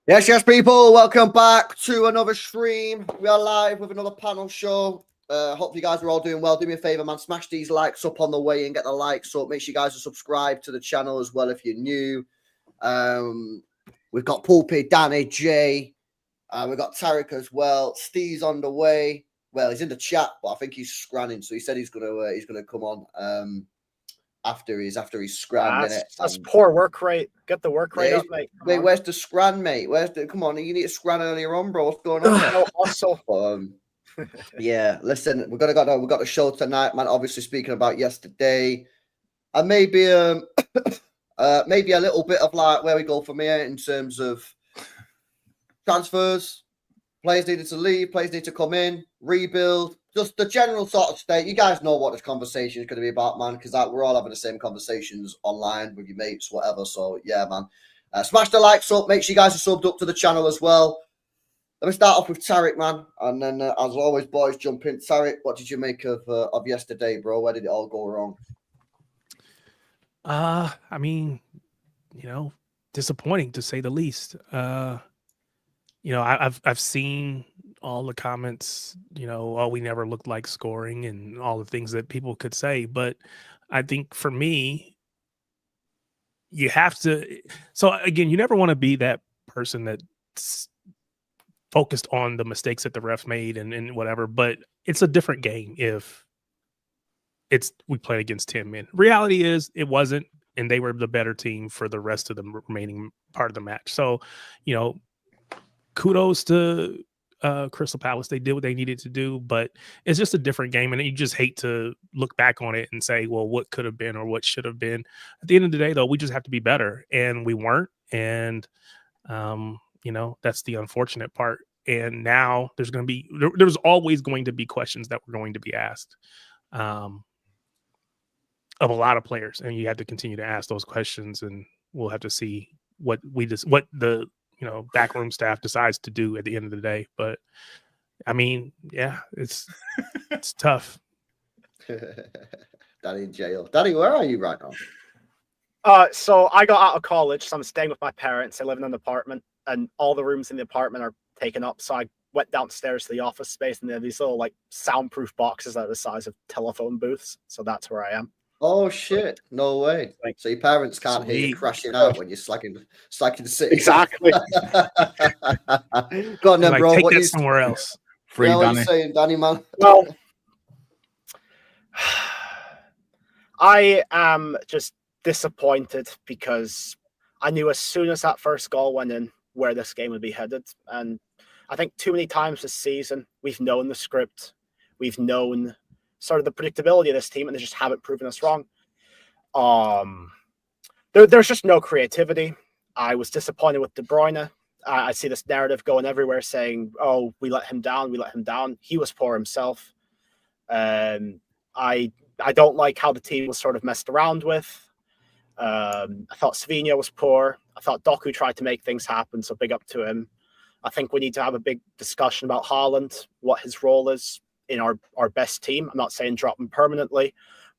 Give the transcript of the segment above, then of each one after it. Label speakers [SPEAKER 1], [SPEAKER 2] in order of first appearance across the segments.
[SPEAKER 1] Yes, people. Welcome back to another stream. We are live with another panel show. Hope you guys are all doing well. Do me a favor, man. Smash these likes up on the way and get the likes up. Make sure you guys are subscribed to the channel as well if you're new. We've got Pulpy, Danny, Jay. We've got Tarek as well. Steve's on the way. Well, he's in the chat, but I think he's scranning, so he said he's gonna come on. After he's scrammed in it.
[SPEAKER 2] That's poor work rate. Get the work rate up, mate.
[SPEAKER 1] Wait, where's the scran, mate? Come on, you need to scran earlier on, bro. What's going on?
[SPEAKER 2] No hustle.
[SPEAKER 1] Yeah, listen, we got the show tonight, man. Obviously, speaking about yesterday, and maybe maybe a little bit of like where we go from here in terms of transfers. Players needed to leave, players need to come in, rebuild. Just the general sort of state. You guys know what this conversation is going to be about, man, because we're all having the same conversations online with your mates, whatever. So, yeah, man. Smash the likes up. Make sure you guys are subbed up to the channel as well. Let me start off with Tarek, man. And then, as always, boys, jump in. Tarek, what did you make of yesterday, bro? Where did it all go wrong?
[SPEAKER 3] I mean, disappointing to say the least. I've seen all the comments, oh, we never looked like scoring and all the things that people could say. But I think for me, you have to. So again, you never want to be that person that's focused on the mistakes that the refs made and whatever. But it's a different game if we played against 10 men. Reality is it wasn't, and they were the better team for the rest of the remaining part of the match. So, kudos to Crystal Palace. They did what they needed to do, but it's just a different game. And you just hate to look back on it and say, well, what could have been or what should have been. At the end of the day, though, we just have to be better. And we weren't. And, that's the unfortunate part. And now there's always going to be questions that were going to be asked of a lot of players. And you have to continue to ask those questions. And we'll have to see what the backroom staff decides to do at the end of the day. But I mean, yeah, it's tough.
[SPEAKER 1] Danny in jail. Danny, where are you right now?
[SPEAKER 2] So I got out of college, so I'm staying with my parents. I live in an apartment, and all the rooms in the apartment are taken up. So I went downstairs to the office space, and there are these little like soundproof boxes that are the size of telephone booths. So that's where I am.
[SPEAKER 1] Oh shit! No way. So your parents can't hear you crashing out when you're slacking the city.
[SPEAKER 2] Exactly.
[SPEAKER 1] Go on then, bro.
[SPEAKER 3] Take that somewhere else.
[SPEAKER 1] Free Danny. What are you saying, Danny, man?
[SPEAKER 2] Well, I am just disappointed because I knew as soon as that first goal went in where this game would be headed. And I think too many times this season, we've known the script. We've known sort of the predictability of this team, and they just haven't proven us wrong. There's just no creativity. I was disappointed with De Bruyne. I see this narrative going everywhere saying, oh, we let him down. He was poor himself. I don't like how the team was sort of messed around with. I thought Savinho was poor. I thought Doku tried to make things happen, so big up to him. I think we need to have a big discussion about Haaland, what his role is in our best team. I'm not saying drop him permanently,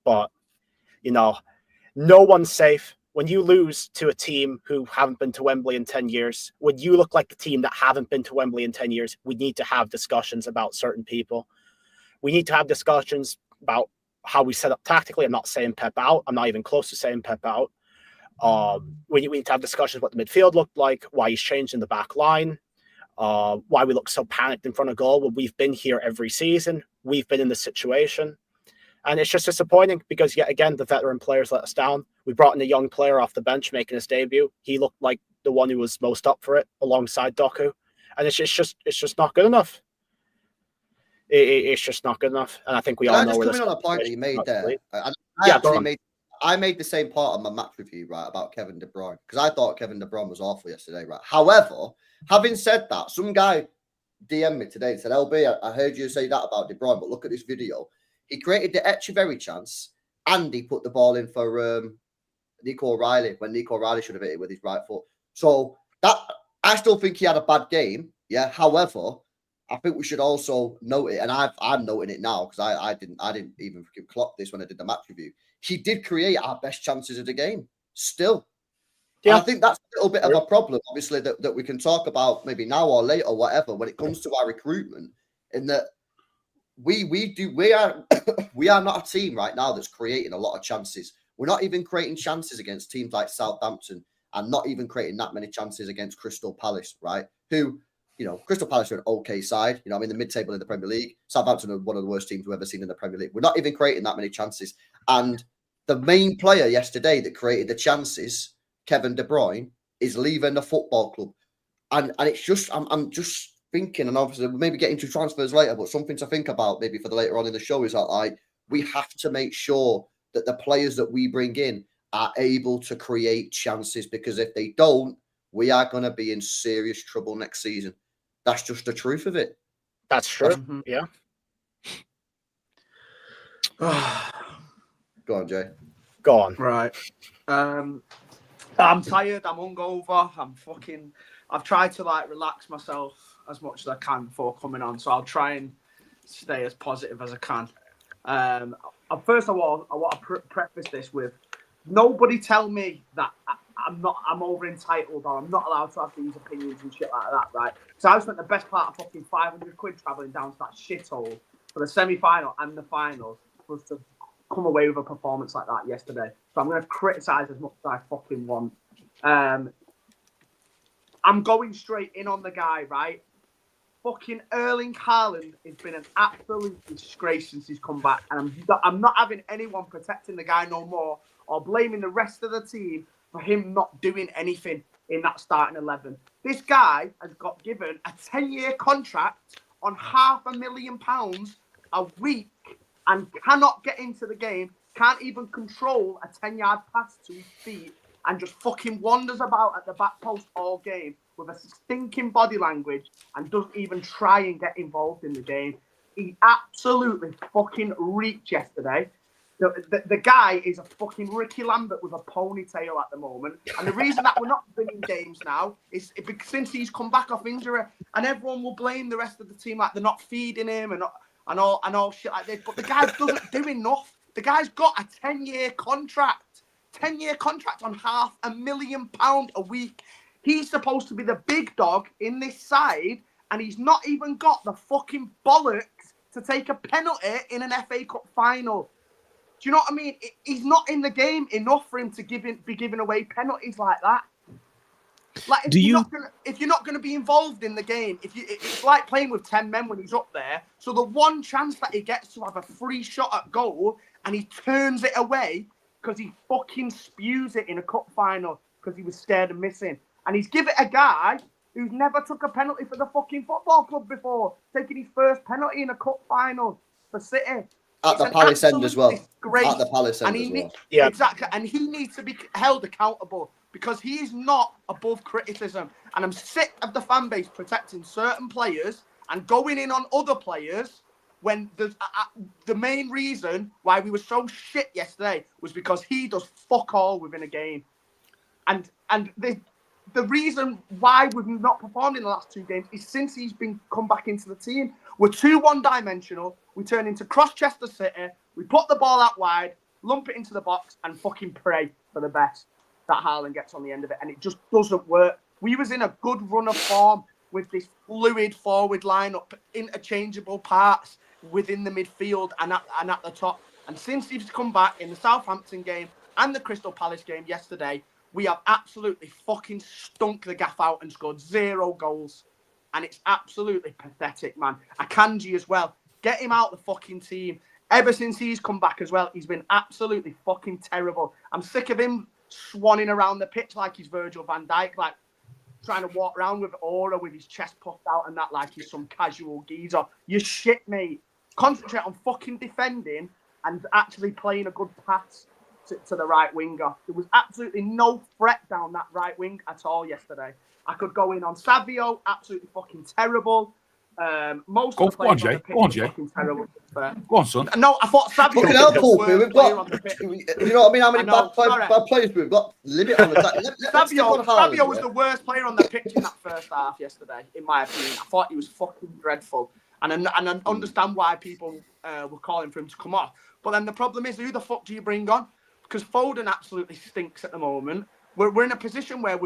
[SPEAKER 2] but, no one's safe. When you lose to a team who haven't been to Wembley in 10 years, when you look like the team that haven't been to Wembley in 10 years, we need to have discussions about certain people. We need to have discussions about how we set up tactically. I'm not saying Pep out. I'm not even close to saying Pep out. We need to have discussions what the midfield looked like, why he's changed in the back line, why we look so panicked in front of goal. Well, we've been here every season. We've been in this situation. And it's just disappointing because, yet again, the veteran players let us down. We brought in a young player off the bench making his debut. He looked like the one who was most up for it alongside Doku. And it's just not good enough. It's just not good enough. And I think we all know where this is.
[SPEAKER 1] On a point that you made there. I made the same part of my match review, right, about Kevin De Bruyne, because I thought Kevin De Bruyne was awful yesterday, right? However, having said that, some guy DM'd me today and said, LB, I heard you say that about De Bruyne, but look at this video. He created the Echeverry chance, and he put the ball in for Nico O'Reilly when Nico O'Reilly should have hit it with his right foot. So that I still think he had a bad game, yeah. However, I think we should also note it, and I'm noting it now because I didn't even clock this when I did the match review. He did create our best chances of the game. Still, And I think that's a little bit of a problem, obviously, that we can talk about maybe now or later, or whatever, when it comes to our recruitment, in that we are we are not a team right now that's creating a lot of chances. We're not even creating chances against teams like Southampton, and not even creating that many chances against Crystal Palace, right? Who, Crystal Palace are an okay side, in the mid-table in the Premier League. Southampton are one of the worst teams we've ever seen in the Premier League. We're not even creating that many chances. And the main player yesterday that created the chances, Kevin De Bruyne, is leaving the football club. And it's just, I'm just thinking, and obviously we'll maybe get into transfers later, but something to think about maybe for the later on in the show is that we have to make sure that the players that we bring in are able to create chances, because if they don't, we are going to be in serious trouble next season. That's just the truth of it.
[SPEAKER 2] That's true. Yeah.
[SPEAKER 1] Go on, Jay.
[SPEAKER 2] Go on.
[SPEAKER 4] Right. I'm tired. I'm hungover. I've tried to relax myself as much as I can before coming on, so I'll try and stay as positive as I can. First of all, I want to preface this with, nobody tell me that I'm over entitled or I'm not allowed to have these opinions and shit like that, right? So I spent the best part of fucking 500 quid travelling down to that shithole for the semi-final and the finals for us to come away with a performance like that yesterday. So I'm going to criticise as much as I fucking want. I'm going straight in on the guy, right? Fucking Erling Haaland has been an absolute disgrace since he's come back, and I'm not having anyone protecting the guy no more or blaming the rest of the team for him not doing anything in that starting 11. This guy has got given a 10-year contract on £500,000 a week and cannot get into the game, can't even control a 10-yard pass to his feet, and just fucking wanders about at the back post all game with a stinking body language and doesn't even try and get involved in the game. He absolutely fucking reeked yesterday. The guy is a fucking Ricky Lambert with a ponytail at the moment. And the reason that we're not winning games now is because since he's come back off injury, and everyone will blame the rest of the team like they're not feeding him and all shit like this. But the guy doesn't do enough. The guy's got a 10-year contract. 10-year contract on £500,000 a week. He's supposed to be the big dog in this side, and he's not even got the fucking bollocks to take a penalty in an FA Cup final. Do you know what I mean? He's not in the game enough for him to be giving away penalties like that. Like, if you're not going to be involved in the game, it's like playing with 10 men when he's up there. So the one chance that he gets to have a free shot at goal, and he turns it away because he fucking spews it in a cup final because he was scared of missing. And he's given it a guy who's never took a penalty for the fucking football club before, taking his first penalty in a cup final for City.
[SPEAKER 1] At the Palace end as well.
[SPEAKER 4] Disgrace.
[SPEAKER 1] At the Palace end as well.
[SPEAKER 4] Yeah, exactly. And he needs to be held accountable because he is not above criticism. And I'm sick of the fan base protecting certain players and going in on other players when the main reason why we were so shit yesterday was because he does fuck all within a game. And the reason why we've not performed in the last two games is since he's been come back into the team. We're too one-dimensional. We turn into Cross-Chester City. We put the ball out wide, lump it into the box, and fucking pray for the best that Haaland gets on the end of it. And it just doesn't work. We was in a good run of form with this fluid forward lineup, interchangeable parts within the midfield and at the top. And since he's come back in the Southampton game and the Crystal Palace game yesterday, we have absolutely fucking stunk the gaff out and scored 0 goals. And it's absolutely pathetic, man. Akanji as well. Get him out the fucking team. Ever since he's come back as well, he's been absolutely fucking terrible. I'm sick of him swanning around the pitch like he's Virgil van Dijk, like trying to walk around with aura with his chest puffed out and that like he's some casual geezer. You shit, mate. Concentrate on fucking defending and actually playing a good pass to the right winger. There was absolutely no threat down that right wing at all yesterday. I could go in on Savio, absolutely fucking terrible. Most of the players on the pitch were fucking terrible.
[SPEAKER 5] Go on, son.
[SPEAKER 4] No, I thought Savio
[SPEAKER 1] was the worst player on the pitch. You know what I mean? How many bad players we've got? Limit on the
[SPEAKER 4] Savio was the worst player on the pitch in that first half yesterday, in my opinion. I thought he was fucking dreadful. And I understand why people were calling for him to come off. But then the problem is, who the fuck do you bring on? Because Foden absolutely stinks at the moment. we're in a position where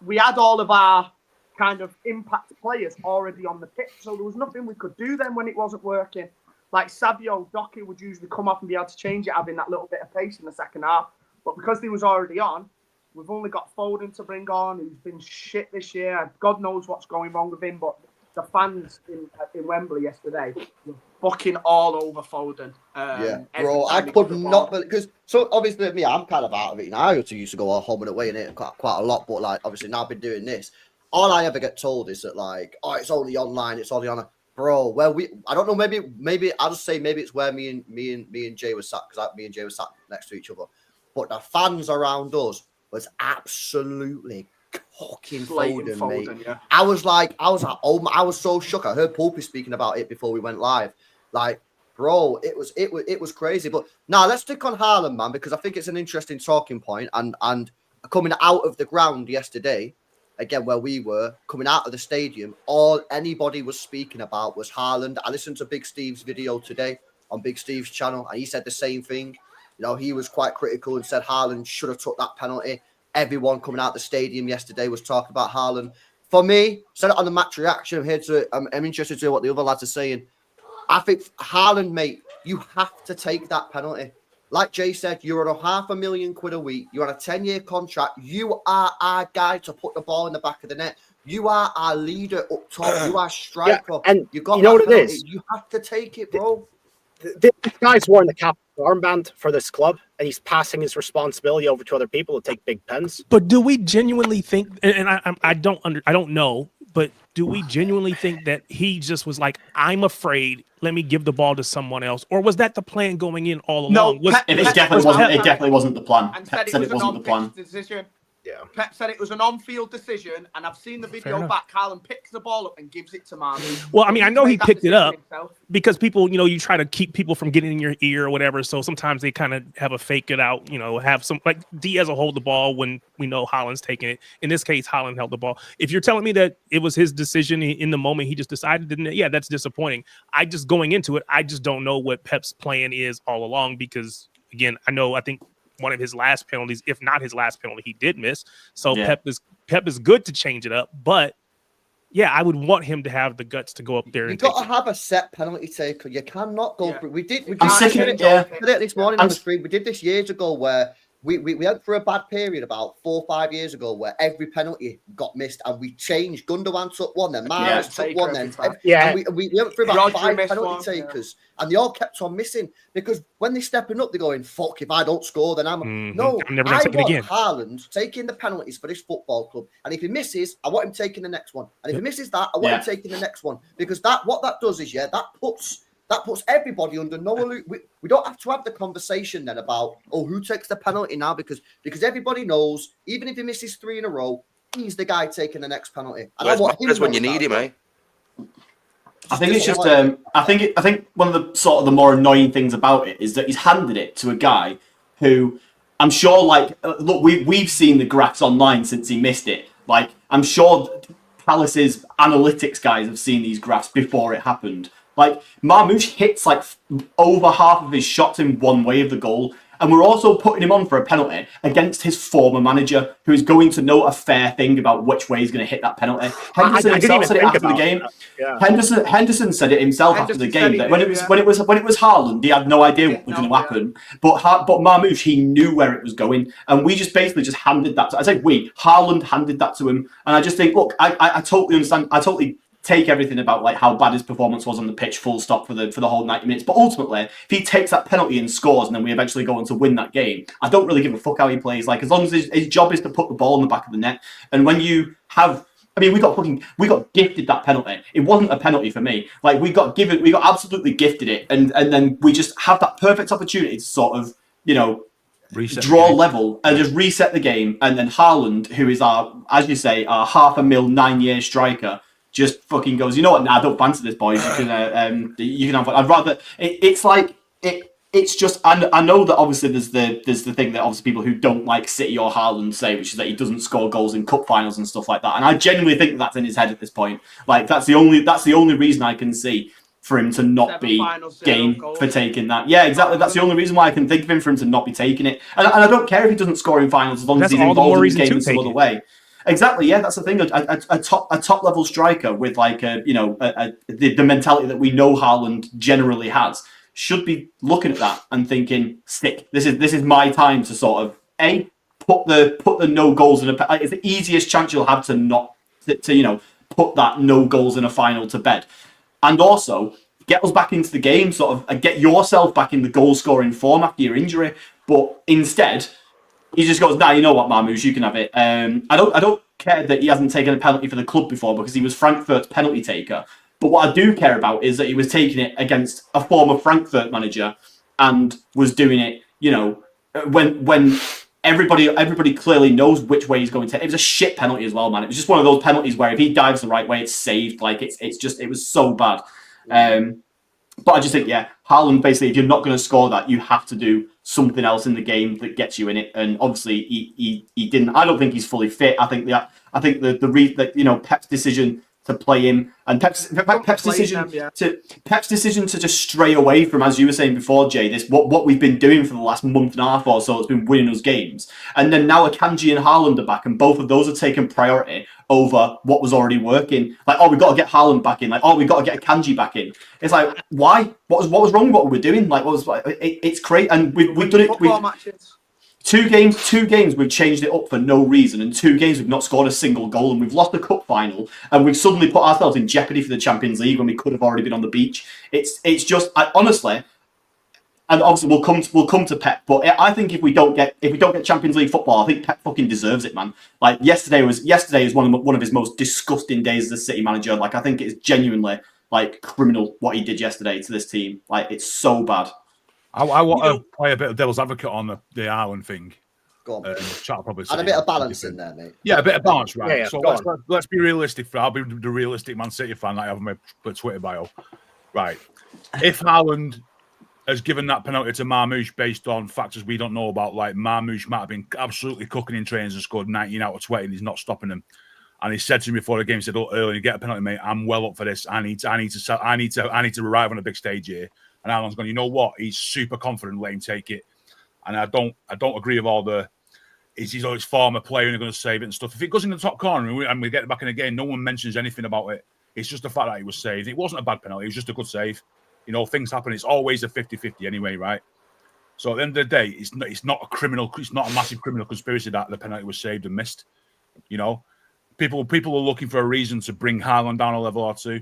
[SPEAKER 4] we had all of our kind of impact players already on the pitch, so there was nothing we could do then when it wasn't working. Like Savio, Docky would usually come off and be able to change it, having that little bit of pace in the second half. But because he was already on, we've only got Foden to bring on, who's been shit this year. God knows what's going wrong with him, but the fans in Wembley yesterday were fucking all over Foden.
[SPEAKER 1] Bro, I could not, because so obviously me, I'm kind of out of it. You know, I used to go home and away in it quite a lot, but like obviously now I've been doing this. All I ever get told is that like, oh, it's only online, it's only on. Bro, well, I don't know. Maybe I'll just say maybe it's where me and Jay was sat, because me and Jay was sat next to each other. But the fans around us was absolutely fucking Foden, mate. Yeah. I was like, oh, I was so shocked. I heard Poopy speaking about it before we went live. Like, bro, it was crazy. But now let's stick on Haaland, man, because I think it's an interesting talking point. And coming out of the ground yesterday, again, where we were coming out of the stadium, all anybody was speaking about was Haaland. I listened to Big Steve's video today on Big Steve's channel, and he said the same thing. You know, he was quite critical and said Haaland should have took that penalty. Everyone coming out the stadium yesterday was talking about Haaland. For me, said it on the match reaction. I'm interested to hear what the other lads are saying. I think Haaland, mate, you have to take that penalty. Like Jay said, you're on £500,000 a week. You're on a 10-year contract. You are our guy to put the ball in the back of the net. You are our leader up top. You are striker.
[SPEAKER 2] Yeah, and
[SPEAKER 1] you got
[SPEAKER 2] you know what
[SPEAKER 1] penalty.
[SPEAKER 2] it is?
[SPEAKER 1] You have to take it, bro.
[SPEAKER 2] This guy's wearing the captain's armband for this club, and he's passing his responsibility over to other people to take big pens.
[SPEAKER 3] But do we genuinely think? And I don't know. But do we genuinely think that he just was like, I'm afraid, let me give the ball to someone else? Or was that the plan going in all along?
[SPEAKER 4] No,
[SPEAKER 5] it definitely wasn't the plan. Pep said it wasn't the plan.
[SPEAKER 4] Decision.
[SPEAKER 2] Yeah.
[SPEAKER 4] Pep said it was an on-field decision, and I've seen the video back. Haaland picks the ball up and gives it to Manu.
[SPEAKER 3] Well, I mean, I know he picked it up because people, you know, you try to keep people from getting in your ear or whatever. So sometimes they kind of have a fake it out, you know, have some, like Diaz will hold the ball when we know Haaland's taking it. In this case, Haaland held the ball. If you're telling me that it was his decision in the moment, he just decided, then yeah, that's disappointing. I just going into it, I just don't know what Pep's plan is all along because, again, I think one of his last penalties, if not his last penalty, he did miss. So yeah. Pep is good to change it up, but yeah, I would want him to have the guts to go up there.
[SPEAKER 1] You got to have a set penalty taker. You cannot go through. We did
[SPEAKER 5] it
[SPEAKER 1] this morning on the stream. We did this years ago where we went through a bad period about 4 or 5 years ago where every penalty got missed and we changed. Gundogan took one, then Mahrez took one, then and we went through about 5 penalty takers, and they all kept on missing because when they're stepping up, they're going, "Fuck! If I don't score, then I'm no." I'm never gonna take it again. Haaland taking the penalties for this football club, and if he misses, I want him taking the next one, and if he misses that, I want him taking the next one because what that does is that puts everybody under no illusion. We don't have to have the conversation then about, who takes the penalty now? Because everybody knows, even if he misses 3 in a row, he's the guy taking the next penalty.
[SPEAKER 6] That's when you need him, eh?
[SPEAKER 5] I think it's just. I think one of the sort of the more annoying things about it is that he's handed it to a guy who I'm sure, like, look, we've seen the graphs online since he missed it. Like, I'm sure Palace's analytics guys have seen these graphs before it happened. Like, Marmoush hits like over half of his shots in one way of the goal. And we're also putting him on for a penalty against his former manager, who is going to know a fair thing about which way he's going to hit that penalty. Henderson himself said it after the game. Yeah. Henderson said it himself after the game that when it was Haaland, he had no idea what was going to happen. But Marmoush, he knew where it was going, and we just basically just handed that. Haaland handed that to him, and I just think, look, I totally understand. I totally take everything about like how bad his performance was on the pitch, full stop for the whole 90 minutes. But ultimately, if he takes that penalty and scores, and then we eventually go on to win that game, I don't really give a fuck how he plays. Like, as long as his job is to put the ball in the back of the net, and when you have, I mean, we got gifted that penalty. It wasn't a penalty for me. Like, we got absolutely gifted it, and then we just have that perfect opportunity to sort of, you know, draw level and just reset the game. And then Haaland, who is our, as you say, our £500,000 9-year striker, just fucking goes, you know what? Nah, I don't fancy this, boys. You can have. I'd rather. It's like it. It's just. I know that obviously there's the thing that obviously people who don't like City or Haaland say, which is that he doesn't score goals in cup finals and stuff like that. And I genuinely think that's in his head at this point. Like that's the only reason I can see. for him to not be game for taking that. Yeah, exactly. That's the only reason why I can think of him for him to not be taking it. And I don't care if he doesn't score in finals as long as he's involved in the game in some other way. Exactly. Yeah, that's the thing. A top level striker with like the mentality that we know Haaland generally has should be looking at that and thinking, "Stick. This is my time to sort of put the no goals in a. It's the easiest chance you'll have to put that no goals in a final to bed." And also, get us back into the game, sort of, and get yourself back in the goal-scoring form after your injury. But instead, he just goes, "Nah, you know what, Marmoush, you can have it." I don't care that he hasn't taken a penalty for the club before because he was Frankfurt's penalty taker. But what I do care about is that he was taking it against a former Frankfurt manager and was doing it, when everybody clearly knows which way he's going to. It was a shit penalty as well, man. It was just one of those penalties where if he dives the right way, it's saved. Like it was so bad. But I just think, Haaland, basically, if you're not going to score that, you have to do something else in the game that gets you in it. And obviously, he didn't. I don't think he's fully fit. I think Pep's decision to play him and Pep's decision to just stray away from, as you were saying before, Jay, this what we've been doing for the last month and a half or so. It's been winning us games, and then now Akanji and Haaland are back, and both of those are taking priority over what was already working. Like, we've got to get Haaland back in. Like, we've got to get Akanji back in. It's like, why? What was wrong with what we were doing? Like, it's crazy, and we've done it. Two games we've changed it up for no reason, and 2 games we've not scored a single goal, and we've lost the cup final, and we've suddenly put ourselves in jeopardy for the Champions League when we could have already been on the beach. It's just, honestly, and obviously we'll come to Pep, but I think if we don't get Champions League football, I think Pep fucking deserves it, man. Like, yesterday is one of his most disgusting days as a City manager. Like, I think it's genuinely like criminal what he did yesterday to this team. Like, it's so bad.
[SPEAKER 7] I want to play a bit of devil's advocate on the Ireland thing.
[SPEAKER 1] Go on.
[SPEAKER 7] Probably
[SPEAKER 1] and a bit of balance in there, mate.
[SPEAKER 7] Yeah, a bit of balance, right?
[SPEAKER 2] Yeah,
[SPEAKER 7] so let's be realistic. I'll be the realistic Man City fan that I have on my Twitter bio. Right. If Haaland has given that penalty to Marmoush based on factors we don't know about, like Marmoush might have been absolutely cooking in trains and scored 19 out of 20 and he's not stopping him. And he said to me before the game, he said, "Oh, early, you get a penalty, mate. I'm well up for this. I need to arrive on a big stage here." And Alan's gone, "You know what? He's super confident, let him take it." And I don't agree with all the he's always former player and they're going to save it and stuff. If it goes in the top corner and we get it back in again, no one mentions anything about it. It's just the fact that he was saved. It wasn't a bad penalty. It was just a good save. Things happen. It's always a 50-50 anyway, right? So at the end of the day, it's not a criminal. It's not a massive criminal conspiracy that the penalty was saved and missed. People are looking for a reason to bring Haaland down a level or two.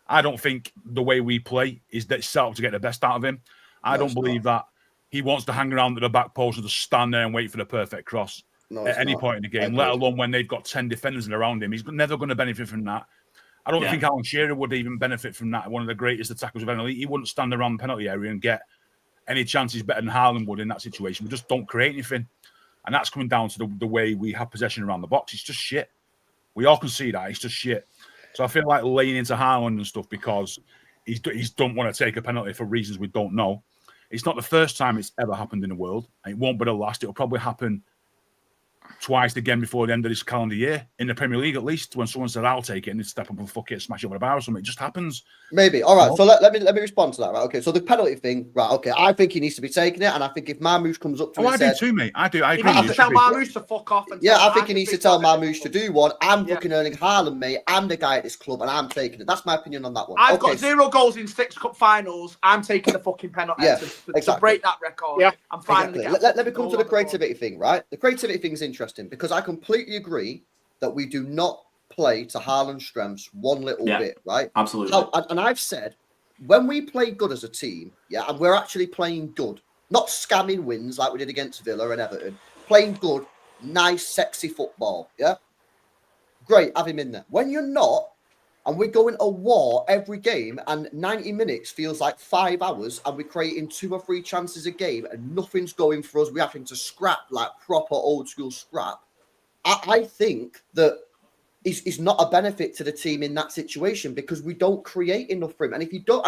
[SPEAKER 7] I don't think the way we play is that set up to get the best out of him. I don't believe that he wants to hang around at the back post and just stand there and wait for the perfect cross at any point in the game, let alone when they've got 10 defenders around him. He's never going to benefit from that. I don't think Alan Shearer would even benefit from that. One of the greatest attackers of any league. He wouldn't stand around the penalty area and get any chances better than Haaland would in that situation. We just don't create anything. And that's coming down to the way we have possession around the box. It's just shit. We all can see that. It's just shit. So I feel like laying into Haaland and stuff because he don't want to take a penalty for reasons we don't know. It's not the first time it's ever happened in the world. And it won't be the last. It'll probably happen twice again before the end of this calendar year in the Premier League, at least, when someone said, "I'll take it," and they step up and fuck it, smash it over the bar or something. It just happens.
[SPEAKER 1] Maybe. All right. So let me respond to that. Right. Okay. So the penalty thing. Right. Okay. I think he needs to be taking it, and I think if Marmoush comes up to
[SPEAKER 7] I do too, mate. I do. I agree.
[SPEAKER 4] You need to tell Marmoush to fuck off.
[SPEAKER 1] I think he needs to tell Marmoush to do one. I'm fucking earning Haaland, mate. I'm the guy at this club, and I'm taking it. That's my opinion on that one.
[SPEAKER 4] I've got 0 goals in 6 cup finals. I'm taking the fucking penalty to break that record. Yeah, I'm fine.
[SPEAKER 1] Exactly. Let me come to the creativity thing. Right. The creativity thing is interesting because I completely agree that we do not play to Haaland's strengths one little bit, right?
[SPEAKER 5] Absolutely.
[SPEAKER 1] And I've said, when we play good as a team, and we're actually playing good, not scamming wins like we did against Villa and Everton, playing good, nice, sexy football, great, have him in there. When you're not, and we're going a war every game, and 90 minutes feels like 5 hours, and we're creating 2 or 3 chances a game, and nothing's going for us, we're having to scrap, like proper old school scrap. I think that is not a benefit to the team in that situation because we don't create enough for him. And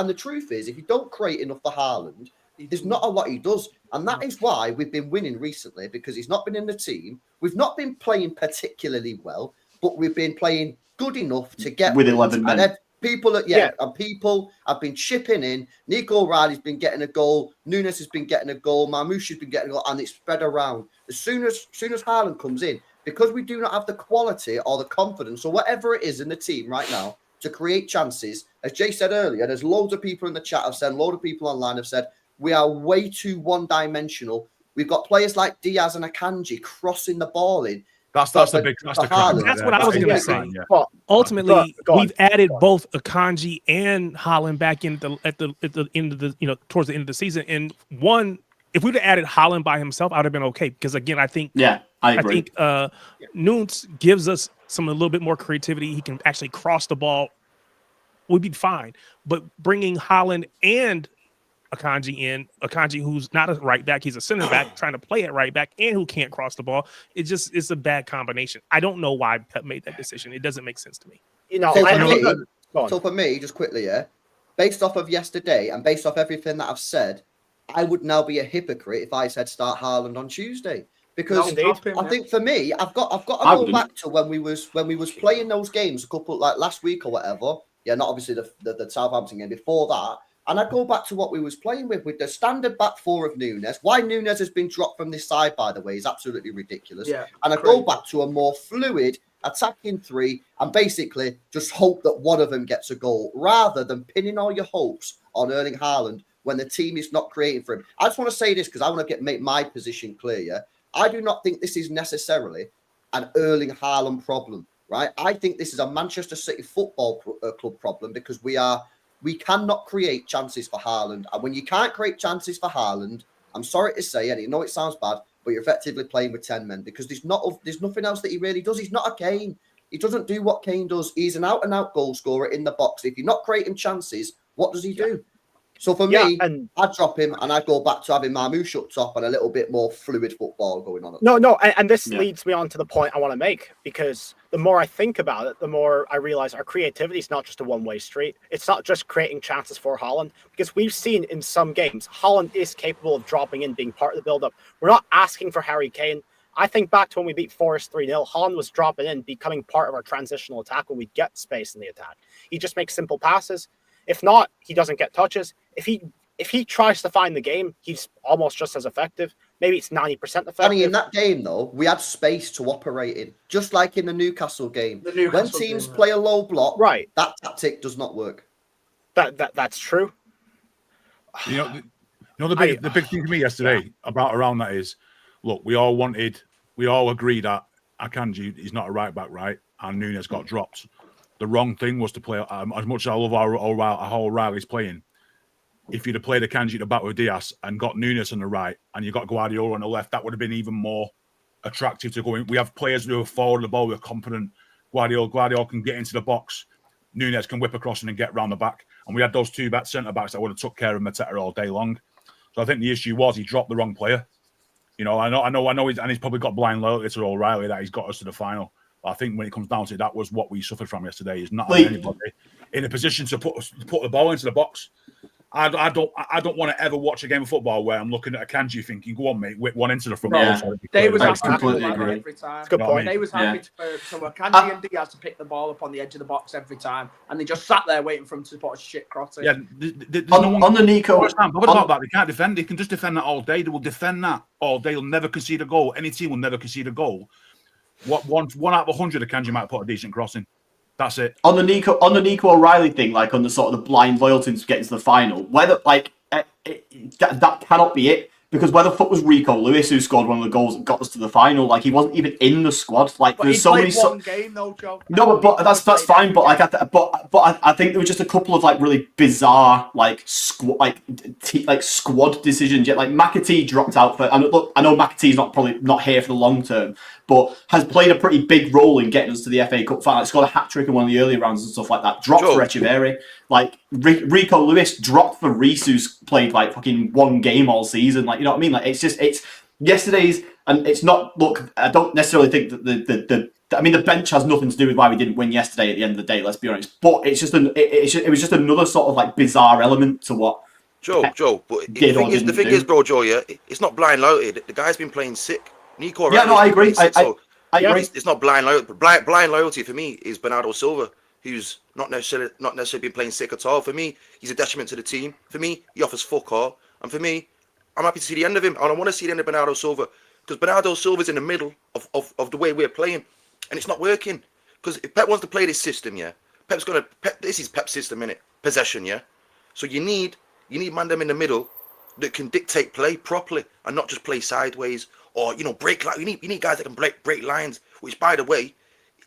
[SPEAKER 1] the truth is, if you don't create enough for Haaland, there's not a lot he does. And that is why we've been winning recently, because he's not been in the team. We've not been playing particularly well, but we've been playing good enough to get
[SPEAKER 5] with 11 men.
[SPEAKER 1] People have been chipping in. Nico O'Reilly's been getting a goal. Nunes has been getting a goal. Marmoush has been getting a goal, and it's spread around. As soon as Haaland comes in, because we do not have the quality or the confidence or whatever it is in the team right now to create chances. As Jay said earlier, there's loads of people in the chat have said, loads of people online have said, we are way too one-dimensional. We've got players like Diaz and Akanji crossing the ball in.
[SPEAKER 7] That's the crime.
[SPEAKER 3] That's what I was going to say.
[SPEAKER 7] Yeah.
[SPEAKER 3] Well, ultimately,
[SPEAKER 2] go on.
[SPEAKER 3] we've added both Akanji and Haaland back at the end of the towards the end of the season. And one, if we'd have added Haaland by himself, I would have been okay because again, I think
[SPEAKER 5] I agree.
[SPEAKER 3] I think Nunes gives us a little bit more creativity. He can actually cross the ball. We'd be fine. But bringing Haaland and Akanji who's not a right back, he's a center back trying to play at right back and who can't cross the ball. It's a bad combination. I don't know why Pep made that decision. It doesn't make sense to me.
[SPEAKER 1] So for me, just quickly, based off of yesterday and based off everything that I've said, I would now be a hypocrite if I said start Haaland on Tuesday. Because I think for me, I've got to go back to when we was playing those games a couple like last week or whatever. Yeah, not obviously the Southampton game, before that. And I go back to what we was playing with the standard back four of Nunes. Why Nunes has been dropped from this side, by the way, is absolutely ridiculous. Yeah, and I go back to a more fluid attacking three and basically just hope that one of them gets a goal rather than pinning all your hopes on Erling Haaland when the team is not creating for him. I just want to say this because I want to make my position clear. Yeah? I do not think this is necessarily an Erling Haaland problem, right? I think this is a Manchester City Football Club problem because we cannot create chances for Haaland. And when you can't create chances for Haaland, I'm sorry to say, and I know it sounds bad, but you're effectively playing with 10 men because there's nothing else that he really does. He's not a Kane. He doesn't do what Kane does. He's an out-and-out goal scorer in the box. If you're not creating chances, what does he do? So for me, I'd drop him and I'd go back to having Marmoush up top and a little bit more fluid football going on.
[SPEAKER 2] And this leads me on to the point I want to make because the more I think about it, the more I realize our creativity is not just a one-way street. It's not just creating chances for Haaland because we've seen in some games, Haaland is capable of dropping in, being part of the build-up. We're not asking for Harry Kane. I think back to when we beat Forest 3-0, Haaland was dropping in, becoming part of our transitional attack when we get space in the attack. He just makes simple passes. If not, he doesn't get touches. If he tries to find the game, he's almost just as effective. Maybe it's 90% effective.
[SPEAKER 1] Funny, in that game, though, we had space to operate in, just like in the Newcastle game. When teams play a low block, that tactic does not work.
[SPEAKER 2] That's true.
[SPEAKER 7] The big thing to me yesterday around that is, look, we all agreed that Akanji is not a right back, right? And Nunes got dropped. The wrong thing was to play, as much as I love how O'Reilly's playing, if you'd have played Akanji at the back with Diaz and got Nunes on the right and you got Guardiola on the left, that would have been even more attractive to go in. We have players who are forward the ball, who are confident. Guardiola can get into the box. Nunes can whip across and get round the back. And we had those two centre-backs that would have took care of Mateta all day long. So I think the issue was he dropped the wrong player. I know he's probably got blind loyalty to O'Reilly that he's got us to the final. I think when it comes down to it, that was what we suffered from yesterday. Is not having anybody in a position to put the ball into the box. I don't want to ever watch a game of football where I'm looking at Akanji thinking, "Go on, mate, whip one into the front."
[SPEAKER 4] They was completely agree. Every time.
[SPEAKER 2] Good point.
[SPEAKER 4] They was happy for Akanji and Diaz to pick the ball up on the edge of the box every time, and they just sat there waiting for him to put a shit cross in.
[SPEAKER 5] Yeah, on the Nico.
[SPEAKER 7] What about that? They can't defend. They can just defend that all day. They will defend that all day. They'll never concede a goal. Any team will never concede a goal. One out of 100, Akanji might put a decent crossing. That's it.
[SPEAKER 5] On the Nico O'Reilly thing, like on the sort of the blind loyalty to getting to the final, whether that cannot be it. Because where the fuck was Rico Lewis, who scored one of the goals that got us to the final? Like, he wasn't even in the squad. Like,
[SPEAKER 4] but there's so many. One game though, Joe.
[SPEAKER 5] No, but that's fine. But I think there were just a couple of like really bizarre squad decisions. Yet, like McAtee dropped out for. And look, I know McAtee's probably not here for the long term, but has played a pretty big role in getting us to the FA Cup final. Like, scored a hat trick in one of the earlier rounds and stuff like that. Dropped for Echeverri. Like Rico Lewis dropped for Reece, who's played like fucking one game all season. Like, you know what I mean? Like, it's yesterday's, and it's not. Look, I don't necessarily think that the bench has nothing to do with why we didn't win yesterday. At the end of the day, let's be honest. But it's just it was just another sort of like bizarre element to what
[SPEAKER 6] Joe. But the thing is, bro, Joe. Yeah, it's not blind loyalty. The guy's been playing sick. Nico.
[SPEAKER 5] Yeah, no, I agree. I agree.
[SPEAKER 6] It's not blind loyalty. Blind loyalty for me is Bernardo Silva. who's not necessarily been playing sick at all. For me, he's a detriment to the team. For me, he offers fuck all. And for me, I'm happy to see the end of him. And I want to see the end of Bernardo Silva. Because Bernardo Silva's in the middle of the way we're playing. And it's not working. Because if Pep wants to play this system, yeah, this is Pep's system, innit? Possession, yeah? So you need Mandem in the middle that can dictate play properly and not just play sideways or, break. You need guys that can break lines, which, by the way,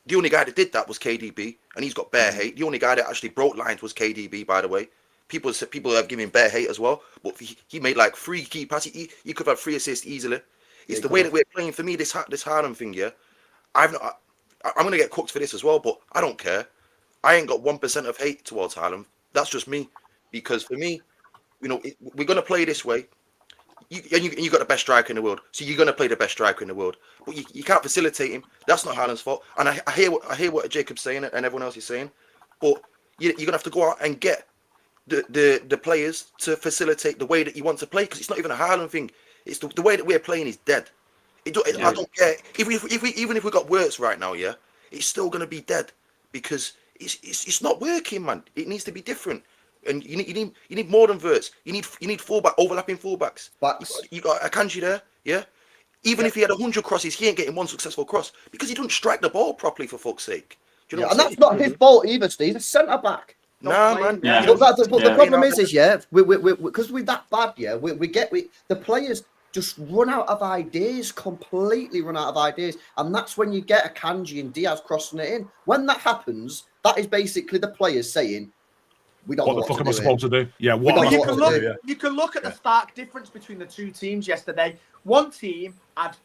[SPEAKER 6] the only guy that did that was KDB, and he's got bare hate. The only guy that actually broke lines was KDB, by the way. People have given him bare hate as well, but he made like 3 key passes. He could have had 3 assists easily. It's the way that we're playing. For me, this Haaland thing, yeah, I'm going to get cooked for this as well, but I don't care. I ain't got 1% of hate towards Haaland. That's just me. Because for me, we're going to play this way. You got the best striker in the world, so you're going to play the best striker in the world. But you can't facilitate him. That's not Haaland's fault. And I hear what Jacob's saying and everyone else is saying. But you're going to have to go out and get the players to facilitate the way that you want to play. Because it's not even a Haaland thing. It's the way that we're playing is dead. I don't care. Even if we got worse right now, yeah, it's still going to be dead because it's not working, man. It needs to be different. And you need more than verts. You need overlapping fullbacks. You got Akanji there, yeah. Even if he had 100 crosses, he ain't getting one successful cross because he don't strike the ball properly. For fuck's sake, do you know?
[SPEAKER 1] And that's not his fault either, Steve. He's a centre back.
[SPEAKER 6] Nah, man.
[SPEAKER 5] Yeah.
[SPEAKER 1] But the problem is because we're that bad, yeah. The players just run out of ideas, completely run out of ideas, and that's when you get Akanji and Diaz crossing it in. When that happens, that is basically the players saying, what the fuck
[SPEAKER 7] am I supposed to do? Yeah,
[SPEAKER 4] you can look at the stark difference between the two teams yesterday. One team had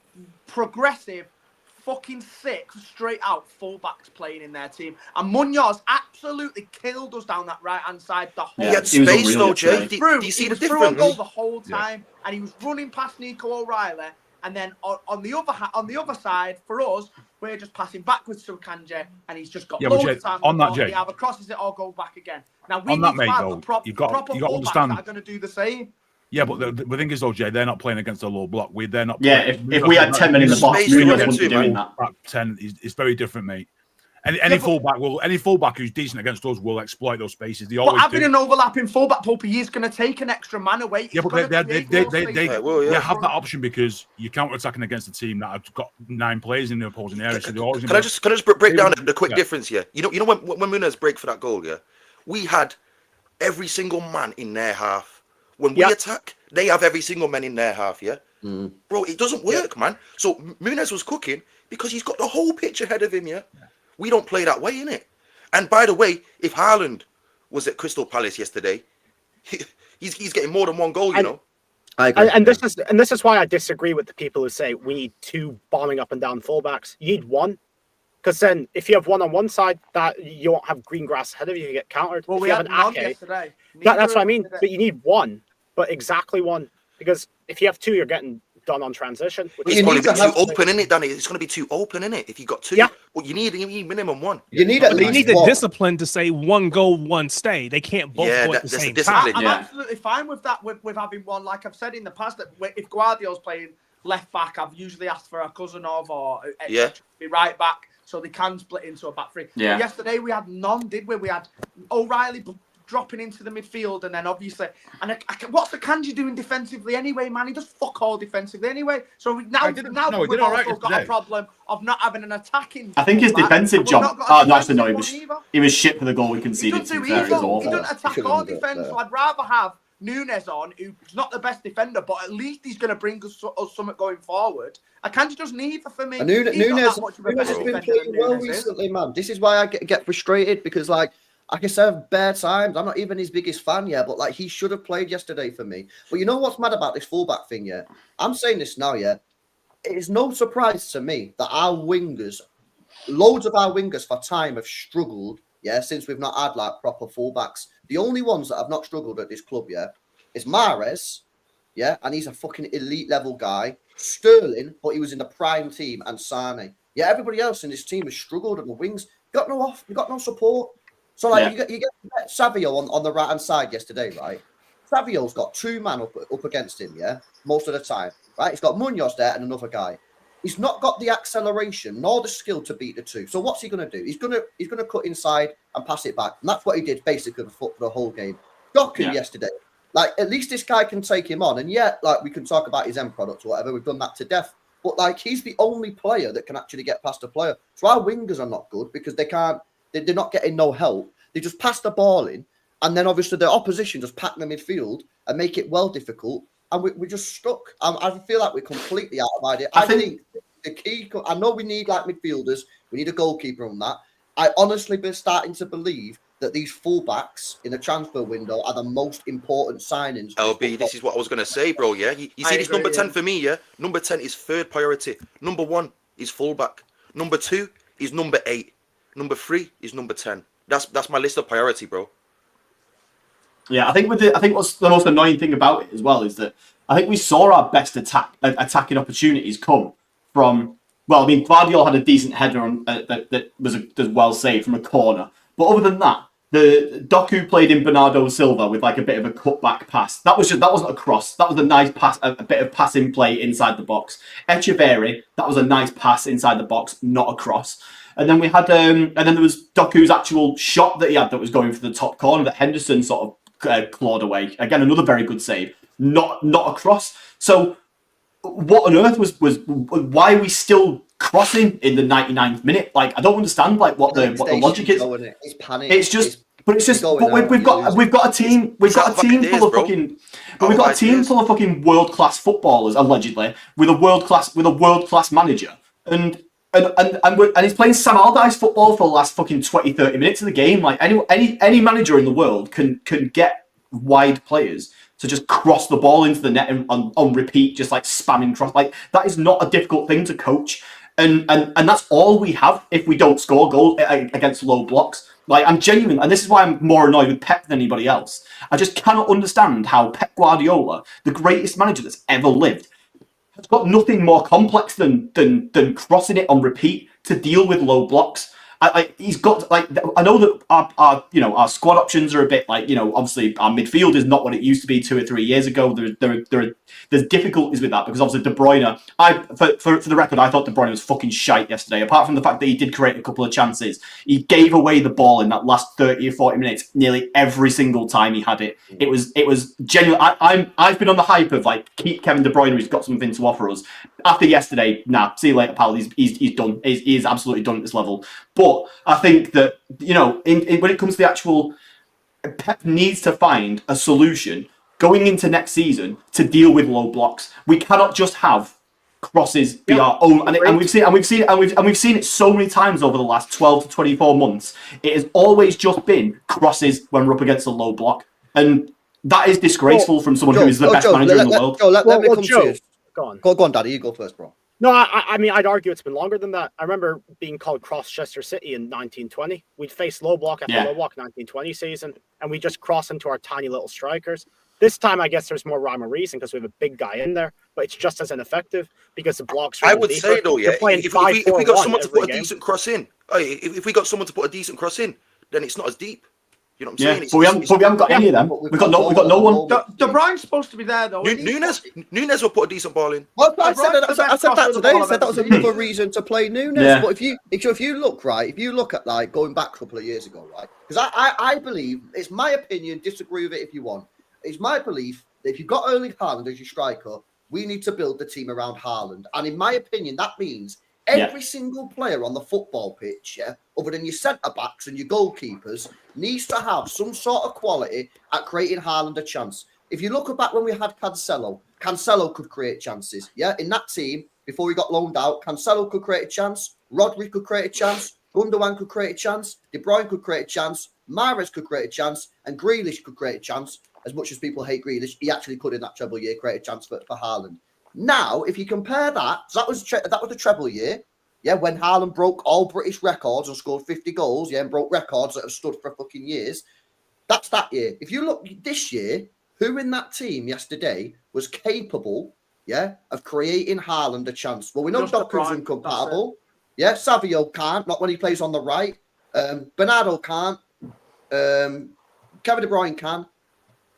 [SPEAKER 4] progressive, fucking sick, straight out fullbacks playing in their team, and Munoz absolutely killed us down that right hand side the whole.
[SPEAKER 6] He had space though, Jay. Do you see the difference?
[SPEAKER 4] On goal the whole time, and he was running past Nico O'Reilly. And then on the other side, for us, we're just passing backwards to Akanji, and he's just got loads of time.
[SPEAKER 7] On that, Jay,
[SPEAKER 4] he either crosses it or go back again. Now we
[SPEAKER 7] need
[SPEAKER 4] to have the proper fullbacks that are going to do the same.
[SPEAKER 7] Yeah, but the thing is, though, Jay, they're not playing against a low block. They're not.
[SPEAKER 5] Yeah, if we had 10 men in the box, we wouldn't be doing that.
[SPEAKER 7] 10 is very different, mate. Any fullback who's decent against us will exploit those spaces.
[SPEAKER 4] But having an overlapping fullback, Poppy, is going to take an extra man away.
[SPEAKER 7] Yeah, but they have that option because you're counter-attacking against a team that have got 9 players in the opposing area. So
[SPEAKER 6] can I just break down the quick difference here? You know when Muniz break for that goal, yeah, we had every single man in their half. When we attack, they have every single man in their half. Yeah, bro, it doesn't work, man. So Muniz was cooking because he's got the whole pitch ahead of him. Yeah. We don't play that way, innit? And by the way, if Haaland was at Crystal Palace yesterday, he's getting more than 1 goal, you know.
[SPEAKER 2] I agree. And this is why I disagree with the people who say we need 2 bombing up and down fullbacks. You need 1, because then if you have 1 on one side, that you won't have green grass ahead of you. You get countered.
[SPEAKER 4] Well, we had an yesterday.
[SPEAKER 2] That's what I mean. But you need 1, but exactly 1, because if you have 2, you're getting done on transition.
[SPEAKER 6] It's going to be too open, innit, Danny? It's going to be too open, innit? If you got 2, well, you need minimum 1.
[SPEAKER 3] You need the discipline to say 1 go, 1 stay. They can't both go at the same time.
[SPEAKER 4] I'm absolutely fine with that. With having 1, like I've said in the past, that if Guardiola's playing left back, I've usually asked for a Cousinov or be right back, so they can split into a back 3.
[SPEAKER 5] Yeah.
[SPEAKER 4] Yesterday we had none, did we? We had O'Reilly dropping into the midfield, and then obviously, what's the Akanji doing defensively anyway, man? He does fuck all defensively anyway. So we've also got a problem of not having an attacking.
[SPEAKER 5] I think his defensive job. He was shit for the goal we conceded.
[SPEAKER 4] He doesn't attack or defend. So I'd rather have Nunes on, who's not the best defender, but at least he's going to bring us something going forward. Akanji doesn't need for me.
[SPEAKER 1] Nunes has been playing well recently, man. This is why I get frustrated because, like I said, bare times. I'm not even his biggest fan yet, but like he should have played yesterday for me. But you know what's mad about this fullback thing, yeah? I'm saying this now, yeah. It is no surprise to me that our wingers, loads of our wingers for time have struggled, yeah, since we've not had like proper fullbacks. The only ones that have not struggled at this club, yeah, is Mahrez, yeah, and he's a fucking elite level guy. Sterling, but he was in the prime team, and Sane. Yeah, everybody else in this team has struggled on the wings. You got no support. So, like, you get Savio on the right-hand side yesterday, right? Savio's got 2 men up against him, yeah, most of the time, right? He's got Munoz there and another guy. He's not got the acceleration nor the skill to beat the two. So what's he going to do? He's going to cut inside and pass it back. And that's what he did basically for the whole game. Doku yesterday, like, at least this guy can take him on. And yet, like, we can talk about his end product or whatever. We've done that to death. But, like, he's the only player that can actually get past a player. So our wingers are not good because they're not getting no help. They just pass the ball in. And then, obviously, the opposition just pack the midfield and make it well difficult. And we're just stuck. I feel like we're completely out of idea. I think the key... I know we need, like, midfielders. We need a goalkeeper on that. I honestly been starting to believe that these fullbacks in the transfer window are the most important signings.
[SPEAKER 6] LB, this is what I was going to say, bro, yeah? You see this number 10 for me, yeah? Number 10 is third priority. Number 1 is fullback. Number 2 is number 8. Number 3 is number 10. That's my list of priority, bro.
[SPEAKER 5] Yeah, I think what's the most annoying thing about it as well is that I think we saw our best attacking opportunities come from... Well, I mean, Guardiola had a decent header on that was well saved from a corner. But other than that, the Doku played in Bernardo Silva with like a bit of a cutback pass. That wasn't a cross. That was a nice pass, a bit of passing play inside the box. Echeverri, that was a nice pass inside the box, not a cross. And then we had, and then there was Doku's actual shot that he had that was going for the top corner that Henderson sort of clawed away. Again, another very good save, not a cross. So what on earth was why are we still crossing in the 99th minute? Like, I don't understand like what the logic is.
[SPEAKER 1] It's panic.
[SPEAKER 5] It's just, but it's just. But we've got a team. We've got a team full of fucking. But we've got a team full of fucking world class footballers allegedly with a world class manager and he's playing Sam Allardyce football for the last fucking 20-30 minutes of the game. Like any manager in the world can get wide players to just cross the ball into the net on repeat, just like spamming cross. Like, that is not a difficult thing to coach. And that's all we have if we don't score goals against low blocks. Like, I'm genuine, and this is why I'm more annoyed with Pep than anybody else. I just cannot understand how Pep Guardiola, the greatest manager that's ever lived, has got nothing more complex than crossing it on repeat to deal with low blocks. He's got, like, I know that our squad options are a bit like, obviously our midfield is not what it used to be 2 or 3 years ago. There's difficulties with that because obviously De Bruyne, for the record, I thought De Bruyne was fucking shite yesterday. Apart from the fact that he did create a couple of chances, he gave away the ball in that last 30 or 40 minutes nearly every single time he had it. It was genuine. I've been on the hype of like keep Kevin De Bruyne, who's got something to offer us. After yesterday, see you later, pal. He's done. He is absolutely done at this level. But I think that, when it comes to the actual, Pep needs to find a solution going into next season to deal with low blocks. We cannot just have crosses be our own, and we've seen it so many times over the last 12 to 24 months. It has always just been crosses when we're up against a low block, and that is disgraceful from someone who is the best manager in the world.
[SPEAKER 1] Let me come to you.
[SPEAKER 2] Go on.
[SPEAKER 1] Go on, Daddy. You go first, bro.
[SPEAKER 2] No, I mean, I'd argue it's been longer than that. I remember being called Cross-Chester City in 1920. We'd face low block after low block 1920 season, and we just cross into our tiny little strikers. This time, I guess there's more rhyme or reason because we have a big guy in there, but it's just as ineffective because the blocks.
[SPEAKER 6] I would say though, yeah, if we got someone to put a decent cross in, if we got someone to put a decent cross in, then it's not as deep. You know what I'm saying?
[SPEAKER 5] But we haven't got any of them. We've got no one.
[SPEAKER 4] De Bruyne's supposed to be there though.
[SPEAKER 6] Nunes will put a decent ball in.
[SPEAKER 1] Well, I said that today. I said that was another reason to play Nunes. Yeah. But if you look at like going back a couple of years ago, right? Because I believe, it's my opinion. Disagree with it if you want. It's my belief that if you've got Erling Haaland as your striker, we need to build the team around Haaland. And in my opinion, that means every single player on the football pitch, other than your centre-backs and your goalkeepers, needs to have some sort of quality at creating Haaland a chance. If you look back when we had Cancelo could create chances. Yeah, in that team, before he got loaned out, Cancelo could create a chance, Rodri could create a chance, Gundogan could create a chance, De Bruyne could create a chance, Mahrez could create a chance, and Grealish could create a chance. As much as people hate Grealish, he actually could in that treble year create a chance for Haaland. Now, if you compare that, so that was the treble year, when Haaland broke all British records and scored 50 goals, and broke records that have stood for fucking years. That's that year. If you look this year, who in that team yesterday was capable, of creating Haaland a chance? Well, we know Doku's incompatible. Yeah, Savio can't, not when he plays on the right. Bernardo can't. Kevin De Bruyne can.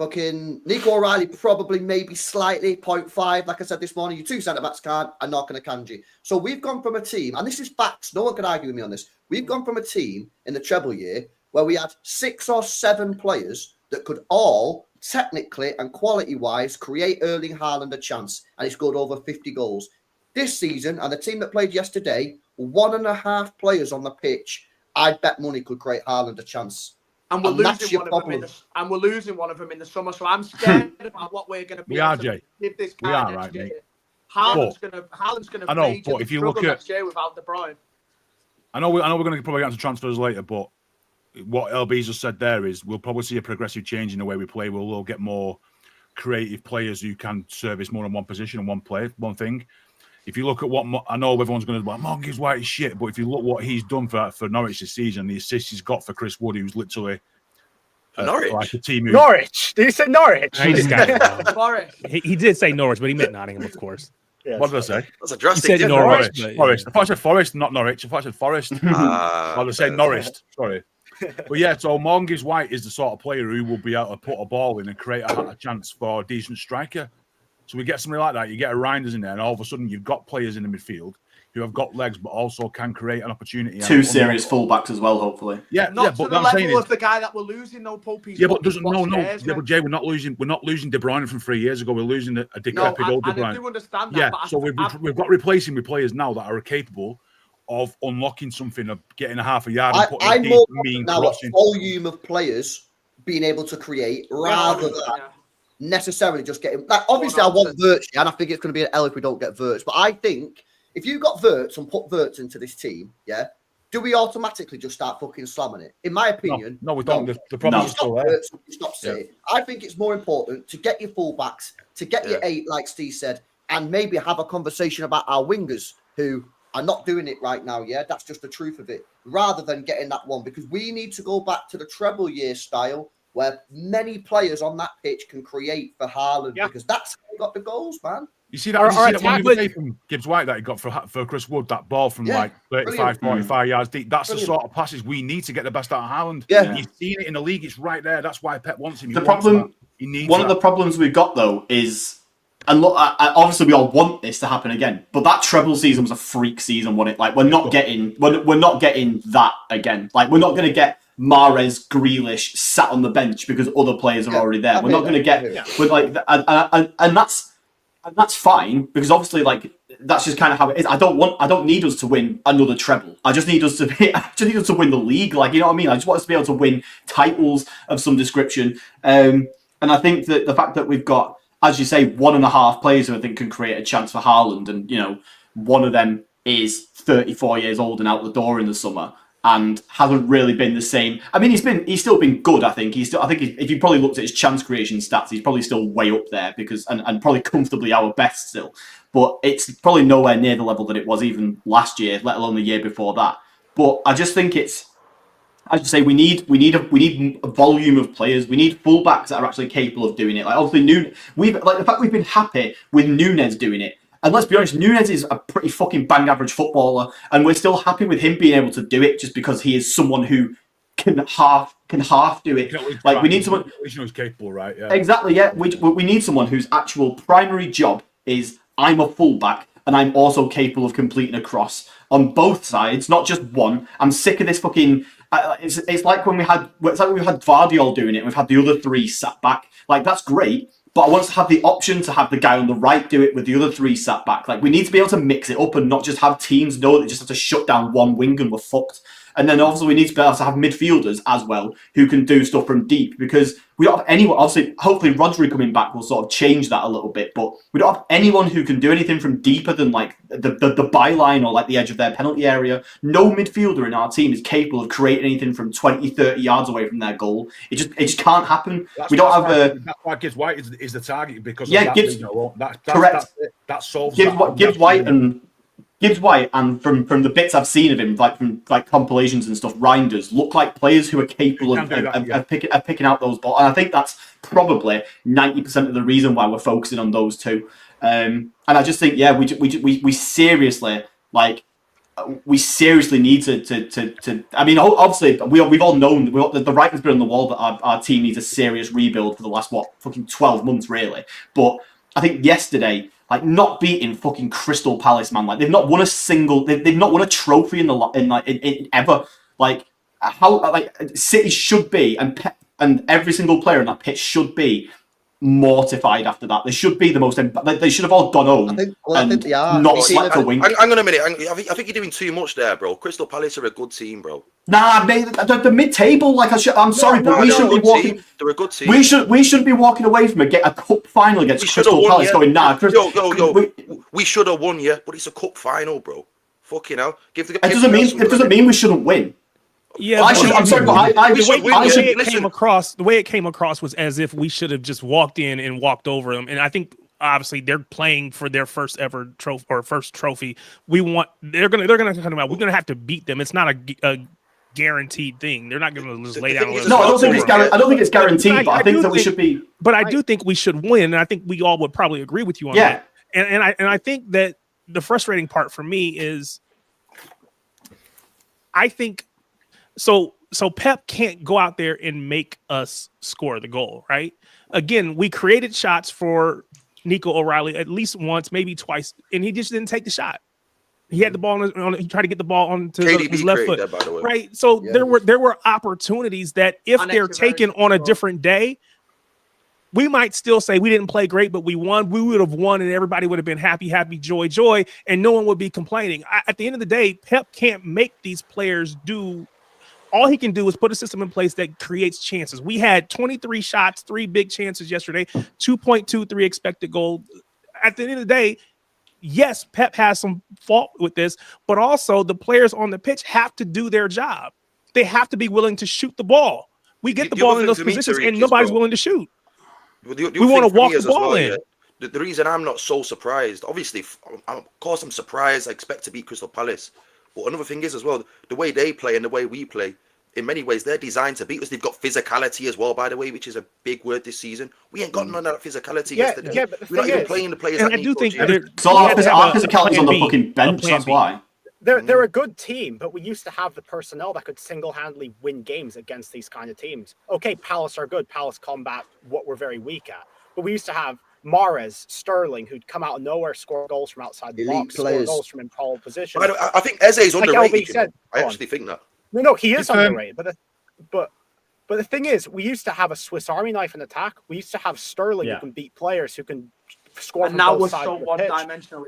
[SPEAKER 1] Fucking Nico O'Reilly, probably maybe slightly 0.5. Like I said this morning, your 2 centre-backs can't, and not going to Kanji. So we've gone from a team, and this is facts, no one can argue with me on this. We've gone from a team in the treble year where we had 6 or 7 players that could all, technically and quality-wise, create Erling Haaland a chance, and he scored over 50 goals. This season, and the team that played yesterday, 1.5 players on the pitch, I'd bet money could create Haaland a chance.
[SPEAKER 4] And we're losing one of them in the summer, so I'm scared about what we're going to be able to give this guy next year. Haaland's going to.
[SPEAKER 7] I know, but if you look at
[SPEAKER 4] next year without De Bruyne,
[SPEAKER 7] I know we're going to probably get into transfers later, but what LB's just said there is we'll probably see a progressive change in the way we play. We'll get more creative players who can service more than one position and one thing. If you look at what I know, everyone's going to be like, Monty's white as shit. But if you look what he's done for Norwich this season, the assists he's got for Chris Wood, who's literally
[SPEAKER 6] Norwich.
[SPEAKER 7] Like a team.
[SPEAKER 2] Norwich. Did you say Norwich?
[SPEAKER 3] He just got he did say Norwich, but he meant Nottingham, of course.
[SPEAKER 7] Yeah, what did I say?
[SPEAKER 6] That's a drastic.
[SPEAKER 3] He said Norwich.
[SPEAKER 7] Forest. I thought I said Forest, not Norwich. I thought I said Forest. I was saying Norwich. Sorry. But yeah, so Monty's White is the sort of player who will be able to put a ball in and create a chance for a decent striker. So we get somebody like that, you get a Reinders in there, and all of a sudden you've got players in the midfield who have got legs, but also can create an opportunity.
[SPEAKER 5] 2 serious fullbacks as well, hopefully.
[SPEAKER 7] Yeah,
[SPEAKER 4] not
[SPEAKER 7] but
[SPEAKER 4] to the level of the guy that we're losing, though, Pope.
[SPEAKER 7] Yeah, but but Jay, we're not losing De Bruyne from 3 years ago. We're losing a decrepit old De Bruyne.
[SPEAKER 4] I do understand that.
[SPEAKER 7] Yeah,
[SPEAKER 4] but
[SPEAKER 7] so we've got replacing with players now that are capable of unlocking something, of getting a half a yard and putting
[SPEAKER 1] I'm
[SPEAKER 7] a deep,
[SPEAKER 1] more
[SPEAKER 7] mean
[SPEAKER 1] now
[SPEAKER 7] crossing.
[SPEAKER 1] a volume of players being able to create rather than necessarily just getting. Like, obviously, I want Virtue, and I think it's going to be an L if we don't get Virtue. But I think if you got Virtue and put Virtue into this team, yeah, do we automatically just start fucking slamming it? In my opinion,
[SPEAKER 7] no, we don't. The problem is still there.
[SPEAKER 1] Stop saying. I think it's more important to get your fullbacks, to get your 8, like Steve said, and maybe have a conversation about our wingers who are not doing it right now. Yeah, that's just the truth of it. Rather than getting that one, because we need to go back to the treble year style where many players on that pitch can create for Haaland, because that's how he got the goals, man.
[SPEAKER 7] You see that one from Gibbs White that he got for Chris Wood, that ball from like 35, 45 yards deep. That's the sort of passes we need to get the best out of Haaland.
[SPEAKER 1] Yeah.
[SPEAKER 7] You've seen it in the league. It's right there. That's why Pep wants him.
[SPEAKER 5] One of the problems we've got, though, is, and look, obviously we all want this to happen again, but that treble season was a freak season, wasn't it? Like, we're not getting that again. Like, we're not going to get Mahrez, Grealish sat on the bench because other players are already there. We're not going to get with like, and that's fine, because obviously, like, that's just kind of how it is. I don't need us to win another treble. I just need us to win the league. Like, you know what I mean? I just want us to be able to win titles of some description. And I think that the fact that we've got, as you say, 1.5 players who I think can create a chance for Haaland, and you know, one of them is 34 years old and out the door in the summer, and hasn't really been the same. I mean, he's still been good. I think if you probably looked at his chance creation stats, he's probably still way up there, because and probably comfortably our best still. But it's probably nowhere near the level that it was even last year, let alone the year before that. But I just think it's, as you say, we need a volume of players. We need fullbacks that are actually capable of doing it. Like, obviously, the fact we've been happy with Núñez doing it. And let's be honest, Núñez is a pretty fucking bang average footballer, and we're still happy with him being able to do it just because he is someone who can half do it. Like, we need someone
[SPEAKER 7] who's capable, right? Yeah.
[SPEAKER 5] Exactly. Yeah, we need someone whose actual primary job is, I'm a fullback and I'm also capable of completing a cross on both sides, not just one. I'm sick of this fucking. It's like when we had Vardiol doing it, and we've had the other 3 sat back. Like, that's great. But I want us to have the option to have the guy on the right do it with the other 3 sat back. Like, we need to be able to mix it up and not just have teams know that they just have to shut down one wing and we're fucked. And then also we need to be able to have midfielders as well who can do stuff from deep, because we don't have anyone. Obviously, hopefully Rodri coming back will sort of change that a little bit, but we don't have anyone who can do anything from deeper than like the byline or like the edge of their penalty area. No midfielder in our team is capable of creating anything from 20, 30 yards away from their goal. It just can't happen. That's
[SPEAKER 7] why Gibbs White is the target, because
[SPEAKER 5] correct.
[SPEAKER 7] That solves
[SPEAKER 5] Gibbs White, and from the bits I've seen of him, like from like compilations and stuff, Reinders look like players who are capable of picking out those balls. And I think that's probably 90% of the reason why we're focusing on those 2. And I just think, we seriously, like, we seriously need to. I mean, obviously, we've all known the writing's been on the wall that our team needs a serious rebuild for the last fucking 12 months, really. But I think yesterday, like, not beating fucking Crystal Palace, man, like they've not won a single, they've not won a trophy in ever. Like how City should be, and every single player in that pitch should be mortified after that. They should be the most. They should have all gone home
[SPEAKER 1] I think they are.
[SPEAKER 5] not slept a wink.
[SPEAKER 6] Hang on a minute. I think you're doing too much there, bro. Crystal Palace are a good team, bro.
[SPEAKER 5] Nah, mate, the mid-table. Like I'm sorry, but we shouldn't be walking.
[SPEAKER 6] They're a good team.
[SPEAKER 5] We shouldn't be walking away from a cup final against Crystal Palace. Going nah,
[SPEAKER 6] we should have won, yeah, but it's a cup final, bro. Fucking hell. It
[SPEAKER 5] doesn't mean we shouldn't win.
[SPEAKER 3] Yeah,
[SPEAKER 5] I'm sorry, but
[SPEAKER 3] the way it came across was as if we should have just walked in and walked over them. And I think obviously they're playing for their first ever trophy or first trophy. They're gonna come out. We're gonna have to beat them. It's not a guaranteed thing. They're not gonna just lay down.
[SPEAKER 5] No, I don't think it's guaranteed. But I think that we should be.
[SPEAKER 3] But I do think we should win, and I think we all would probably agree with you on that. And I think that the frustrating part for me is, I think. So Pep can't go out there and make us score the goal, right? Again, we created shots for Nico O'Reilly at least once, maybe twice, and he just didn't take the shot. He had the ball he tried to get the ball onto his left foot,
[SPEAKER 6] by the way.
[SPEAKER 3] right? So there were opportunities that if they're taken on a different day, we might still say we didn't play great, but we won. We would have won, and everybody would have been happy, joy, and no one would be complaining. At the end of the day, Pep can't make these players do. All he can do is put a system in place that creates chances. We had 23 shots, 3 big chances yesterday, 2.23 expected goal. At the end of the day, yes, Pep has some fault with this, but also the players on the pitch have to do their job. They have to be willing to shoot the ball. We get the ball in those positions, and nobody's willing to shoot. We want to walk the ball in.
[SPEAKER 6] The reason I'm not so surprised, obviously, of course I'm surprised. I expect to beat Crystal Palace. But another thing is as well, the way they play and the way we play, in many ways, they're designed to beat us. They've got physicality as well, by the way, which is a big word this season. We ain't got none of that physicality yesterday.
[SPEAKER 2] Yeah, but
[SPEAKER 6] we're not even playing the players.
[SPEAKER 3] And I do think
[SPEAKER 5] so. Our physicality's on the fucking bench. That's why.
[SPEAKER 2] They're a good team, but we used to have the personnel that could single-handedly win games against these kind of teams. Okay, Palace are good. Palace combat what we're very weak at. But we used to have Mahrez, Sterling, who'd come out of nowhere, score goals from outside the box, score goals from improbable position.
[SPEAKER 6] I think Eze's underrated. I actually think that.
[SPEAKER 2] No, he is underrated. But the thing is, we used to have a Swiss Army knife in attack. We used to have Sterling who can beat players, who can score from both sides of the pitch.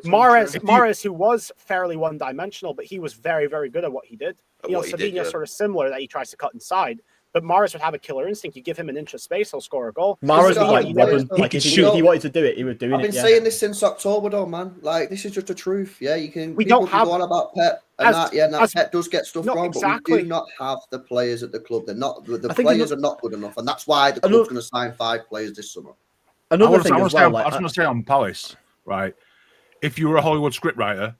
[SPEAKER 2] Mahrez, who was fairly one-dimensional, but he was very, very good at what he did. Savinho's sort of similar, that he tries to cut inside. But Mahrez would have a killer instinct. You give him an inch of space, he'll score a goal.
[SPEAKER 8] Mahrez was like weapon. Like if he wanted to do it, he would do it.
[SPEAKER 1] I've been saying this since October, though, man. Like, this is just the truth. Yeah, you can. People can go on about Pep and Pep does get stuff wrong, but we do not have the players at the club. They're not. The players are not good enough, and that's why the club's going to sign 5 players this summer.
[SPEAKER 7] Another thing as well. I was going to say on Palace, right? If you were a Hollywood scriptwriter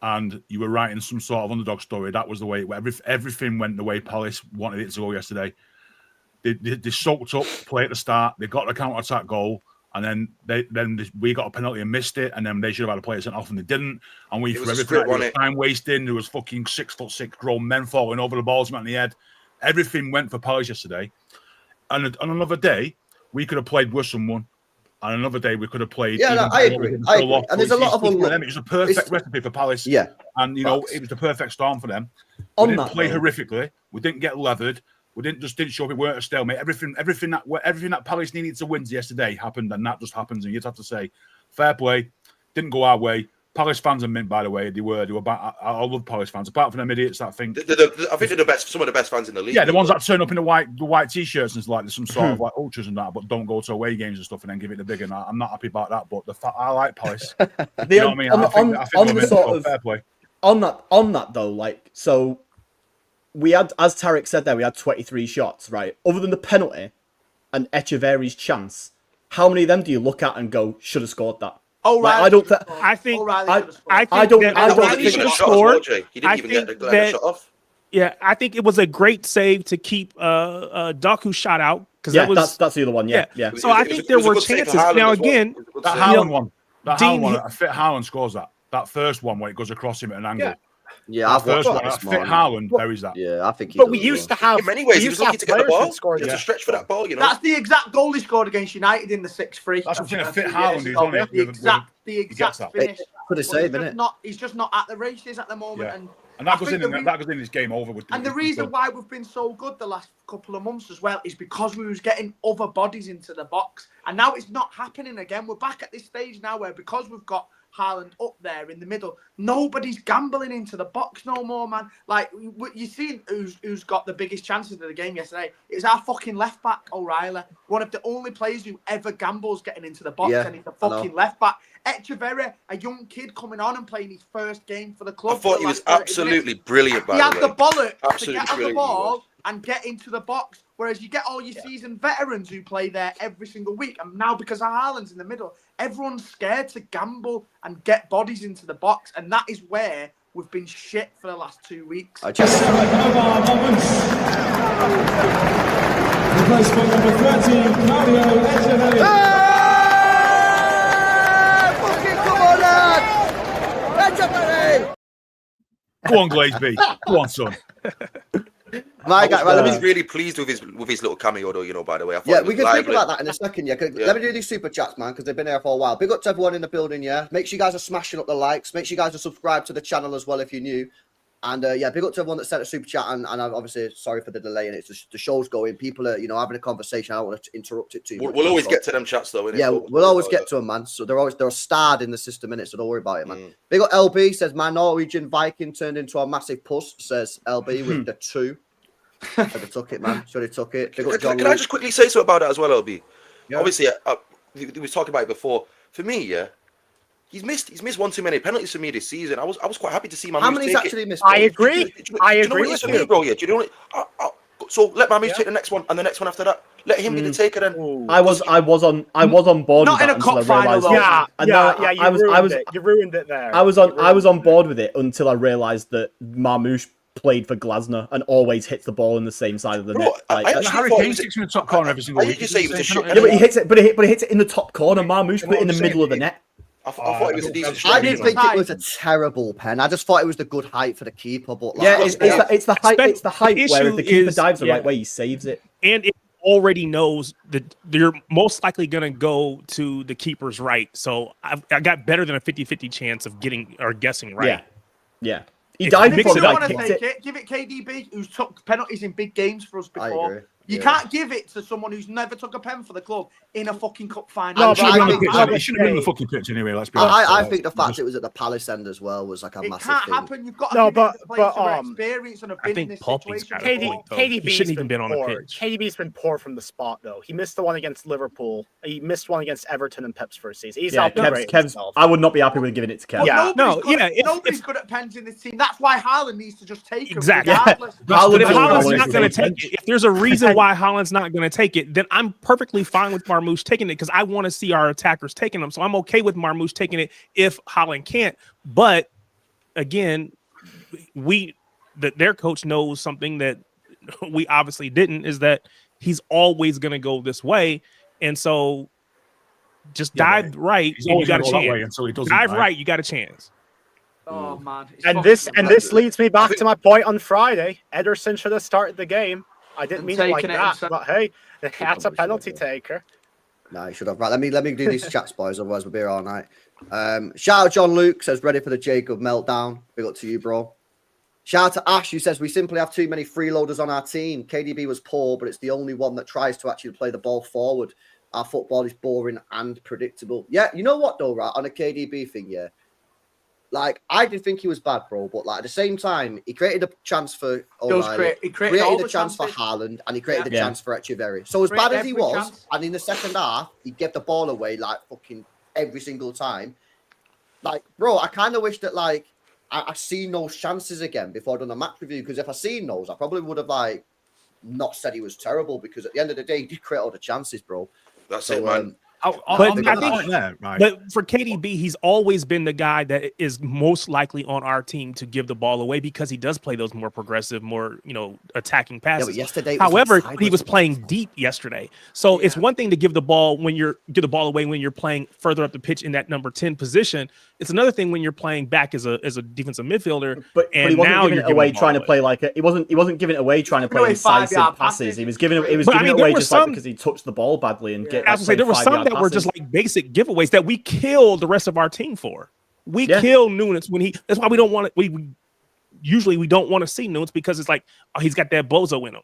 [SPEAKER 7] and you were writing some sort of underdog story, that was the way everything went the way Palace wanted it to go yesterday. They soaked up, play at the start, they got the counter-attack goal, and then we got a penalty and missed it, and then they should have had a player sent off and they didn't. And we, for everything, time wasting, there was fucking 6'6" grown men falling over the balls, man, in the head. Everything went for Palace yesterday. And on another day, we could have played with someone. And another day we could have played.
[SPEAKER 1] Yeah, no, I agree. And there's a lot of
[SPEAKER 7] them. It was a perfect recipe for Palace.
[SPEAKER 1] Yeah,
[SPEAKER 7] and it was the perfect storm for them. We didn't play horrifically. We didn't get leathered. We didn't show up. We weren't a stalemate. Everything that Palace needed to win yesterday happened, and that just happens. And you'd have to say, fair play. Didn't go our way. Palace fans are mint, by the way. They were. I love Palace fans. Apart from them idiots that think.
[SPEAKER 6] I think they're the best. Some of the best fans in the league.
[SPEAKER 7] Yeah, the ones that turn up in the white t-shirts and it's like there's some sort of like ultras and that, but don't go to away games and stuff and then give it the big. And I'm not happy about that. But I like Palace. You know what I mean? I think fair play.
[SPEAKER 8] On that though, like so, we had, as Tarek said there, we had 23 shots, right? Other than the penalty and Echeverry's chance, how many of them do you look at and go should have scored that?
[SPEAKER 4] Oh, right.
[SPEAKER 8] Like,
[SPEAKER 3] I think
[SPEAKER 6] he should have scored. He didn't even get the shot off.
[SPEAKER 3] Yeah, I think it was a great save to keep Doku shot out because
[SPEAKER 8] that's the other one. Yeah.
[SPEAKER 3] So I think there were chances. Now again,
[SPEAKER 7] that Haaland one, Haaland scores that. That first one where it goes across him at an angle.
[SPEAKER 2] Yeah.
[SPEAKER 1] Yeah, I've watched
[SPEAKER 7] First
[SPEAKER 1] that
[SPEAKER 7] one,
[SPEAKER 1] this
[SPEAKER 7] fit
[SPEAKER 1] morning.
[SPEAKER 7] Haaland buries that.
[SPEAKER 1] Yeah, I think he
[SPEAKER 2] But
[SPEAKER 1] does
[SPEAKER 2] we
[SPEAKER 1] as
[SPEAKER 2] used
[SPEAKER 1] well.
[SPEAKER 2] to have.
[SPEAKER 6] In many ways,
[SPEAKER 2] we
[SPEAKER 6] he
[SPEAKER 2] used
[SPEAKER 6] was lucky to get the
[SPEAKER 2] players who'd
[SPEAKER 6] ball.
[SPEAKER 2] scored
[SPEAKER 6] He had
[SPEAKER 2] it.
[SPEAKER 6] to stretch for that ball, you know.
[SPEAKER 4] That's the exact goal he scored against United in the 6-3.
[SPEAKER 7] That's what I'm saying. A fit
[SPEAKER 4] 2 years
[SPEAKER 7] Haaland is
[SPEAKER 4] ago.
[SPEAKER 7] on it.
[SPEAKER 4] The exact
[SPEAKER 7] that.
[SPEAKER 4] finish.
[SPEAKER 1] Could have
[SPEAKER 4] But
[SPEAKER 1] saved, innit?
[SPEAKER 4] he's just not at the races at the moment.
[SPEAKER 7] Yeah.
[SPEAKER 4] And
[SPEAKER 7] And that
[SPEAKER 4] I
[SPEAKER 7] goes
[SPEAKER 4] think
[SPEAKER 7] in. That goes in. This game over with.
[SPEAKER 4] And the reason why we've been so good the last couple of months as well is because we was getting other bodies into the box. And now it's not happening again. We're back at this stage now where because we've got Haaland up there in the middle, nobody's gambling into the box no more, man. Like, you seen who's got the biggest chances of the game yesterday? It's our fucking left back, O'Reilly. One of the only players who ever gambles getting into the box, and he's a fucking left back. Echeverri, a young kid coming on and playing his first game for the club.
[SPEAKER 6] I thought he was absolutely brilliant, by the way.
[SPEAKER 4] He had the bollocks
[SPEAKER 6] Absolutely
[SPEAKER 4] to get on the
[SPEAKER 6] brilliant,
[SPEAKER 4] ball and get into the box. Whereas you get all your seasoned veterans who play there every single week. And now because of Haaland's in the middle, everyone's scared to gamble and get bodies into the box. And that is where we've been shit for the last 2 weeks.
[SPEAKER 9] Replacement number 13, Mario Echeverri.
[SPEAKER 7] Go on, Glazeby. Go on, son.
[SPEAKER 1] My guy,
[SPEAKER 6] I was really pleased with his little cameo, though. You know, by the way.
[SPEAKER 1] Yeah, we can think about that in a second. Yeah, let me do these super chats, man, because they've been there for a while. Big up to everyone in the building. Yeah, make sure you guys are smashing up the likes. Make sure you guys are subscribed to the channel as well if you're new. And yeah, big up to everyone that sent a super chat. And I'm obviously sorry for the delay. And it's just, the show's going. People are, having a conversation. I don't want to interrupt it too much.
[SPEAKER 6] We'll always get to them chats, though. Innit?
[SPEAKER 1] Yeah, we'll always get to them, man. So they're starred in the system, innit? So don't worry about it, man. Big up LB says my Norwegian Viking turned into a massive puss. Says LB with the 2. Should have took it, man. Should have took it. Can
[SPEAKER 6] I just quickly say something about that as well, LB?
[SPEAKER 1] Yeah.
[SPEAKER 6] Obviously, we was talking about it before. For me, yeah, he's missed one too many penalties for me this season. I was quite happy to see
[SPEAKER 1] How many's actually missed?
[SPEAKER 2] I agree. I agree with
[SPEAKER 6] you, bro. Yeah, do you know what? So let Mamouche take the next one and the next one after that. Let him be the taker then.
[SPEAKER 8] I was on board.
[SPEAKER 4] Not
[SPEAKER 8] with
[SPEAKER 4] in
[SPEAKER 8] that
[SPEAKER 4] a cup final, though.
[SPEAKER 2] You ruined it there.
[SPEAKER 8] I was on board with it until I realised that Marmouche played for Glasner and always hits the ball in the same side of the net.
[SPEAKER 7] Harry Kane sticks in the top corner every single week.
[SPEAKER 6] You say he was a shit.
[SPEAKER 8] Yeah, but he hits it. But he hits it in the top corner. Marmouche put it in the middle of the net.
[SPEAKER 6] I thought it was a decent
[SPEAKER 1] I
[SPEAKER 6] shot.
[SPEAKER 1] didn't think it was a terrible pen. I just thought it was the good height for the keeper. But like,
[SPEAKER 8] Yeah, it's the height. It's the height
[SPEAKER 3] The
[SPEAKER 8] where if
[SPEAKER 3] issue
[SPEAKER 8] the keeper
[SPEAKER 3] is-
[SPEAKER 8] dives the
[SPEAKER 3] yeah.
[SPEAKER 8] right way, he saves it.
[SPEAKER 3] And it already knows that they're most likely going to go to the keeper's right. So I got better than a 50-50 chance of getting or guessing right.
[SPEAKER 8] Yeah. He
[SPEAKER 3] If
[SPEAKER 8] dived
[SPEAKER 3] you
[SPEAKER 8] before
[SPEAKER 3] mix
[SPEAKER 8] the
[SPEAKER 3] it
[SPEAKER 8] guy
[SPEAKER 3] up,
[SPEAKER 8] kicked it.
[SPEAKER 4] Give it KDB, who's took penalties in big games for us
[SPEAKER 1] I
[SPEAKER 4] before.
[SPEAKER 1] agree.
[SPEAKER 4] You
[SPEAKER 1] Yeah.
[SPEAKER 4] can't give it to someone who's never took a pen for the club in a fucking cup final.
[SPEAKER 2] No,
[SPEAKER 7] He shouldn't have been on the
[SPEAKER 1] I
[SPEAKER 7] pitch,
[SPEAKER 1] think-
[SPEAKER 7] He shouldn't have been on the fucking pitch anyway. Let's be honest.
[SPEAKER 1] I think the fact it was at the Palace end as well was like a
[SPEAKER 4] It
[SPEAKER 1] massive
[SPEAKER 4] can't
[SPEAKER 1] thing.
[SPEAKER 4] happen. You've got to
[SPEAKER 2] No,
[SPEAKER 4] give it to the players who are
[SPEAKER 2] but,
[SPEAKER 4] experienced and have
[SPEAKER 3] I
[SPEAKER 4] been in
[SPEAKER 3] think
[SPEAKER 4] this
[SPEAKER 3] Poppy's
[SPEAKER 4] situation.
[SPEAKER 3] got a
[SPEAKER 2] KD,
[SPEAKER 3] point, though.
[SPEAKER 2] KDB's
[SPEAKER 3] He shouldn't even
[SPEAKER 2] been
[SPEAKER 3] been on the
[SPEAKER 2] poor.
[SPEAKER 3] pitch.
[SPEAKER 2] KDB's been poor from the spot, though. He missed the one against Liverpool. He missed one against Everton and Pep's first season. He's
[SPEAKER 8] Yeah,
[SPEAKER 2] not been great
[SPEAKER 8] Kev's.
[SPEAKER 2] himself.
[SPEAKER 8] I would not be happy with giving it to Kev.
[SPEAKER 4] But
[SPEAKER 2] Yeah.
[SPEAKER 4] nobody's good at pens in this team. That's why Haaland needs to just take
[SPEAKER 3] Exactly.
[SPEAKER 4] it regardless.
[SPEAKER 3] But if
[SPEAKER 8] Haaland's
[SPEAKER 3] Haaland's
[SPEAKER 8] always
[SPEAKER 3] not going to
[SPEAKER 8] been
[SPEAKER 3] take it, if there's a reason why Haaland's not going to take it, then I'm perfectly fine with Marmouche taking it because I want to see our attackers taking them. So I'm okay with Marmouche taking it if Haaland can't. But again, their coach knows something that we obviously didn't, is that he's always going to go this way. And so just dive right
[SPEAKER 7] He's
[SPEAKER 3] and you
[SPEAKER 7] always
[SPEAKER 3] got a
[SPEAKER 7] gonna go that way
[SPEAKER 3] chance.
[SPEAKER 7] until he doesn't.
[SPEAKER 3] Dive right, you got a chance.
[SPEAKER 4] Oh man! It's
[SPEAKER 2] And
[SPEAKER 4] fucking
[SPEAKER 2] this
[SPEAKER 4] ridiculous.
[SPEAKER 2] leads me back to my point on Friday. Ederson should have started the game. I didn't
[SPEAKER 4] And
[SPEAKER 2] mean it like
[SPEAKER 4] taken it
[SPEAKER 2] that,
[SPEAKER 4] himself.
[SPEAKER 2] but hey, that's a penalty taker.
[SPEAKER 1] No, you should have. Right, let me do these chats, boys. Otherwise, we'll be here all night. Shout out John Luke says ready for the Jacob meltdown. Big up to you, bro. Shout out to Ash who says we simply have too many freeloaders on our team. KDB was poor, but it's the only one that tries to actually play the ball forward. Our football is boring and predictable. Yeah, you know what though, right? On a KDB thing, yeah. Like I didn't think he was bad, bro, but like at the same time, he created a chance for O'Reilly.
[SPEAKER 4] He created all
[SPEAKER 1] a
[SPEAKER 4] the
[SPEAKER 1] chance for
[SPEAKER 4] chances.
[SPEAKER 1] Haaland and he created a
[SPEAKER 8] Yeah.
[SPEAKER 1] chance for Echeverri. So as
[SPEAKER 4] Created
[SPEAKER 1] bad as he
[SPEAKER 4] every
[SPEAKER 1] was,
[SPEAKER 4] chance.
[SPEAKER 1] and in the second half, he gave the ball away like fucking every single time. Like, bro, I kind of wish that like I seen those chances again before I done a match review, because if I seen those, I probably would have like not said he was terrible, because at the end of the day, he did create all the chances, bro.
[SPEAKER 6] That's
[SPEAKER 1] So,
[SPEAKER 6] it, man.
[SPEAKER 3] But I think,
[SPEAKER 7] right.
[SPEAKER 3] but for KDB, he's always been the guy that is most likely on our team to give the ball away because he does play those more progressive, more attacking passes.
[SPEAKER 1] but yesterday,
[SPEAKER 3] however, he was playing deep yesterday, so it's one thing to give the ball away when you're playing further up the pitch in that number 10 position. It's another thing when you're playing back as a defensive midfielder.
[SPEAKER 8] But he wasn't giving it away trying to play like he wasn't giving it away trying to play incisive passes. He was giving it away just like because he touched the ball badly and get.
[SPEAKER 3] I was say there were some that were just like basic giveaways that we killed the rest of our team for. We killed Nunes when he. That's why we don't want it. We usually don't want to see Nunes because it's like he's got that bozo in him.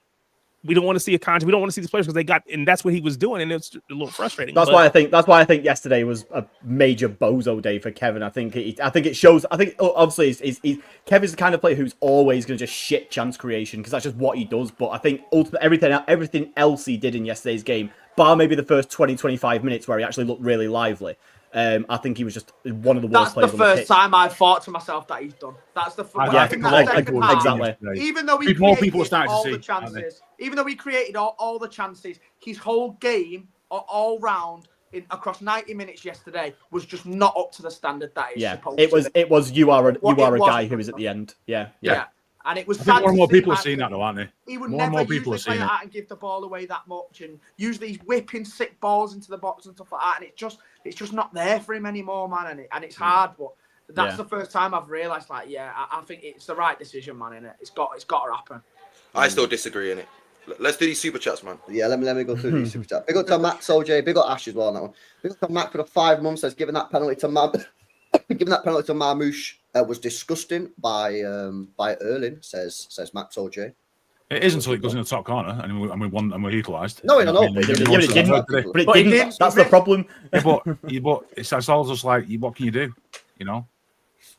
[SPEAKER 3] We don't want to see a contract. We don't want to see these players because they got, and that's what he was doing, and it's a little frustrating.
[SPEAKER 8] That's why I think yesterday was a major bozo day for Kevin. I think it shows. I think obviously Kevin's the kind of player who's always going to just shit chance creation because that's just what he does. But I think ultimately everything else he did in yesterday's game, bar maybe the first 20-25 minutes where he actually looked really lively. I think he was just one of the worst players on the pitch.
[SPEAKER 4] That's the first time I thought to myself that he's done. That's the first.
[SPEAKER 8] Exactly.
[SPEAKER 4] Even though he created all the chances, even though he created all the chances, his whole game, all round, across 90 minutes yesterday, was just not up to the standard that it's supposed to.
[SPEAKER 8] It was. You are a guy who is at the end. Yeah.
[SPEAKER 4] And it was
[SPEAKER 7] more and more people are seeing that, though, aren't they?
[SPEAKER 4] He would never usually play that and give the ball away that much, and usually he's whipping sick balls into the box and stuff like that, and it's just not there for him anymore, man. And it's hard, but that's the first time I've realised, I think it's the right decision, man. Innit? It's got to happen.
[SPEAKER 6] I still disagree in it. Let's do these super chats, man.
[SPEAKER 1] Yeah, let me go through these super chats. Big up to Matt OJ, big up Ash as well on that one. Big up to Matt for the 5 months. Says giving that penalty to Marmoush was disgusting by Erling, says Max OJ.
[SPEAKER 7] It isn't until it goes in the top corner and we're equalised.
[SPEAKER 1] No, no.
[SPEAKER 8] But it didn't. That's the problem.
[SPEAKER 7] But it's all just like, what can you do?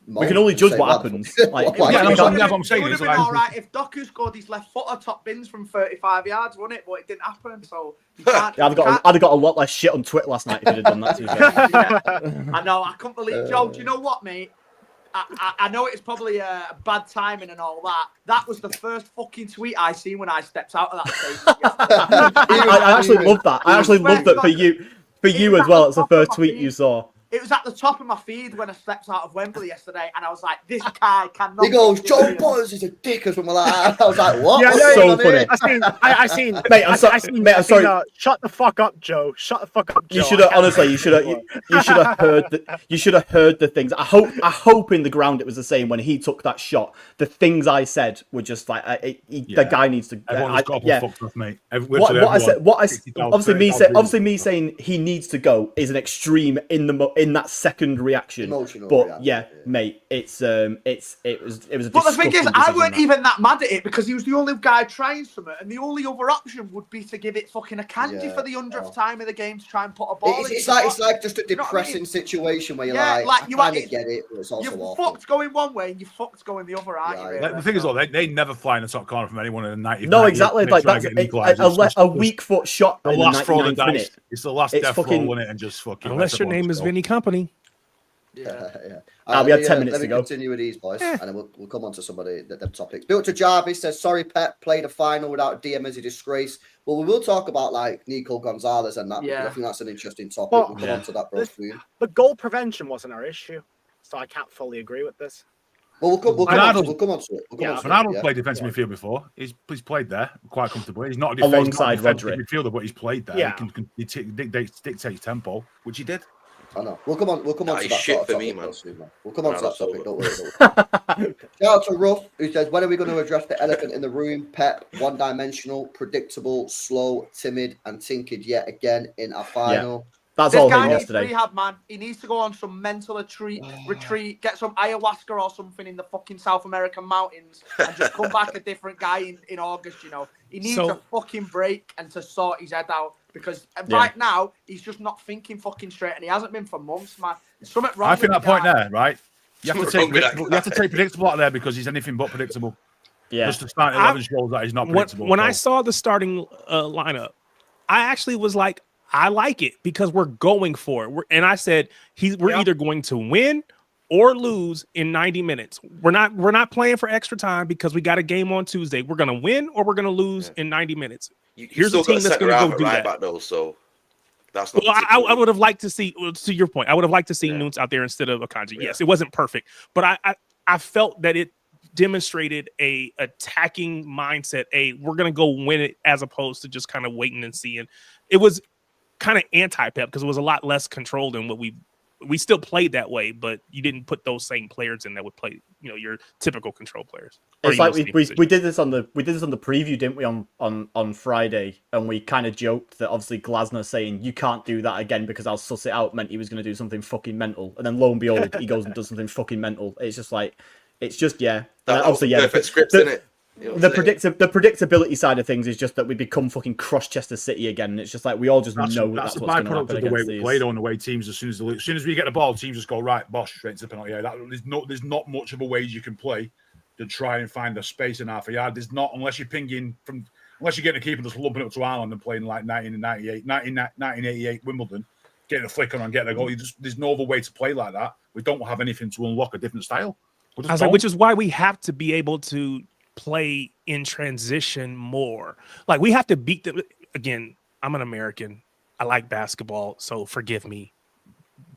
[SPEAKER 8] We can only judge what happens.
[SPEAKER 7] That's what I'm saying.
[SPEAKER 4] It would have been all right if Doku scored his left footer top bins from 35 yards, wouldn't it? But it didn't happen. So
[SPEAKER 8] I'd have got a lot less shit on Twitter last night if he'd have done that.
[SPEAKER 4] I know. I couldn't believe, Joe. Do you know what, mate? I know it's probably a bad timing and all that. That was the first fucking tweet I seen when I stepped out of that station.
[SPEAKER 8] I actually love that. I actually love that for you as well. It's the first tweet you saw.
[SPEAKER 4] It was at the top of my feed when I stepped out of Wembley yesterday, and I was like, "This guy cannot."
[SPEAKER 1] He goes, "Joe Butters is a dick," or something like that. I was like, "What?"
[SPEAKER 2] Yeah,
[SPEAKER 8] so funny.
[SPEAKER 2] I seen.
[SPEAKER 8] Mate, I'm sorry.
[SPEAKER 2] Shut the fuck up, Joe. Shut the fuck up, Joe.
[SPEAKER 8] You should have honestly. You should have heard. You should have heard the things. I hope in the ground it was the same when he took that shot. The things I said were just like, the guy needs to.
[SPEAKER 7] Fucked off, mate.
[SPEAKER 8] Obviously me saying he needs to go is an extreme in that second reaction.
[SPEAKER 1] Emotional
[SPEAKER 8] but
[SPEAKER 1] reaction,
[SPEAKER 8] yeah, mate, it was a
[SPEAKER 4] But the thing is, I weren't
[SPEAKER 8] that.
[SPEAKER 4] even that mad at it because he was the only guy trying something, and the only other option would be to give it fucking a candy for the 100th time of the game to try and put a ball in.
[SPEAKER 1] It's like just a depressing situation where you're like you kind of get it, but it's also
[SPEAKER 4] you're
[SPEAKER 1] awful.
[SPEAKER 4] Fucked going one way and you're fucked going the other, aren't you? Really?
[SPEAKER 7] The thing is, though, they never fly in the top corner from anyone in the 90.
[SPEAKER 8] No, exactly. Like that's a weak foot shot.
[SPEAKER 7] The last throw of the dice. It's the last death
[SPEAKER 8] fucking,
[SPEAKER 7] roll, and just fucking.
[SPEAKER 3] Unless your name is Vinny Company.
[SPEAKER 1] Yeah.
[SPEAKER 8] We had 10 minutes to go.
[SPEAKER 1] Continue with these boys, and then we'll come on to somebody them topics. Built to Jarvis says, "Sorry, Pep played a final without DM as a disgrace." Well, we will talk about like Nico Gonzalez and that.
[SPEAKER 4] Yeah.
[SPEAKER 1] I think that's an interesting topic.
[SPEAKER 2] Well,
[SPEAKER 1] we'll come on to that, bro.
[SPEAKER 2] The goal prevention wasn't our issue, so I can't fully agree with this.
[SPEAKER 1] Well, we'll come on to it.
[SPEAKER 7] Ronaldo's played defensive midfield before. He's played there quite comfortably. He's not a
[SPEAKER 8] alongside
[SPEAKER 7] defensive midfielder, but he's played there. Yeah. He dictates tempo, which he did.
[SPEAKER 1] I know. We'll come on to that
[SPEAKER 6] shit for
[SPEAKER 1] topic,
[SPEAKER 6] me, man.
[SPEAKER 1] We'll come on to that topic. Don't worry. Shout out to Ruff, who says, "When are we going to address the elephant in the room? Pep, one-dimensional, predictable, slow, timid, and tinkered yet again in a final."
[SPEAKER 8] Yeah. That's
[SPEAKER 4] this
[SPEAKER 8] all
[SPEAKER 4] guy
[SPEAKER 8] him
[SPEAKER 4] needs
[SPEAKER 8] yesterday.
[SPEAKER 4] rehab, man. He needs to go on some mental retreat, get some ayahuasca or something in the fucking South American mountains, and just come back a different guy in August. He needs a fucking break and to sort his head out because right now he's just not thinking fucking straight, and he hasn't been for months, man. There's something wrong.
[SPEAKER 7] I think
[SPEAKER 4] with
[SPEAKER 7] that point there, right? You have to take predictable out of there because he's anything but predictable.
[SPEAKER 8] Yeah,
[SPEAKER 7] just the starting 11 shows that he's not predictable.
[SPEAKER 3] When I saw the starting lineup, I actually was like, I like it because we're going for it. And I said we're either going to win or lose in 90 minutes. We're not playing for extra time because we got a game on Tuesday. We're going to win or we're going to lose in 90 minutes.
[SPEAKER 6] Here's the team that's going to go do that. Back though, so That's not.
[SPEAKER 3] Well, I would have liked to see, to your point, I would have liked to see
[SPEAKER 6] Yeah.
[SPEAKER 3] Nunes out there instead of Akanji.
[SPEAKER 6] Yeah.
[SPEAKER 3] Yes, it wasn't perfect, but I felt that it demonstrated a attacking mindset. We're gonna go win it as opposed to just kind of waiting and seeing. It was kind of anti-Pep because it was a lot less controlled than what we still played that way, but you didn't put those same players in that would play, your typical control players.
[SPEAKER 8] It's like we did this on the preview, didn't we, on Friday, and we kind of joked that obviously Glasner saying you can't do that again because I'll suss it out meant he was going to do something fucking mental, and then lo and behold he goes and does something fucking mental. It's just yeah.
[SPEAKER 6] That
[SPEAKER 8] obviously yeah.
[SPEAKER 6] perfect scripts, isn't it?
[SPEAKER 8] The predictability side of things is just that we become fucking Chester City again, and it's just like we all just know
[SPEAKER 7] that's
[SPEAKER 8] that's
[SPEAKER 7] the
[SPEAKER 8] what's going to
[SPEAKER 7] byproduct
[SPEAKER 8] happen
[SPEAKER 7] of the way
[SPEAKER 8] against
[SPEAKER 7] we
[SPEAKER 8] these.
[SPEAKER 7] play, though, and the way teams as soon as we get the ball, teams just go right, bosh, straight to the penalty area. There's not much of a way you can play to try and find a space in half a yard. There's not, unless you're pinging from, unless you're getting a keeper and just lumping up to Ireland and playing like 1988 Wimbledon, getting a flick on and getting a goal. There's no other way to play like that. We don't have anything to unlock a different style.
[SPEAKER 3] Which is why we have to be able to play in transition more. Like we have to beat them. Again, I'm an American. I like basketball, so forgive me.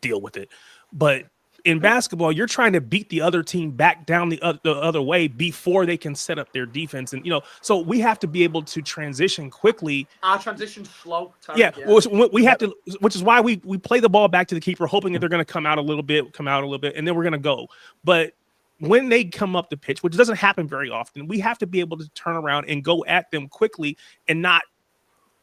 [SPEAKER 3] Deal with it. But in basketball, you're trying to beat the other team back down the other way before they can set up their defense. And, so we have to be able to transition quickly.
[SPEAKER 4] Our transition's slow.
[SPEAKER 3] Yeah. We have to, which is why we play the ball back to the keeper, hoping that they're going to come out a little bit, and then we're going to go. But when they come up the pitch, which doesn't happen very often, we have to be able to turn around and go at them quickly and not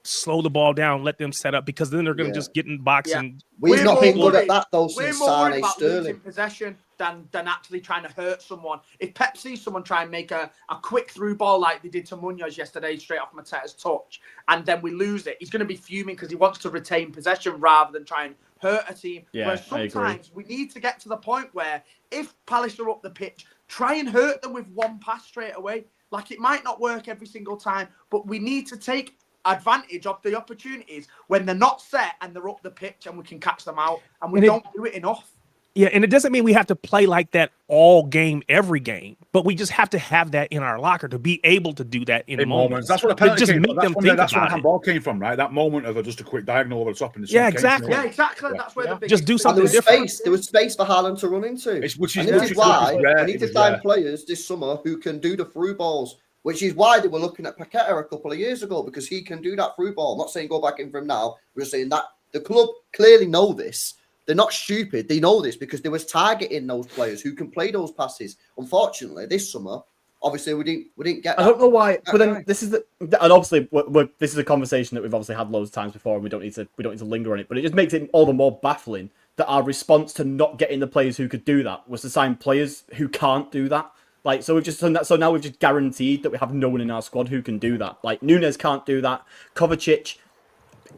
[SPEAKER 3] slow the ball down, let them set up, because then they're going to just get in the box. And
[SPEAKER 1] we've not been good at that though
[SPEAKER 4] we're
[SPEAKER 1] since
[SPEAKER 4] more worried
[SPEAKER 1] Sane
[SPEAKER 4] about
[SPEAKER 1] Sterling.
[SPEAKER 4] losing possession than actually trying to hurt someone. If Pep sees someone try and make a quick through ball like they did to Munoz yesterday, straight off Mateta's touch, and then we lose it, he's going to be fuming because he wants to retain possession rather than try and hurt a team.
[SPEAKER 8] Yeah,
[SPEAKER 4] Whereas sometimes we need to get to the point where if Palace are up the pitch, try and hurt them with one pass straight away. Like, it might not work every single time, but we need to take advantage of the opportunities when they're not set and they're up the pitch and we can catch them out, and we don't do it enough.
[SPEAKER 3] Yeah, and it doesn't mean we have to play like that all game, every game, but we just have to have that in our locker to be able to do that in moments.
[SPEAKER 7] That's what the penalty
[SPEAKER 3] just
[SPEAKER 7] came
[SPEAKER 3] make
[SPEAKER 7] from.
[SPEAKER 3] them think
[SPEAKER 7] That's where the
[SPEAKER 3] about it.
[SPEAKER 7] handball came from, right? That moment of just a quick diagonal over the top.
[SPEAKER 3] Yeah, exactly.
[SPEAKER 4] Yeah, exactly. That's where the biggest
[SPEAKER 3] just do something
[SPEAKER 1] there was
[SPEAKER 3] different.
[SPEAKER 1] There was space for Haaland to run into.
[SPEAKER 7] This
[SPEAKER 1] is why we need to find players this summer who can do the through balls, which is why they were looking at Paqueta a couple of years ago, because he can do that through ball. I'm not saying go back in for him now. We're just saying that the club clearly know this. They're not stupid. They know this because they was targeting those players who can play those passes. Unfortunately, this summer, obviously, we didn't get that.
[SPEAKER 8] I don't know why, but then this is and obviously this is a conversation that we've obviously had loads of times before, and we don't need to linger on it. But it just makes it all the more baffling that our response to not getting the players who could do that was to sign players who can't do that. Like, so we've just done that. So now we've just guaranteed that we have no one in our squad who can do that. Like, Nunes can't do that. Kovacic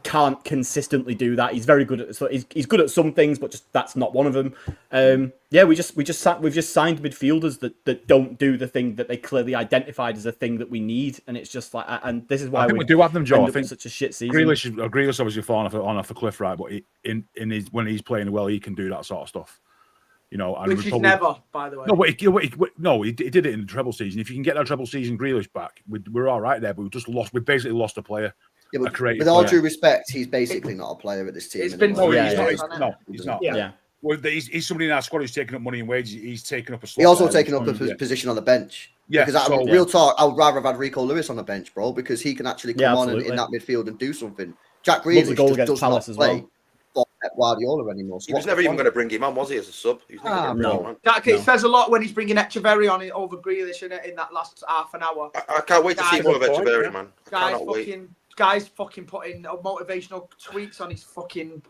[SPEAKER 8] can't consistently do that. He's very good at, so he's good at some things, but just that's not one of them. We've just signed midfielders that don't do the thing that they clearly identified as a thing that we need, and it's just like, and this is why
[SPEAKER 7] we do have them, Joe. I think
[SPEAKER 8] such a shit season.
[SPEAKER 7] Grealish obviously falling off a cliff, right? But when he's playing well, he can do that sort of stuff. And
[SPEAKER 4] which he's never, by the way.
[SPEAKER 7] No, he did it in the treble season. If you can get that treble season Grealish back, we're all right there. But we basically lost a player.
[SPEAKER 1] Yeah, but with all due respect, he's basically not a player at this team.
[SPEAKER 4] It's been
[SPEAKER 7] he's not.
[SPEAKER 8] Yeah.
[SPEAKER 7] Well, he's somebody in our squad who's taking up money and wages. He's taking up a slot.
[SPEAKER 1] He's also taking up a position on the bench.
[SPEAKER 7] Yeah,
[SPEAKER 1] because real talk, I would rather have had Rico Lewis on the bench, bro, because he can actually come on in that midfield and do something. Jack Grealish just does not play for Pep Guardiola anymore. So
[SPEAKER 6] he was never even going to bring him on, was he, as a sub?
[SPEAKER 4] It says a lot when he's bringing Echeverri on over Grealish in that last half an hour.
[SPEAKER 6] I can't wait to see more of Echeverri, man.
[SPEAKER 4] Guys fucking putting motivational tweets on his fucking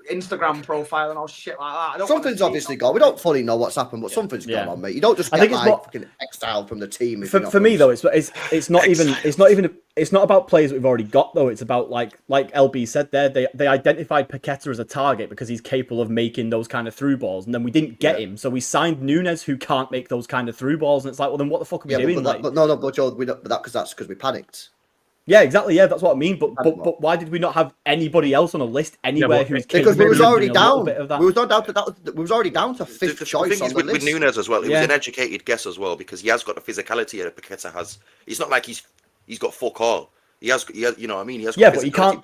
[SPEAKER 4] Instagram profile and all shit like that.
[SPEAKER 1] Something's obviously gone. We don't fully know what's happened, but something's gone on, mate. You don't just get fucking exiled from the team.
[SPEAKER 8] For me though, it's not about players that we've already got though. It's about like LB said there, they identified Paqueta as a target because he's capable of making those kind of through balls, and then we didn't get him, so we signed Nunes who can't make those kind of through balls, and it's like, well, then what the fuck are we doing?
[SPEAKER 1] But Joe, that's because we panicked.
[SPEAKER 8] Yeah, exactly. Yeah, that's what I mean. But why did we not have anybody else on a list anywhere who's capable?
[SPEAKER 1] Because we was already down.
[SPEAKER 8] Bit of that?
[SPEAKER 1] We was already down to fifth choice on the list.
[SPEAKER 6] With Nunes as well, it was an educated guess as well, because he has got the physicality that Paqueta has. It's not like he's got fuck all. He has, you know what I mean? He has.
[SPEAKER 8] Yeah, but he can't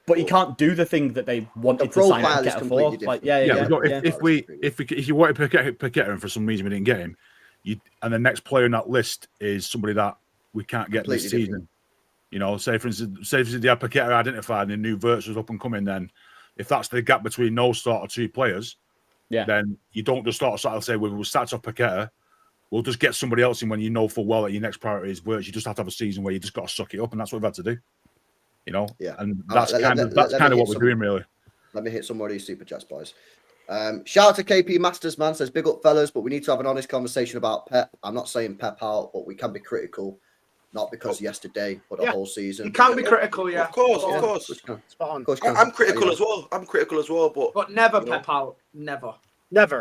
[SPEAKER 8] but he can't do the thing that they wanted to sign Paqueta for. Like,
[SPEAKER 7] if you wanted Paqueta and for some reason we didn't get him, and the next player on that list is somebody that we can't get this season. Different. You know, say for instance, they had Paqueta identified and they knew Wirtz was up and coming. Then, if that's the gap between those sort of two players, then you don't just sort of say, well, we'll start off Paqueta. We'll just get somebody else in when you know full well that your next priority is Wirtz. You just have to have a season where you just got to suck it up, and that's what we've had to do. You know, and that's kind of what we're doing, really.
[SPEAKER 1] Let me hit some more of these super chats, boys. Shout out to KP Masters, man. Says, big up, fellas, but we need to have an honest conversation about Pep. I'm not saying Pep out, but we can be critical, not because yesterday, but the whole season.
[SPEAKER 4] You can be critical, yeah.
[SPEAKER 6] Of course.
[SPEAKER 2] Spot on.
[SPEAKER 6] I'm critical as well. But
[SPEAKER 4] never Pep out.
[SPEAKER 2] Never.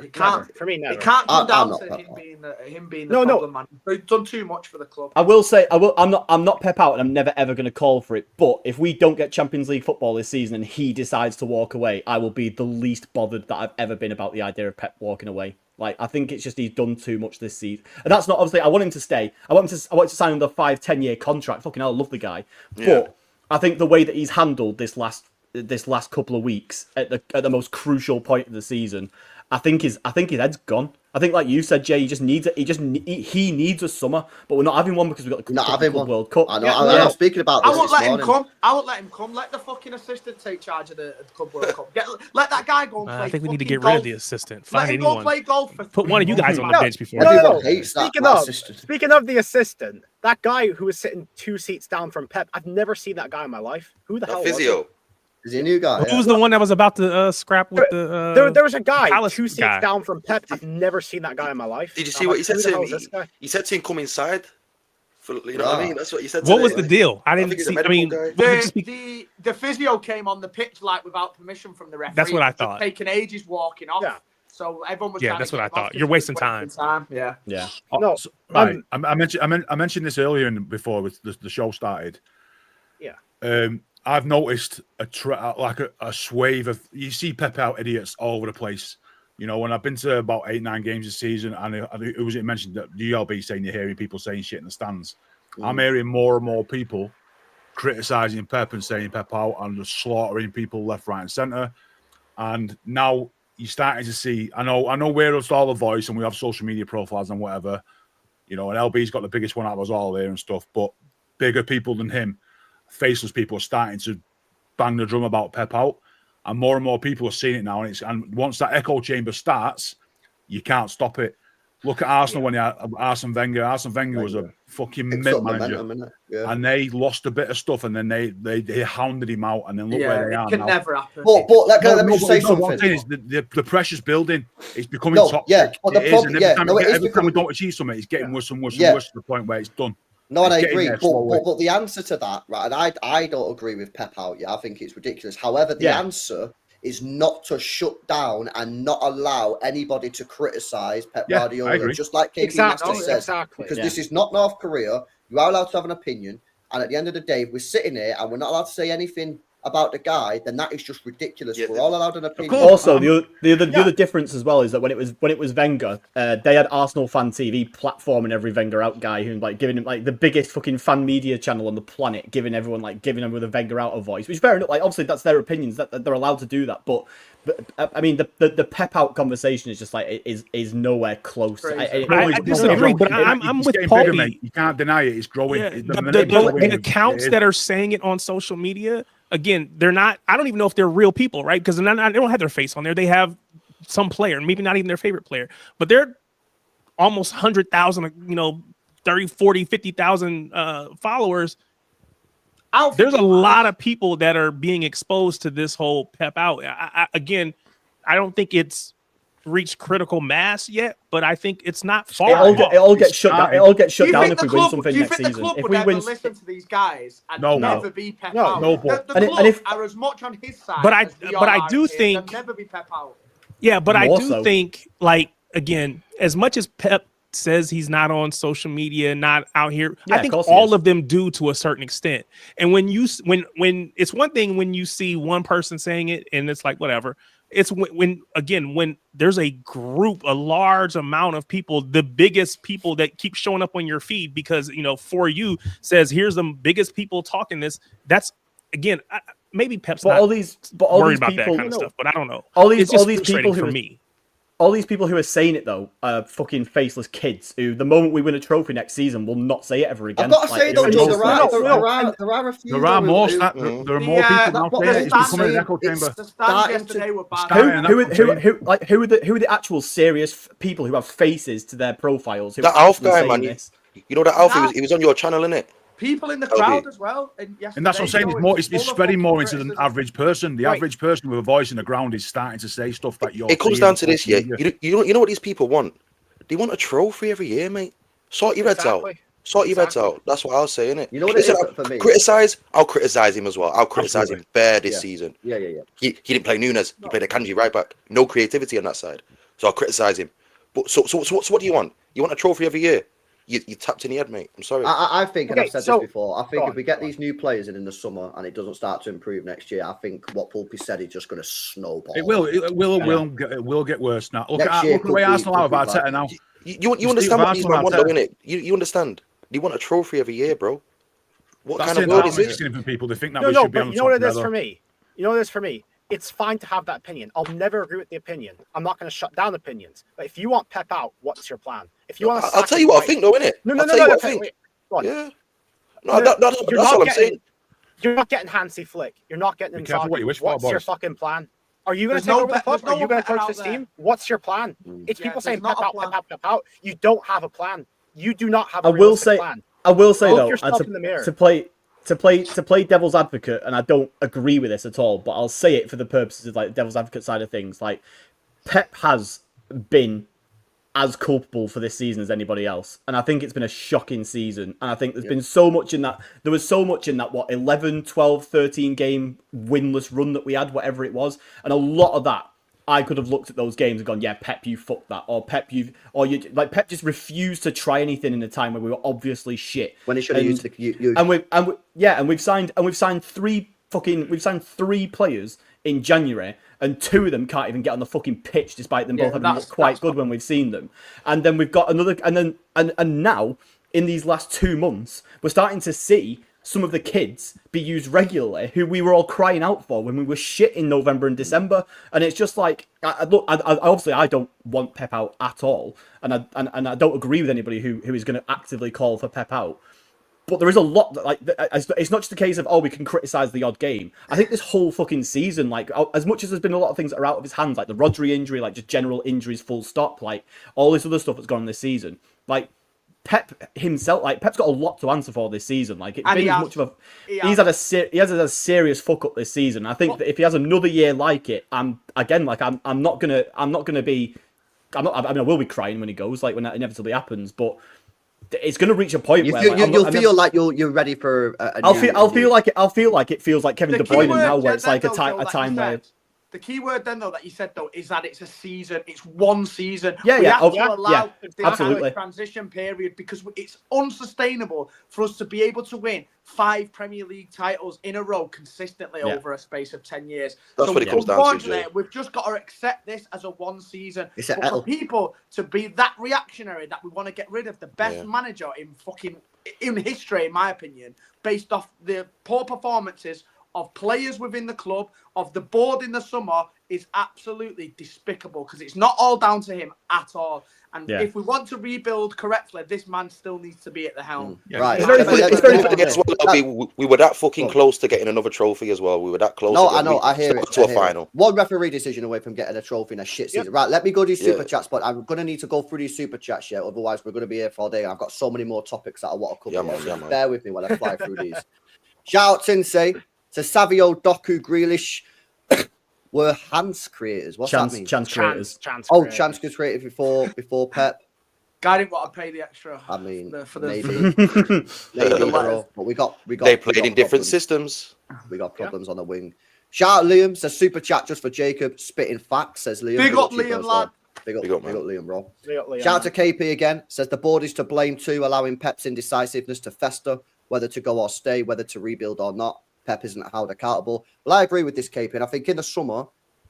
[SPEAKER 4] It can't.
[SPEAKER 2] For me, never.
[SPEAKER 4] It can't come down to him being the problem, man. He's done too much for the club.
[SPEAKER 8] I will say, I'm not Pep out, and I'm never ever going to call for it. But if we don't get Champions League football this season and he decides to walk away, I will be the least bothered that I've ever been about the idea of Pep walking away. Like, I think it's just he's done too much this season, and that's not obviously. I want him to stay. I want to sign another 5-10 year contract. Fucking hell, I love the guy. But I think the way that he's handled this last couple of weeks at the most crucial point of the season, I think his head's gone. I think, like you said, Jay, he needs a summer, but we're not having one because we've got the World Cup.
[SPEAKER 1] I know. I'm speaking about this.
[SPEAKER 4] I won't let him come. I won't let him come. Let the fucking assistant take charge of the Club World Cup. Let that guy go and play.
[SPEAKER 3] I think we need to get rid of the assistant. Find anyone.
[SPEAKER 4] Go play golf.
[SPEAKER 3] Put one of you guys on the bench before.
[SPEAKER 1] Everyone hates that assistant.
[SPEAKER 2] Speaking of the assistant, that guy who was sitting 2 seats down from Pep, I've never seen that guy in my life. Who the hell
[SPEAKER 6] physio?
[SPEAKER 2] Was it?
[SPEAKER 1] Is he a new guy?
[SPEAKER 3] Who was the one that was about to scrap with the?
[SPEAKER 2] There was a guy
[SPEAKER 3] Palace
[SPEAKER 2] 2 seats
[SPEAKER 3] guy.
[SPEAKER 2] down from Pep. I've never seen that guy in my life.
[SPEAKER 6] Did you see what he said to him? He said to him, "Come inside." You know what I mean? That's what he said.
[SPEAKER 3] What was the deal? I didn't see. I mean,
[SPEAKER 4] the physio came on the pitch like without permission from the referee.
[SPEAKER 3] That's what I thought.
[SPEAKER 4] Taking ages walking off. Yeah. So everyone was.
[SPEAKER 3] Yeah, that's what I thought. You're wasting time.
[SPEAKER 4] Yeah.
[SPEAKER 7] No, right. I mentioned this earlier before the show started.
[SPEAKER 2] Yeah.
[SPEAKER 7] I've noticed a swathe of, you see Pep out idiots all over the place. You know, when I've been to about 8-9 games this season, and it was mentioned that the ULB saying you're hearing people saying shit in the stands. I'm hearing more and more people criticising Pep and saying Pep out and just slaughtering people left, right, and centre. And now you're starting to see. I know we're just all a voice and we have social media profiles and whatever. You know, and LB's got the biggest one out of us all there and stuff. But bigger people than him, faceless people, are starting to bang the drum about Pep out, and more people are seeing it now. And once that echo chamber starts, you can't stop it. Look at Arsenal when you had Arsene Wenger. Arsene Wenger was a fucking mint manager, and they lost a bit of stuff, and then they hounded him out, and then look where they are now.
[SPEAKER 4] It can never happen.
[SPEAKER 1] But let me just say something.
[SPEAKER 7] What I'm saying is the pressure's building. It's becoming toxic.
[SPEAKER 1] Yeah, but the problem,
[SPEAKER 7] every time we don't achieve something, it's getting worse and worse and worse to the point where it's done.
[SPEAKER 1] No, and I agree. But the answer to that, right, and I don't agree with Pep out. Yeah, I think it's ridiculous. However, the answer is not to shut down and not allow anybody to criticize Pep Guardiola, just like KP Masters says. Because this is not North Korea. You are allowed to have an opinion. And at the end of the day, if we're sitting here and we're not allowed to say anything about the guy, then that is just ridiculous. We're all allowed an opinion.
[SPEAKER 8] Also, the other difference as well is that when it was Wenger, they had Arsenal Fan TV platforming every Wenger out guy, who giving him the biggest fucking fan media channel on the planet, giving them with a Wenger out a voice, which is fair enough. Obviously that's their opinions, that they're allowed to do that, but I mean the Pep out conversation is just is nowhere close.
[SPEAKER 3] I disagree, but I'm with Paul.
[SPEAKER 7] You can't deny it. It's growing.
[SPEAKER 3] The accounts that are saying it on social media, again, they're not. I don't even know if they're real people, right? Because they don't have their face on there. They have some player, maybe not even their favorite player, but they're almost 100,000, 30, 40, 50,000 followers. There's a lot of people that are being exposed to this whole Pep out. I don't think it's reached critical mass yet, but I think it's not far.
[SPEAKER 8] It all gets shut down. It all gets shut down if we win something next season.
[SPEAKER 4] If we win, listen to these guys and never be Pep out. The club are as much on his side.
[SPEAKER 3] But I do think
[SPEAKER 4] never be Pep out.
[SPEAKER 3] Yeah, but I do think, again, as much as Pep says he's not on social media, not out here, I think all of them do to a certain extent. And when it's one thing when you see one person saying it and it's like whatever. It's when there's a group, a large amount of people, the biggest people that keep showing up on your feed because For You says here's the biggest people talking this. That's again, maybe Pep's
[SPEAKER 8] But
[SPEAKER 3] not
[SPEAKER 8] all these
[SPEAKER 3] worried about
[SPEAKER 8] people,
[SPEAKER 3] that kind of stuff, but I don't know.
[SPEAKER 8] all these
[SPEAKER 3] It's just
[SPEAKER 8] people
[SPEAKER 3] frustrating
[SPEAKER 8] who
[SPEAKER 3] for
[SPEAKER 8] are,
[SPEAKER 3] me.
[SPEAKER 8] all these people who are saying it though are fucking faceless kids who, the moment we win a trophy next season, will not say it ever again.
[SPEAKER 1] I've got to say though, Joe, there are a few.
[SPEAKER 7] There are more.
[SPEAKER 1] who-
[SPEAKER 7] There are more people now saying it. It's becoming an echo chamber.
[SPEAKER 4] The stands yesterday were bad.
[SPEAKER 8] Who are the actual serious people who have faces to their profiles? Who
[SPEAKER 6] That
[SPEAKER 8] are
[SPEAKER 6] Alf
[SPEAKER 8] actually
[SPEAKER 6] guy,
[SPEAKER 8] saying
[SPEAKER 6] man.
[SPEAKER 8] this?
[SPEAKER 6] You know that Alf, he was on your channel, innit?
[SPEAKER 4] People in the
[SPEAKER 6] LB.
[SPEAKER 4] crowd as well. And
[SPEAKER 7] that's what I'm saying. It's more. It's spreading more into the average person. The average person with a voice in the ground is starting to say stuff that you're.
[SPEAKER 6] It comes down to this, yeah. You know what these people want? They want a trophy every year, mate. Sort your heads out. Sort your heads out. That's what I'll say, innit?
[SPEAKER 1] You know what it is for me?
[SPEAKER 6] I'll criticize him as well. I'll criticize him bare this season.
[SPEAKER 1] Yeah.
[SPEAKER 6] He didn't play Nunes. He played a Kanji right back. No creativity on that side. So I'll criticize him. But so what do you want? You want a trophy every year? You tapped in the head, mate. I'm sorry.
[SPEAKER 1] I think, and I've said this before, I think if we get these new players in the summer and it doesn't start to improve next year, I think what Pulpy said is just going to snowball.
[SPEAKER 7] It will get worse now. Look at the way Arsenal are with Arteta now.
[SPEAKER 6] You understand what these men want, though, innit? You understand? You want a trophy every year, bro. What kind of world is this?
[SPEAKER 7] For people, they think that we should be on the top.
[SPEAKER 2] You know what it is for me? You know what it is for me? It's fine to have that opinion. I'll never agree with the opinion. I'm not going to shut down opinions. But if you want Pep out, what's your plan? If you want,
[SPEAKER 6] I'll tell you what I think, though, innit?
[SPEAKER 2] No.
[SPEAKER 6] I think. Yeah. No, that's all I'm saying.
[SPEAKER 2] You're not getting Hansi Flick. You're not getting
[SPEAKER 7] careful what you wish for,
[SPEAKER 2] What's your fucking plan? Are you going to
[SPEAKER 4] There's
[SPEAKER 2] take over the club?
[SPEAKER 4] no
[SPEAKER 2] Are you going to
[SPEAKER 4] better
[SPEAKER 2] coach this
[SPEAKER 4] out there.
[SPEAKER 2] team? What's your plan? It's people saying
[SPEAKER 4] there's
[SPEAKER 2] Pep
[SPEAKER 4] not a
[SPEAKER 2] out,
[SPEAKER 4] plan.
[SPEAKER 2] Pep out. You don't have a plan. You do not have a
[SPEAKER 8] I will
[SPEAKER 2] realistic
[SPEAKER 8] say
[SPEAKER 2] plan.
[SPEAKER 8] though,
[SPEAKER 2] yourself in the mirror.
[SPEAKER 8] to play devil's advocate, and I don't agree with this at all, but I'll say it for the purposes of like devil's advocate side of things. Like, Pep has been as culpable for this season as anybody else, and I think it's been a shocking season, and I think there's been so much in that. There was so much in that 11, 12, 13 game winless run that we had, whatever it was, and a lot of that I could have looked at those games and gone, yeah, Pep, you fucked that, or Pep, Pep just refused to try anything in a time where we were obviously shit.
[SPEAKER 1] When he should have used the
[SPEAKER 8] and we've signed three players in January, and two of them can't even get on the fucking pitch, despite them both having looked quite good when we've seen them. And then we've got another, and now in these last 2 months, we're starting to see some of the kids be used regularly who we were all crying out for when we were shit in November and December. And it's just like, obviously I don't want Pep out at all. And I don't agree with anybody who is going to actively call for Pep out. But there is a lot that, like, it's not just a case of, we can criticize the odd game. I think this whole fucking season, like, as much as there's been a lot of things that are out of his hands, like the Rodri injury, like just general injuries, full stop, like all this other stuff that's gone on this season, like, Pep himself, like Pep's got a lot to answer for this season. Like, it's been as much of a he has had a serious fuck up this season. I think that if he has another year like it, I will be crying when he goes, like when that inevitably happens. But it's going to reach a point where
[SPEAKER 1] you'll feel like you're ready for.
[SPEAKER 8] I'll feel like it feels like Kevin De Bruyne now, where it's like a time where.
[SPEAKER 4] The key word then, though, that you said, though, is that it's a season. It's one season.
[SPEAKER 8] We have to
[SPEAKER 4] allow
[SPEAKER 8] absolutely
[SPEAKER 4] a transition period, because it's unsustainable for us to be able to win 5 Premier League titles in a row consistently over a space of 10 years.
[SPEAKER 6] That's what it comes down to.
[SPEAKER 4] We've just got to accept this as a one season.
[SPEAKER 1] But
[SPEAKER 4] for people to be that reactionary that we want to get rid of the best manager in history, in my opinion, based off the poor performances of players within the club, of the board in the summer, is absolutely despicable, because it's not all down to him at all. And if we want to rebuild correctly, this man still needs to be at the helm.
[SPEAKER 1] Right.
[SPEAKER 6] We were that fucking close to getting another trophy as well. We were that close.
[SPEAKER 1] No, I know. I hear it.
[SPEAKER 6] To a final.
[SPEAKER 1] One referee decision away from getting a trophy in a shit season. Right. Let me go do super chats, but I'm going to need to go through these super chats. Yeah. Otherwise, we're going to be here for all day. I've got so many more topics that I want to cover. Bear with me while I fly through these. Shout out Tinsay. To Savio, Doku, Grealish were Hans creators. What's that mean?
[SPEAKER 8] Chance creators.
[SPEAKER 1] Chance created before Pep.
[SPEAKER 4] Guy didn't want to pay the extra.
[SPEAKER 1] I mean,
[SPEAKER 4] for the
[SPEAKER 1] maybe, bro. But we got.
[SPEAKER 6] They played in different systems.
[SPEAKER 1] We got problems on the wing. Shout out Liam. Says super chat just for Jacob. Spitting facts. Says Liam.
[SPEAKER 4] Big up Liam, lad.
[SPEAKER 1] Big up Liam, bro.
[SPEAKER 2] Liam,
[SPEAKER 1] shout out to KP again. Says the board is to blame too, allowing Pep's indecisiveness to fester, whether to go or stay, whether to rebuild or not. Pep isn't held accountable. Well, I agree with this, KP, and I think in the summer,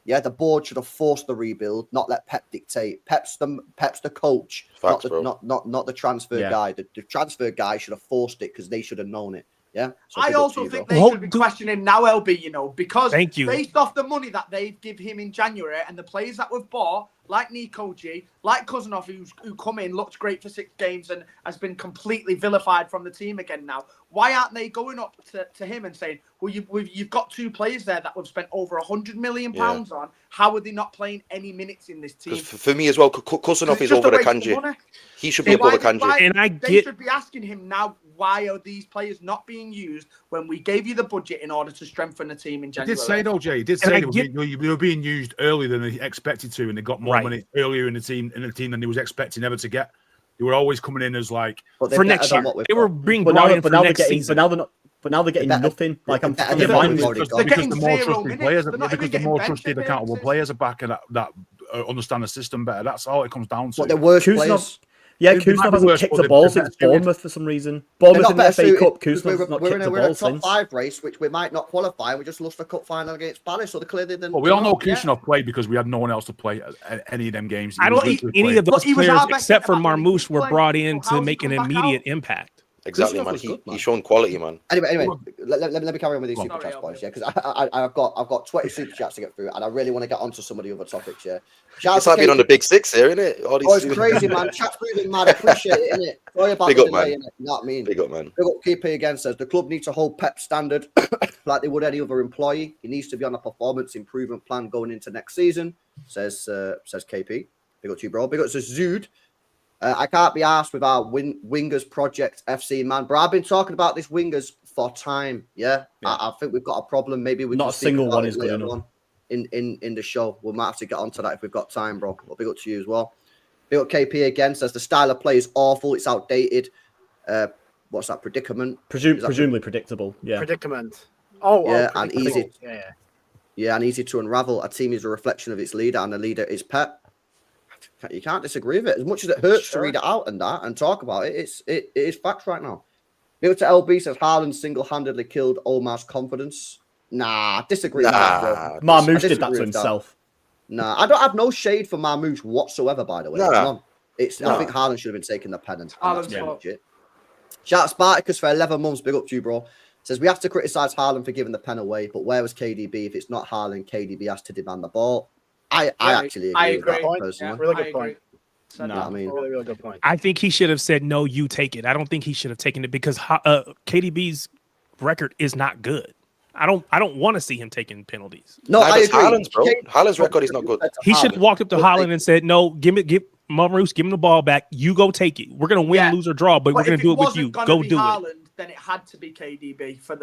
[SPEAKER 1] the board should have forced the rebuild, not let Pep dictate. Pep's the coach, not the transfer guy. The transfer guy should have forced it because they should have known it. Yeah. So
[SPEAKER 4] I
[SPEAKER 1] big up
[SPEAKER 4] also
[SPEAKER 1] to you,
[SPEAKER 4] think
[SPEAKER 1] bro.
[SPEAKER 4] they
[SPEAKER 3] Well,
[SPEAKER 4] should be questioning now, LB, you know, because
[SPEAKER 3] Thank you.
[SPEAKER 4] based off the money that they give him in January and the players that we've bought, like Nico G, like Cousinov, who come in, looked great for 6 games and has been completely vilified from the team again now. Why aren't they going up to him and saying, well, you've got 2 players there that we've spent over £100 million on. How are they not playing any minutes in this team?
[SPEAKER 6] Because for me as well, Cousinov is over the Kanji. He should be above the Kanji.
[SPEAKER 3] And I
[SPEAKER 4] They
[SPEAKER 3] get
[SPEAKER 4] should be asking him now, why are these players not being used when we gave you the budget in order to strengthen the team in
[SPEAKER 7] He
[SPEAKER 4] January?
[SPEAKER 7] did say, though, Jay, he did
[SPEAKER 3] And
[SPEAKER 7] say
[SPEAKER 3] I
[SPEAKER 7] they were being used earlier than they expected to, and they got more
[SPEAKER 3] Right.
[SPEAKER 7] money earlier in the team than they was expecting ever to get. They were always coming in as like
[SPEAKER 1] But they're
[SPEAKER 3] for
[SPEAKER 1] better
[SPEAKER 3] next
[SPEAKER 1] than
[SPEAKER 3] year.
[SPEAKER 1] what we've
[SPEAKER 3] They were
[SPEAKER 1] got.
[SPEAKER 3] being
[SPEAKER 8] But
[SPEAKER 3] brought
[SPEAKER 8] now,
[SPEAKER 3] in
[SPEAKER 8] but
[SPEAKER 3] for
[SPEAKER 8] now they're
[SPEAKER 3] next
[SPEAKER 8] getting,
[SPEAKER 3] season.
[SPEAKER 8] but now they're getting
[SPEAKER 1] They're better-
[SPEAKER 8] nothing. Like I'm
[SPEAKER 1] they're
[SPEAKER 8] fucking
[SPEAKER 1] better
[SPEAKER 8] fine
[SPEAKER 1] than
[SPEAKER 8] with
[SPEAKER 1] what we've got.
[SPEAKER 4] They're
[SPEAKER 7] because
[SPEAKER 4] getting
[SPEAKER 7] the more
[SPEAKER 4] 0
[SPEAKER 7] trusted
[SPEAKER 4] minutes.
[SPEAKER 7] players,
[SPEAKER 4] They're not
[SPEAKER 7] because
[SPEAKER 4] even
[SPEAKER 7] the
[SPEAKER 4] getting
[SPEAKER 7] more
[SPEAKER 4] bench
[SPEAKER 7] trusted, accountable
[SPEAKER 4] appearances.
[SPEAKER 7] players are back and that understand the system better. That's all it comes down to.
[SPEAKER 1] But they're worse
[SPEAKER 8] Kuznov-
[SPEAKER 1] players.
[SPEAKER 8] Yeah,
[SPEAKER 7] They might
[SPEAKER 8] Kuznov
[SPEAKER 7] be
[SPEAKER 8] hasn't
[SPEAKER 7] worse,
[SPEAKER 8] kicked
[SPEAKER 7] but
[SPEAKER 8] the
[SPEAKER 7] they're
[SPEAKER 8] ball
[SPEAKER 7] better
[SPEAKER 8] since
[SPEAKER 7] suited.
[SPEAKER 8] Bournemouth for some reason.
[SPEAKER 1] They're
[SPEAKER 8] Bournemouth
[SPEAKER 1] not
[SPEAKER 8] in the
[SPEAKER 1] better
[SPEAKER 8] FA
[SPEAKER 1] suited
[SPEAKER 8] Cup,
[SPEAKER 1] because
[SPEAKER 8] Kuznov's not
[SPEAKER 1] we're
[SPEAKER 8] kicked
[SPEAKER 1] in
[SPEAKER 8] the
[SPEAKER 1] a
[SPEAKER 8] ball
[SPEAKER 1] top
[SPEAKER 8] since.
[SPEAKER 1] 5 race, which we might not qualify. We just lost a cup final against Palace, so they clearly didn't.
[SPEAKER 7] Well, we all know Kuznov played because we had no one else to play at any of them games. He
[SPEAKER 3] I
[SPEAKER 7] was
[SPEAKER 3] don't think
[SPEAKER 7] literally
[SPEAKER 3] any
[SPEAKER 7] playing.
[SPEAKER 3] of those
[SPEAKER 4] But he was
[SPEAKER 3] players,
[SPEAKER 4] our best
[SPEAKER 3] except for
[SPEAKER 4] centre-back when he
[SPEAKER 3] Marmoush,
[SPEAKER 4] did
[SPEAKER 3] were
[SPEAKER 4] play.
[SPEAKER 3] brought in
[SPEAKER 4] So
[SPEAKER 3] to
[SPEAKER 4] how's he
[SPEAKER 3] make an
[SPEAKER 4] come back
[SPEAKER 3] immediate
[SPEAKER 4] out?
[SPEAKER 3] impact.
[SPEAKER 6] Exactly,
[SPEAKER 1] Kuznov
[SPEAKER 6] man.
[SPEAKER 1] was good, man.
[SPEAKER 6] He's showing quality, man.
[SPEAKER 1] Anyway, let me carry on with these
[SPEAKER 7] Go on.
[SPEAKER 1] super chats,
[SPEAKER 4] Sorry,
[SPEAKER 1] boys. Yeah, because I've got 20 super chats to get through, and I really want to get onto some of the other topics. Yeah, shout
[SPEAKER 6] It's
[SPEAKER 1] out
[SPEAKER 6] like
[SPEAKER 1] to
[SPEAKER 6] being on the
[SPEAKER 1] KP.
[SPEAKER 6] big 6 here, isn't it? All these
[SPEAKER 1] Oh, it's crazy, man. Chat's moving mad. I appreciate it, innit? Sorry about
[SPEAKER 6] Big
[SPEAKER 1] the
[SPEAKER 6] up,
[SPEAKER 1] delay,
[SPEAKER 6] man.
[SPEAKER 1] innit? You know what I mean?
[SPEAKER 6] Big up, man.
[SPEAKER 1] Big up KP again says the club needs to hold Pep standard like they would any other employee. He needs to be on a performance improvement plan going into next season, says KP. Big up to you, bro. Big up to Zood. I can't be asked with our Wingers Project FC, man. But I've been talking about this Wingers for time. Yeah. I think we've got a problem. Maybe we
[SPEAKER 8] Not
[SPEAKER 1] can
[SPEAKER 8] a
[SPEAKER 1] speak
[SPEAKER 8] single
[SPEAKER 1] about
[SPEAKER 8] one
[SPEAKER 1] it
[SPEAKER 8] is good
[SPEAKER 1] later
[SPEAKER 8] enough.
[SPEAKER 1] on in the show. We might have to get onto that if we've got time, bro. Well, big up to you as well. Big up KP again says the style of play is awful. It's outdated. What's that? Predicament?
[SPEAKER 8] Presumably predictable. Yeah.
[SPEAKER 2] Predicament. Oh,
[SPEAKER 1] Yeah,
[SPEAKER 2] oh,
[SPEAKER 1] and
[SPEAKER 2] predictable.
[SPEAKER 1] easy.
[SPEAKER 2] Yeah, yeah.
[SPEAKER 1] Yeah, and easy to unravel. A team is a reflection of its leader, and the leader is Pep. You can't disagree with it. As much as it hurts to read it out and talk about it, it is facts right now. Bill to LB says Haaland single-handedly killed Omar's confidence. Nah, disagree with that, bro.
[SPEAKER 8] Marmoush
[SPEAKER 1] I
[SPEAKER 8] did that
[SPEAKER 1] disagree
[SPEAKER 8] to
[SPEAKER 1] with that.
[SPEAKER 8] himself.
[SPEAKER 1] Nah, I don't have no shade for Marmoush whatsoever, by the way.
[SPEAKER 6] Nah.
[SPEAKER 1] None. I
[SPEAKER 6] Nah.
[SPEAKER 1] think Haaland should have been taking the pen and
[SPEAKER 4] Haaland's
[SPEAKER 1] that's
[SPEAKER 4] fault.
[SPEAKER 1] legit. Shout out Spartacus for 11 months. Big up to you, bro. Says we have to criticize Haaland for giving the pen away, but where was KDB? If it's not Haaland, KDB has to demand the ball. I actually agree with that
[SPEAKER 2] Point.
[SPEAKER 1] personally.
[SPEAKER 2] Really
[SPEAKER 4] I
[SPEAKER 2] good point.
[SPEAKER 1] You know what I mean?
[SPEAKER 2] Really, really good point.
[SPEAKER 3] I think he should have said, no, you take it. I don't think he should have taken it because KDB's record is not good. I don't want to see him taking penalties.
[SPEAKER 1] No, I agree.
[SPEAKER 6] Haaland's, bro. Haaland's record is not good.
[SPEAKER 3] He should have walked up to Haaland and said, no, give Marmoush, give him the ball back. You go take it. We're going to win,
[SPEAKER 4] Yeah.
[SPEAKER 3] lose, or draw, but we're going to do it with you. Go do
[SPEAKER 4] Haaland,
[SPEAKER 3] it.
[SPEAKER 4] then it had to be KDB for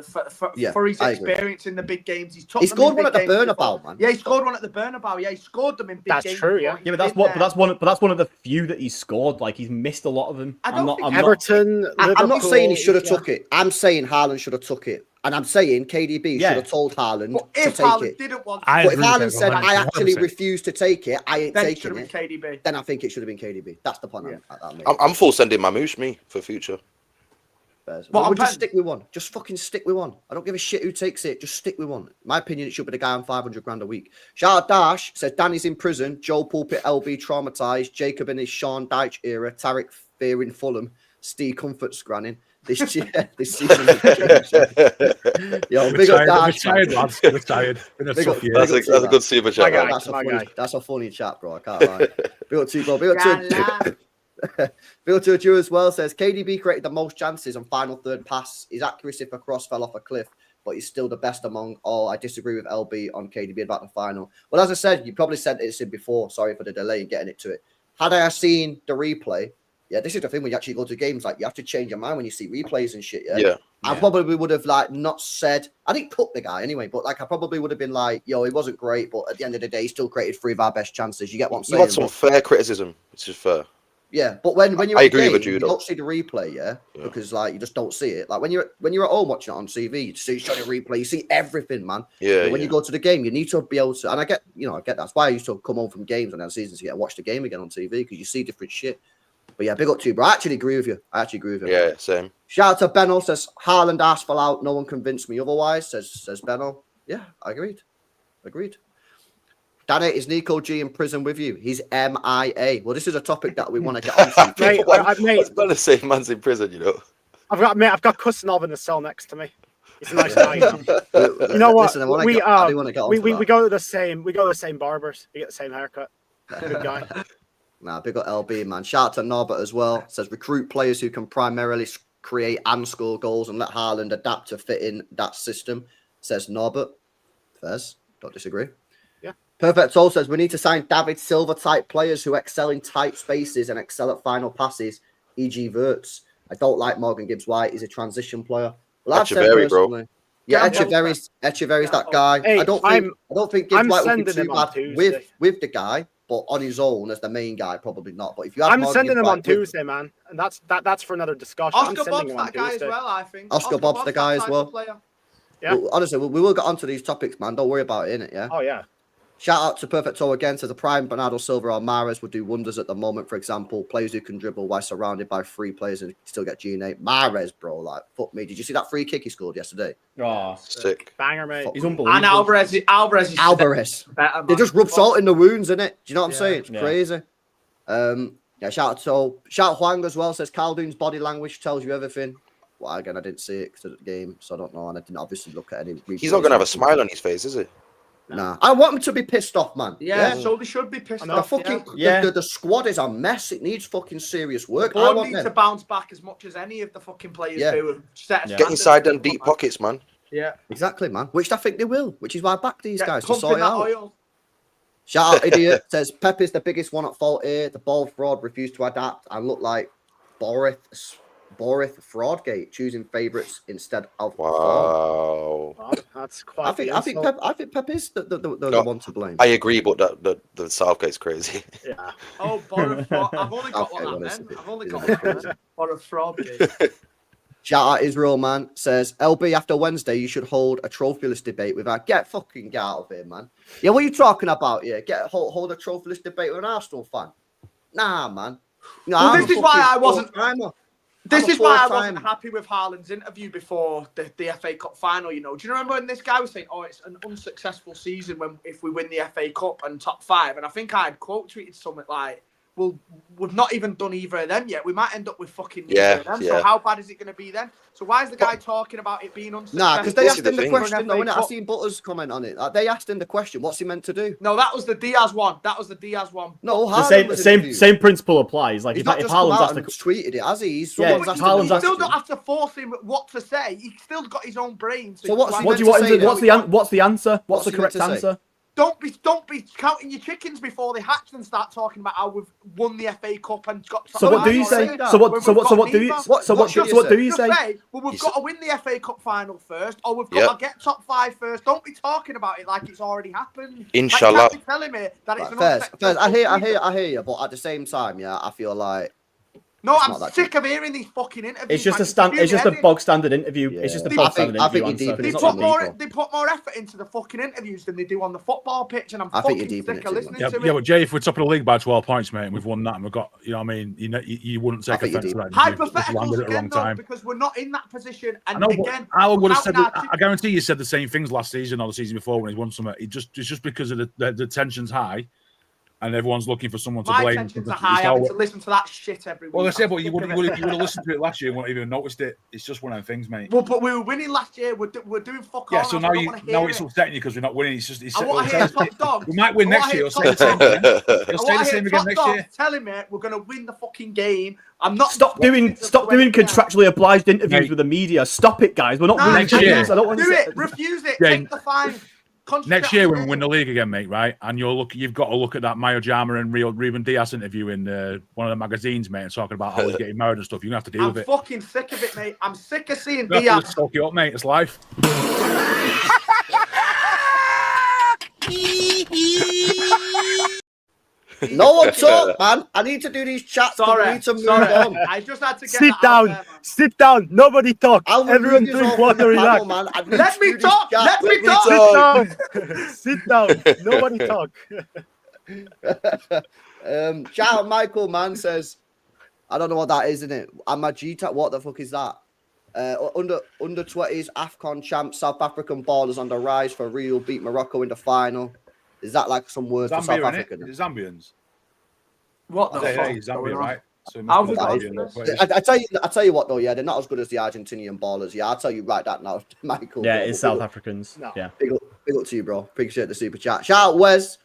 [SPEAKER 1] Yeah,
[SPEAKER 4] his
[SPEAKER 1] I agree.
[SPEAKER 4] experience in the big games. Took
[SPEAKER 1] He
[SPEAKER 4] them
[SPEAKER 1] scored
[SPEAKER 4] in
[SPEAKER 1] one
[SPEAKER 4] big
[SPEAKER 1] at the
[SPEAKER 4] games
[SPEAKER 1] Bernabeu,
[SPEAKER 4] before.
[SPEAKER 1] man.
[SPEAKER 4] Yeah, he scored one at the Bernabeu. Yeah, he scored them in big
[SPEAKER 2] That's
[SPEAKER 4] games.
[SPEAKER 2] true,
[SPEAKER 4] before.
[SPEAKER 2] yeah.
[SPEAKER 8] Yeah, but that's one of the few that he's scored. Like he's missed a lot of them.
[SPEAKER 4] I don't think
[SPEAKER 2] Everton,
[SPEAKER 1] I'm not
[SPEAKER 2] Liverpool,
[SPEAKER 1] saying he should have
[SPEAKER 2] yeah.
[SPEAKER 1] took it. I'm saying Haaland should have took it. And I'm saying KDB
[SPEAKER 8] Yeah.
[SPEAKER 1] should have told Haaland
[SPEAKER 4] But
[SPEAKER 1] to
[SPEAKER 4] if
[SPEAKER 1] take
[SPEAKER 4] Haaland
[SPEAKER 1] it.
[SPEAKER 4] didn't want
[SPEAKER 3] I
[SPEAKER 4] to,
[SPEAKER 1] But if
[SPEAKER 3] agree with
[SPEAKER 1] Haaland
[SPEAKER 3] that
[SPEAKER 1] said,
[SPEAKER 3] 100%.
[SPEAKER 1] I actually
[SPEAKER 3] 100%.
[SPEAKER 1] refuse to take it, I ain't
[SPEAKER 4] then it should
[SPEAKER 1] taking
[SPEAKER 4] have been
[SPEAKER 1] it,
[SPEAKER 4] KDB.
[SPEAKER 1] then I think it should have been KDB. That's the point I'm making.
[SPEAKER 6] I'm full sending Mamouche, me, for future.
[SPEAKER 1] But
[SPEAKER 4] But
[SPEAKER 1] we'll
[SPEAKER 4] I'm
[SPEAKER 1] just
[SPEAKER 4] pen-
[SPEAKER 1] stick with one. Just fucking stick with one. I don't give a shit who takes it. Just stick with one. In my opinion, it should be the guy on 500 grand a week. Shout out Dash says Danny's in prison. Joe Pulpit LB traumatized. Jacob in his Sean Dyche era. Tarek fearing Fulham. Steve Comfort scranning. This season has changed. Yo, big up Dash.
[SPEAKER 7] Retired, lads. Retired. Been a
[SPEAKER 1] Big
[SPEAKER 7] tough
[SPEAKER 1] up-
[SPEAKER 7] year.
[SPEAKER 1] big
[SPEAKER 6] That's
[SPEAKER 1] up
[SPEAKER 6] a good super chat,
[SPEAKER 2] guy.
[SPEAKER 6] man.
[SPEAKER 1] That's a funny chat, bro. I can't lie. Big up to you, bro. Big up to Bill Turju as well says KDB created the most chances on final third pass. His accuracy for cross fell off a cliff, but he's still the best among all. I disagree with LB on KDB about the final. Well, as I said, you probably said it's in before. Sorry for the delay in getting it to it. Had I seen the replay, yeah, this is the thing when you actually go to games, like you have to change your mind when you see replays and shit. Yeah. I probably would have like not said I didn't cook the guy anyway, but like I probably would have been like, yo, he wasn't great, but at the end of the day, he still created 3 of our best chances. You get what I'm
[SPEAKER 6] You
[SPEAKER 1] saying?
[SPEAKER 6] want some fair criticism, which is fair.
[SPEAKER 1] Yeah, but when you're
[SPEAKER 6] I
[SPEAKER 1] at
[SPEAKER 6] agree
[SPEAKER 1] game,
[SPEAKER 6] with you,
[SPEAKER 1] you
[SPEAKER 6] though.
[SPEAKER 1] don't see the replay, yeah, because like you just don't see it. Like when you're at home watching it on TV, you see showing a replay, you see everything, man.
[SPEAKER 6] Yeah.
[SPEAKER 1] But when you go to the game, you need to be able to. And I get that. That's why I used to come home from games on that seasons to watch the game again on TV because you see different shit. But yeah, big up to you, bro. I actually agree with you.
[SPEAKER 6] Yeah, same.
[SPEAKER 1] Shout out to Benno says Haaland ass fell out. No one convinced me otherwise. Says Benno. Yeah, I agreed. Danny, is Nico G in prison with you? He's MIA. Well, this is a topic that we want to get onto.
[SPEAKER 2] Mate,
[SPEAKER 6] I was about to say man's in prison, you know.
[SPEAKER 2] I've got Kusanov in the cell next to me. He's a nice guy. You know what?
[SPEAKER 1] Listen, I do want to get
[SPEAKER 2] we go to the same barbers. We get the same haircut. Good guy.
[SPEAKER 1] Nah, big up LB, man. Shout out to Norbert as well. Says recruit players who can primarily create and score goals and let Haaland adapt to fit in that system. Says Norbert. Fairs. Don't disagree.
[SPEAKER 2] Yeah.
[SPEAKER 1] Perfect Soul says we need to sign David Silva type players who excel in tight spaces and excel at final passes, e.g. Wirtz. I don't like Morgan Gibbs-White. He's a transition player. Well,
[SPEAKER 6] Echeverry, bro.
[SPEAKER 1] Yeah, Echeverry's that guy.
[SPEAKER 2] Hey,
[SPEAKER 1] I don't think Gibbs-White would be too bad with the guy, but on his own as the main guy, probably not. But if you have
[SPEAKER 2] I'm sending him on Tuesday, man, and that's for another discussion.
[SPEAKER 4] Oscar Bob's that guy as well, I think.
[SPEAKER 1] Oscar Bob's the guy as well.
[SPEAKER 2] Yeah.
[SPEAKER 1] Well, honestly, we will get onto these topics, man. Don't worry about it, innit? Yeah.
[SPEAKER 2] Oh yeah.
[SPEAKER 1] Shout out to Perfect Toe again. Says the prime Bernardo Silva or Mahrez would do wonders at the moment. For example, players who can dribble while surrounded by 3 players and still get G8. Mahrez, bro, like fuck me. Did you see that free kick he scored yesterday?
[SPEAKER 8] Oh,
[SPEAKER 6] Sick.
[SPEAKER 2] Banger, mate.
[SPEAKER 8] He's unbelievable.
[SPEAKER 4] And Alvarez. Better,
[SPEAKER 1] They just rub salt in the wounds, innit? Do you know what I'm
[SPEAKER 4] Yeah.
[SPEAKER 1] saying? It's crazy. Yeah, shout out Huang as well. Says Khaldoon's body language tells you everything. Well, again, I didn't see it because of the game, so I don't know, and I didn't obviously look at any.
[SPEAKER 6] He's not gonna have a smile on his face, is he?
[SPEAKER 1] Nah, I want him to be pissed off, man.
[SPEAKER 4] Yeah, so they should be pissed
[SPEAKER 1] The
[SPEAKER 4] off.
[SPEAKER 1] fucking
[SPEAKER 8] Yeah.
[SPEAKER 1] the squad is a mess. It needs fucking serious work. I
[SPEAKER 4] Bournemouth
[SPEAKER 1] want
[SPEAKER 4] need to
[SPEAKER 1] them.
[SPEAKER 4] bounce back as much as any of the fucking players do. And set a
[SPEAKER 6] Get
[SPEAKER 4] standard.
[SPEAKER 6] inside them deep pockets, man.
[SPEAKER 4] Yeah.
[SPEAKER 1] Exactly, man. Which I think they will. Which is why I back these guys to
[SPEAKER 4] Pump
[SPEAKER 1] sort
[SPEAKER 4] in
[SPEAKER 1] it
[SPEAKER 4] that
[SPEAKER 1] out.
[SPEAKER 4] oil.
[SPEAKER 1] Shout out idiot. Says Pep is the biggest one at fault here. The ball fraud refused to adapt and look like Borith Fraudgate, choosing favourites instead of form.
[SPEAKER 6] Wow.
[SPEAKER 2] Well, that's quite.
[SPEAKER 1] I think Pep is the one to blame.
[SPEAKER 6] I agree, but the Southgate's crazy.
[SPEAKER 2] Yeah.
[SPEAKER 4] Oh, Borith Fraud. I've only got
[SPEAKER 1] Okay,
[SPEAKER 4] one
[SPEAKER 1] what
[SPEAKER 4] then.
[SPEAKER 1] is it?
[SPEAKER 4] I've only got one then. Borith Fraud.
[SPEAKER 1] Shout out Israel, man. Says LB after Wednesday, you should hold a trophyless debate with our. Get out of here, man. Yeah, what are you talking about? Yeah, hold a trophyless debate with an Arsenal fan. Nah, man. No,
[SPEAKER 4] Well, this is why I wasn't.
[SPEAKER 1] four-timer.
[SPEAKER 4] This
[SPEAKER 1] I'm a
[SPEAKER 4] is why I
[SPEAKER 1] four-time.
[SPEAKER 4] wasn't happy with Haaland's interview before the FA Cup final. You know, do you remember when this guy was saying, "Oh, it's an unsuccessful season if we win the FA Cup and top 5"? And I think I had quote tweeted something like, "Well, we've not even done either of them yet. We might end up with fucking neither of them. So how bad is it going to be then? So why is the guy talking about it being unsuccessful?"
[SPEAKER 1] Nah, because they
[SPEAKER 6] This
[SPEAKER 1] asked
[SPEAKER 6] is the
[SPEAKER 1] him the
[SPEAKER 6] thing.
[SPEAKER 1] question. No, innit? I seen Butters comment on it. Like, they asked him the question. What's he meant to do?
[SPEAKER 4] No, that was the Diaz one.
[SPEAKER 1] No,
[SPEAKER 8] The
[SPEAKER 1] Haaland was interviewed.
[SPEAKER 8] same principle applies. Like
[SPEAKER 1] He's
[SPEAKER 8] if
[SPEAKER 1] not just
[SPEAKER 8] Haaland's
[SPEAKER 1] come out
[SPEAKER 8] asked
[SPEAKER 1] and
[SPEAKER 8] the
[SPEAKER 1] tweeted it, has he? He's
[SPEAKER 8] Yeah,
[SPEAKER 1] someone's
[SPEAKER 8] but
[SPEAKER 1] asked
[SPEAKER 8] Haaland's
[SPEAKER 1] him.
[SPEAKER 4] You
[SPEAKER 8] asked
[SPEAKER 4] still
[SPEAKER 8] you.
[SPEAKER 4] don't have to force him what to say. He's still got his own brain.
[SPEAKER 1] So what's
[SPEAKER 4] why-
[SPEAKER 1] he
[SPEAKER 8] What do
[SPEAKER 1] meant
[SPEAKER 8] you
[SPEAKER 1] to
[SPEAKER 8] want?
[SPEAKER 1] say
[SPEAKER 8] What's the answer? What's the
[SPEAKER 1] he
[SPEAKER 8] correct
[SPEAKER 1] meant to say?
[SPEAKER 8] answer?
[SPEAKER 4] Don't be counting your chickens before they hatch and start talking about how we've won the FA Cup and got.
[SPEAKER 8] So what do you say?
[SPEAKER 1] already.
[SPEAKER 8] So what do you? So what do you
[SPEAKER 4] Just
[SPEAKER 8] say?
[SPEAKER 4] say, well, we've got to win the FA Cup final first, or we've got to get top 5 first. Don't be talking about it like it's already happened.
[SPEAKER 6] Inshallah.
[SPEAKER 4] Like, you can't be telling me that it's an
[SPEAKER 1] First,
[SPEAKER 4] unsuccessful
[SPEAKER 1] I
[SPEAKER 4] season.
[SPEAKER 1] hear you, but at the same time, yeah, I feel like
[SPEAKER 4] No,
[SPEAKER 1] It's
[SPEAKER 4] I'm
[SPEAKER 1] not that
[SPEAKER 4] sick of hearing these fucking interviews.
[SPEAKER 8] It's just
[SPEAKER 4] man.
[SPEAKER 8] It's just a bog standard interview.
[SPEAKER 1] Yeah.
[SPEAKER 8] It's just a
[SPEAKER 4] I
[SPEAKER 8] bog
[SPEAKER 4] think-
[SPEAKER 8] standard
[SPEAKER 1] I think
[SPEAKER 8] interview
[SPEAKER 1] you're
[SPEAKER 8] answer.
[SPEAKER 1] deep in
[SPEAKER 8] It's
[SPEAKER 1] it.
[SPEAKER 8] not
[SPEAKER 1] Not
[SPEAKER 8] me.
[SPEAKER 1] illegal.
[SPEAKER 4] They put more effort into the fucking interviews than they do on the football pitch, and I'm
[SPEAKER 1] I think you're
[SPEAKER 4] fucking
[SPEAKER 1] deep in
[SPEAKER 4] sick
[SPEAKER 1] it
[SPEAKER 4] of
[SPEAKER 1] too,
[SPEAKER 4] listening
[SPEAKER 7] Yeah,
[SPEAKER 4] to
[SPEAKER 7] yeah,
[SPEAKER 4] it.
[SPEAKER 7] but Jay, if we're top of the league by 12 points, mate, and we've won that, and we've got, you know what I mean, you wouldn't
[SPEAKER 1] I
[SPEAKER 7] take
[SPEAKER 1] think you're
[SPEAKER 7] offence to
[SPEAKER 1] deep.
[SPEAKER 7] that. You've just
[SPEAKER 4] Hypotheticals
[SPEAKER 7] landed at the
[SPEAKER 4] again,
[SPEAKER 7] wrong
[SPEAKER 4] though,
[SPEAKER 7] time.
[SPEAKER 4] because we're not in that position.
[SPEAKER 7] I
[SPEAKER 4] And
[SPEAKER 7] know, but
[SPEAKER 4] again,
[SPEAKER 7] I would have said.
[SPEAKER 4] counting our
[SPEAKER 7] I guarantee you said the same things last season or the season before when he won something. It's just because of the tension's high, and everyone's looking for someone to
[SPEAKER 4] My
[SPEAKER 7] blame.
[SPEAKER 4] tensions are
[SPEAKER 7] It's
[SPEAKER 4] high.
[SPEAKER 7] all-
[SPEAKER 4] Having to listen to that shit every week.
[SPEAKER 7] Well, I said, but
[SPEAKER 4] I'm
[SPEAKER 7] you
[SPEAKER 4] sick
[SPEAKER 7] would
[SPEAKER 4] of it.
[SPEAKER 7] have listened to it last year and wouldn't even noticed it. It's just one of them things, mate.
[SPEAKER 4] Well, but we were winning last year. We're doing fuck all.
[SPEAKER 7] Yeah, so
[SPEAKER 4] and I
[SPEAKER 7] now
[SPEAKER 4] don't
[SPEAKER 7] you
[SPEAKER 4] wanna
[SPEAKER 7] now
[SPEAKER 4] hear
[SPEAKER 7] it's
[SPEAKER 4] it.
[SPEAKER 7] upsetting you because we're not winning. It's just
[SPEAKER 4] I want to hear top dogs.
[SPEAKER 7] we might win
[SPEAKER 4] I wanna
[SPEAKER 7] next year.
[SPEAKER 4] hear
[SPEAKER 7] You'll say the
[SPEAKER 4] top
[SPEAKER 7] same again.
[SPEAKER 4] dogs.
[SPEAKER 7] You'll
[SPEAKER 4] I
[SPEAKER 7] say the
[SPEAKER 4] want to
[SPEAKER 7] same
[SPEAKER 4] hear
[SPEAKER 7] again
[SPEAKER 4] top
[SPEAKER 7] next year.
[SPEAKER 4] dogs telling me we're going to win the fucking game. I'm not.
[SPEAKER 8] Stop doing contractually obliged interviews
[SPEAKER 7] Mate.
[SPEAKER 8] with the media. Stop it, guys. We're not
[SPEAKER 4] Nah,
[SPEAKER 8] winning
[SPEAKER 7] next year.
[SPEAKER 8] games. I don't want
[SPEAKER 4] Do
[SPEAKER 8] to
[SPEAKER 4] it. Refuse it.
[SPEAKER 7] Jane,
[SPEAKER 4] Take the fine.
[SPEAKER 7] Next year when we win the league again, mate, right? And you've got to look at that Mayo Jama and Ruben Diaz interview in one of the magazines, mate, and talking about how he's getting married and stuff. You're gonna have to deal
[SPEAKER 4] I'm
[SPEAKER 7] with it.
[SPEAKER 4] fucking sick of it, mate. I'm sick of seeing
[SPEAKER 7] You have
[SPEAKER 4] Diaz.
[SPEAKER 7] to stock you up, mate. It's life.
[SPEAKER 1] No one talk, man. I need to do these chats.
[SPEAKER 4] Sorry,
[SPEAKER 1] We need to move
[SPEAKER 4] sorry.
[SPEAKER 1] on.
[SPEAKER 4] I just had to get
[SPEAKER 2] Sit
[SPEAKER 4] that out
[SPEAKER 2] down.
[SPEAKER 4] there, man.
[SPEAKER 2] Sit down. Nobody talk.
[SPEAKER 1] I'll
[SPEAKER 2] Everyone
[SPEAKER 1] remove you
[SPEAKER 2] drink
[SPEAKER 1] all
[SPEAKER 2] water.
[SPEAKER 1] from the
[SPEAKER 2] Relax.
[SPEAKER 1] panel, man. I need
[SPEAKER 4] Let
[SPEAKER 1] to
[SPEAKER 4] me
[SPEAKER 1] do this
[SPEAKER 4] talk.
[SPEAKER 1] chat.
[SPEAKER 4] Let me talk.
[SPEAKER 2] Sit down. Sit down. Nobody talk.
[SPEAKER 1] Shout out Michael, man, says, I don't know what that is, isn't it? Amajita, what the fuck is that? Under 20s AFCON champs, South African ballers on the rise for real, beat Morocco in the final. Is that like some words for South
[SPEAKER 7] Zambia,
[SPEAKER 1] Africa?
[SPEAKER 7] innit? Zambians.
[SPEAKER 4] What the
[SPEAKER 7] Hey,
[SPEAKER 4] fuck?
[SPEAKER 7] hey, Zambia, right? So
[SPEAKER 4] How have we got
[SPEAKER 7] be
[SPEAKER 4] on
[SPEAKER 7] enough
[SPEAKER 4] for
[SPEAKER 7] players.
[SPEAKER 1] I tell you what though, yeah, they're not as good as the Argentinian ballers. Yeah, I'll tell you right that now, Michael.
[SPEAKER 8] Yeah,
[SPEAKER 1] bro.
[SPEAKER 8] it's
[SPEAKER 1] But
[SPEAKER 8] South Africans.
[SPEAKER 2] No.
[SPEAKER 8] Yeah.
[SPEAKER 1] big up to you, bro. Appreciate the super chat. Shout out Wes.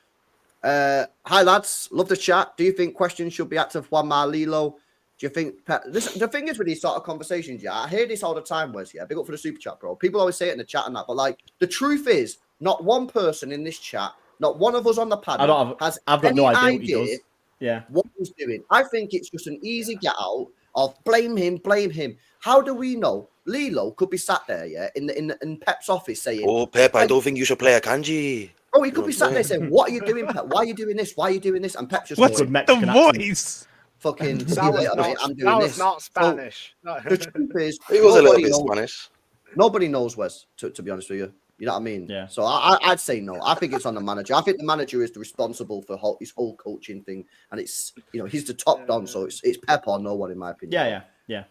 [SPEAKER 1] Hi lads, love the chat. Do you think questions should be active Juan Lilo? Do you think the thing is with these sort of conversations? Yeah, I hear this all the time, Wes. Yeah, big up for the super chat, bro. People always say it in the chat and that, but like the truth is, not one person in this chat, not one of us on the panel
[SPEAKER 8] I've got no idea what he does. Yeah.
[SPEAKER 1] What he's doing. I think it's just an easy get out of blame him. How do we know? Lilo could be sat there, yeah, in Pep's office saying,
[SPEAKER 6] Oh, Pep, I don't think you should play a kanji.
[SPEAKER 1] oh, he could be sat there saying, what are you doing, Pep? Why are you doing this? Why are you doing this? And Pep's just
[SPEAKER 3] What's
[SPEAKER 1] going,
[SPEAKER 3] the
[SPEAKER 8] Mexican accent.
[SPEAKER 3] voice?
[SPEAKER 1] fucking, see
[SPEAKER 2] That
[SPEAKER 1] you
[SPEAKER 2] was
[SPEAKER 1] later, mate. I'm doing
[SPEAKER 2] that
[SPEAKER 1] this.
[SPEAKER 2] was not Spanish.
[SPEAKER 1] The truth is,
[SPEAKER 6] He was a little
[SPEAKER 1] nobody
[SPEAKER 6] bit
[SPEAKER 1] knows-
[SPEAKER 6] Spanish.
[SPEAKER 1] Nobody knows, Wes, to be honest with you. You know what I mean?
[SPEAKER 8] Yeah.
[SPEAKER 1] So I'd say no. I think it's on the manager. I think the manager is responsible for his whole coaching thing. And it's, he's the top don. So it's Pep or no one, in my opinion.
[SPEAKER 8] Yeah.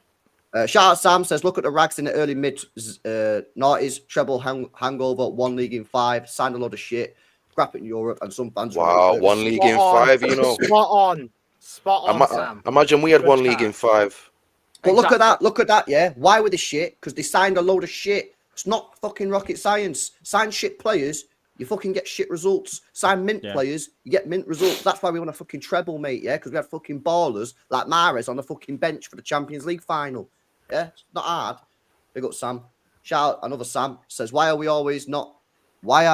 [SPEAKER 1] Shout out Sam says, look at the rags in the early mid noughties, treble hangover, 1 league in 5, signed a load of shit, scrap it in Europe, and some fans.
[SPEAKER 6] Wow, 1 league in 5, you know.
[SPEAKER 2] Spot on, Sam.
[SPEAKER 6] Imagine we had
[SPEAKER 2] Good
[SPEAKER 6] 1 league in 5.
[SPEAKER 1] But look at that, yeah. Why were they shit? Because they signed a load of shit. It's not fucking rocket science. Sign shit players, you fucking get shit results. Sign mint players, you get mint results. That's why we want a fucking treble, mate, yeah? Because we had fucking ballers like Mahrez on the fucking bench for the Champions League final. Yeah, it's not hard. Big up Sam. Shout out another Sam. Says, why are we always he's not ready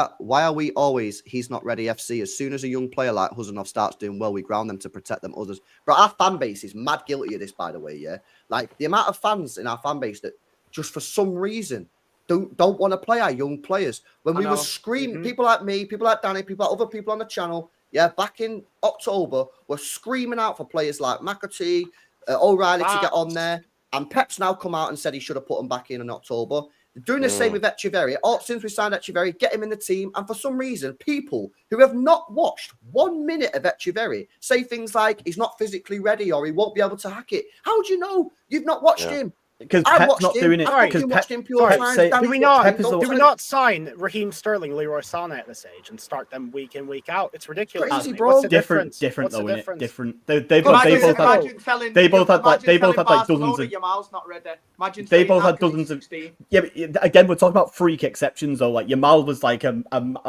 [SPEAKER 1] FC? As soon as a young player like Huzanov starts doing well, we ground them to protect them others. But our fan base is mad guilty of this, by the way, yeah? Like the amount of fans in our fan base that just for some reason don't want to play our young players. When we were screaming, people like me, people like Danny, people like other people on the channel, yeah, back in October, were screaming out for players like McAtee, O'Reilly to get on there. And Pep's now come out and said he should have put him back in October. They're doing the same with Echeverri. Since we signed Echeverri, get him in the team. And for some reason, people who have not watched 1 minute of Echeverri say things like he's not physically ready or he won't be able to hack it. How do you know? You've not watched him.
[SPEAKER 8] Because Pep's not doing it.
[SPEAKER 1] Because Pep,
[SPEAKER 2] do we not sign Raheem Sterling, Leroy Sané at this age and start them week in, week out? It's ridiculous.
[SPEAKER 1] Crazy, bro.
[SPEAKER 2] What's the
[SPEAKER 8] Different
[SPEAKER 2] difference?
[SPEAKER 8] though,
[SPEAKER 2] What's the
[SPEAKER 8] innit?
[SPEAKER 2] difference?
[SPEAKER 8] Different. They both had like dozens of.
[SPEAKER 4] Yamal's not ready. Imagine
[SPEAKER 8] They both had dozens of. Yeah, but again, we're talking about freak exceptions though. Like Yamal was like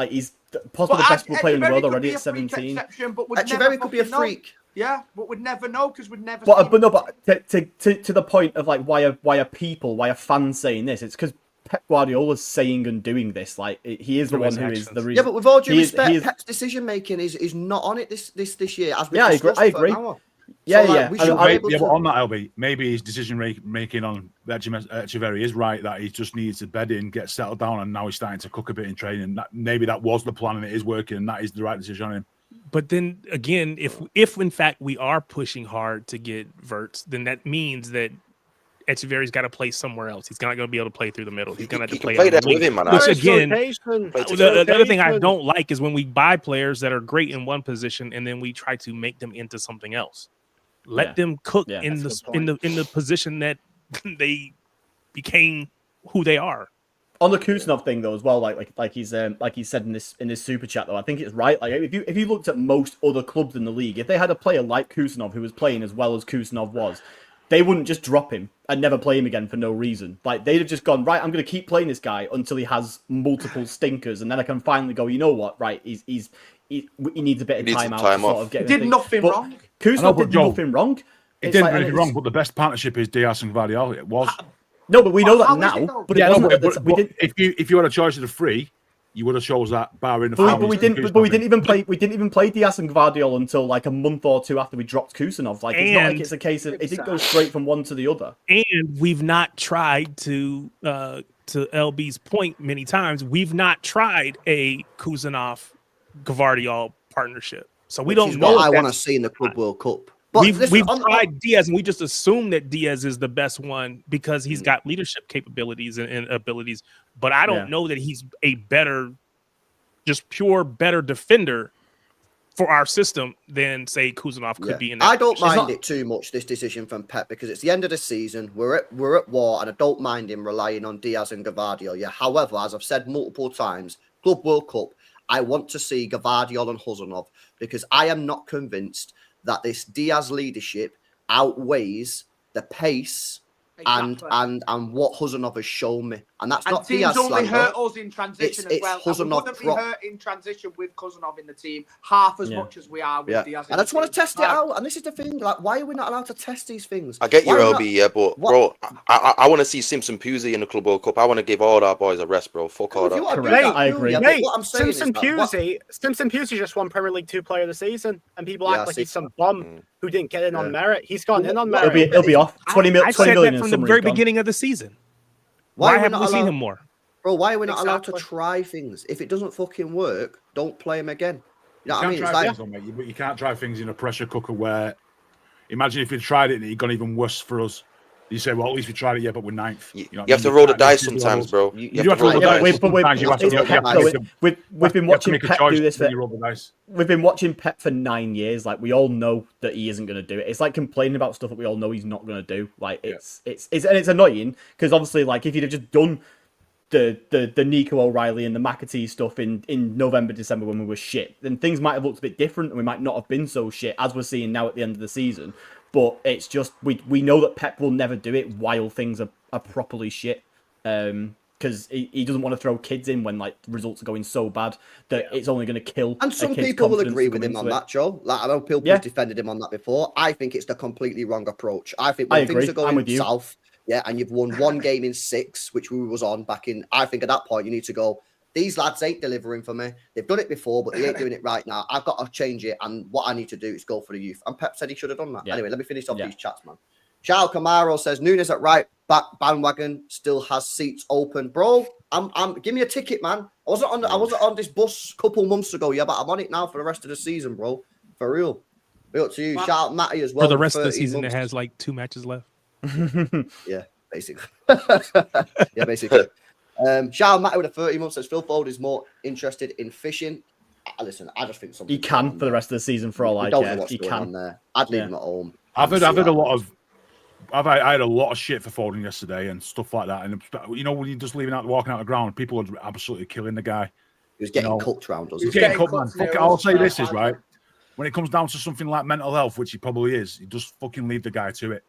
[SPEAKER 8] he's possibly the best player in the world already at 17.
[SPEAKER 1] Echeverri could be a freak.
[SPEAKER 4] Yeah, but we'd never know because we'd never.
[SPEAKER 8] But to the point of like why are fans saying this? It's because Pep Guardiola's saying and doing this. Like he is the one who is the reason.
[SPEAKER 1] Yeah, but with all due respect, Pep's decision making is not on it this year. As we
[SPEAKER 8] I agree. Yeah.
[SPEAKER 7] But on that, LB, maybe his decision making on Echeverri is right, that he just needs to bed in, get settled down, and now he's starting to cook a bit in training. Maybe that was the plan and it is working, and that is the right decision on him.
[SPEAKER 3] But then again, if in fact we are pushing hard to get Verts, then that means that Echeverri's got to play somewhere else. He's not going to be able to play through the middle. He's going to have to play
[SPEAKER 6] that with him, man.
[SPEAKER 3] Which again, the other thing I don't like is when we buy players that are great in one position and then we try to make them into something else. Let them cook in the position that they became who they are.
[SPEAKER 8] On the Kuznov thing though, as well, like he said in this super chat though, I think it's right. Like if you looked at most other clubs in the league, if they had a player like Kuznov who was playing as well as Kuznov was, they wouldn't just drop him and never play him again for no reason. Like they'd have just gone, right, I'm going to keep playing this guy until he has multiple stinkers, and then I can finally go, you know what, right? He needs a bit of time out to sort of get.
[SPEAKER 4] He did nothing wrong.
[SPEAKER 8] Kuznov did nothing wrong.
[SPEAKER 7] He didn't do anything wrong, but the best partnership is Diaz and Gvardiol. It was.
[SPEAKER 8] No, but we know that now. But
[SPEAKER 7] if you had a choice of the three, you would have chose that bar in the.
[SPEAKER 8] But we didn't even play. We didn't even play Diaz and Gvardiol until like a month or two after we dropped Kuznov. Like it's not like it's a case of it didn't go straight from one to the other.
[SPEAKER 3] And we've not tried to LB's point many times. We've not tried a Kuznov Gvardiol partnership, so we don't know.
[SPEAKER 1] What I want to see in the Club World Cup. But
[SPEAKER 3] we've tried Diaz, and we just assume that Diaz is the best one because he's got leadership capabilities and abilities. But I don't know that he's a better defender for our system than say Kuznov could be. In that
[SPEAKER 1] I don't mind it too much, this decision from Pep, because it's the end of the season. We're at war, and I don't mind him relying on Diaz and Gvardiol. Yeah. However, as I've said multiple times, Club World Cup, I want to see Gvardiol and Huzanov because I am not convinced that this Diaz leadership outweighs the pace
[SPEAKER 4] Exactly.
[SPEAKER 1] and what Huzanov has shown me. And that's
[SPEAKER 4] And
[SPEAKER 1] not
[SPEAKER 4] teams
[SPEAKER 1] Diaz
[SPEAKER 4] only
[SPEAKER 1] slander.
[SPEAKER 4] hurt us in transition
[SPEAKER 1] It's
[SPEAKER 4] as well. And we
[SPEAKER 1] Huzanov
[SPEAKER 4] wouldn't be
[SPEAKER 1] prop.
[SPEAKER 4] hurt in transition with Kuzanov in the team half as much as we are with Diaz.
[SPEAKER 1] And I just want to test it out. And this is the thing. Like, why are we not allowed to test these things?
[SPEAKER 6] I get your
[SPEAKER 1] Why are we
[SPEAKER 6] LB, yeah, but bro, I want to see Simpson Pusey in the Club World Cup. I want to give all our boys a rest, bro. Fuck all
[SPEAKER 1] If you
[SPEAKER 6] that.
[SPEAKER 1] want to do
[SPEAKER 8] Correct.
[SPEAKER 1] that,
[SPEAKER 8] I agree.
[SPEAKER 1] yeah, but
[SPEAKER 2] Mate,
[SPEAKER 1] what I'm saying
[SPEAKER 2] Simpson Pusey just won Premier League 2 Player of the Season, and people act like he's some bum who didn't get in on merit. He's gone in on merit.
[SPEAKER 8] He'll be off 20
[SPEAKER 3] I said
[SPEAKER 8] million
[SPEAKER 3] that
[SPEAKER 8] in
[SPEAKER 3] from the
[SPEAKER 8] summer,
[SPEAKER 3] very
[SPEAKER 8] he's gone.
[SPEAKER 3] beginning of the season.
[SPEAKER 1] Why
[SPEAKER 3] Why
[SPEAKER 1] are we
[SPEAKER 3] haven't
[SPEAKER 1] not
[SPEAKER 3] we seen
[SPEAKER 1] allowed-
[SPEAKER 3] him more?
[SPEAKER 1] Bro, why are we not allowed to
[SPEAKER 4] Exactly.
[SPEAKER 1] try things? If it doesn't fucking work, don't play him again. You know what I mean?
[SPEAKER 7] You
[SPEAKER 1] It's
[SPEAKER 7] can't
[SPEAKER 1] like,
[SPEAKER 7] try things, though, mate. But you can't try things in a pressure cooker where, imagine if you tried it and it gone even worse for us. You say, well, at least we tried it, yeah, but we're ninth.
[SPEAKER 6] You
[SPEAKER 7] know what
[SPEAKER 6] have
[SPEAKER 7] I
[SPEAKER 6] to
[SPEAKER 7] mean?
[SPEAKER 6] roll the
[SPEAKER 7] You
[SPEAKER 6] dice
[SPEAKER 7] can't do
[SPEAKER 6] sometimes,
[SPEAKER 7] those.
[SPEAKER 6] bro.
[SPEAKER 7] You have to roll the
[SPEAKER 8] Yeah,
[SPEAKER 7] dice.
[SPEAKER 8] but
[SPEAKER 7] Sometimes you have to-
[SPEAKER 8] it's
[SPEAKER 7] you have
[SPEAKER 8] Pep,
[SPEAKER 7] to
[SPEAKER 8] though.
[SPEAKER 7] make a-
[SPEAKER 8] We've
[SPEAKER 7] you
[SPEAKER 8] been
[SPEAKER 7] have
[SPEAKER 8] watching
[SPEAKER 7] to make a
[SPEAKER 8] Pep
[SPEAKER 7] choice
[SPEAKER 8] do this
[SPEAKER 7] when
[SPEAKER 8] for
[SPEAKER 7] you roll the dice.
[SPEAKER 8] We've been watching Pep for 9 years. Like, we all know that he isn't going to do it. It's like complaining about stuff that we all know he's not going to do. Like, it's annoying because obviously, like, if you'd have just done the Nico O'Reilly and the McAtee stuff in November, December when we were shit, then things might have looked a bit different and we might not have been so shit as we're seeing now at the end of the season. But it's just we know that Pep will never do it while things are properly shit. Because he doesn't want to throw kids in when like results are going so bad that it's only going to kill.
[SPEAKER 1] and some
[SPEAKER 8] a kid's
[SPEAKER 1] people will
[SPEAKER 8] confidence
[SPEAKER 1] agree
[SPEAKER 8] to
[SPEAKER 1] with
[SPEAKER 8] come
[SPEAKER 1] him on
[SPEAKER 8] into it.
[SPEAKER 1] that, Joe. Like, I know people have defended him on that before. I think it's the completely wrong approach. I think when things
[SPEAKER 8] agree.
[SPEAKER 1] are
[SPEAKER 8] I'm
[SPEAKER 1] going
[SPEAKER 8] with you.
[SPEAKER 1] south, and you've won one game in 6, which we was on back in, I think at that point you need to go, these lads ain't delivering for me. They've done it before, but they ain't doing it right now. I've got to change it, and what I need to do is go for the youth. And Pep said he should have done that. Anyway, let me finish off these chats, man. Charles Camaro says Nunes at right back bandwagon still has seats open, bro. Give me a ticket, man. I wasn't on this bus a couple months ago, but I'm on it now for the rest of the season, bro. For real. Be up to you. Shout out Matty as well.
[SPEAKER 3] For the rest of the season, it has like 2 matches left.
[SPEAKER 1] Yeah, basically. Basically. Shout out Matty with a 30 months says Phil Fold is more interested in fishing. Listen, I just think something.
[SPEAKER 8] He can for the rest of the season for all I care. He can.
[SPEAKER 1] There. I'd leave him at home.
[SPEAKER 7] I've had a lot of. I had a lot of shit for Foden yesterday and stuff like that. And you know, when you're just walking out the ground, people are absolutely killing the guy.
[SPEAKER 1] He was getting cooked round us.
[SPEAKER 7] He's getting cooked, man. Fuck it, I'll say this is right. When it comes down to something like mental health, which he probably is, you just fucking leave the guy to it.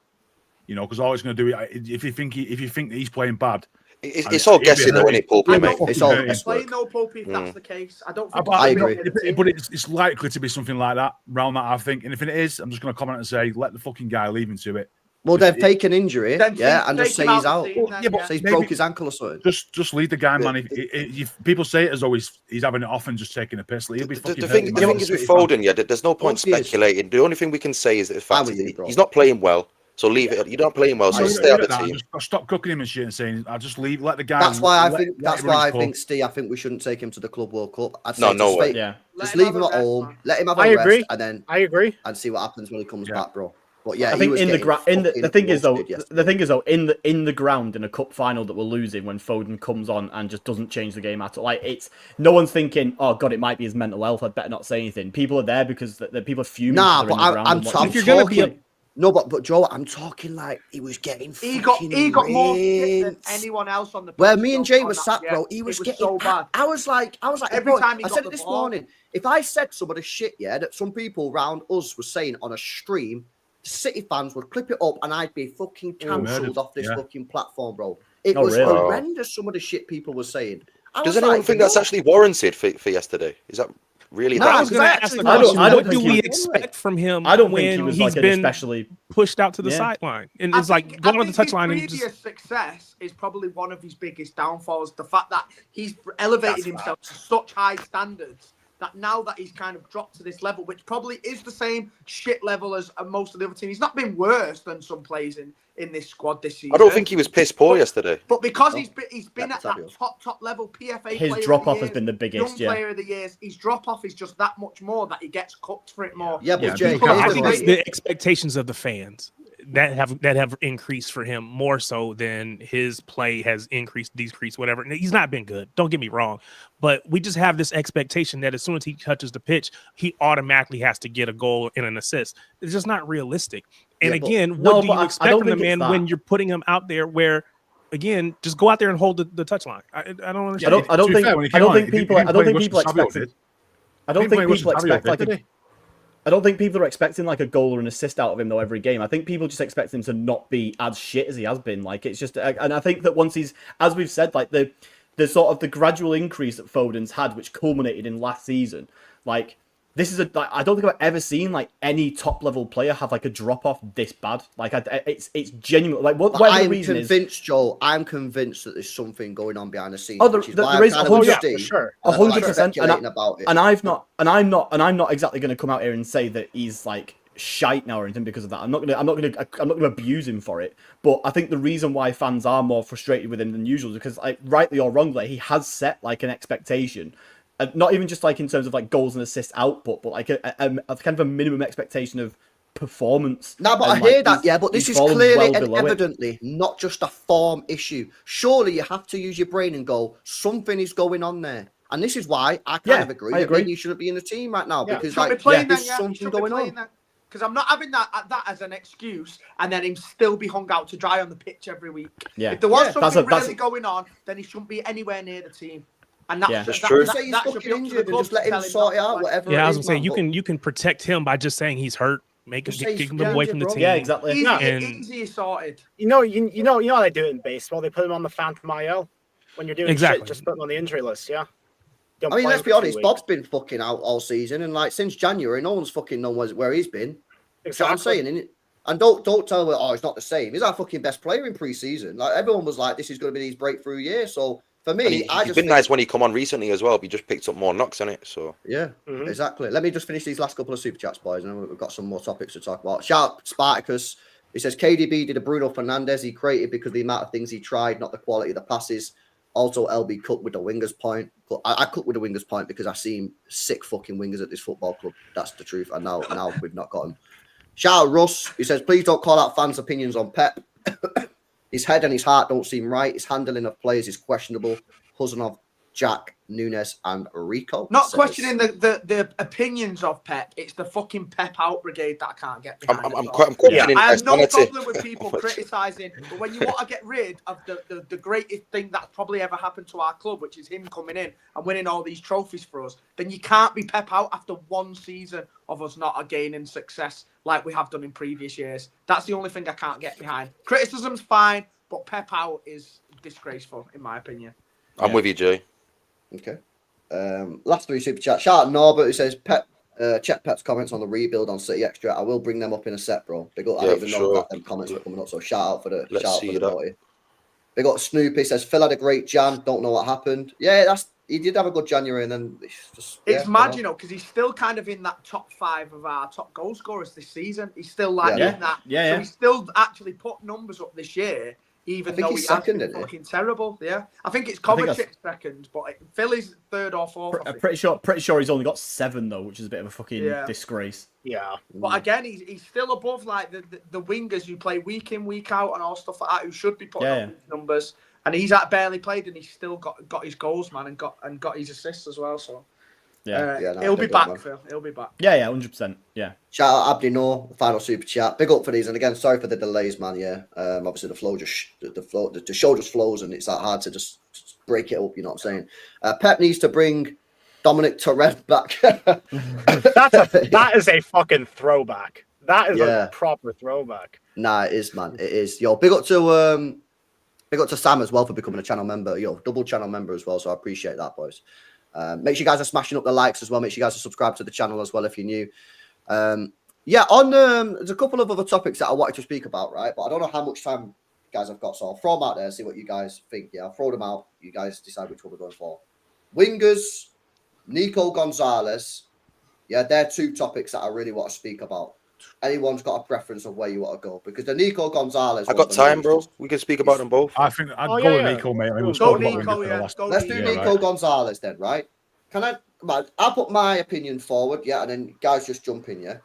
[SPEAKER 7] You know, because all he's going to do if you think he's playing bad.
[SPEAKER 6] It's all guessing, though, isn't it, Popey, mate?
[SPEAKER 1] It's all guesswork.
[SPEAKER 4] Playing no Popey if that's the case. I don't think
[SPEAKER 1] I agree.
[SPEAKER 7] But it's likely to be something like that, around that, I think. And if it is, I'm just going to comment and say, let the fucking guy leave him to it.
[SPEAKER 1] Well, they've taken injury,
[SPEAKER 4] Then
[SPEAKER 1] and just say he's out.
[SPEAKER 4] Then,
[SPEAKER 1] So he's broke his ankle or something.
[SPEAKER 7] Just leave the guy, man. If people say it as though he's having it off and just taking a piss, he'll be fucking
[SPEAKER 6] the thing is with Foden, there's no point speculating. The only thing we can say is that the fact he's not playing well. So leave it. You're not playing well, so stay out of the team.
[SPEAKER 7] Just stop cooking him and shit and saying, "I'll just leave. Let the guy."
[SPEAKER 1] That's why I think, Steve. I think we shouldn't take him to the Club World Cup.
[SPEAKER 6] No way.
[SPEAKER 1] Just leave him at home. Let him have a rest, and then
[SPEAKER 2] I agree,
[SPEAKER 1] and see what happens when he comes back, bro. But yeah,
[SPEAKER 8] I think the thing is though, in the ground in a cup final that we're losing when Foden comes on and just doesn't change the game at all. Like, it's no one's thinking, oh god, it might be his mental health. I'd better not say anything. People are there because the people are fuming.
[SPEAKER 1] Nah, but I'm talking. No, but Joe, I'm talking like he was getting.
[SPEAKER 4] He got more shit than anyone else on the.
[SPEAKER 1] Where me and Jay were sat, bro, he was getting
[SPEAKER 4] so bad.
[SPEAKER 1] I was like,
[SPEAKER 4] every time
[SPEAKER 1] I said it this morning. If I said some of the shit, that some people around us were saying on a stream, City fans would clip it up and I'd be fucking cancelled off this fucking platform, bro. It was horrendous. Some of the shit people were saying.
[SPEAKER 6] Does anyone think that's actually warranted for yesterday? Is that really?
[SPEAKER 3] I was going to ask the question. What do we expect from him?
[SPEAKER 8] I don't
[SPEAKER 3] when
[SPEAKER 8] think he was
[SPEAKER 3] he's
[SPEAKER 8] like
[SPEAKER 3] been
[SPEAKER 8] especially
[SPEAKER 3] pushed out to the sideline, and it's like going on the touchline.
[SPEAKER 4] His previous success is probably one of his biggest downfalls. The fact that he's elevated himself to such high standards that now that he's kind of dropped to this level, which probably is the same shit level as most of the other teams. He's not been worse than some players in this squad this season.
[SPEAKER 6] I don't think he was piss poor yesterday.
[SPEAKER 4] But because he's been at that top level, PFA
[SPEAKER 8] his drop off has been the biggest.
[SPEAKER 4] Young player of the years. His drop off is just that much more that he gets cooked for it more.
[SPEAKER 1] Yeah, but Jay,
[SPEAKER 3] I think it's the expectations of the fans that have increased for him more so than his play has increased, decreased, whatever. And he's not been good. Don't get me wrong, but we just have this expectation that as soon as he touches the pitch, he automatically has to get a goal and an assist. It's just not realistic. And again, what do you expect from the man when you're putting him out there where, again, just go out there and hold the touchline? I don't understand.
[SPEAKER 8] I don't think people expect I don't think people are expecting like a goal or an assist out of him though every game. I think people just expect him to not be as shit as he has been. Like it's just, and I think that once he's, as we've said, like the sort of the gradual increase that Foden's had, which culminated in last season, like this is I don't think I've ever seen like any top level player have like a drop off this bad. Like it's genuine. Like what?
[SPEAKER 1] I'm
[SPEAKER 8] the reason
[SPEAKER 1] convinced, Joel. I'm convinced that there's something going on behind the scenes.
[SPEAKER 8] Oh,
[SPEAKER 1] which is
[SPEAKER 8] there
[SPEAKER 1] why
[SPEAKER 8] is
[SPEAKER 1] I'm
[SPEAKER 8] 100%,
[SPEAKER 2] sure,
[SPEAKER 8] 100%.
[SPEAKER 1] about it.
[SPEAKER 8] And I'm not exactly going to come out here and say that he's like shite now or anything because of that. I'm not gonna abuse him for it. But I think the reason why fans are more frustrated with him than usual is because, like, rightly or wrongly, he has set like an expectation. Not even just like in terms of like goals and assist output, but like a kind of a minimum expectation of performance.
[SPEAKER 1] No, but
[SPEAKER 8] and,
[SPEAKER 1] I hear
[SPEAKER 8] like,
[SPEAKER 1] that, yeah, but this
[SPEAKER 8] he's
[SPEAKER 1] is
[SPEAKER 8] fallen
[SPEAKER 1] clearly
[SPEAKER 8] well
[SPEAKER 1] and
[SPEAKER 8] below it.
[SPEAKER 1] evidently not just a form issue. Surely you have to use your brain and go, something is going on there. And this is why I kind of agree that maybe you shouldn't be in the team right now, because there's something going on.
[SPEAKER 4] Because I'm not having that as an excuse and then him still be hung out to dry on the pitch every week.
[SPEAKER 8] Yeah.
[SPEAKER 4] If there was something really going on, then he shouldn't be anywhere near the team. And
[SPEAKER 6] that's true.
[SPEAKER 1] Say he's fucking injured and just let him sort it out, whatever.
[SPEAKER 3] Yeah, I was gonna say you can protect him by just saying he's hurt, make him away from the team.
[SPEAKER 8] Yeah, exactly.
[SPEAKER 4] Easy sorted.
[SPEAKER 2] You know how they do it in baseball. They put him on the Phantom IL when you're doing shit. Just put him on the injury list. Yeah.
[SPEAKER 1] I mean, let's be honest. Bob's been fucking out all season, and like since January, no one's fucking known where he's been. Exactly. I'm saying, innit? And don't tell me, he's not the same. He's our fucking best player in pre-season. Like everyone was like, this is going to be his breakthrough year. So for me,
[SPEAKER 6] he's been nice when he come on recently as well. He just picked up more knocks on it. So
[SPEAKER 1] yeah, exactly. Let me just finish these last couple of super chats, boys, and then we've got some more topics to talk about. Shout out Spartacus. He says KDB did a Bruno Fernandes. He created because of the amount of things he tried, not the quality of the passes. Also, LB cooked with the wingers point. But I cook with the wingers point because I seen sick fucking wingers at this football club. That's the truth. And now we've not got him. Shout out Russ. He says, please don't call out fans' opinions on Pep. His head and his heart don't seem right. His handling of players is questionable. Huzanov, Jack, Nunes, and Rico.
[SPEAKER 4] Not questioning the opinions of Pep. It's the fucking Pep out brigade that I can't get behind.
[SPEAKER 6] I'm questioning.
[SPEAKER 4] I have no problem with people criticising, but when you want to get rid of the greatest thing that's probably ever happened to our club, which is him coming in and winning all these trophies for us, then you can't be Pep out after one season of us not gaining success like we have done in previous years. That's the only thing I can't get behind. Criticism's fine, but Pep out is disgraceful, in my opinion.
[SPEAKER 6] I'm with you, Jay.
[SPEAKER 1] Okay. Last three super chats. Shout out Norbert, who says check Pep's comments on the rebuild on City Extra. I will bring them up in a set, bro. I don't even know that them comments are coming up. So shout out for the naughty. They got Snoopy says Phil had a great Jan. Don't know what happened. Yeah, he did have a good January, and then
[SPEAKER 4] it's mad, you know, because he's still kind of in that top 5 of our top goal scorers this season. He's still in that.
[SPEAKER 8] Yeah.
[SPEAKER 4] So he's still actually put numbers up this year. Even though he's second, fucking terrible, I think it's Kovacic second, but Phil is third or fourth.
[SPEAKER 8] Pretty sure he's only got 7 though, which is a bit of a fucking disgrace.
[SPEAKER 2] Yeah,
[SPEAKER 4] but again, he's still above like the wingers who play week in week out and all stuff like that, who should be putting up these numbers. And he's barely played, and he's still got his goals, man, and got his assists as well. So. He'll be back, Phil. He'll be back.
[SPEAKER 8] Yeah, 100%. Yeah.
[SPEAKER 1] Shout out Abdi Noor, final super chat. Big up for these, and again, sorry for the delays, man. Yeah. Obviously the show just flows, and it's that hard to just break it up. You know what I'm saying? Pep needs to bring Dominic Torres back.
[SPEAKER 2] that is a fucking throwback. That is a proper throwback.
[SPEAKER 1] Nah, it is, man. It is. Yo, big up to Sam as well for becoming a channel member. Yo, double channel member as well. So I appreciate that, boys. Make sure you guys are smashing up the likes as well. Make sure you guys are subscribed to the channel as well if you're new. There's a couple of other topics that I wanted to speak about, right? But I don't know how much time you guys have got, so I'll throw them out there, see what you guys think. Yeah, I'll throw them out. You guys decide which one we're going for. Wingers, Nico Gonzalez. Yeah, they're 2 topics that I really want to speak about. Anyone's got a preference of where you want to go? Because the Nico Gonzalez.
[SPEAKER 6] I got time, bro. We can speak about them both.
[SPEAKER 7] I think I'd go with Nico, mate. I mean,
[SPEAKER 1] Let's do Nico Gonzalez then, right? I'll put my opinion forward, and then guys just jump in,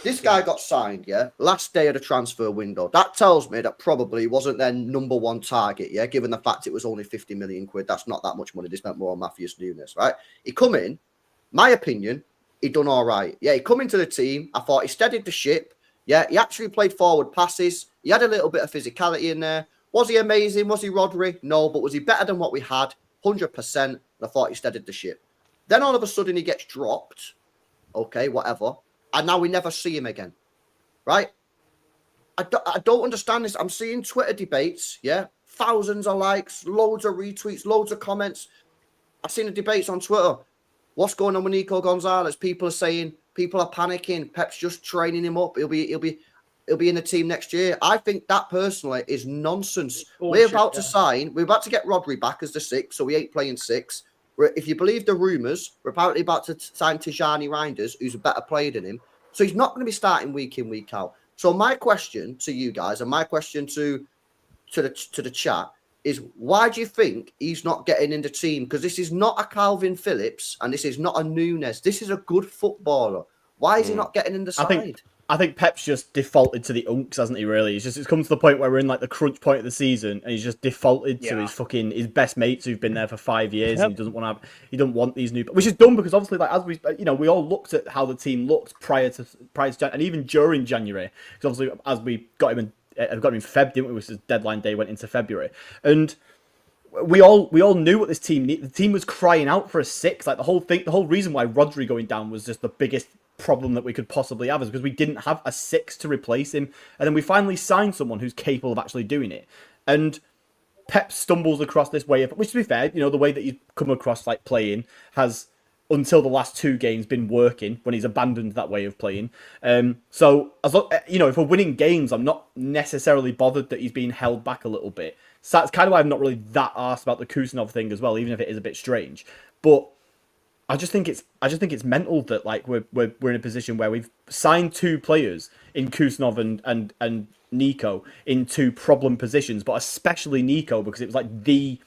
[SPEAKER 1] This guy got signed, last day of the transfer window. That tells me that probably wasn't their number 1 target, given the fact it was only 50 million quid. That's not that much money. They spent more on Matthias Nunes, right? He come in, my opinion, he done all right. Yeah, he come into the team. I thought he steadied the ship. Yeah, he actually played forward passes. He had a little bit of physicality in there. Was he amazing? Was he Rodri? No, but was he better than what we had? 100%. And I thought he steadied the ship. Then all of a sudden he gets dropped. Okay, whatever. and now we never see him again, right? I don't understand this. I'm seeing Twitter debates, yeah, thousands of likes, loads of retweets, loads of comments. I've seen the debates on Twitter. What's going on with Nico Gonzalez? People are saying, people are panicking. Pep's just training him up. He'll be in the team next year. I think that personally is nonsense. We're about to get Rodri back as the 6, so we ain't playing 6. If you believe the rumours, we're apparently about to sign Tijani Reinders, who's a better player than him. So he's not going to be starting week in, week out. So my question to you guys, and my question to the chat, is why do you think he's not getting in the team? Because this is not a Calvin Phillips and this is not a Nunes. This is a good footballer. Why is he not getting in the side?
[SPEAKER 8] I think Pep's just defaulted to the unks, hasn't he, really? It's come to the point where we're in like the crunch point of the season and he's just defaulted to his best mates who've been there for 5 years and he doesn't want these new, which is dumb because obviously like as we all looked at how the team looked prior to and even during January, because obviously as we got him in Feb, didn't we? Which is deadline day went into February, and we all knew what this team needed. The team was crying out for a 6. Like the whole reason why Rodri going down was just the biggest problem that we could possibly have, is because we didn't have a 6 to replace him, and then we finally signed someone who's capable of actually doing it. And Pep stumbles across this way of, which to be fair, the way that he's come across like playing has, until the last 2 games, been working when he's abandoned that way of playing. So, if we're winning games, I'm not necessarily bothered that he's being held back a little bit. So that's kind of why I'm not really that arsed about the Kusanov thing as well, even if it is a bit strange. But I just think it's mental that like we're in a position where we've signed 2 players in Kusanov and Nico in 2 problem positions, but especially Nico because it was like the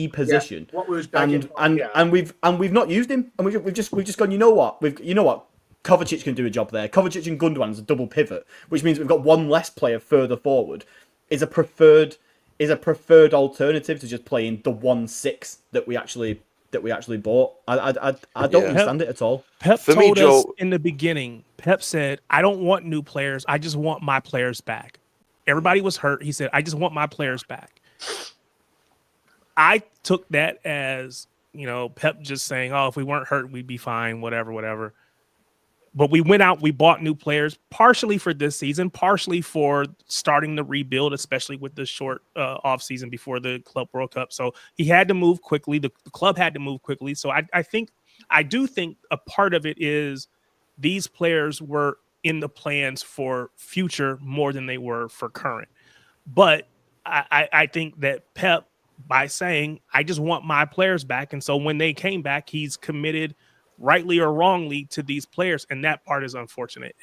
[SPEAKER 8] position.
[SPEAKER 4] What was
[SPEAKER 8] and we've not used him, and we've just gone. You know what? Kovacic can do a job there. Kovacic and Gundogan is a double pivot, which means we've got one less player further forward. Is a preferred alternative to just playing the 1-6 that we actually bought. I don't understand it at all.
[SPEAKER 3] Pep told us in the beginning. Pep said, "I don't want new players. I just want my players back." Everybody was hurt. He said, "I just want my players back." I took that as, Pep just saying, "Oh, if we weren't hurt, we'd be fine, whatever." But we went out, we bought new players, partially for this season, partially for starting the rebuild, especially with the short off season before the Club World Cup. So he had to move quickly. The club had to move quickly. So I do think a part of it is these players were in the plans for future more than they were for current. But I think that Pep, by saying, "I just want my players back," and so when they came back, he's committed, rightly or wrongly, to these players, and that part is unfortunate.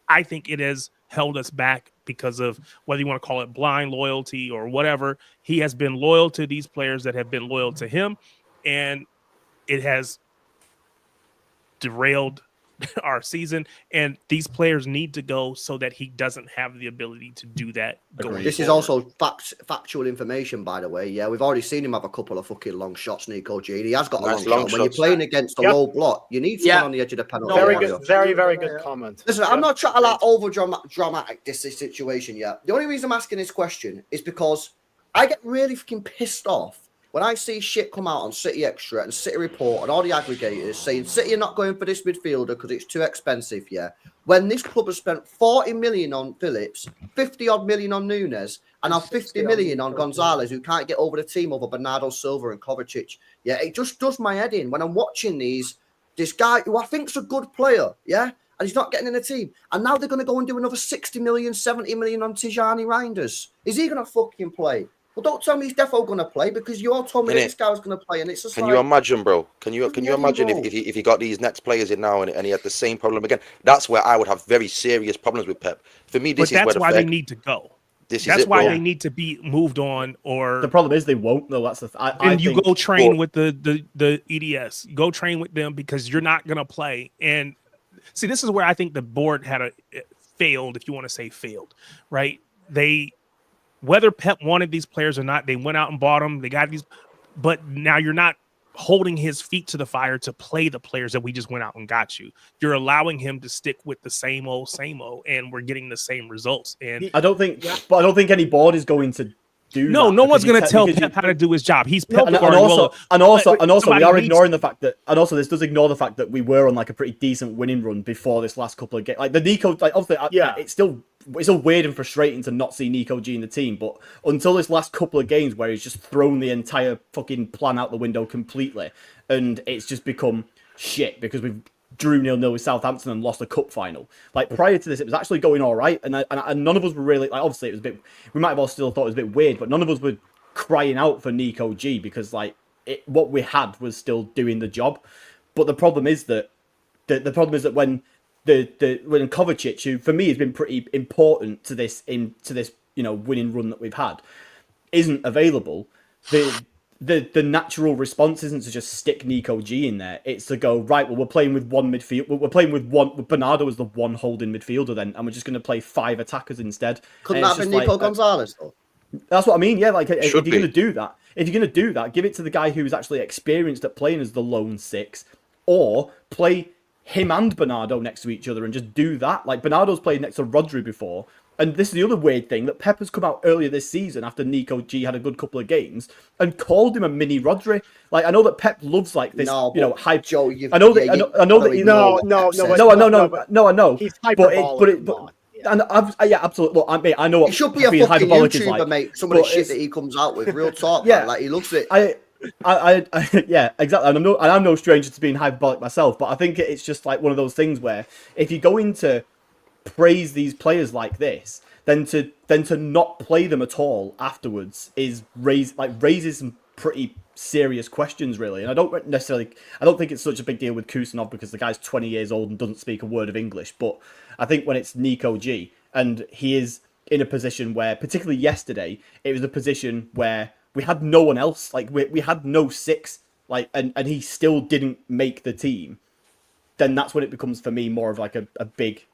[SPEAKER 3] I think it has held us back because of whether you want to call it blind loyalty or whatever. He has been loyal to these players that have been loyal to him, and it has derailed our season, and these players need to go so that he doesn't have the ability to do that.
[SPEAKER 1] This is also factual information, by the way. Yeah, we've already seen him have a couple of fucking long shots, Nico G. He has got a long shot. When you're playing against a low block, you need someone on the edge of the penalty area.
[SPEAKER 2] Very, very good comment.
[SPEAKER 1] Listen, I'm not trying to like over dramatic this situation yet. The only reason I'm asking this question is because I get really fucking pissed off when I see shit come out on City Extra and City Report and all the aggregators saying City are not going for this midfielder because it's too expensive, when this club has spent 40 million on Phillips, 50-odd million on Nunes, and now 50 million on Gonzalez, who can't get over the team over Bernardo Silva and Kovacic. Yeah, it just does my head in when I'm watching this guy who I think's a good player, and he's not getting in the team. And now they're going to go and do another 60 million, 70 million on Tijani Reinders. Is he going to fucking play? Well, don't tell me he's defo going to play because you all told me this guy was going to play, and it's just.
[SPEAKER 6] Can you imagine, bro? Can you imagine if he got these next players in now and he had the same problem again? That's where I would have very serious problems with Pep. For me,
[SPEAKER 3] that's why they need to go. That's why they need to be moved on. Or
[SPEAKER 8] the problem is they won't. No, that's
[SPEAKER 3] you go train with the EDS. Go train with them because you're not going to play. And see, this is where I think the board had failed, if you want to say failed, right? Whether Pep wanted these players or not, they went out and bought them. They got these, but now you're not holding his feet to the fire to play the players that we just went out and got you. You're allowing him to stick with the same old, and we're getting the same results. And
[SPEAKER 8] I don't think any board is going to do
[SPEAKER 3] No,
[SPEAKER 8] that.
[SPEAKER 3] no one's
[SPEAKER 8] because
[SPEAKER 3] going to tell
[SPEAKER 8] because
[SPEAKER 3] Pep how to do his job. He's Pep
[SPEAKER 8] and
[SPEAKER 3] Guardiola.
[SPEAKER 8] also, we
[SPEAKER 3] somebody
[SPEAKER 8] are
[SPEAKER 3] needs-
[SPEAKER 8] ignoring the fact that, and also this does ignore the fact that we were on like a pretty decent winning run before this last couple of games. Like the Nico, like obviously, it's still weird and frustrating to not see Nico G in the team, but until this last couple of games where he's just thrown the entire fucking plan out the window completely, and it's just become shit because we've drew 0-0 with Southampton and lost a cup final. Like prior to this, it was actually going all right, and none of us were really like. Obviously, it was a bit. We might have all still thought it was a bit weird, but none of us were crying out for Nico G because like what we had was still doing the job. But the problem is that when when Kovacic, who for me has been pretty important to this winning run that we've had, isn't available, the natural response isn't to just stick Nico G in there. It's to go, right, well, we're playing with one midfield. We're playing with Bernardo as the one holding midfielder then, and we're just going to play 5 attackers instead.
[SPEAKER 1] Couldn't that have been Nico Gonzalez, though?
[SPEAKER 8] That's what I mean, yeah. Like, if you're going to do that, give it to the guy who's actually experienced at playing as the lone 6, or play him and Bernardo next to each other and just do that. Like, Bernardo's played next to Rodri before. And this is the other weird thing, that Pep has come out earlier this season after Nico G had a good couple of games and called him a mini Rodri. Like, I know that Pep loves like this, hype.
[SPEAKER 1] Joe,
[SPEAKER 8] I know I know.
[SPEAKER 2] He's hyperbolic.
[SPEAKER 8] And absolutely. Look, I know what
[SPEAKER 1] he should be a fucking YouTuber, mate. Some of the shit that he comes out with, real talk.
[SPEAKER 8] Yeah,
[SPEAKER 1] man, like he loves it.
[SPEAKER 8] Yeah, exactly. And I'm no stranger to being hyperbolic myself, but I think it's just like one of those things where if you go into praise these players like this, then to not play them at all afterwards raises some pretty serious questions, really. And I don't think it's such a big deal with Kusanov because the guy's 20 years old and doesn't speak a word of English. But I think when it's Nico G and he is in a position where, particularly yesterday, it was a position where we had no one else. Like we had no 6, like, and he still didn't make the team. Then that's when it becomes for me more of like a big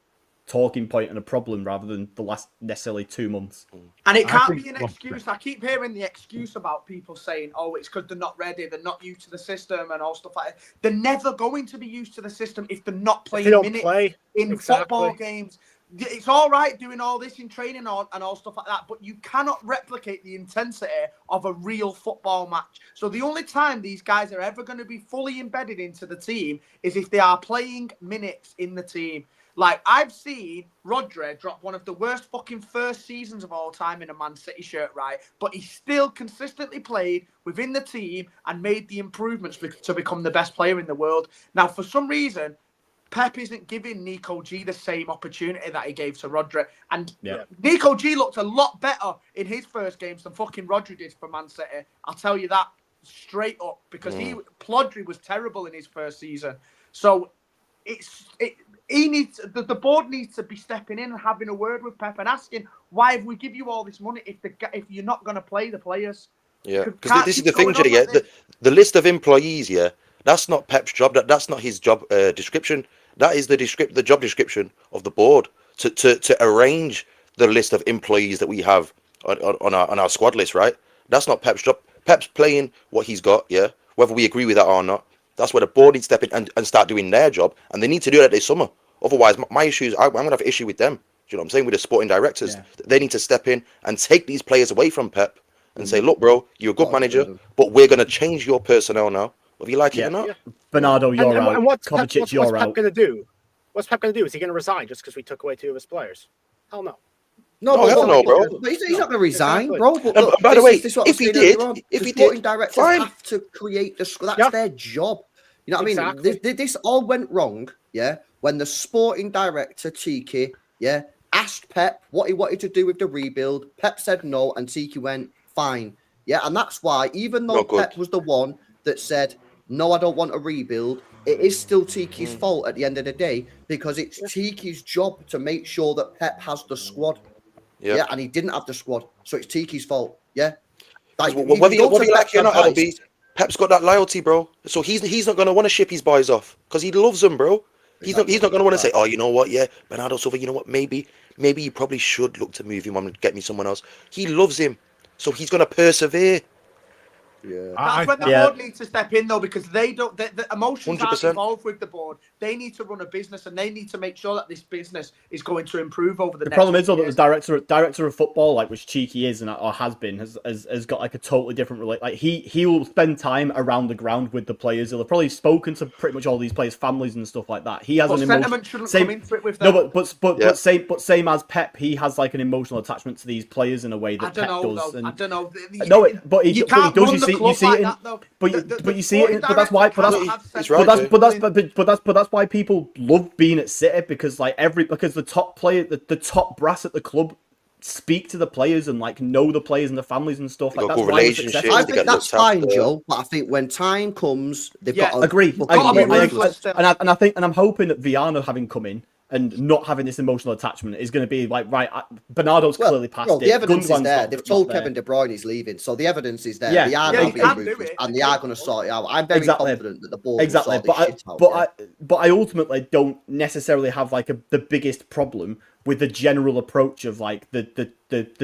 [SPEAKER 8] talking point and a problem rather than the last necessarily 2 months.
[SPEAKER 4] And it can't be an excuse. I keep hearing the excuse about people saying, oh, it's because they're not ready, they're not used to the system and all stuff like that. They're never going to be used to the system if they're not playing minutes in football games. It's all right doing all this in training and all stuff like that, but you cannot replicate the intensity of a real football match. So the only time these guys are ever going to be fully embedded into the team is if they are playing minutes in the team. Like, I've seen Rodri drop one of the worst fucking first seasons of all time in a Man City shirt, right? But he still consistently played within the team and made the improvements to become the best player in the world. Now, for some reason, Pep isn't giving Nico G the same opportunity that he gave to Rodri. And Nico G looked a lot better in his first games than fucking Rodri did for Man City. I'll tell you that straight up. Because Rodri was terrible in his first season. So, the board needs to be stepping in and having a word with Pep and asking, why have we give you all this money if you're not going to play the players?
[SPEAKER 6] Yeah, because this is the thing, Jay. The list of employees, that's not Pep's job. That's not his job description. That is the job description of the board to arrange the list of employees that we have on our squad list, right? That's not Pep's job. Pep's playing what he's got, whether we agree with that or not. That's where the board needs to step in and start doing their job. And they need to do that this summer. Otherwise, my issue is I'm going to have an issue with them. Do you know what I'm saying? With the sporting directors. Yeah. They need to step in and take these players away from Pep and say, look, bro, you're a good manager, but we're going to change your personnel now, whether you like it or not.
[SPEAKER 8] Yeah. Bernardo, you're out.
[SPEAKER 2] And what's
[SPEAKER 8] Kovacic, you're
[SPEAKER 2] Pep
[SPEAKER 8] out.
[SPEAKER 2] going to do? What's Pep going to do? Is he going to resign just because we took away 2 of his players? Hell no.
[SPEAKER 6] Hell no, bro.
[SPEAKER 1] But he's not going to resign, bro. But
[SPEAKER 6] look, by the way, if he did,
[SPEAKER 1] sporting directors have to create the. That's their job. You know what I mean? This all went wrong, when the sporting director, Tiki, asked Pep what he wanted to do with the rebuild. Pep said no, and Tiki went, fine. Yeah, and that's why, even though Pep was the one that said, no, I don't want a rebuild, it is still Tiki's fault at the end of the day, because it's Tiki's job to make sure that Pep has the squad. Yeah, and he didn't have the squad, so it's Tiki's fault. Yeah.
[SPEAKER 6] Like, whether you like it or not, LB, Pep's got that loyalty, bro. So he's not going to want to ship his boys off because he loves them, bro. He's not going to want to say, oh, you know what, Bernardo Silva, you know what, maybe you probably should look to move him on and get me someone else. He loves him, so he's going to persevere.
[SPEAKER 1] Yeah.
[SPEAKER 4] That's when the board needs to step in, though, because they don't. The emotions
[SPEAKER 6] 100%.
[SPEAKER 4] aren't involved with the board. They need to run a business, and they need to make sure that this business is going to improve over the next
[SPEAKER 8] problem is, though, that
[SPEAKER 4] years.
[SPEAKER 8] the director of football, like, which Cheeky is and or has been, has got like a totally different relate. Like he will spend time around the ground with the players. He'll have probably spoken to pretty much all these players' families and stuff like that. He has an
[SPEAKER 4] sentiment shouldn't come into it with them.
[SPEAKER 8] No, but same as Pep, he has like an emotional attachment to these players in a way that Pep does.
[SPEAKER 4] I don't know.
[SPEAKER 8] You does. You see it. But you see it. But that's why. But that's why people love being at City, because because the top player, the top brass at the club speak to the players and like know the players and the families and stuff. Like, that's why it's successful.
[SPEAKER 1] I think that's fine, Joe. But I think when time comes, they've got to
[SPEAKER 8] agree.
[SPEAKER 1] I
[SPEAKER 8] agree. And I'm hoping that Viana having come in and not having this emotional attachment is going to be like, right, Bernardo's clearly passed it.
[SPEAKER 1] The evidence is there. They've told Kevin De Bruyne he's leaving, so the evidence is there. They are going to be ruthless, and they are going to sort it out. I'm very confident that the board will sort this shit out.
[SPEAKER 8] But I ultimately don't necessarily have like the biggest problem with the general approach of like the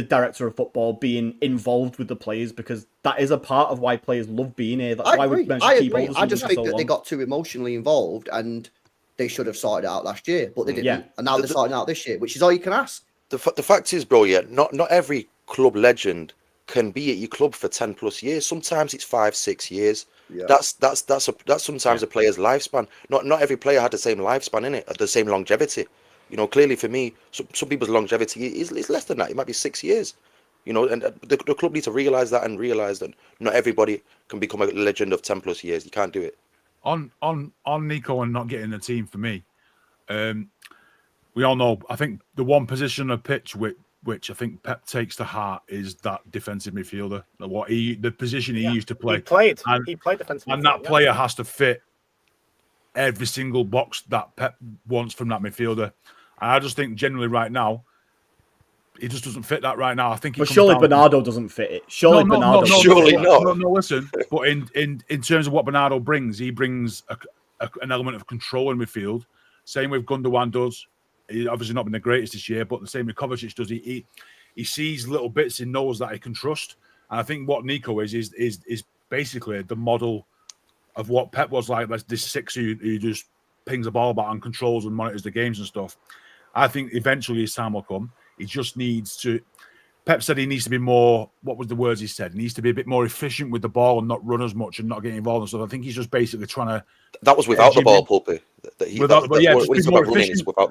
[SPEAKER 8] director of football being involved with the players, because that is a part of why players love being here. That's why we
[SPEAKER 1] I agree. I just think that they got too emotionally involved, and they should have sorted it out last year, but they didn't. And now they're sorting it out this year, which is all you can ask.
[SPEAKER 6] The fact is, bro, not every club legend can be at your club for 10 plus years. Sometimes it's 5-6 years. Yeah. That's sometimes a player's lifespan. Not every player had the same lifespan in it, the same longevity. You know, clearly for me, some people's longevity is less than that. It might be 6 years. You know, and the club needs to realize that not everybody can become a legend of 10 plus years. You can't do it.
[SPEAKER 7] On Nico and not getting the team, for me, we all know, I think the one position of pitch which I think Pep takes to heart is that defensive midfielder. The position he used to play.
[SPEAKER 2] He played defensive midfielder.
[SPEAKER 7] And that player has to fit every single box that Pep wants from that midfielder. And I just think generally right now, he just doesn't fit that right now. I think.
[SPEAKER 8] But surely Bernardo doesn't fit it. Surely Bernardo.
[SPEAKER 6] Surely not.
[SPEAKER 7] No, listen. But in terms of what Bernardo brings, he brings an element of control in midfield. Same with Gundogan does. He's obviously not been the greatest this year, but the same with Kovacic does. He sees little bits and knows that he can trust. And I think what Nico is basically the model of what Pep was like. This six who just pings the ball about and controls and monitors the games and stuff. I think eventually his time will come. He just needs to. Pep said he needs to be more. What was the words he said? He needs to be a bit more efficient with the ball and not run as much and not get involved and stuff. I think he's just basically trying to.
[SPEAKER 6] That was without the ball, Pulpy.
[SPEAKER 7] Without the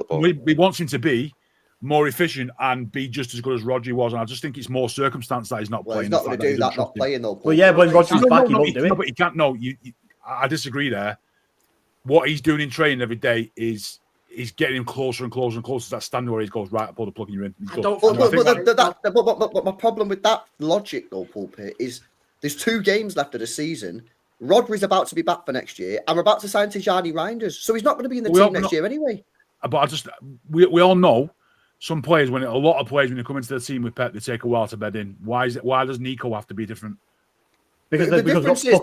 [SPEAKER 7] ball. He wants him to be more efficient and be just as good as Rodri was. And I just think it's more circumstance that he's not playing.
[SPEAKER 1] He's not going to do that. Not playing though.
[SPEAKER 8] Well, yeah, when Rodri's back, he won't do it.
[SPEAKER 7] No, but he can't. No, I disagree there. What he's doing in training every day is. He's getting him closer and closer and closer to that standard where he goes, right, I pull the plug and you're in.
[SPEAKER 1] But my problem with that logic, though, Pulpit, is there's 2 games left of the season. Rodri's about to be back for next year, and we're about to sign Tijani Reinders, so he's not going to be in the team next year anyway.
[SPEAKER 7] But we all know some players, a lot of players, when they come into the team with Pep, they take a while to bed in. Why does Nico have to be different?
[SPEAKER 1] Because the difference is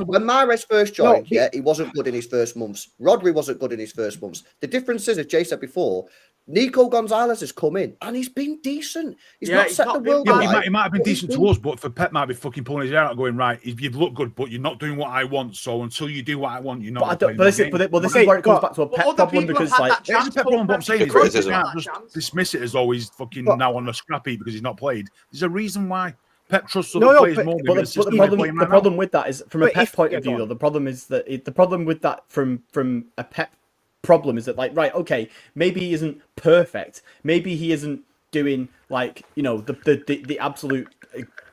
[SPEAKER 1] when Mahrez first joined, he wasn't good in his first months. Rodri wasn't good in his first months. The difference is, as Jay said before, Nico Gonzalez has come in and he's been decent. He's not set the world alight.
[SPEAKER 7] He might have been decent to us, but for Pep might be fucking pulling his hair out, going, right, you've looked good, but you're not doing what I want. So until you do what I want, you're not.
[SPEAKER 8] But this is where it comes back to a Pep problem, because
[SPEAKER 7] it's a Pep problem. What I'm saying is, you can't just dismiss it as though he's fucking now on the scrap heap because he's not played. There's a reason why. Pep trusts other players more.
[SPEAKER 8] But the problem with that is, from a Pep point of view, though, the problem is that the problem with that from a Pep problem is that, like, right, okay, maybe he isn't perfect, maybe he isn't doing like, you know, the absolute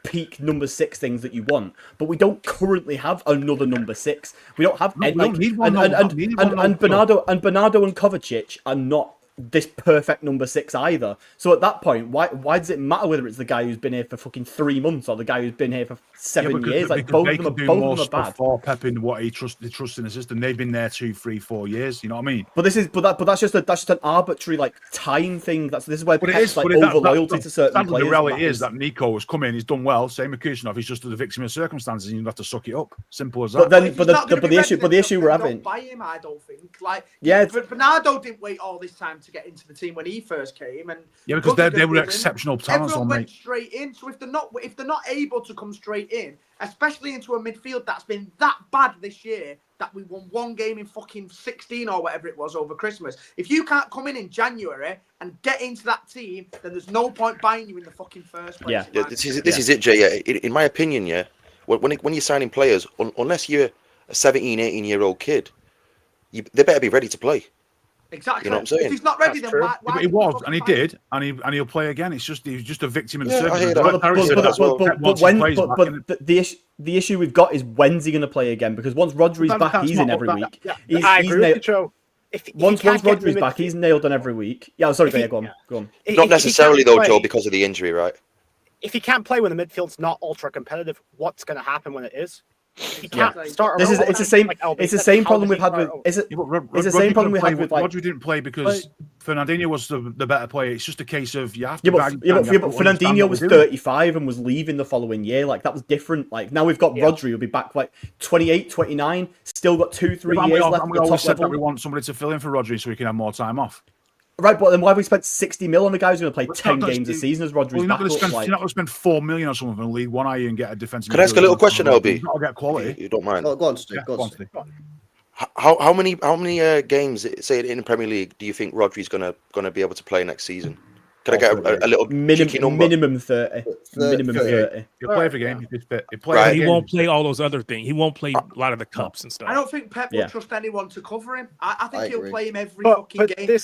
[SPEAKER 8] peak number 6 things that you want, but we don't currently have another number 6. We don't have and Bernardo and Kovacic are not this perfect number 6 either. So at that point, why does it matter whether it's the guy who's been here for fucking 3 months or the guy who's been here for 7 years? Like, both of them are bad.
[SPEAKER 7] For Pep in what they trust in the system. They've been there 2, 3, 4 years. You know what I mean?
[SPEAKER 8] But that's just an arbitrary like time thing. This is where Pep's like over loyalty to certain players.
[SPEAKER 7] The reality is that Nico has come in, he's done well. Same with Kushner, he's just the victim of circumstances, and you have to suck it up. Simple as that.
[SPEAKER 8] But the issue we're having.
[SPEAKER 4] Don't buy him, I don't think. Like,
[SPEAKER 8] yeah,
[SPEAKER 4] Bernardo didn't wait all this time to to get into the team when he first came, and
[SPEAKER 7] Yeah, because they were exceptional talents.
[SPEAKER 4] Everyone went straight in. So if they're not able to come straight in, especially into a midfield that's been that bad this year, that we won one game in fucking 16 or whatever it was over Christmas. If you can't come in January and get into that team, then there's no point buying you in the fucking first place.
[SPEAKER 6] Yeah, this is it, Jay. Yeah, in my opinion, yeah, when you're signing players, unless you're a 17, 18-year-old kid, they better be ready to play.
[SPEAKER 4] Exactly.
[SPEAKER 6] You know what I'm saying?
[SPEAKER 4] If he's not ready, then why
[SPEAKER 7] he was, and he did, and he'll play again. It's just he's just a victim of the
[SPEAKER 8] circumstances. The issue we've got is when's he going to play again? Because once Rodri's back, he's in every week.
[SPEAKER 2] I agree with you, Joe.
[SPEAKER 8] Once Rodri's back, he's nailed on every week. Yeah, sorry, go on.
[SPEAKER 6] Not necessarily though, Joe, because of the injury, right?
[SPEAKER 2] If he can't play when the midfield's not ultra competitive, what's going to happen when it is? He can't start.
[SPEAKER 8] It's the same problem we've had with. It's the same problem we had with.
[SPEAKER 7] Rodri didn't play because Fernandinho was the better player. It's just a case of you have to.
[SPEAKER 8] But Fernandinho was 35 and was leaving the following year. Like that was different. Like now we've got Rodri, who'll be back like 28, 29. Still got 2-3 years left.
[SPEAKER 7] We always said that we want somebody to fill in for Rodri so he can have more time off.
[SPEAKER 8] Right, but then why have we spent 60 mil on the guy who's going to play 10 games a season as Rodri's
[SPEAKER 7] you're not going to spend 4 million or something in League One, are you, and get a defensive.
[SPEAKER 6] Can I ask a little question, LB?
[SPEAKER 7] You've got to get quality.
[SPEAKER 6] You don't mind?
[SPEAKER 1] Go on, Steve. Go on.
[SPEAKER 6] How many games, say in the Premier League, do you think Rodri's gonna be able to play next season? Can I get a little
[SPEAKER 8] minimum 30? Minimum 30.
[SPEAKER 7] He'll play every game. He's fit.
[SPEAKER 3] He won't play all those other things. He won't play a lot of the cups and stuff.
[SPEAKER 4] I don't think Pep will trust anyone to cover him. I think he'll play him every fucking game.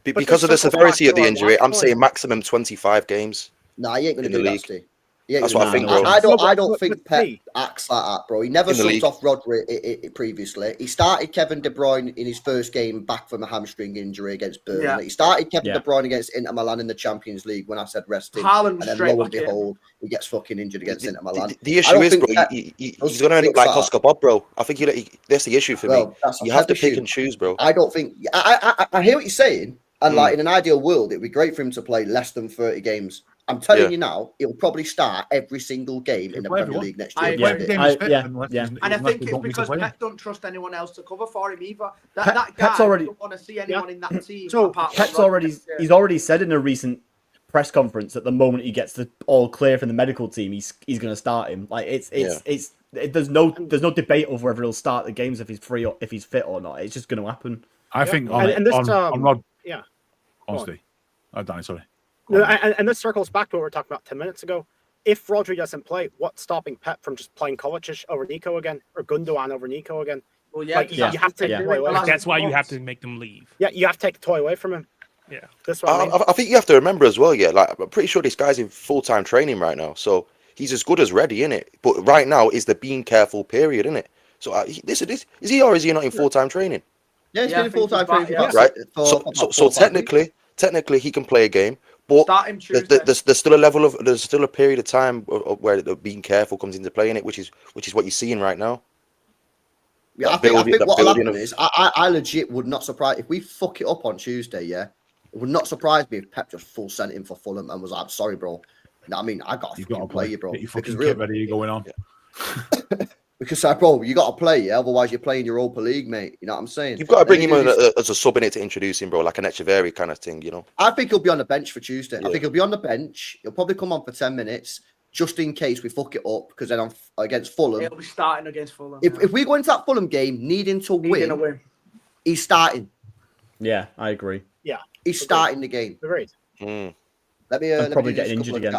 [SPEAKER 6] Because of the severity of the injury, I'm saying maximum 25 games.
[SPEAKER 1] Nah, he ain't going to do that, Steve.
[SPEAKER 6] That's what I think, bro.
[SPEAKER 1] I don't think Pep acts like that, bro. He never subbed off Rodri previously. He started Kevin De Bruyne in his first game back from a hamstring injury against Burnley. Yeah. He started Kevin De Bruyne against Inter Milan in the Champions League when I said rest him. And then lo and behold, he gets fucking injured against Inter Milan.
[SPEAKER 6] The issue is, bro, he's going to end up like Oscar Bob, bro. I think that's the issue for me. You have to pick and choose, bro.
[SPEAKER 1] I don't think... I hear what you're saying. And like in an ideal world, it'd be great for him to play less than 30 games. I'm telling you now, he'll probably start every single game in the Premier League next year.
[SPEAKER 4] And I think it's because Pep don't trust anyone else to cover for him either. That guy doesn't want to see anyone in that team.
[SPEAKER 8] So Pep's he's already said in a recent press conference that the moment he gets the all clear from the medical team, he's going to start him. Like there's no debate over whether he'll start the games if he's free or if he's fit or not. It's just going to happen.
[SPEAKER 7] I think on Rod. Yeah. Honestly, Danny, sorry.
[SPEAKER 2] And this circles back to what we were talking about 10 minutes ago. If Rodri doesn't play, what's stopping Pep from just playing Kovacic over Nico again or Gundogan over Nico again? Well, you have to take the toy away.
[SPEAKER 3] That's why you have to make them leave.
[SPEAKER 2] Yeah, you have to take the toy away from him.
[SPEAKER 3] Yeah,
[SPEAKER 2] that's what I mean.
[SPEAKER 6] I think you have to remember as well. Yeah, like I'm pretty sure this guy's in full-time training right now, so he's as good as ready, innit? But right now is the being careful period, innit? So is he or is he not in full-time training?
[SPEAKER 1] Yeah, he's been in full-time training.
[SPEAKER 6] Right. So technically, he can play a game, but there's still a period of time where the being careful comes into play in it, which is what you're seeing right now.
[SPEAKER 1] Yeah, I think what will happen is I legit would not surprise if we fuck it up on Tuesday. Yeah, it would not surprise me if Pep just full sent him for Fulham and was like, "I'm sorry, bro. No, I mean, I got to play you, bro.
[SPEAKER 7] Get your fucking kit ready. You're going on."
[SPEAKER 1] Yeah. Because, bro, you got to play, yeah? Otherwise, you're playing Europa League, mate. You know what I'm saying?
[SPEAKER 6] You've got to bring him in as a sub in it to introduce him, bro, like an Echeverri kind of thing, you know?
[SPEAKER 1] I think he'll be on the bench for Tuesday. Yeah. I think he'll be on the bench. He'll probably come on for 10 minutes, just in case we fuck it up, because then against Fulham...
[SPEAKER 4] He'll be starting against Fulham.
[SPEAKER 1] If we go into that Fulham game needing to win, he's starting.
[SPEAKER 8] Yeah, I agree.
[SPEAKER 2] Yeah.
[SPEAKER 1] He's starting the game.
[SPEAKER 2] Agreed.
[SPEAKER 1] Let me
[SPEAKER 8] probably get injured again.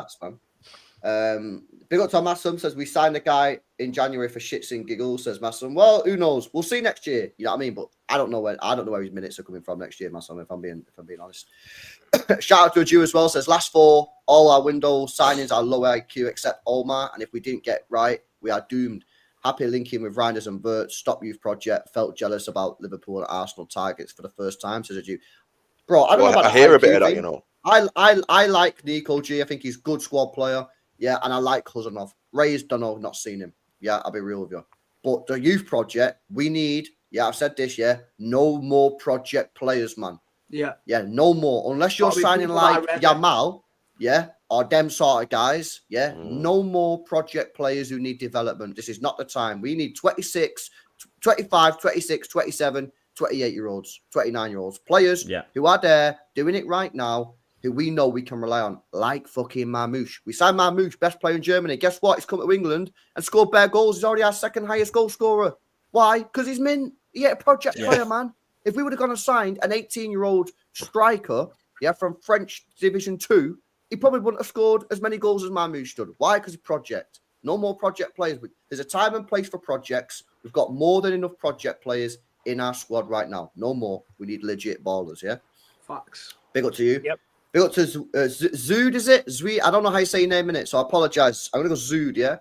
[SPEAKER 1] Big up to Massum says we signed a guy in January for shits and giggles. Says Massum. Well, who knows? We'll see next year. You know what I mean? But I don't know where his minutes are coming from next year, Massum. If I'm being honest. Shout out to a Jew as well. Says last four all our window signings are low IQ except Omar, and if we didn't get right, we are doomed. Happy linking with Reinders and Vert. Stop Youth Project. Felt jealous about Liverpool and Arsenal targets for the first time. Says a Jew. Bro, I don't know about
[SPEAKER 6] I hear a bit of that, you know.
[SPEAKER 1] I like Nico G. I think he's a good squad player. Yeah, and I like Huzanov. Ray's done not seen him. Yeah, I'll be real with you. But the youth project, we need, I've said this, no more project players, man.
[SPEAKER 4] Yeah.
[SPEAKER 1] Yeah, no more. Unless you're signing like Yamal, or them sort of guys, no more project players who need development. This is not the time. We need 26, 25, 26, 27 28-year-olds, 29-year-olds, players
[SPEAKER 8] Yeah.
[SPEAKER 1] who are there doing it right now, who we know we can rely on, like fucking Marmoush. We signed Marmoush, best player in Germany. Guess what? He's come to England and scored bare goals. He's already our second highest goal scorer. Why? Because he's mint. He ain't a project player, man. If we would have gone and signed an 18-year-old striker, from French Division 2, he probably wouldn't have scored as many goals as Marmoush did. Why? Because he's project. No more project players. There's a time and place for projects. We've got more than enough project players in our squad right now. No more. We need legit ballers, yeah?
[SPEAKER 4] Facts.
[SPEAKER 1] Big up to you.
[SPEAKER 2] Yep.
[SPEAKER 1] Big up to Zood, is it? Zui? I don't know how you say your name in it, so I apologize. I'm going to go Zood, yeah?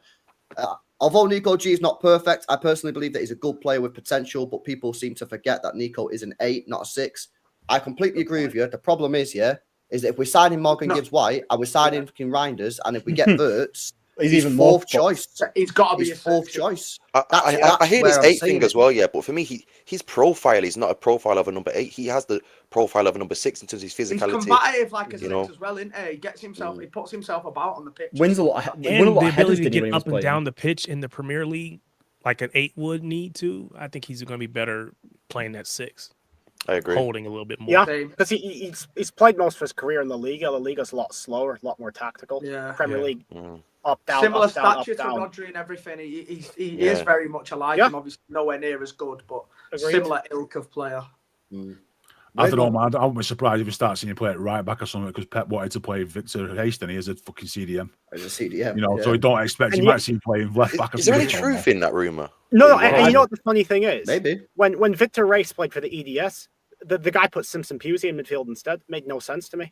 [SPEAKER 1] Although Nico G is not perfect, I personally believe that he's a good player with potential, but people seem to forget that Nico is an 8, not a 6. I completely agree with you. The problem is that if we're signing Morgan Gibbs White and we're signing fucking Reinders, and if we get Verts, he's even fourth choice.
[SPEAKER 4] He's got to be a
[SPEAKER 1] fourth choice.
[SPEAKER 6] I hear this 8 thing as well, but for me, his profile is not a profile of a number 8. He has the profile of a number 6 in terms of his physicality.
[SPEAKER 4] He's combative like a 6 as well, isn't he? He gets himself, he puts himself about on the pitch.
[SPEAKER 8] Wins a lot.
[SPEAKER 3] And the ability to get up and down the pitch in the Premier League, like an 8 would need to. I think he's going to be better playing that 6.
[SPEAKER 6] I agree.
[SPEAKER 3] Holding a little bit more.
[SPEAKER 2] Yeah, because he's played most of his career in the Liga. The Liga's a lot slower, a lot more tactical.
[SPEAKER 4] Yeah.
[SPEAKER 2] Premier League, up, down,
[SPEAKER 4] similar
[SPEAKER 2] up, down,
[SPEAKER 4] stature
[SPEAKER 2] up, down.
[SPEAKER 4] to Rodri and everything. He is very much alike him. Obviously, nowhere near as good, but similar ilk of player.
[SPEAKER 7] I don't know, man. I wouldn't be surprised if we start seeing him play it right back or something, because Pep wanted to play Victor Hastings as a fucking CDM.
[SPEAKER 1] As a CDM,
[SPEAKER 7] so we don't expect you might see him playing left back.
[SPEAKER 6] Is there any truth in that rumor?
[SPEAKER 2] No, and you know what the funny thing is?
[SPEAKER 1] Maybe
[SPEAKER 2] when Victor Race played for the EDS, the guy put Simpson Pusey in midfield instead. Made no sense to me.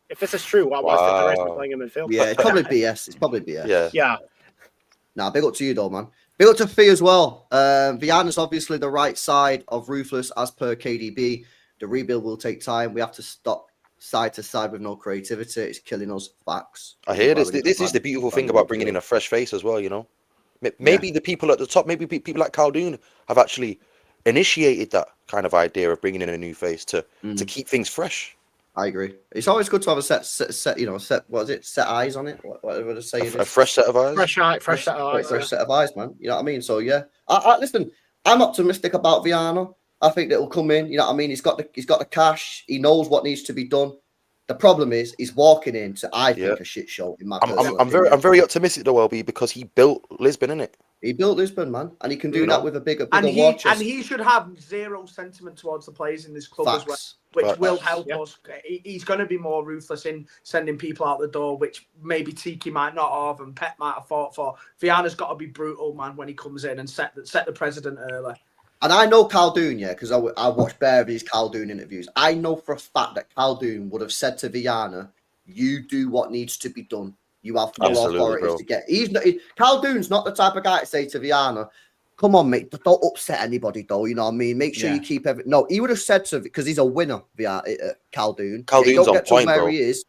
[SPEAKER 2] If this is true, why is Victor Race playing in midfield?
[SPEAKER 1] Yeah, it's probably BS. It's probably BS.
[SPEAKER 2] Yeah.
[SPEAKER 1] Nah, big up to you though, man. Big up to Fee as well. Viana's obviously the right side of Ruthless as per KDB. The rebuild will take time. We have to stop side to side with no creativity. It's killing us. Facts.
[SPEAKER 6] I hear this. This is the beautiful thing about bringing in a fresh face as well, Maybe the people at the top, maybe people like Khaldoon have actually initiated that kind of idea of bringing in a new face to keep things fresh.
[SPEAKER 1] I agree. It's always good to have a set what is it? Set eyes on it. Whatever to say.
[SPEAKER 6] A fresh set of eyes.
[SPEAKER 2] Fresh set of eyes.
[SPEAKER 1] Fresh set of eyes, man. You know what I mean? So yeah. Listen, I'm optimistic about Viana. I think that will come in. You know what I mean? He's got the cash. He knows what needs to be done. The problem is he's walking into I think a shit show. In my
[SPEAKER 6] I'm very optimistic though, LB, because he built Lisbon, innit?
[SPEAKER 1] He built Lisbon, man, and he can do that with a bigger war chest.
[SPEAKER 4] And he should have zero sentiment towards the players in this club as well, which will help us. He's going to be more ruthless in sending people out the door, which maybe Tiki might not have and Pep might have fought for. Viana's got to be brutal, man, when he comes in and set the president early.
[SPEAKER 1] And I know Khaldoon, because I watched bare of his Khaldoon interviews. I know for a fact that Khaldoon would have said to Viana, "You do what needs to be done. You have full authority to get." Khaldoon's not the type of guy to say to Viana, "Come on, mate, don't upset anybody, though." You know what I mean? Make sure you keep everything. No, he would have said to, because he's a winner, Khaldoon.
[SPEAKER 6] Khaldoon's on point, bro.
[SPEAKER 1] Where he is,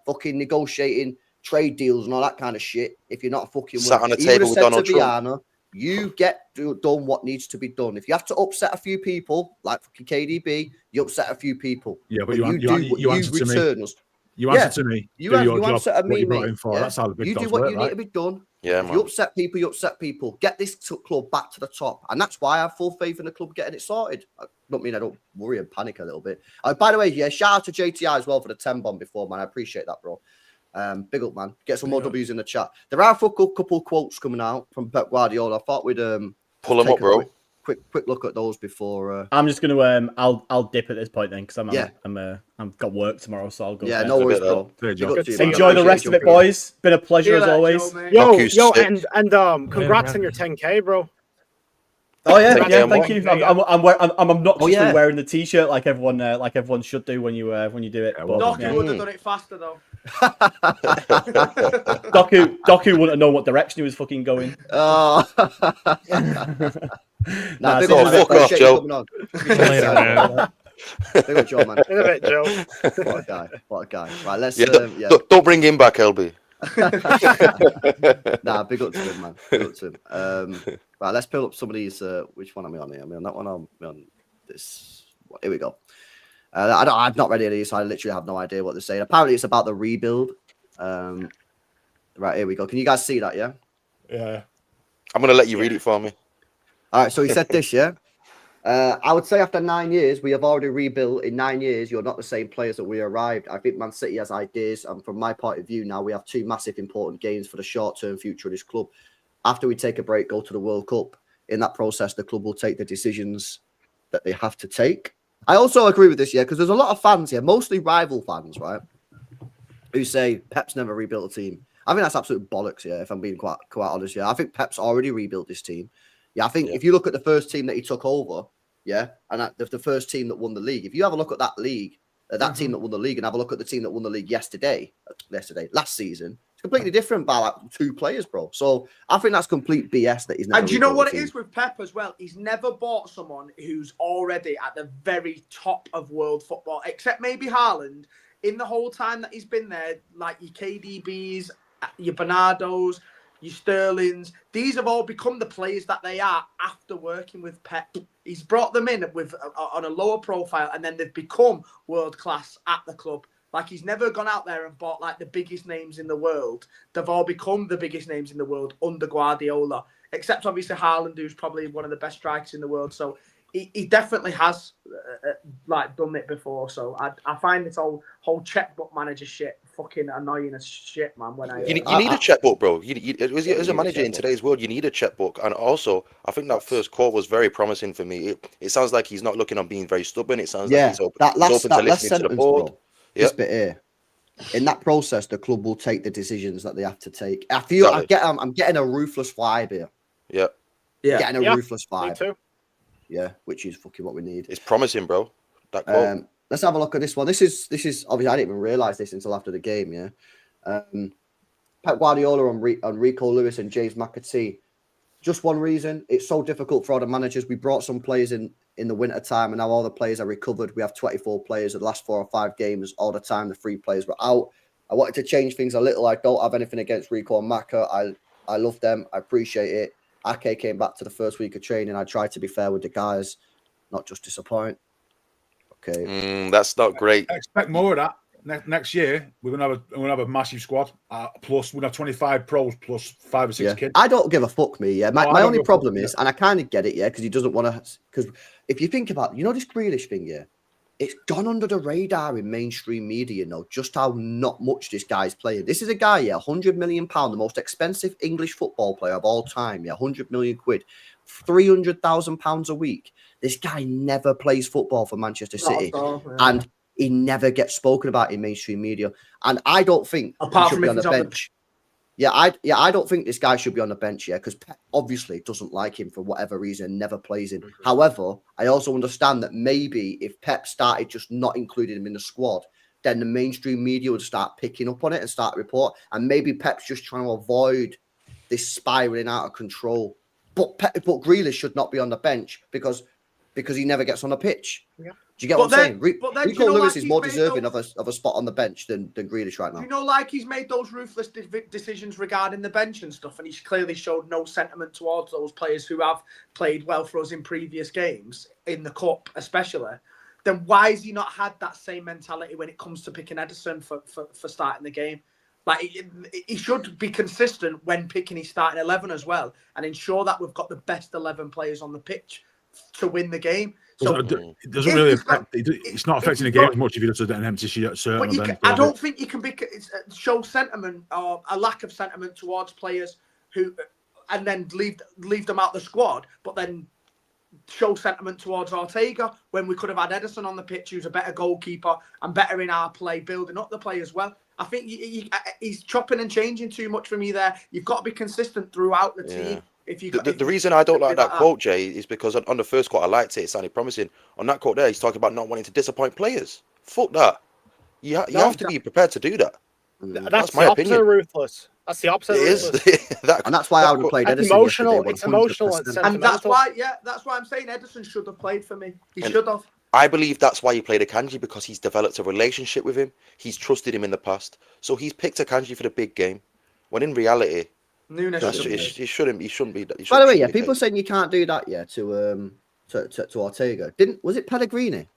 [SPEAKER 1] fucking negotiating trade deals and all that kind of shit. If you're not a fucking winner,
[SPEAKER 6] sat on the table with Donald Trump.
[SPEAKER 1] Viana, you get done what needs to be done. If you have to upset a few people, like fucking KDB, you upset a few people.
[SPEAKER 7] Yeah, but you answer to me. You answer to me.
[SPEAKER 1] You answer to me, mate.
[SPEAKER 7] That's how the big
[SPEAKER 1] you do what you need to be done.
[SPEAKER 6] Yeah,
[SPEAKER 1] if you upset people, you upset people. Get this club back to the top. And that's why I have full faith in the club getting it sorted. I don't worry and panic a little bit. By the way, shout out to JTI as well for the 10 bomb before, man. I appreciate that, bro. Big up, man. Get some more W's in the chat. There are a couple quotes coming out from Pep Guardiola. I thought we'd
[SPEAKER 6] pull them up, bro.
[SPEAKER 1] Quick look at those before.
[SPEAKER 8] I'm just gonna I'll dip at this point then, because I've got work tomorrow, so I'll go.
[SPEAKER 1] Yeah, no worries, bro.
[SPEAKER 8] Enjoy the rest of it, boys. Been a pleasure as always.
[SPEAKER 2] Yo, and congrats on your 10K, bro.
[SPEAKER 8] Oh yeah, thank you. I'm obnoxiously wearing the t-shirt like everyone should do when you do it.
[SPEAKER 4] Doku would have done it faster though.
[SPEAKER 8] Doku wouldn't have known what direction he was fucking going.
[SPEAKER 1] Oh.
[SPEAKER 6] Fuck off, Joe.
[SPEAKER 3] Later, man.
[SPEAKER 1] Big up, Joe, man.
[SPEAKER 2] In a bit, Joe.
[SPEAKER 1] What a guy. Right, let's.
[SPEAKER 6] Don't bring him back, LB.
[SPEAKER 1] Big up to him, man. Big up to him. Right, let's pull up some of these. Which one am I on here? Am I on that one? I'm on this. Here we go. I've not read any of these, so I literally have no idea what they're saying. Apparently, it's about the rebuild. Right, here we go. Can you guys see that? Yeah.
[SPEAKER 7] Yeah.
[SPEAKER 6] I'm gonna let you read it for me.
[SPEAKER 1] All right. So he said this. Yeah. I would say after 9 years, we have already rebuilt. In 9 years, you're not the same players that we arrived. I think Man City has ideas. And from my point of view now, we have 2 massive important games for the short-term future of this club. After we take a break, go to the World Cup. In that process, the club will take the decisions that they have to take. I also agree with this, because there's a lot of fans here, mostly rival fans, right, who say Pep's never rebuilt a team. I think that's absolute bollocks, if I'm being quite honest. I think Pep's already rebuilt this team. I think if you look at the first team that he took over, and the first team that won the league, if you have a look at that league, that team that won the league, and have a look at the team that won the league last season, it's completely different by like 2 players, bro. So I think that's complete BS that he's never.
[SPEAKER 4] And do you know what it is with Pep as well? He's never bought someone who's already at the very top of world football, except maybe Haaland. In the whole time that he's been there, like your KDBs, your Bernardos, your Sterlings, these have all become the players that they are after working with Pep. He's brought them in with on a lower profile, and then they've become world class at the club. Like, he's never gone out there and bought like the biggest names in the world. They've all become the biggest names in the world under Guardiola, except obviously Haaland, who's probably one of the best strikers in the world. So he definitely has like done it before. So I find this whole checkbook manager shit fucking annoying as shit, man. When
[SPEAKER 6] you need a checkbook, bro. As a manager in today's world, you need a checkbook. And also, I think that first call was very promising for me. It sounds like he's not looking on being very stubborn. It sounds like he's open,
[SPEAKER 1] that last
[SPEAKER 6] to listening
[SPEAKER 1] sentence,
[SPEAKER 6] to the board.
[SPEAKER 1] Bro, this bit here. In that process, the club will take the decisions that they have to take. I feel I'm getting a ruthless vibe here.
[SPEAKER 6] Yeah.
[SPEAKER 1] Getting a ruthless vibe.
[SPEAKER 2] Me too.
[SPEAKER 1] Yeah, which is fucking what we need.
[SPEAKER 6] It's promising, bro. That quote.
[SPEAKER 1] Let's have a look at this one. This is obviously I didn't even realize this until after the game. Pep Guardiola on Rico Lewis and James McAtee. Just one reason: it's so difficult for other managers. We brought some players in the winter time, and now all the players are recovered. We have 24 players. The last 4 or 5 games, all the time the 3 players were out. I wanted to change things a little. I don't have anything against Rico and Maka. I love them. I appreciate it. Ake came back to the first week of training. I tried to be fair with the guys, not just disappoint. Okay,
[SPEAKER 6] that's not great.
[SPEAKER 7] I expect more of that. Next year, we're gonna have a massive squad. Plus, we're gonna have 25 pros plus 5 or 6 kids.
[SPEAKER 1] I don't give a fuck, me. My only problem is, and I kind of get it, because he doesn't want to. Because if you think about, this Grealish thing, it's gone under the radar in mainstream media, just how not much this guy's playing. This is a guy, £100 million, the most expensive English football player of all time, 100 million quid, £300,000 a week. This guy never plays football for Manchester City, and he never gets spoken about in mainstream media. And I don't think he should be on the bench. I don't think this guy should be on the bench, because Pep obviously doesn't like him for whatever reason, never plays him. Mm-hmm. However, I also understand that maybe if Pep started just not including him in the squad, then the mainstream media would start picking up on it and start report. And maybe Pep's just trying to avoid this spiraling out of control. But Grealish should not be on the bench because he never gets on the pitch. Yeah. Do you get what I'm saying? Rico Lewis is more deserving of a spot on the bench than Grealish right now.
[SPEAKER 4] He's made those ruthless decisions regarding the bench and stuff, and he's clearly showed no sentiment towards those players who have played well for us in previous games, in the Cup especially. Then why has he not had that same mentality when it comes to picking Ederson for starting the game? Like, he should be consistent when picking his starting 11 as well, and ensure that we've got the best 11 players on the pitch to win the game. So
[SPEAKER 7] it doesn't really affect. It's not affecting the game as much if you just an empty shirt.
[SPEAKER 4] I don't think you can show sentiment or a lack of sentiment towards players who, and then leave them out the squad, but then show sentiment towards Ortega when we could have had Ederson on the pitch, who's a better goalkeeper and better in our play, building up the play as well. I think he's chopping and changing too much for me there. You've got to be consistent throughout the team.
[SPEAKER 6] The reason I don't like that quote, Jay, is because on the first quote I liked it. It sounded promising. On that quote there, he's talking about not wanting to disappoint players. Fuck that. You have to be prepared to do that.
[SPEAKER 2] That's my opinion. Ruthless. That's the opposite.
[SPEAKER 6] It is.
[SPEAKER 1] And that's why I would have played Ederson.
[SPEAKER 2] It's emotional.
[SPEAKER 4] And that's why I'm saying Ederson should have played for me. He should have.
[SPEAKER 6] I believe that's why he played Akanji, because he's developed a relationship with him. He's trusted him in the past. So he's picked Akanji for the big game. When in reality, he shouldn't be.
[SPEAKER 1] By the way, people saying you can't do that, to Ortega. Was it Pellegrini?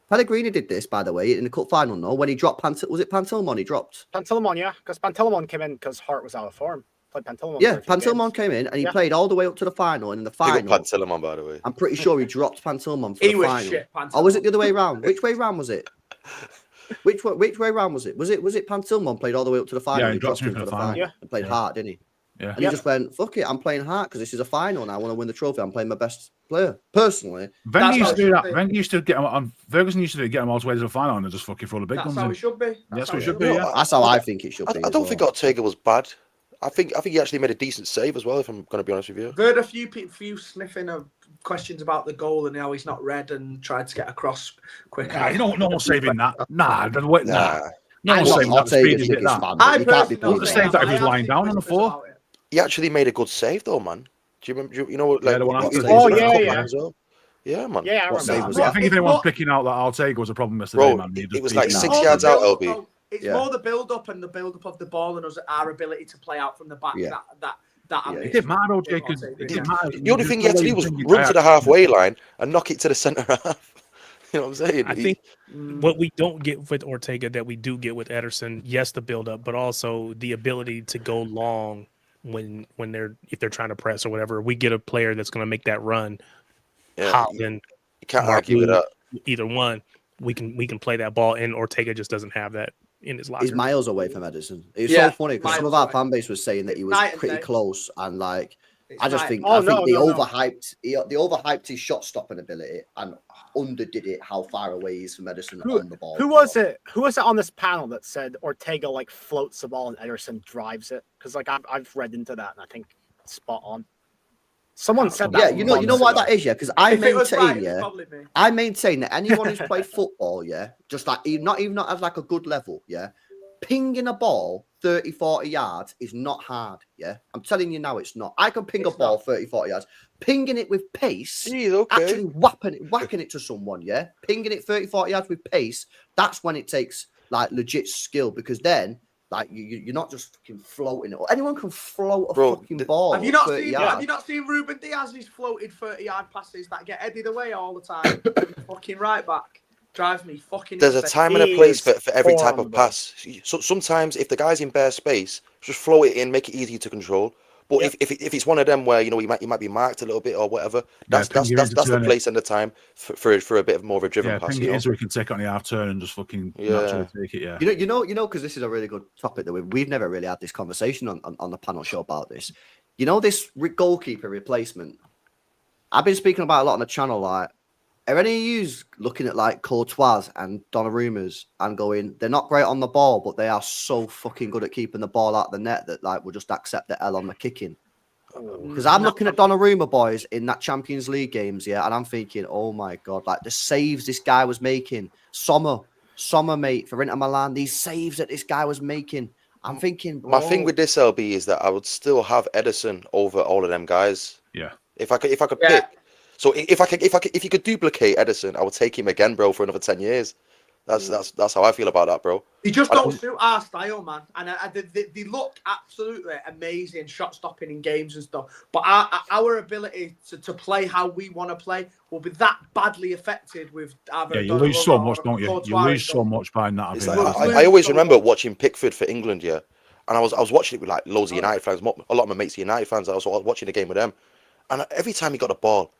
[SPEAKER 1] Pellegrini did this, by the way, in the cup final. No, when he dropped was it Pantilimon? He dropped
[SPEAKER 2] Pantilimon, because Pantilimon came in because Hart was out of form. played Pantilimon.
[SPEAKER 1] Yeah,
[SPEAKER 2] for a few
[SPEAKER 1] Pantilimon
[SPEAKER 2] games.
[SPEAKER 1] came in and he
[SPEAKER 2] Yeah.
[SPEAKER 1] played all the way up to the final. And in the
[SPEAKER 6] Big up
[SPEAKER 1] final,
[SPEAKER 6] Pantilimon, by the way.
[SPEAKER 1] I'm pretty sure he dropped Pantilimon for
[SPEAKER 4] He
[SPEAKER 1] the
[SPEAKER 4] was
[SPEAKER 1] final.
[SPEAKER 4] shit,
[SPEAKER 1] Or was it
[SPEAKER 4] Pantilimon.
[SPEAKER 1] the other way around? Which way round was it? Which way round was it? Was it Pantilimon played all the way up to the final?
[SPEAKER 7] Yeah,
[SPEAKER 1] and
[SPEAKER 7] he
[SPEAKER 1] he dropped him for the final.
[SPEAKER 2] Yeah.
[SPEAKER 1] And played hard, didn't he?
[SPEAKER 7] Yeah.
[SPEAKER 1] And he just went, fuck it, I'm playing hard because this is a final and I want to win the trophy. I'm playing my best player. Personally,
[SPEAKER 7] Wenger
[SPEAKER 4] That's
[SPEAKER 7] used
[SPEAKER 4] how
[SPEAKER 7] to
[SPEAKER 4] it
[SPEAKER 7] do
[SPEAKER 4] should
[SPEAKER 7] that.
[SPEAKER 4] be.
[SPEAKER 7] Wenger used to get him on. Ferguson used to get him all the way to the final and then just fucking throw the big
[SPEAKER 4] That's
[SPEAKER 7] guns
[SPEAKER 4] how
[SPEAKER 7] in.
[SPEAKER 4] it should be.
[SPEAKER 7] That's
[SPEAKER 4] how
[SPEAKER 7] what it should be.
[SPEAKER 6] No,
[SPEAKER 7] Yeah.
[SPEAKER 1] that's how I think it should be.
[SPEAKER 6] I
[SPEAKER 1] as
[SPEAKER 6] don't
[SPEAKER 1] well.
[SPEAKER 6] think Ortega was bad. I think he actually made a decent save as well, if I'm going to be honest with you.
[SPEAKER 4] I've heard a few sniffing of questions about the goal and how he's not read and tried to get across quicker.
[SPEAKER 7] Nah, no one's saving that. Nah, then what? Nah. No
[SPEAKER 1] I'm
[SPEAKER 7] one's
[SPEAKER 1] not
[SPEAKER 7] saving that. The speed
[SPEAKER 1] Ortega's
[SPEAKER 7] is like
[SPEAKER 1] biggest
[SPEAKER 7] that.
[SPEAKER 1] fan, but
[SPEAKER 4] I
[SPEAKER 1] you can't be
[SPEAKER 4] personally
[SPEAKER 1] playing
[SPEAKER 7] Not the
[SPEAKER 4] don't
[SPEAKER 7] same
[SPEAKER 4] think
[SPEAKER 7] that
[SPEAKER 4] I
[SPEAKER 7] he was
[SPEAKER 4] have
[SPEAKER 7] lying
[SPEAKER 4] seen
[SPEAKER 7] down on the
[SPEAKER 4] whispers
[SPEAKER 7] floor.
[SPEAKER 4] about it.
[SPEAKER 6] He actually made a good save though, man. Do you remember? You know, like
[SPEAKER 7] the one after.
[SPEAKER 2] Oh, yeah.
[SPEAKER 6] As well. Yeah, man.
[SPEAKER 2] Yeah, I
[SPEAKER 1] What
[SPEAKER 2] remember.
[SPEAKER 1] save was
[SPEAKER 2] that.
[SPEAKER 7] I
[SPEAKER 1] that?
[SPEAKER 7] think if
[SPEAKER 4] It's
[SPEAKER 7] anyone's
[SPEAKER 4] more-
[SPEAKER 7] picking out that Ortega was a problem yesterday,
[SPEAKER 6] Bro,
[SPEAKER 7] man. he
[SPEAKER 6] it
[SPEAKER 7] just
[SPEAKER 6] was
[SPEAKER 7] beat
[SPEAKER 6] like
[SPEAKER 7] him
[SPEAKER 4] It's
[SPEAKER 7] out.
[SPEAKER 6] 6
[SPEAKER 4] more
[SPEAKER 6] yards
[SPEAKER 4] the
[SPEAKER 6] out,
[SPEAKER 4] build-up,
[SPEAKER 6] LB.
[SPEAKER 4] though. It's
[SPEAKER 1] Yeah.
[SPEAKER 4] more the build-up and the build-up of the ball and our ability to play out from the back.
[SPEAKER 1] Yeah.
[SPEAKER 4] That
[SPEAKER 1] Yeah.
[SPEAKER 4] I
[SPEAKER 7] It
[SPEAKER 4] missed.
[SPEAKER 7] didn't matter, OJ, because
[SPEAKER 4] Ortega,
[SPEAKER 7] it
[SPEAKER 4] yeah.
[SPEAKER 7] didn't matter.
[SPEAKER 6] The only thing he had to do was run to the halfway line and knock it to the centre half. You know what I'm saying?
[SPEAKER 3] I think what we don't get with Ortega that we do get with Ederson, yes, the build up, but also the ability to go long when if they're trying to press or whatever. We get a player that's going to make that run.
[SPEAKER 6] Yeah,
[SPEAKER 3] Holland,
[SPEAKER 6] you can't argue with
[SPEAKER 3] Mark,
[SPEAKER 6] that.
[SPEAKER 3] either one, we can play that ball, and Ortega just doesn't have that in his locker.
[SPEAKER 1] He's miles away from Ederson. It's
[SPEAKER 4] Yeah,
[SPEAKER 1] so funny because some
[SPEAKER 4] miles
[SPEAKER 1] of our
[SPEAKER 4] away.
[SPEAKER 1] fan base was saying that he was
[SPEAKER 4] Night and
[SPEAKER 1] pretty
[SPEAKER 4] day.
[SPEAKER 1] close, and like
[SPEAKER 4] It's
[SPEAKER 1] I just
[SPEAKER 4] night-
[SPEAKER 1] think
[SPEAKER 2] Oh,
[SPEAKER 1] I think
[SPEAKER 2] no,
[SPEAKER 1] they
[SPEAKER 2] no, no.
[SPEAKER 1] overhyped his shot stopping ability and underdid it how far away he is from Ederson on the ball.
[SPEAKER 2] Who was it? Who was it on this panel that said Ortega like floats the ball and Ederson drives it? Because like I've read into that and I think it's spot on. Someone said that.
[SPEAKER 1] Yeah, you know why that is, yeah, because I
[SPEAKER 4] If it was
[SPEAKER 1] maintain,
[SPEAKER 4] right, it was
[SPEAKER 1] yeah,
[SPEAKER 4] probably me.
[SPEAKER 1] I maintain that anyone who's played football, yeah, just like not even at like a good level, yeah, pinging a ball 30, 40 yards is not hard, yeah. I'm telling you now, it's not. I can ping a
[SPEAKER 4] It's
[SPEAKER 1] ball
[SPEAKER 4] not.
[SPEAKER 1] 30, 40 yards. Pinging it with pace,
[SPEAKER 6] Jeez, okay.
[SPEAKER 1] actually whacking it to someone, yeah, pinging it 30, 40 yards with pace, that's when it takes like legit skill, because then like you're not just fucking floating it. Anyone can float a
[SPEAKER 6] Bro,
[SPEAKER 1] fucking ball.
[SPEAKER 4] Have you not
[SPEAKER 1] 30
[SPEAKER 4] seen?
[SPEAKER 1] yards.
[SPEAKER 4] Have you not seen Ruben Diaz's floated 30-yard passes that get headed away all the time? Fucking right back. Drives me fucking.
[SPEAKER 6] There's a
[SPEAKER 4] insane.
[SPEAKER 6] time and a
[SPEAKER 2] He
[SPEAKER 6] place
[SPEAKER 2] is
[SPEAKER 6] for every
[SPEAKER 2] poor
[SPEAKER 6] type
[SPEAKER 2] on
[SPEAKER 6] of
[SPEAKER 2] the ball.
[SPEAKER 6] pass. So sometimes if the guy's in bare space, just float it in, make it easy to control. But if it's one of them where you know you might be marked a little bit or whatever, that's
[SPEAKER 7] ping it in to
[SPEAKER 6] the
[SPEAKER 7] turn it.
[SPEAKER 6] place and the time for a bit of more of a driven
[SPEAKER 7] Yeah,
[SPEAKER 6] pass.
[SPEAKER 7] ping
[SPEAKER 6] You
[SPEAKER 7] it
[SPEAKER 6] know?
[SPEAKER 7] in so we can take it on the half turn and just fucking naturally take it. Yeah.
[SPEAKER 1] You know, because this is a really good topic that we've never really had this conversation on the panel show about this. You know, this goalkeeper replacement. I've been speaking about a lot on the channel. Like, are any of you looking at like Courtois and Donnarumma's and going, they're not great on the ball, but they are so fucking good at keeping the ball out of the net that like we'll just accept the L on the kicking. Because I'm looking at Donnarumma boys in that Champions League games, yeah, and I'm thinking, oh my god, like the saves this guy was making, Sommer, mate, for Inter Milan, these saves that this guy was making. I'm thinking,
[SPEAKER 6] My
[SPEAKER 1] bro,
[SPEAKER 6] thing with this LB is that I would still have Ederson over all of them guys.
[SPEAKER 7] Yeah.
[SPEAKER 6] If I could
[SPEAKER 4] Yeah.
[SPEAKER 6] pick. So if you could duplicate Ederson, I would take him again, bro, for another 10 years. That's how I feel about that, bro.
[SPEAKER 4] They just
[SPEAKER 6] I
[SPEAKER 4] don't
[SPEAKER 6] don't-
[SPEAKER 4] suit our style, man. And they look absolutely amazing, shot stopping in games and stuff. But our ability to play how we want to play will be that badly affected with either.
[SPEAKER 7] Yeah, you lose so
[SPEAKER 4] Donnarumma
[SPEAKER 7] much,
[SPEAKER 4] or
[SPEAKER 7] don't you? You
[SPEAKER 4] Courtois
[SPEAKER 7] lose so
[SPEAKER 4] and
[SPEAKER 7] much by that.
[SPEAKER 6] It's
[SPEAKER 7] ability.
[SPEAKER 6] like,
[SPEAKER 4] Well,
[SPEAKER 6] I always
[SPEAKER 4] so
[SPEAKER 6] remember
[SPEAKER 4] much.
[SPEAKER 6] watching Pickford for England, yeah, and I was watching it with like loads of United fans. A lot of my mates are United fans. I was watching the game with them, and every time he got the ball,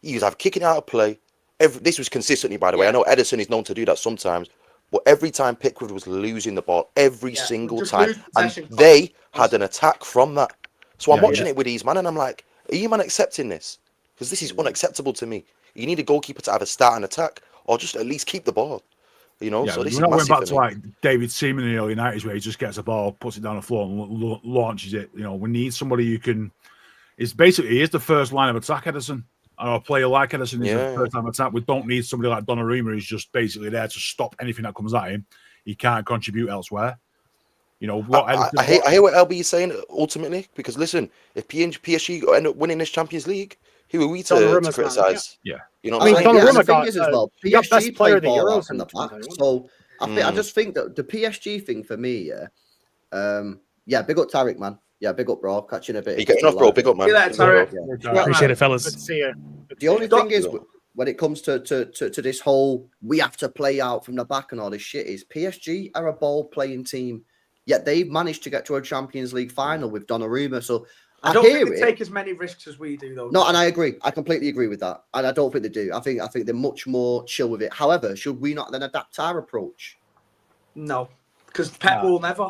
[SPEAKER 6] he was either kicking out of play. This was consistently, by the way. I know Ederson is known to do that sometimes, but every time Pickford was losing the ball, every
[SPEAKER 4] Yeah,
[SPEAKER 6] single
[SPEAKER 4] just
[SPEAKER 6] time,
[SPEAKER 4] lose
[SPEAKER 6] and
[SPEAKER 4] possession
[SPEAKER 6] they had an attack from that. So I'm
[SPEAKER 7] Yeah,
[SPEAKER 6] watching it with these man, and I'm like, are you man accepting this? Because this is unacceptable to me. You need a goalkeeper to either start an attack or just at least keep the ball. You know,
[SPEAKER 7] Yeah,
[SPEAKER 6] so this
[SPEAKER 7] we're
[SPEAKER 6] is
[SPEAKER 7] not going
[SPEAKER 6] massive
[SPEAKER 7] back
[SPEAKER 6] for
[SPEAKER 7] to
[SPEAKER 6] me.
[SPEAKER 7] like David Seaman in the early 90s where he just gets the ball, puts it down the floor and launches it. You know, we need somebody who can. It's basically he is the first line of attack, Ederson. Or a player like Ederson is
[SPEAKER 6] Yeah.
[SPEAKER 7] the first line of attack. We don't need somebody like Donnarumma who's just basically there to stop anything that comes at him. He can't contribute elsewhere. You know what?
[SPEAKER 6] I hear what LB is saying ultimately, because listen, if PSG end up winning this Champions League, who are we to
[SPEAKER 2] Donnarumma's man,
[SPEAKER 6] criticize?
[SPEAKER 7] yeah.
[SPEAKER 6] You know
[SPEAKER 2] I
[SPEAKER 6] what
[SPEAKER 2] mean,
[SPEAKER 6] I'm saying?
[SPEAKER 2] Donnarumma
[SPEAKER 1] the thing
[SPEAKER 2] got,
[SPEAKER 1] is as well,
[SPEAKER 2] he got best
[SPEAKER 1] PSG
[SPEAKER 2] player
[SPEAKER 1] played
[SPEAKER 2] of the
[SPEAKER 1] ball
[SPEAKER 2] Euros
[SPEAKER 1] out from
[SPEAKER 2] in
[SPEAKER 1] the back.
[SPEAKER 2] 2021.
[SPEAKER 1] So I just think that the PSG thing for me, yeah, big up Tariq, man. Yeah, big up, bro. Catching a bit.
[SPEAKER 6] You getting off, bro? Big up, man.
[SPEAKER 4] See you later, Tarek.
[SPEAKER 1] Yeah.
[SPEAKER 3] Appreciate it,
[SPEAKER 2] Good
[SPEAKER 3] fellas.
[SPEAKER 2] to see you.
[SPEAKER 1] The only thing is, when it comes to this whole we have to play out from the back and all this shit, is PSG are a ball playing team. Yet they've managed to get to a Champions League final with Donnarumma. So
[SPEAKER 4] I don't think they take as many risks as we do, though.
[SPEAKER 1] No, and I agree. I completely agree with that. And I don't think they do. I think they're much more chill with it. However, should we not then adapt our approach?
[SPEAKER 4] No, because Pep will never.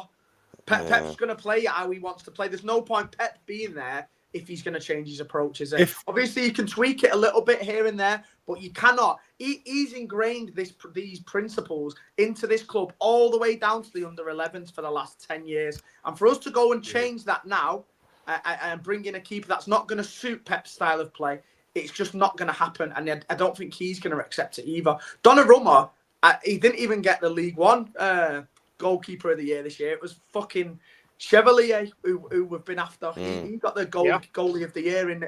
[SPEAKER 4] Pep's going to play how he wants to play. There's no point Pep being there if he's going to change his approach, is it? Obviously, you can tweak it a little bit here and there, but you cannot. He's ingrained these principles into this club all the way down to the under-11s for the last 10 years. And for us to go and change that now and bring in a keeper that's not going to suit Pep's style of play, it's just not going to happen. And I don't think he's going to accept it either. Donnarumma, he didn't even get the League One goalkeeper of the year this year. It was fucking Chevalier who we've been after. He got the goalie of the year in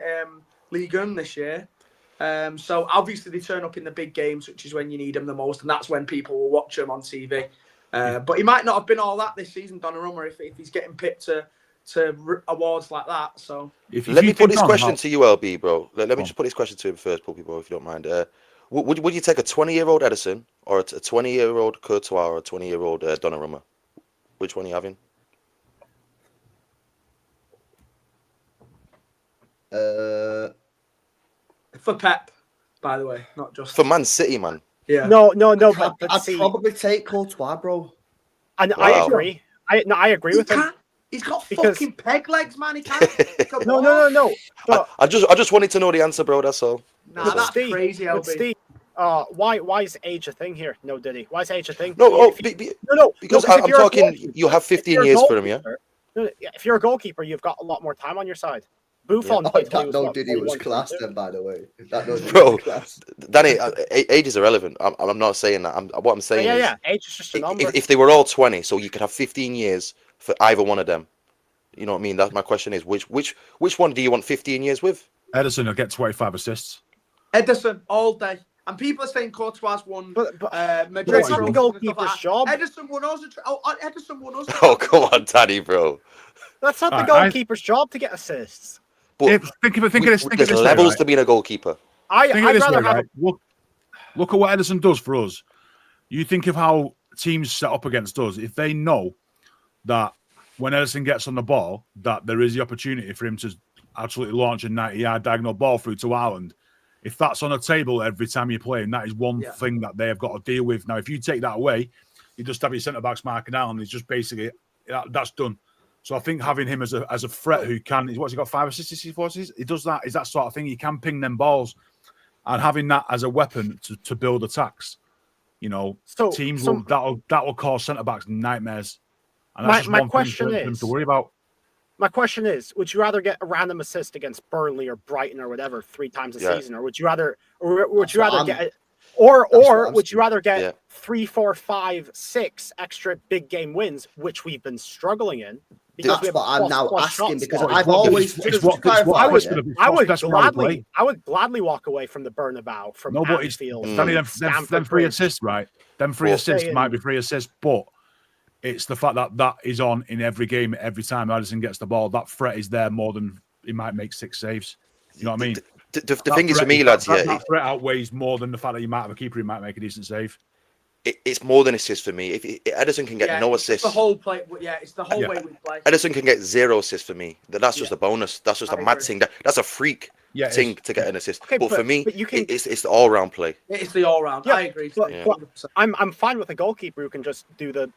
[SPEAKER 4] Ligue 1 this year. So obviously they turn up in the big games, which is when you need them the most, and that's when people will watch them on TV. But he might not have been all that this season, Donnarumma, if he's getting picked to awards like that. So
[SPEAKER 6] let me put this question to you, LB, bro. Let me just put this question to him first, Puppy Boy, if you don't mind. Would you take a 20-year-old Edison or a 20-year-old Courtois or a 20-year-old Donnarumma? Which one are you having?
[SPEAKER 4] For Pep, by the way, not just
[SPEAKER 6] for Man City, man.
[SPEAKER 2] Yeah. No.
[SPEAKER 1] I'd probably take Courtois, bro.
[SPEAKER 2] And wow. I agree. I agree with him.
[SPEAKER 4] He's got fucking peg legs, man. He can't.
[SPEAKER 2] No.
[SPEAKER 6] I just wanted to know the answer, bro. That's all.
[SPEAKER 4] Nah, that's crazy, LB.
[SPEAKER 2] Steve, why is age a thing here? No, Diddy. Why is age a thing?
[SPEAKER 6] No, because I'm talking. You have 15 years for him, yeah.
[SPEAKER 2] If you're a goalkeeper, you've got a lot more time on your side. Buffon.
[SPEAKER 1] That Diddy was class then, by the way.
[SPEAKER 6] Bro, Danny, age is irrelevant. I'm not saying that. What I'm saying is,
[SPEAKER 2] age is just a number.
[SPEAKER 6] If they were all 20, so you could have 15 years for either one of them. You know what I mean? That's my question is, which one do you want 15 years with?
[SPEAKER 7] Edison will get 25 assists.
[SPEAKER 4] Edison all day. And people are saying Courtois won.
[SPEAKER 2] Madrid it's not the goalkeeper's job.
[SPEAKER 4] Edison won us. Edison won us.
[SPEAKER 6] Oh, come on, Danny, bro.
[SPEAKER 2] That's not the goalkeeper's job to get assists.
[SPEAKER 6] But think of this. There's levels to being a goalkeeper.
[SPEAKER 7] Look at what Edison does for us. You think of how teams set up against us. If they know that when Edison gets on the ball, that there is the opportunity for him to absolutely launch a 90-yard diagonal ball through to Haaland. If that's on a table every time you're playing, that is one thing that they have got to deal with. Now, if you take that away, you just have your centre-backs marking Haaland. It's just basically, that's done. So I think having him as a threat who can, what's he got, 5 assists, 4 assists? He does that. Is that sort of thing. He can ping them balls. And having that as a weapon to build attacks, teams that will cause centre-backs nightmares. And that's my question is, for them to worry about.
[SPEAKER 2] My question is, would you rather get a random assist against Burnley or Brighton or whatever 3 times a season, or would you rather get 3, 4, 5, 6 extra big game wins, which we've been struggling in?
[SPEAKER 1] That's what I'm now asking because I've always.
[SPEAKER 2] I would gladly walk away from the Bernabeu from Anfield.
[SPEAKER 7] Them 3 assists, right? Them 3 assists might be 3 assists, but it's the fact that is on in every game, every time Edison gets the ball. That threat is there more than he might make 6 saves. You know what I mean?
[SPEAKER 6] The thing is for me, lads,
[SPEAKER 7] that threat outweighs more than the fact that you might have a keeper who might make a decent save.
[SPEAKER 6] It's more than assists for me. If Edison can get no assists,
[SPEAKER 4] the whole play. It's the whole way we play.
[SPEAKER 6] Edison can get 0 assists for me. That's just a bonus. That's just a mad thing. That's a freak thing to get an assist. Okay, but for me, it's the all-round play.
[SPEAKER 4] It's the all-round. Yeah, I agree.
[SPEAKER 2] But I'm fine with a goalkeeper who can just do the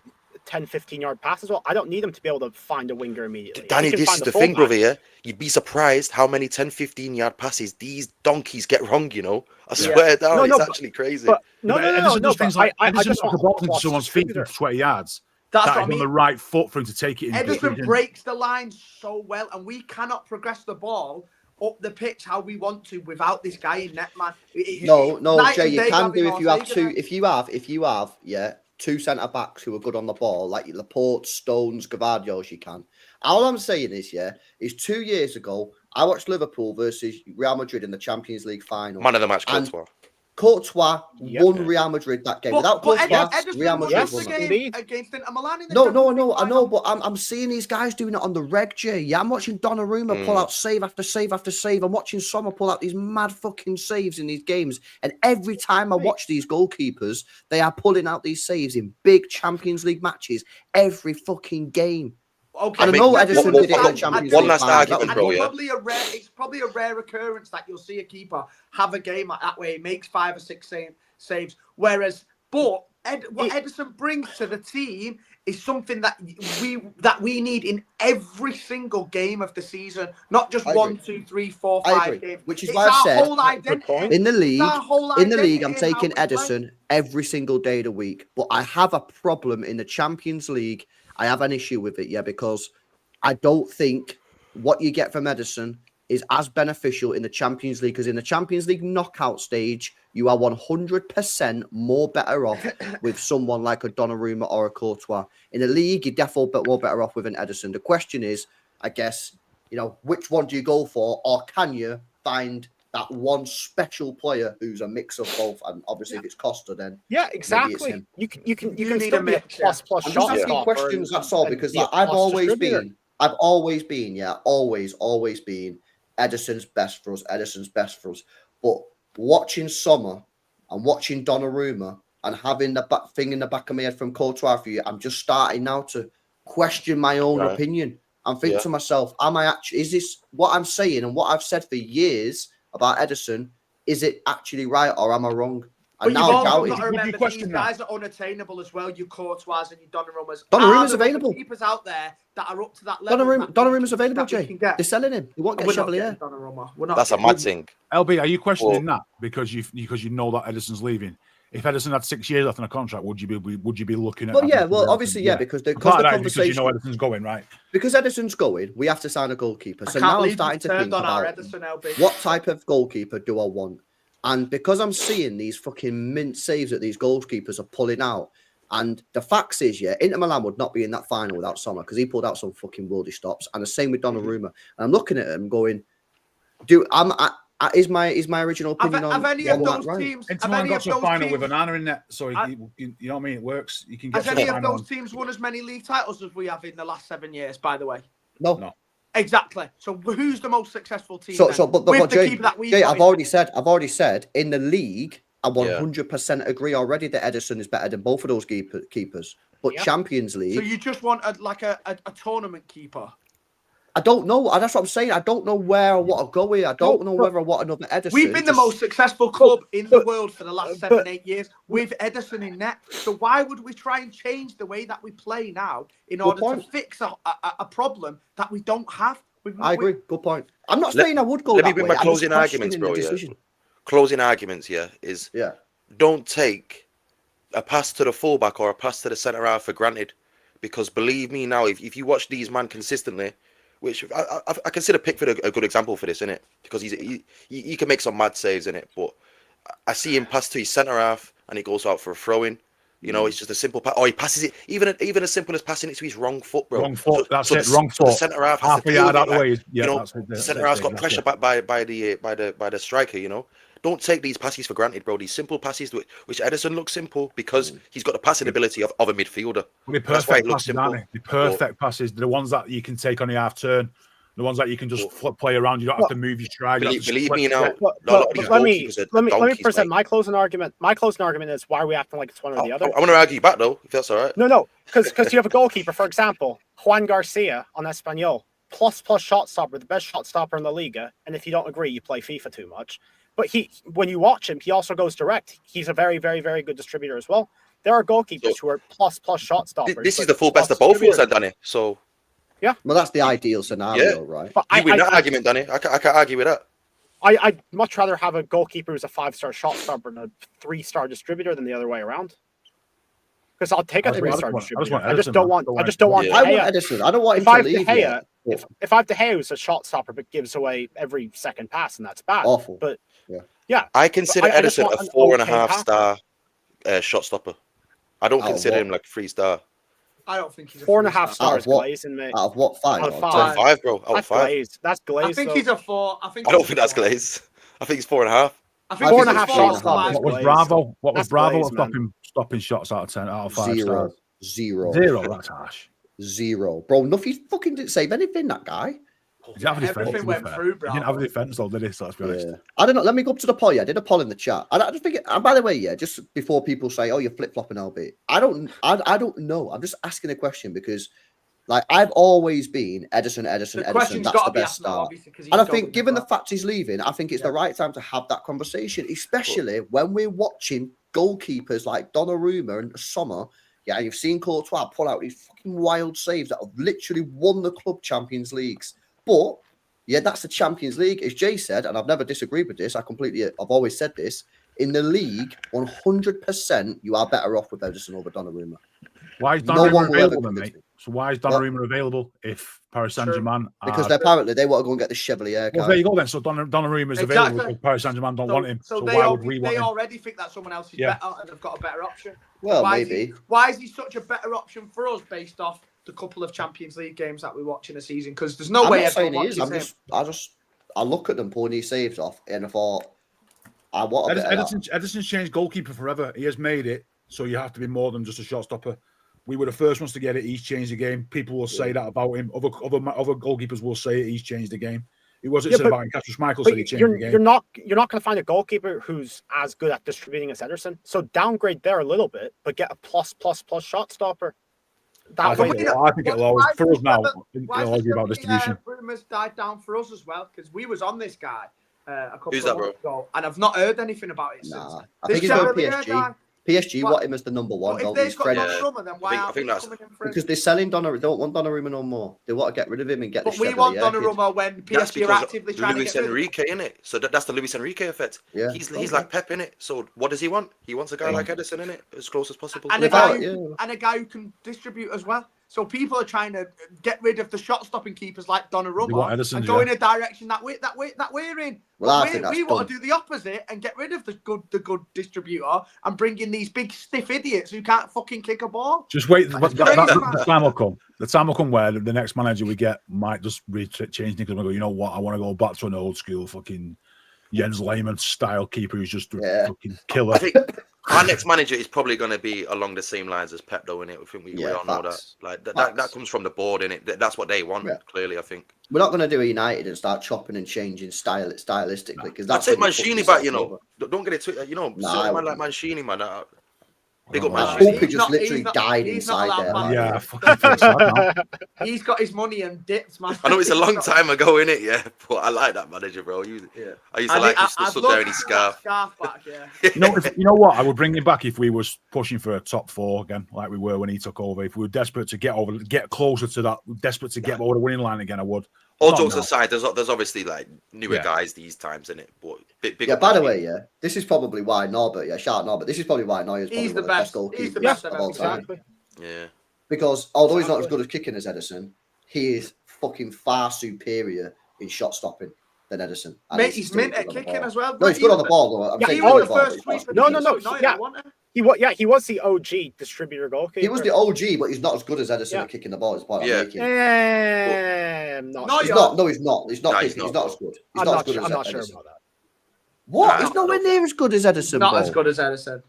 [SPEAKER 2] 10, 15-yard pass as well. I don't need him to be able to find a winger immediately.
[SPEAKER 6] Danny, this is the thing, brother, yeah? You'd be surprised how many 10, 15-yard passes these donkeys get wrong, I swear down, it's actually crazy.
[SPEAKER 7] No. I just want the ball into someone's feet for 20 yards.
[SPEAKER 4] That's
[SPEAKER 7] what I mean. On the right foot for him to take it in.
[SPEAKER 4] Edison breaks the line so well, and we cannot progress the ball up the pitch how we want to without this guy in net, man.
[SPEAKER 1] No, Jay, you can do if you have 2 centre-backs who are good on the ball, like Laporte, Stones, Gavadios, you can. All I'm saying is 2 years ago, I watched Liverpool versus Real Madrid in the Champions League final.
[SPEAKER 6] Man of the match, Courtois.
[SPEAKER 1] Courtois
[SPEAKER 2] Yep.
[SPEAKER 1] won Real Madrid that game. Without Courtois,
[SPEAKER 4] Ederson
[SPEAKER 1] Real
[SPEAKER 4] won
[SPEAKER 1] Madrid
[SPEAKER 2] Yes,
[SPEAKER 1] won
[SPEAKER 4] the
[SPEAKER 1] that.
[SPEAKER 4] game
[SPEAKER 2] indeed.
[SPEAKER 4] against Inter Milan in the
[SPEAKER 1] No,
[SPEAKER 4] Champions League
[SPEAKER 1] I know,
[SPEAKER 4] final.
[SPEAKER 1] but I'm seeing these guys doing it on the reg, Jay. Yeah, I'm watching Donnarumma pull out save after save after save. I'm watching Sommer pull out these mad fucking saves in these games. And every time I watch these goalkeepers, they are pulling out these saves in big Champions League matches every fucking game.
[SPEAKER 4] Okay,
[SPEAKER 1] I don't know
[SPEAKER 6] what-
[SPEAKER 1] Ederson
[SPEAKER 6] what-
[SPEAKER 1] did it in
[SPEAKER 6] what-
[SPEAKER 1] the Champions
[SPEAKER 6] one
[SPEAKER 1] League
[SPEAKER 6] last
[SPEAKER 1] final.
[SPEAKER 6] argument,
[SPEAKER 1] That
[SPEAKER 6] bro,
[SPEAKER 1] was-
[SPEAKER 6] yeah.
[SPEAKER 4] It's probably a rare occurrence that you'll see a keeper have a game like that where he makes 5 or 6 saves. Whereas, what Ederson brings to the team is something that we need in every single game of the season, not just
[SPEAKER 1] I
[SPEAKER 4] 1,
[SPEAKER 1] agree.
[SPEAKER 4] 2, 3, 4,
[SPEAKER 1] I
[SPEAKER 4] 5
[SPEAKER 1] agree.
[SPEAKER 4] games.
[SPEAKER 1] Which is
[SPEAKER 4] It's
[SPEAKER 1] why I've
[SPEAKER 4] our
[SPEAKER 1] said
[SPEAKER 4] whole identity.
[SPEAKER 1] in the league,
[SPEAKER 4] It's our whole
[SPEAKER 1] I'm
[SPEAKER 4] identity in how
[SPEAKER 1] taking
[SPEAKER 4] we play.
[SPEAKER 1] Ederson every single day of the week. But I have a problem in the Champions League. I have an issue with it, yeah, because I don't think what you get from Ederson is as beneficial in the Champions League, because in the Champions League knockout stage, you are 100% more better off with someone like a Donnarumma or a Courtois. In the league, you're definitely more better off with an Ederson. The question is, I guess, which one do you go for, or can you find that one special player who's a mix of both? And obviously, if it's Costa, then
[SPEAKER 2] Yeah,
[SPEAKER 1] maybe it's
[SPEAKER 2] exactly.
[SPEAKER 1] him.
[SPEAKER 2] You can
[SPEAKER 4] need
[SPEAKER 2] still
[SPEAKER 4] a
[SPEAKER 2] be a
[SPEAKER 4] mix, yeah.
[SPEAKER 2] plus
[SPEAKER 1] I'm just
[SPEAKER 2] shot
[SPEAKER 1] asking
[SPEAKER 2] stopper
[SPEAKER 1] questions.
[SPEAKER 2] and-
[SPEAKER 1] That's all,
[SPEAKER 2] and
[SPEAKER 1] because
[SPEAKER 2] be a
[SPEAKER 1] I've
[SPEAKER 2] plus
[SPEAKER 1] always
[SPEAKER 2] distributor.
[SPEAKER 1] been, always been Ederson's best for us. Ederson's best for us. But watching Sommer and watching Donnarumma and having the thing in the back of my head from Courtois for you, I'm just starting now to question my own opinion and think to myself, is this what I'm saying and what I've said for years about Ederson? Is it actually right, or am I wrong? And
[SPEAKER 4] But
[SPEAKER 1] now
[SPEAKER 4] you've
[SPEAKER 1] I'm
[SPEAKER 4] also
[SPEAKER 1] doubting.
[SPEAKER 4] got to
[SPEAKER 7] Would you
[SPEAKER 4] remember
[SPEAKER 7] question
[SPEAKER 4] these
[SPEAKER 7] that?
[SPEAKER 4] guys are unattainable as well. Your Courtois and your Donnarummas.
[SPEAKER 1] Donnarumma's
[SPEAKER 4] Are there
[SPEAKER 1] available.
[SPEAKER 4] other keepers out there that are up to that level.
[SPEAKER 1] Donnarumma's available,
[SPEAKER 4] that we
[SPEAKER 1] Jay.
[SPEAKER 4] can get.
[SPEAKER 1] They're selling him. They won't get
[SPEAKER 4] We're not
[SPEAKER 1] Chevalier.
[SPEAKER 4] getting Donnarumma. We're not
[SPEAKER 6] That's a
[SPEAKER 4] getting-
[SPEAKER 6] mad thing.
[SPEAKER 7] LB, are you questioning that because you know that Ederson's leaving? If Ederson had 6 years left on a contract, would you be looking at?
[SPEAKER 1] Well, yeah. Well, obviously, yeah, because the
[SPEAKER 7] part of that is
[SPEAKER 1] conversation.
[SPEAKER 7] because you know Ederson's going, right?
[SPEAKER 1] Because Ederson's going, we have to sign a goalkeeper.
[SPEAKER 4] I
[SPEAKER 1] So
[SPEAKER 4] can't
[SPEAKER 1] now I'm
[SPEAKER 4] believe
[SPEAKER 1] starting
[SPEAKER 4] you've
[SPEAKER 1] to
[SPEAKER 4] turned
[SPEAKER 1] think
[SPEAKER 4] on our
[SPEAKER 1] about
[SPEAKER 4] Ederson, LB.
[SPEAKER 1] what type of goalkeeper do I want? And because I'm seeing these fucking mint saves that these goalkeepers are pulling out, and the facts is, yeah, Inter Milan would not be in that final without Sommer, because he pulled out some fucking worldy stops. And the same with Donnarumma. And I'm looking at him going, is my original opinion
[SPEAKER 4] Have
[SPEAKER 1] on
[SPEAKER 4] any of
[SPEAKER 1] that
[SPEAKER 4] those
[SPEAKER 1] right?
[SPEAKER 4] teams?
[SPEAKER 7] Inter
[SPEAKER 4] Have
[SPEAKER 7] Milan
[SPEAKER 4] any
[SPEAKER 7] got
[SPEAKER 4] of
[SPEAKER 7] to a
[SPEAKER 4] those
[SPEAKER 7] final
[SPEAKER 4] teams?
[SPEAKER 7] with Onana in net, so you know what I mean. It works. You can get
[SPEAKER 4] Has
[SPEAKER 7] to
[SPEAKER 4] any
[SPEAKER 7] a
[SPEAKER 4] of
[SPEAKER 7] final.
[SPEAKER 4] those teams won as many league titles as we have in the last 7 years? By the way,
[SPEAKER 1] No.
[SPEAKER 4] exactly. So who's the most successful team?
[SPEAKER 1] But
[SPEAKER 4] with the
[SPEAKER 1] Jay,
[SPEAKER 4] keeper that we
[SPEAKER 1] Jay, I've already said in the league, I
[SPEAKER 6] Yeah.
[SPEAKER 1] 100% agree already that Ederson is better than both of those keepers. But
[SPEAKER 2] Yeah.
[SPEAKER 1] Champions League,
[SPEAKER 4] So you just want a tournament keeper?
[SPEAKER 1] I don't know. That's what I'm saying. I don't know where I want to go with. I don't know whether I want another Ederson.
[SPEAKER 4] We've been the most successful club in the world for the last 7-8 years with Ederson in net. So why would we try and change the way that we play now in order to fix a problem that we don't have?
[SPEAKER 1] I agree. Good point. I'm not
[SPEAKER 6] Let-
[SPEAKER 1] saying I would go
[SPEAKER 6] let me
[SPEAKER 1] that
[SPEAKER 6] bring
[SPEAKER 1] way.
[SPEAKER 6] my
[SPEAKER 1] I'm just
[SPEAKER 6] closing arguments,
[SPEAKER 1] questioning
[SPEAKER 6] bro,
[SPEAKER 1] the
[SPEAKER 6] yeah.
[SPEAKER 1] decision.
[SPEAKER 6] Closing arguments, is
[SPEAKER 1] Yeah.
[SPEAKER 6] don't take a pass to the fullback or a pass to the centre half for granted, because believe me now, if you watch these man consistently, which I consider Pickford a good example for this, innit? Because he can make some mad saves in it, but I see him pass to his centre half and he goes out for a throw in. You know, it's just a simple pass. Or he passes it, even as simple as passing it to his wrong foot, bro.
[SPEAKER 7] Wrong foot. That's
[SPEAKER 6] so
[SPEAKER 7] it.
[SPEAKER 6] The,
[SPEAKER 7] wrong
[SPEAKER 6] so the
[SPEAKER 7] foot.
[SPEAKER 6] centre half has
[SPEAKER 7] Half
[SPEAKER 6] to
[SPEAKER 7] a
[SPEAKER 6] deal
[SPEAKER 7] yard
[SPEAKER 6] with
[SPEAKER 7] out
[SPEAKER 6] it,
[SPEAKER 7] the way.
[SPEAKER 6] you know, the centre half's got pressure back by the striker. You know, don't take these passes for granted, bro. These simple passes, which Ederson looks simple because he's got the passing ability of a midfielder.
[SPEAKER 7] Well,
[SPEAKER 6] That's why it
[SPEAKER 7] perfect
[SPEAKER 6] looks
[SPEAKER 7] passes,
[SPEAKER 6] simple.
[SPEAKER 7] aren't they? The perfect passes. The ones that you can take on the half turn. The ones that you can just play around. You don't have to move your stride.
[SPEAKER 6] Believe me now.
[SPEAKER 2] Let me present my closing argument. My closing argument is, why are we acting like it's one or the other?
[SPEAKER 6] I want to argue back though, if that's all right.
[SPEAKER 2] No, because you have a goalkeeper, for example, Juan Garcia on Espanyol, plus shot stopper, the best shot stopper in the Liga. And if you don't agree, you play FIFA too much. But when you watch him, he also goes direct. He's a very, very, very good distributor as well. There are goalkeepers who are plus shot stoppers.
[SPEAKER 6] This is the full best of both worlds, Danny. So
[SPEAKER 2] yeah,
[SPEAKER 1] well, that's the ideal scenario, right?
[SPEAKER 2] But
[SPEAKER 6] you win that argument, Danny. I can't argue with that.
[SPEAKER 2] I'd much rather have a goalkeeper who's a 5-star shot stopper than a 3-star distributor than the other way around. Because I'll take a 3-star distributor. I just don't want. I want
[SPEAKER 1] Ederson. I don't want him to leave.
[SPEAKER 2] If I have De Gea who's a shot stopper but gives away every second pass, and that's bad.
[SPEAKER 1] Awful.
[SPEAKER 2] But yeah,
[SPEAKER 6] I consider Ederson a 4.5-star shot stopper. I don't consider him like 3-star.
[SPEAKER 4] I don't think he's
[SPEAKER 2] 4.5 stars glazing, mate.
[SPEAKER 1] Out of what, 5?
[SPEAKER 2] Out of 5,
[SPEAKER 6] bro. Out of 5.
[SPEAKER 2] That's glaze.
[SPEAKER 4] I think he's a 4.
[SPEAKER 6] I don't think that's glaze. I think he's 4.5.
[SPEAKER 4] I think
[SPEAKER 2] Four
[SPEAKER 4] it's
[SPEAKER 2] and a half
[SPEAKER 4] four
[SPEAKER 2] shots
[SPEAKER 4] and a half.
[SPEAKER 2] stopped.
[SPEAKER 7] What was
[SPEAKER 2] Glaze.
[SPEAKER 7] Bravo? What was
[SPEAKER 2] That's
[SPEAKER 7] Bravo
[SPEAKER 2] glaze,
[SPEAKER 7] at
[SPEAKER 2] man.
[SPEAKER 7] stopping shots out of 10 out of 5
[SPEAKER 1] Zero.
[SPEAKER 7] stars?
[SPEAKER 1] Zero.
[SPEAKER 7] Zero. That's harsh.
[SPEAKER 1] Zero. Bro, nothing fucking didn't save anything, that guy.
[SPEAKER 7] He didn't have a defense,
[SPEAKER 4] Everything
[SPEAKER 7] to be
[SPEAKER 4] went
[SPEAKER 7] fair.
[SPEAKER 4] through,
[SPEAKER 7] He didn't have
[SPEAKER 4] Bravo.
[SPEAKER 7] a defense, though, did he? So let's be honest.
[SPEAKER 1] Yeah. I don't know. Let me go up to the poll. Yeah, I did a poll in the chat. I just think, and by the way, yeah, just before people say, oh, you're flip flopping LB. I don't know. I'm just asking a question because, like, I've always been Edison.
[SPEAKER 4] The
[SPEAKER 1] That's
[SPEAKER 4] question's
[SPEAKER 1] the
[SPEAKER 4] got to be
[SPEAKER 1] best
[SPEAKER 4] asked now,
[SPEAKER 1] start.
[SPEAKER 4] obviously, because
[SPEAKER 1] And I think, given the fact he's leaving, I think it's the right time to have that conversation, especially when we're watching goalkeepers like Donnarumma and Sommer. Yeah, you've seen Courtois pull out these fucking wild saves that have literally won the club Champions Leagues. But yeah, that's the Champions League, as Jay said, and I've never disagreed with this. I've always said this. In the league, 100%, you are better off with Edison over Donnarumma.
[SPEAKER 7] Why is
[SPEAKER 1] No
[SPEAKER 7] Donnarumma
[SPEAKER 1] one will ever
[SPEAKER 7] available then,
[SPEAKER 1] convince
[SPEAKER 7] mate?
[SPEAKER 1] me.
[SPEAKER 7] So why is Donnarumma available if Paris Saint-Germain
[SPEAKER 1] Because
[SPEAKER 7] are...
[SPEAKER 1] apparently they want to go and get the Chevalier
[SPEAKER 7] Well,
[SPEAKER 1] guy.
[SPEAKER 7] there you go then. So Donnarumma is available because Paris Saint-Germain don't want him. So
[SPEAKER 4] they
[SPEAKER 7] why would we want
[SPEAKER 4] they
[SPEAKER 7] him?
[SPEAKER 4] already think that someone else is better and they've got a better option.
[SPEAKER 1] Well,
[SPEAKER 4] why
[SPEAKER 1] maybe.
[SPEAKER 4] Why is he such a better option for us based off the couple of Champions League games that we watch in a season? Because there's no
[SPEAKER 1] I'm
[SPEAKER 4] way
[SPEAKER 1] not saying he
[SPEAKER 4] everyone
[SPEAKER 1] is.
[SPEAKER 4] watches him.
[SPEAKER 1] I look at them pulling these saves off and I thought, I want a bit of that.
[SPEAKER 7] Edison's changed goalkeeper forever. He has made it, so you have to be more than just a shot stopper. We were the first ones to get it. He's changed the game. People will say that about him. Other goalkeepers will say it. He's changed the game. It wasn't said about him. Casper Schmeichel said he changed the game.
[SPEAKER 2] You're not going to find a goalkeeper who's as good at distributing as Ederson. So downgrade there a little bit, but get a plus shot stopper.
[SPEAKER 7] I think it'll always, for us now, it'll always be about distribution.
[SPEAKER 4] Rumours died down for us as well because we was on this guy a couple
[SPEAKER 6] Who's
[SPEAKER 4] of
[SPEAKER 6] that, bro?
[SPEAKER 4] months ago, and I've not heard anything about it since.
[SPEAKER 1] I think he's going PSG. PSG want him as the number one.
[SPEAKER 4] If they've got Donnarumma, then why aren't we
[SPEAKER 6] that's
[SPEAKER 4] coming in for him?
[SPEAKER 1] Because they're selling Donnarumma. They don't want Donnarumma no more. They want to get rid of him and get
[SPEAKER 4] But
[SPEAKER 1] the
[SPEAKER 4] we want
[SPEAKER 1] Chevalier
[SPEAKER 4] Donnarumma when
[SPEAKER 6] That's
[SPEAKER 4] PSG are
[SPEAKER 6] because
[SPEAKER 4] actively trying
[SPEAKER 6] Luis
[SPEAKER 4] to get rid of him.
[SPEAKER 6] Enrique, innit? So that's the Luis Enrique effect.
[SPEAKER 1] Yeah.
[SPEAKER 6] He's like Pep, innit? So what does he want? He wants a guy like Edison, innit? As close as possible.
[SPEAKER 4] And a guy who can distribute as well. So people are trying to get rid of the shot-stopping keepers like Donnarumma and go in a direction that we're in.
[SPEAKER 1] Well,
[SPEAKER 4] we want to do the opposite and get rid of the good distributor and bring in these big stiff idiots who can't fucking kick a ball.
[SPEAKER 7] Just wait. The time will come. The time will come where the next manager we get might just change things and go, you know what? I want to go back to an old school fucking Jens Lehmann style keeper who's just a fucking killer.
[SPEAKER 6] I think our next manager is probably going to be along the same lines as Pep, though, innit? I think we all know that. Like that comes from the board, innit? That's what they want, clearly, I think.
[SPEAKER 1] We're not going to do a United and start chopping and changing stylistically because that's.
[SPEAKER 6] I'd take Mancini back, you know. Don't get it twisted, you know. Certain man like Mancini, man. Big up Mancini.
[SPEAKER 1] He just literally died inside there.
[SPEAKER 7] Yeah, fucking feel sad now.
[SPEAKER 4] He's got his money and dips, man.
[SPEAKER 6] I know it's a long time ago, innit? Yeah, but I like that manager, bro. I used to like him stood there in his scarf.
[SPEAKER 4] Back, yeah.
[SPEAKER 7] You know what? I would bring him back if we was pushing for a top 4 again, like we were when he took over. If we were desperate to get closer to that, desperate to get over the winning line again, I would.
[SPEAKER 6] All jokes aside, there's obviously like newer guys these times, innit? But big
[SPEAKER 1] by the way, this is probably why Norbert, shout out Norbert. This is probably why Neuer's probably
[SPEAKER 4] the best
[SPEAKER 1] goalkeeper
[SPEAKER 4] He's the best
[SPEAKER 1] of all time.
[SPEAKER 6] Yeah.
[SPEAKER 1] Because although he's not as good as kicking as Edison, he is fucking far superior in shot stopping than Edison.
[SPEAKER 4] Mate, he's mint at kicking as well.
[SPEAKER 1] No, he's good on the ball, though.
[SPEAKER 4] He was the first sweeper.
[SPEAKER 2] He was the OG distributor goalkeeper.
[SPEAKER 1] He was the OG, but he's not as good as Edison at kicking the ball. Is the point I'm making. He's not. No, he's not. He's not as good. He's not as good as Edison.
[SPEAKER 2] I'm not sure about that.
[SPEAKER 1] What? He's nowhere near as good as Edison.
[SPEAKER 4] Not as good as Edison.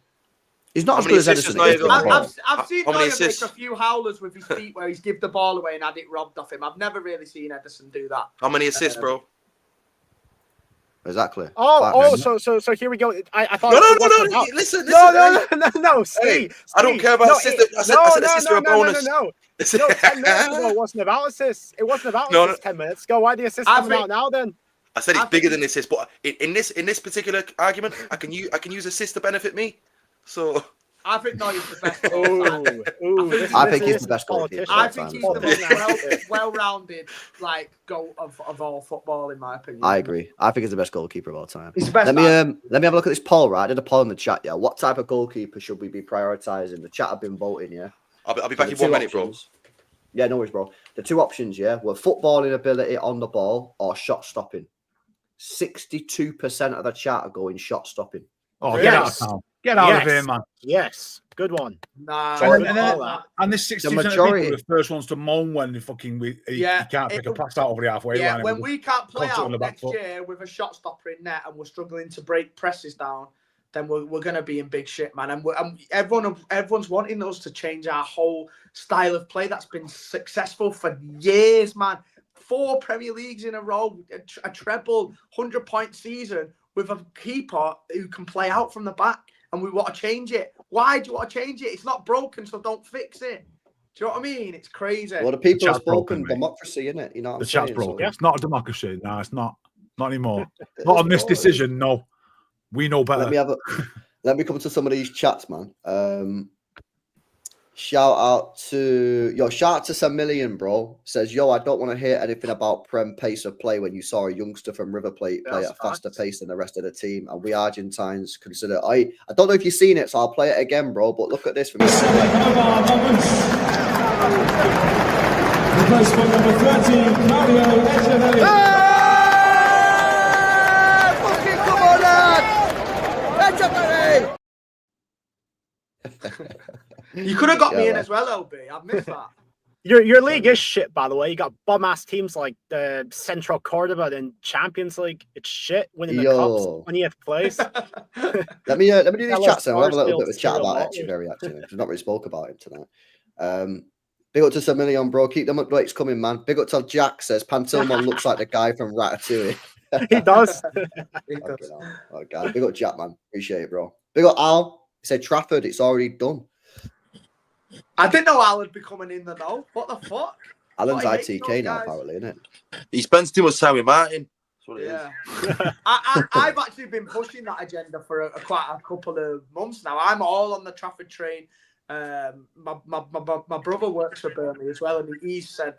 [SPEAKER 1] He's not as good as Edison.
[SPEAKER 4] I've seen Neuer make a few howlers with his feet where he's give the ball away and had it robbed off him. I've never really seen Edison do that.
[SPEAKER 6] How many assists, bro?
[SPEAKER 1] Exactly.
[SPEAKER 2] So here we go. I thought.
[SPEAKER 6] No. Listen.
[SPEAKER 2] No. Steve,
[SPEAKER 6] I don't care about assists. I said assists are a bonus.
[SPEAKER 2] No, 10 minutes ago it wasn't about assists. It wasn't about assists 10 minutes ago. Why the assists coming out now then?
[SPEAKER 6] I said it's bigger than assists, but in this particular argument, I can use assists to benefit me. So
[SPEAKER 4] I think Neuer's the best.
[SPEAKER 1] I think he's the best goalkeeper.
[SPEAKER 4] I think he's the most well-rounded goal of all football, in my opinion.
[SPEAKER 1] I agree. I think he's the best goalkeeper of all time.
[SPEAKER 4] He's the best.
[SPEAKER 1] Let me have a look at this poll. Right, I did a poll in the chat. Yeah, what type of goalkeeper should we be prioritizing? The chat have been voting. Yeah,
[SPEAKER 6] I'll be back in 1 minute, bro.
[SPEAKER 1] Yeah, no worries, bro. The two options, were footballing ability on the ball or shot stopping. 62% of the chat are going shot stopping.
[SPEAKER 7] Oh, get out of town. Get out of here, man.
[SPEAKER 2] Yes, good one.
[SPEAKER 4] Nah,
[SPEAKER 7] And this 60% of
[SPEAKER 1] majority-
[SPEAKER 7] people are the first ones to moan when he can't pick a pass out over the halfway line.
[SPEAKER 4] Yeah, when we can't play
[SPEAKER 7] contact on
[SPEAKER 4] out
[SPEAKER 7] the back
[SPEAKER 4] next
[SPEAKER 7] foot.
[SPEAKER 4] year with a shot stopper in net and we're struggling to break presses down, then we're going to be in big shit, man. And everyone's wanting us to change our whole style of play that's been successful for years, man. 4 Premier Leagues in a row, a treble, 100-point season with a keeper who can play out from the back, and we want to change it. Why do you want to change it? It's not broken, so don't fix it. Do you know what I mean? It's crazy.
[SPEAKER 1] Well, the people have
[SPEAKER 7] chat's broken,
[SPEAKER 1] spoken
[SPEAKER 7] mate.
[SPEAKER 1] democracy, innit? You know what
[SPEAKER 7] The
[SPEAKER 1] I'm
[SPEAKER 7] chat's
[SPEAKER 1] saying?
[SPEAKER 7] broken.
[SPEAKER 1] So-
[SPEAKER 7] It's not a democracy. No, it's not. Not anymore.
[SPEAKER 1] It
[SPEAKER 7] Not
[SPEAKER 1] is,
[SPEAKER 7] on this
[SPEAKER 1] bro.
[SPEAKER 7] decision. No, we know better.
[SPEAKER 1] Let me come to some of these chats, man. Shout out to Samillion, bro. Says, yo, I don't want to hear anything about Prem pace of play when you saw a youngster from River Plate play at a faster pace than the rest of the team. And we Argentines consider I don't know if you've seen it, so I'll play it again, bro. But look at this from
[SPEAKER 9] Replacement number 30, Mario Echeverria.
[SPEAKER 1] Fucking come on, lad!
[SPEAKER 4] You could have got me in
[SPEAKER 1] man.
[SPEAKER 4] as well, LB. I've missed that.
[SPEAKER 2] Your league is shit, by the way. You got bum ass teams like the Central Cordoba and Champions League. It's shit winning the cups 20th place.
[SPEAKER 1] Let me do these
[SPEAKER 2] Hello,
[SPEAKER 1] chats and we'll have a little
[SPEAKER 2] Sarsfield,
[SPEAKER 1] bit of a chat
[SPEAKER 2] Cyril
[SPEAKER 1] about
[SPEAKER 2] Motley.
[SPEAKER 1] Echeverry, actually, because we've not really spoke about him tonight. Big up to Samillion, bro. Keep them updates coming, man. Big up to Jack says Pantilmon looks like the guy from Ratatouille.
[SPEAKER 2] He does.
[SPEAKER 1] Okay, okay. Big up Jack, man. Appreciate it, bro. Big up Al. He said Trafford, it's already done.
[SPEAKER 4] I didn't know Al would be coming in the know. What the fuck?
[SPEAKER 1] Alan's
[SPEAKER 4] I hate
[SPEAKER 1] ITK
[SPEAKER 4] those
[SPEAKER 1] now,
[SPEAKER 4] guys.
[SPEAKER 1] apparently, isn't it?
[SPEAKER 6] He spends too much time with Martin. That's what it is.
[SPEAKER 4] Yeah. I've actually been pushing that agenda for quite a couple of months now. I'm all on the Trafford train. My brother works for Burnley as well, and he's said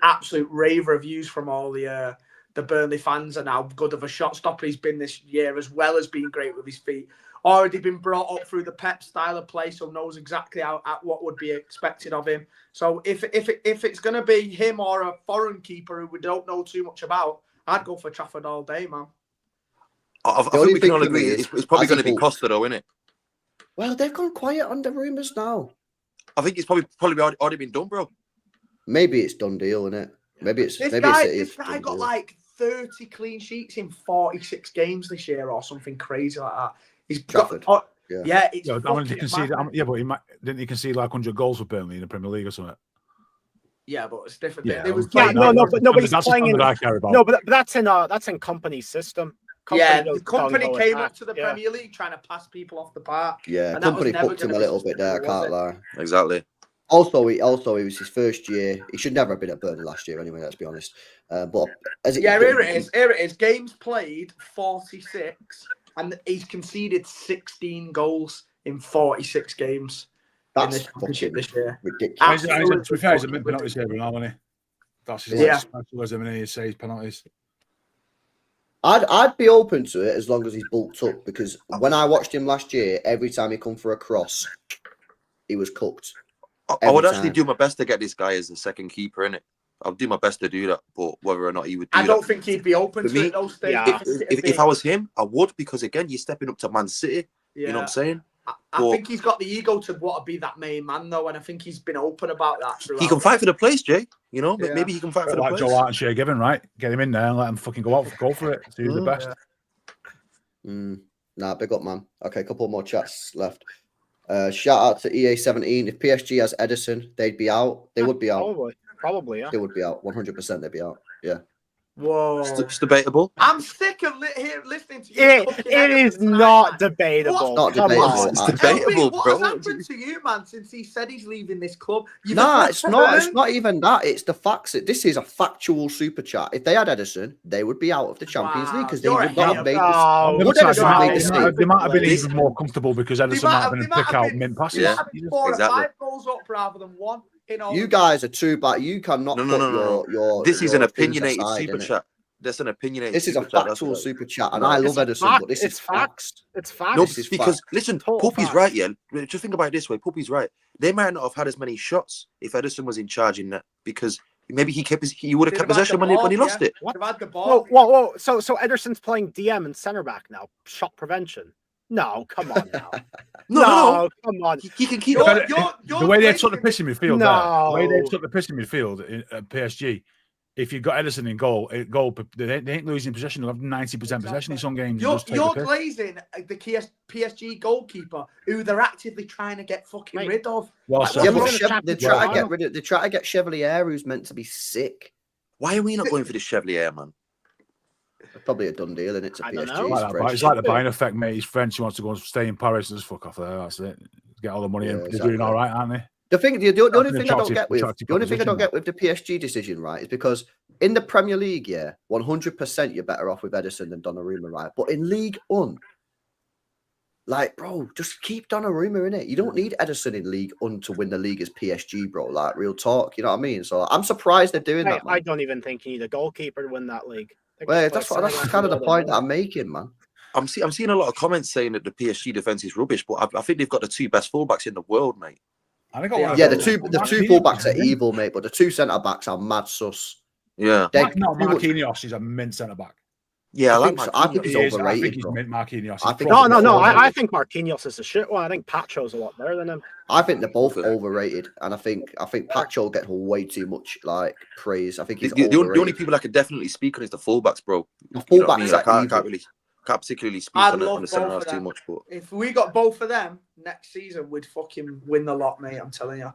[SPEAKER 4] absolute rave reviews from all the Burnley fans and how good of a shot stopper he's been this year, as well as being great with his feet. Already been brought up through the Pep style of play, so knows exactly what would be expected of him. So if it's going to be him or a foreign keeper who we don't know too much about, I'd go for Trafford all day, man.
[SPEAKER 6] I think we can all agree it's probably going to be Costa, though, isn't it?
[SPEAKER 1] Well, they've gone quiet on the rumours now.
[SPEAKER 6] I think it's probably already been done, bro.
[SPEAKER 1] Maybe it's done deal, isn't it?
[SPEAKER 4] This guy got like 30 clean sheets in 46 games this year or something crazy like that. He's
[SPEAKER 1] Trafford.
[SPEAKER 4] got, yeah, it's
[SPEAKER 7] Didn't he concede like 100 goals for Burnley in the Premier League or something?
[SPEAKER 4] yeah, but it's different.
[SPEAKER 7] Yeah,
[SPEAKER 4] It was
[SPEAKER 2] but he's playing in.
[SPEAKER 7] I care about.
[SPEAKER 2] No, but that's in company's system.
[SPEAKER 4] The company came up to the Premier League trying to pass people off the park.
[SPEAKER 1] Yeah,
[SPEAKER 4] and
[SPEAKER 1] company
[SPEAKER 4] that was
[SPEAKER 1] fucked him
[SPEAKER 4] never
[SPEAKER 1] a little bit there, I
[SPEAKER 4] sustainable,
[SPEAKER 1] can't
[SPEAKER 4] was
[SPEAKER 1] lie.
[SPEAKER 6] Exactly.
[SPEAKER 1] Also, he was his first year. He should never have been at Burnley last year anyway, let's be honest. But
[SPEAKER 4] here it is. Games played 46, and he's conceded 16 goals in 46 games.
[SPEAKER 1] That's
[SPEAKER 4] in the championship
[SPEAKER 1] fucking
[SPEAKER 4] this year.
[SPEAKER 1] ridiculous.
[SPEAKER 7] To be fair, he's a penalty saver now, isn't he? That's his specialism, and he saves penalties.
[SPEAKER 1] I'd be open to it as long as he's bulked up, because when I watched him last year, every time he come for a cross, he was cooked.
[SPEAKER 6] I would actually do my best to get this guy as the second keeper, innit? I'll do my best to do that, but whether or not he would do
[SPEAKER 4] I don't think he'd be open
[SPEAKER 6] For
[SPEAKER 4] to
[SPEAKER 6] me,
[SPEAKER 4] it those days.
[SPEAKER 2] Yeah.
[SPEAKER 6] If I was him, I would, because again, you're stepping up to Man City.
[SPEAKER 4] Yeah.
[SPEAKER 6] You know what I'm saying?
[SPEAKER 4] I think he's got the ego to want to be that main man, though, and I think he's been open about that.
[SPEAKER 6] He can fight for the place, Jay. You know,
[SPEAKER 4] Yeah.
[SPEAKER 6] maybe he can fight for the
[SPEAKER 7] Like
[SPEAKER 6] place.
[SPEAKER 7] Joe Hart and Shea Given, right? Get him in there and let him fucking go for it. See who's the best.
[SPEAKER 1] Nah, big up, man. Okay, a couple more chats left. Shout out to EA17. If PSG has Edison, they'd be out. They would be out.
[SPEAKER 2] Probably, yeah.
[SPEAKER 1] They would be out. 100% they'd be out. Yeah.
[SPEAKER 4] Whoa.
[SPEAKER 6] It's debatable.
[SPEAKER 4] I'm sick of here listening to you.
[SPEAKER 2] It is not debatable.
[SPEAKER 1] Not
[SPEAKER 2] Come
[SPEAKER 1] debatable.
[SPEAKER 2] on.
[SPEAKER 6] It's debatable,
[SPEAKER 4] What
[SPEAKER 6] bro.
[SPEAKER 4] has happened to you, man, since he said he's leaving this club?
[SPEAKER 1] Nah, it's not. It's not even that. It's the facts. This is a factual super chat. If they had Edison, they would be out of the Champions League because they
[SPEAKER 4] You're
[SPEAKER 1] would not
[SPEAKER 4] a
[SPEAKER 1] have made
[SPEAKER 2] Oh,
[SPEAKER 1] this. Would Edison have made the save?
[SPEAKER 7] They might have been even more comfortable because Edison might have been a pick out mint passes.
[SPEAKER 6] Yeah.
[SPEAKER 4] 4 or
[SPEAKER 6] exactly.
[SPEAKER 4] 5 goals up rather than 1.
[SPEAKER 1] You guys are too bad. You cannot
[SPEAKER 6] No.
[SPEAKER 1] your
[SPEAKER 6] This is an
[SPEAKER 1] your things
[SPEAKER 6] opinionated
[SPEAKER 1] aside,
[SPEAKER 6] super
[SPEAKER 1] innit?
[SPEAKER 6] chat. That's an opinionated.
[SPEAKER 1] This is a
[SPEAKER 6] super chat, that's
[SPEAKER 1] factual
[SPEAKER 6] what it is.
[SPEAKER 1] super chat, and
[SPEAKER 6] No,
[SPEAKER 1] I
[SPEAKER 2] it's
[SPEAKER 1] love
[SPEAKER 2] a
[SPEAKER 1] Edison,
[SPEAKER 2] fact.
[SPEAKER 1] but this
[SPEAKER 2] It's
[SPEAKER 1] is
[SPEAKER 2] facts.
[SPEAKER 1] facts.
[SPEAKER 2] It's facts.
[SPEAKER 6] No,
[SPEAKER 1] This is
[SPEAKER 6] because
[SPEAKER 1] facts.
[SPEAKER 6] listen,
[SPEAKER 2] Total
[SPEAKER 6] Puppy's
[SPEAKER 2] facts.
[SPEAKER 6] right. Yeah, just think about it this way. Puppy's right. They might not have had as many shots if Edison was in charge in that, because maybe he would have kept possession when he lost it.
[SPEAKER 4] They've had the ball.
[SPEAKER 2] Whoa. So Ederson's playing DM and centre back now. Shot prevention. No, come on now.
[SPEAKER 6] No.
[SPEAKER 2] Come on.
[SPEAKER 6] He can keep.
[SPEAKER 7] The way they took the piss in midfield,
[SPEAKER 2] No.
[SPEAKER 7] the way they took the piss in midfield at PSG. If you've got Edison in goal, they ain't losing possession. They'll have 90% possession in some games.
[SPEAKER 4] You're glazing the PSG goalkeeper, who they're actively trying to get fucking rid of.
[SPEAKER 7] Well,
[SPEAKER 1] Yeah, but they try to get rid of. They try to get Chevalier, who's meant to be sick.
[SPEAKER 6] Why are we not going for this Chevalier, man?
[SPEAKER 1] Probably a done deal, and it's a
[SPEAKER 2] I don't
[SPEAKER 1] PSG.
[SPEAKER 2] know.
[SPEAKER 7] It's like the Bayern effect, mate. He's French. He wants to go and stay in Paris. Just fuck off there. That's it. Get all the money in. They're doing all right, aren't they?
[SPEAKER 1] The only thing I don't get with the PSG decision, right, is because in the Premier League, 100% you're better off with Edison than Donnarumma, right? But in League One, like, bro, just keep Donnarumma in it. You don't need Edison in League One to win the league as PSG, bro. Like, real talk, you know what I mean? So I'm surprised they're doing that. Man.
[SPEAKER 2] I don't even think you need a goalkeeper to win that league.
[SPEAKER 1] Well, that's kind of the point that I'm making, man.
[SPEAKER 6] I'm seeing a lot of comments saying that the PSG defense is rubbish, but I think they've got the two best fullbacks in the world, mate.
[SPEAKER 1] The two fullbacks are evil, mate, but the two centre backs are mad sus.
[SPEAKER 6] Yeah,
[SPEAKER 7] Marquinhos is a mint centre back.
[SPEAKER 6] Yeah,
[SPEAKER 1] I think he's overrated.
[SPEAKER 7] I think he's mint Marquinhos.
[SPEAKER 2] I think Marquinhos is a shit one. I think Pacho's a lot better than him.
[SPEAKER 1] I think they're both overrated, and I think Pacho gets way too much like praise. I think he's
[SPEAKER 6] the only people I could definitely speak on is the fullbacks, bro.
[SPEAKER 1] The fullbacks
[SPEAKER 6] I can't particularly speak on the centre halves too much. But
[SPEAKER 4] if we got both of them next season, we'd fucking win the lot, mate. I'm telling you.